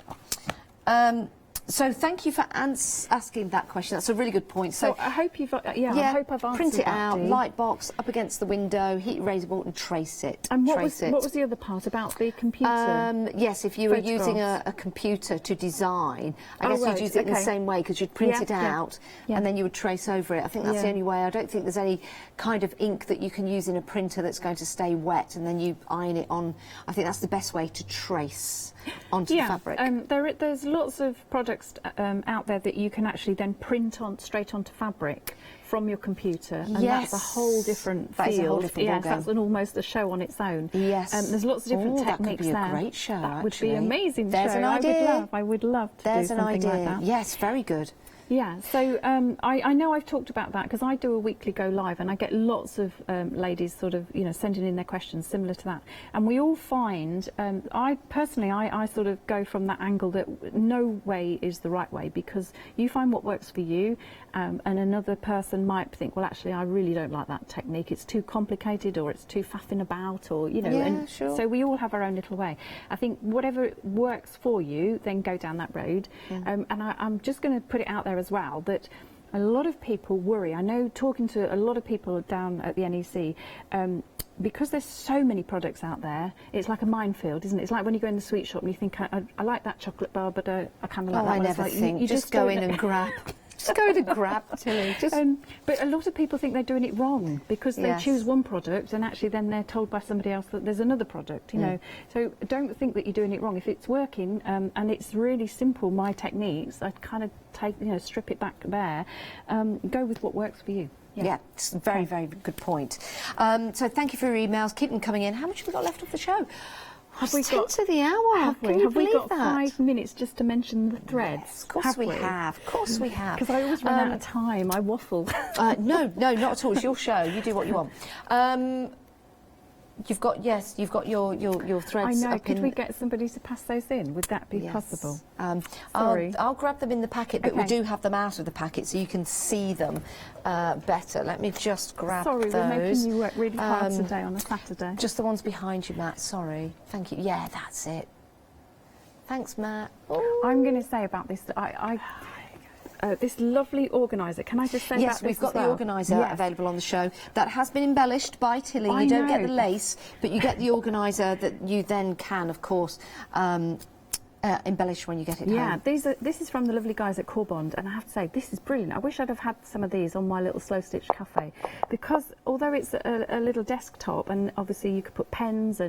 So thank you for asking that question. That's a really good point. So I hope you've, I hope I've answered print it that, out, Dee. light box up against the window, heat erasable, and trace it. And what was the other part about the computer? Yes, if you were using a computer to design, I guess you'd use it in the same way because you'd print it out and then you would trace over it. I think that's the only way. I don't think there's any kind of ink that you can use in a printer that's going to stay wet and then you iron it on. I think that's the best way to trace onto the fabric. There's lots of products out there that you can actually then print on straight onto fabric from your computer, and that's a whole different field. That is a whole different ballgame. That's almost a show on its own. Yes. There's lots of different techniques there. That could be a great show, That would be an amazing There's show. an idea. I would love to do something like that. Yes, very good. Yeah, so I know I've talked about that because I do a weekly go live and I get lots of ladies sort of, sending in their questions similar to that. And we all find, I sort of go from that angle that no way is the right way, because you find what works for you and another person might think, well, actually, I really don't like that technique. It's too complicated or it's too faffing about or, sure. So we all have our own little way. I think whatever works for you, then go down that road. And I'm just going to put it out there as well that a lot of people worry. I know, talking to a lot of people down at the NEC, because there's so many products out there, it's like a minefield, isn't it? It's like when you go in the sweet shop and you think, I like that chocolate bar, but I kind of like that one. I never think. You just go in and grab. Just go in and grab, Tilly. But a lot of people think they're doing it wrong because they choose one product and actually then they're told by somebody else that there's another product, you know. So don't think that you're doing it wrong. If it's working and it's really simple, my techniques, I'd kind of take, strip it back there, go with what works for you. Yeah, it's a very, very good point. So thank you for your emails. Keep them coming in. How much have we got left of the show? Have we got to the hour? Have we got 5 minutes just to mention the threads? Yes, of course we have. Of course we have. Because I always run out of time. I waffle. No, not at all. It's your show. You do what you want. You've got your threads. I know. Could we get somebody to pass those in? Would that be possible? Sorry. I'll grab them in the packet, but we do have them out of the packet so you can see them better. Let me just grab those. Sorry, we're making you work really hard today on a Saturday. Just the ones behind you, Matt. Sorry. Thank you. Yeah, that's it. Thanks, Matt. Ooh. I'm going to say about this that this lovely organiser. Can I just say yes, about this we've got the organiser available on the show that has been embellished by Tilly. You don't get the lace, but you get the organiser that you then can, of course, embellish when you get it home. Yeah, this is from the lovely guys at Corbond, and I have to say, this is brilliant. I wish I'd have had some of these on my little slow stitch cafe, because although it's a little desktop, and obviously you could put pens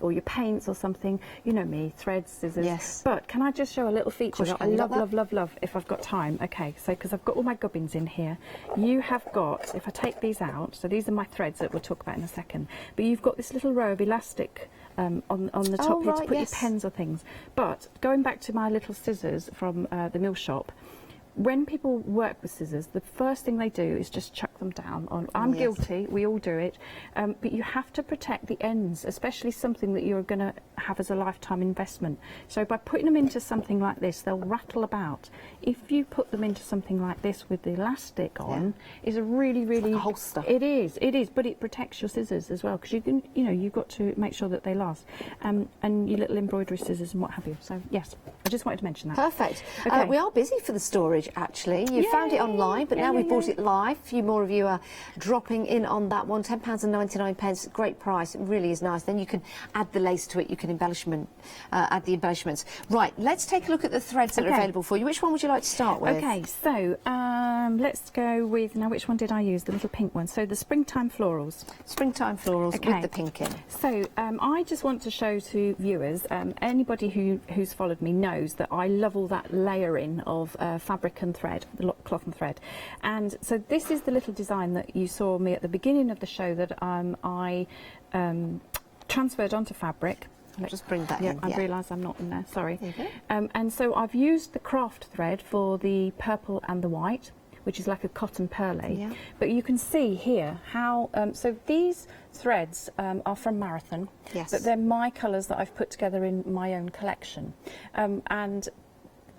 or your paints or something, you know me, threads, scissors. Yes. But can I just show a little feature that I love if I've got time? Okay, so because I've got all my gubbins in here, you have got, if I take these out, so these are my threads that we'll talk about in a second, but you've got this little row of elastic on the top here to put your pens or things. But going back to my little scissors from the mill shop, when people work with scissors, the first thing they do is just chuck them down. I'm guilty, we all do it, but you have to protect the ends, especially something that you're going to have as a lifetime investment. So by putting them into something like this, they'll rattle about. If you put them into something like this with the elastic on, is a really, really... Like a holster. It is, but it protects your scissors as well, because you can, you've got to make sure that they last. And your little embroidery scissors and what have you. So yes, I just wanted to mention that. Perfect. Okay. We are busy for the storage, actually. You found it online, but now we've bought it live. A few more of you are dropping in on that one. £10.99. Great price. It really is nice. Then you can add the lace to it. You can add the embellishments. Right, let's take a look at the threads that are available for you. Which one would you like to start with? Okay, so let's go with, now which one did I use? The little pink one. So the Springtime Florals. Springtime Florals with the pink in. So I just want to show to viewers, anybody who's followed me knows that I love all that layering of fabric and thread, the cloth and thread. And so this is the little design that you saw me at the beginning of the show that I transferred onto fabric. Let's just bring that in. I realise I'm not in there, sorry. And so I've used the craft thread for the purple and the white, which is like a cotton pearly. But you can see here how, so these threads are from Marathon, but they're my colours that I've put together in my own collection. And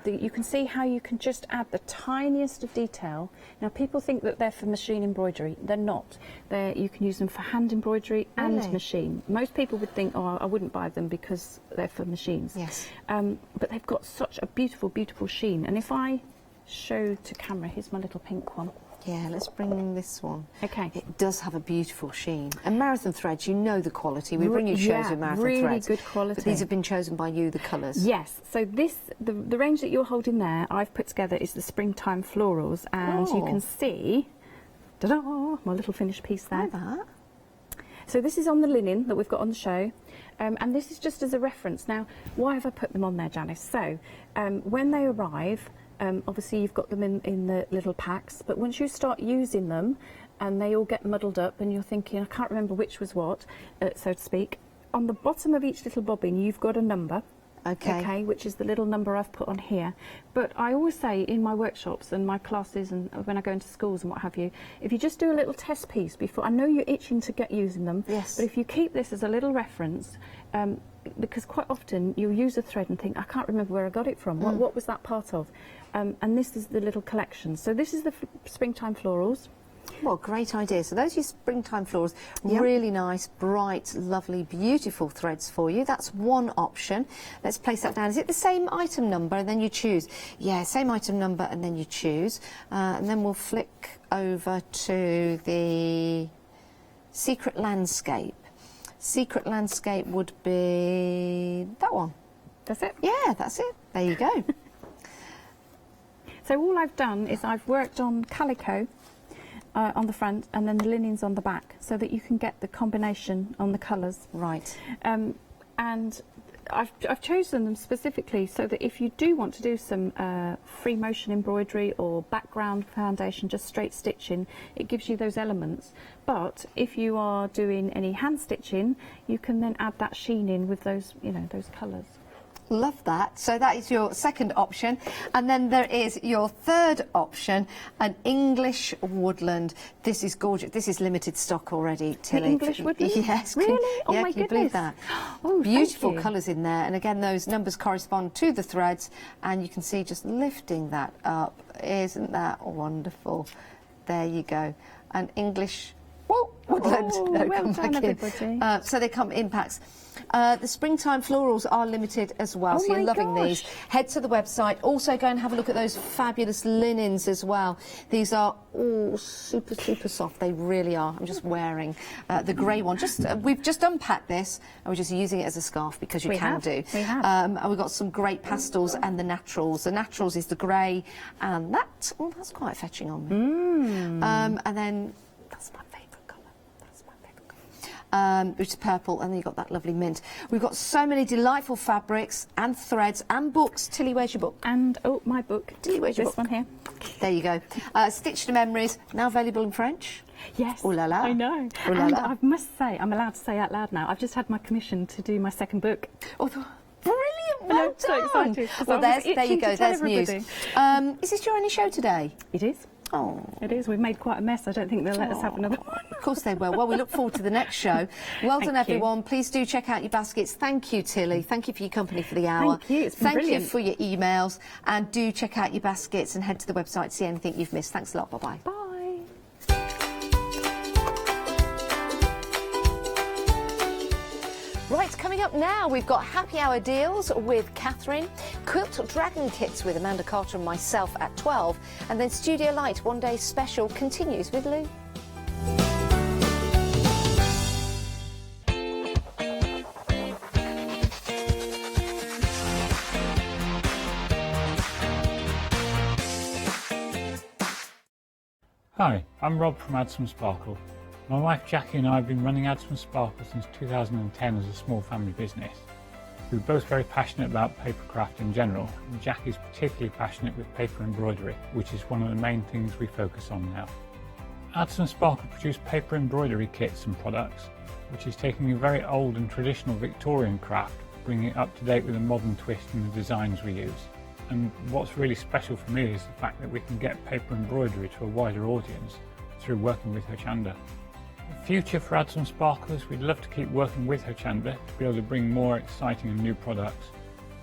You can see how you can just add the tiniest of detail. Now, people think that they're for machine embroidery. They're not. You can use them for hand embroidery and machine. Most people would think, oh, I wouldn't buy them because they're for machines. Yes. But they've got such a beautiful, beautiful sheen. And if I show to camera, here's my little pink one. Yeah, let's bring this one. Okay. It does have a beautiful sheen. And marathon threads, you know the quality. We bring you shows with marathon really threads. Good quality. But these have been chosen by you, the colours. Yes. So the range that you're holding there, I've put together is the springtime florals, and you can see, ta-da, my little finished piece there. Like that. So this is on the linen that we've got on the show, and this is just as a reference. Now, why have I put them on there, Janice? So when they arrive, obviously you've got them in the little packs, but once you start using them and they all get muddled up and you're thinking, I can't remember which was what, so to speak, on the bottom of each little bobbin you've got a number. Okay, which is the little number I've put on here. But I always say in my workshops and my classes and when I go into schools and what have you, if you just do a little test piece before, I know you're itching to get using them, yes, but if you keep this as a little reference, because quite often you'll use a thread and think, I can't remember where I got it from, what was that part of? And this is the little collection. So this is the springtime florals. Well, great idea. So those are your springtime florals, really nice, bright, lovely, beautiful threads for you. That's one option. Let's place that down. Is it the same item number and then you choose? Yeah, same item number and then you choose. And then we'll flick over to the secret landscape. Secret landscape would be that one. That's it? Yeah, that's it. There you go. So all I've done is I've worked on calico on the front and then the linens on the back so that you can get the combination on the colours. Right. And I've chosen them specifically so that if you do want to do some free motion embroidery or background foundation, just straight stitching, it gives you those elements. But if you are doing any hand stitching, you can then add that sheen in with those, you know, those colours. Love that. So that is your second option. And then there is your third option, an English woodland. This is gorgeous. This is limited stock already, Tilly. The English woodland? Yes. Really? Oh, my can you goodness. believe that? Oh, beautiful colours in there. And again, those numbers correspond to the threads. And you can see just lifting that up. Isn't that wonderful? There you go. An English woodland. Oh, no, well come done, back everybody. so they come in packs. The springtime florals are limited as well, so you're loving these. Head to the website. Also go and have a look at those fabulous linens as well. These are all super, super soft. They really are. I'm just wearing the grey one. We've just unpacked this and we're just using it as a scarf because you can do. We have. And we've got some great pastels and the naturals. The naturals is the grey, and that's quite fetching on me. And then that's my favourite colour. Which is purple, and then you've got that lovely mint. We've got so many delightful fabrics and threads and books. Tilly, where's your book? And, my book. Tilly, where's your book? book? This one here. There you go. Stitch to Memories, now available in French. Yes. Oh la la. I know. Oh la and la. I must say, I'm allowed to say out loud now, I've just had my commission to do my second book. Oh, brilliant. Well done. So excited. Well, there you go. There's news. Is this your only show today? It is. Oh. It is. We've made quite a mess. I don't think they'll let us have another one. Of course they will. Well, we look forward to the next show. Well done, everyone. Please do check out your baskets. Thank you, Tilly. Thank you for your company for the hour. Thank you. It's been brilliant. Thank you for your emails. And do check out your baskets and head to the website to see anything you've missed. Thanks a lot. Bye-bye. Bye. Right, coming up now, we've got happy hour deals with Catherine, quilt dragon kits with Amanda Carter and myself at 12, and then Studio Light One Day Special continues with Lou. Hi, I'm Rob from Add Some Sparkle. My wife Jackie and I have been running Add Some Sparkle since 2010 as a small family business. We're both very passionate about papercraft in general, and Jackie's particularly passionate with paper embroidery, which is one of the main things we focus on now. Add Some Sparkle produce paper embroidery kits and products, which is taking a very old and traditional Victorian craft, bringing it up to date with a modern twist in the designs we use. And what's really special for me is the fact that we can get paper embroidery to a wider audience through working with Hochanda. Future for Add Some Sparklers, we'd love to keep working with Hochanda to be able to bring more exciting and new products.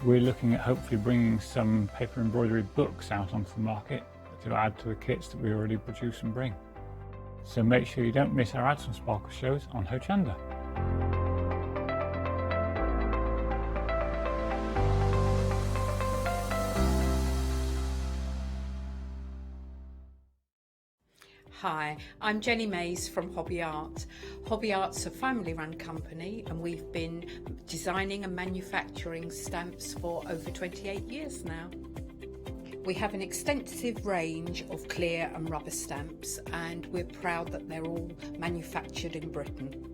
We're looking at hopefully bringing some paper embroidery books out onto the market to add to the kits that we already produce and bring. So make sure you don't miss our Ads and Sparkle shows on Hochanda. Hi, I'm Jenny Mays from Hobby Art. Hobby Art's a family-run company and we've been designing and manufacturing stamps for over 28 years now. We have an extensive range of clear and rubber stamps and we're proud that they're all manufactured in Britain.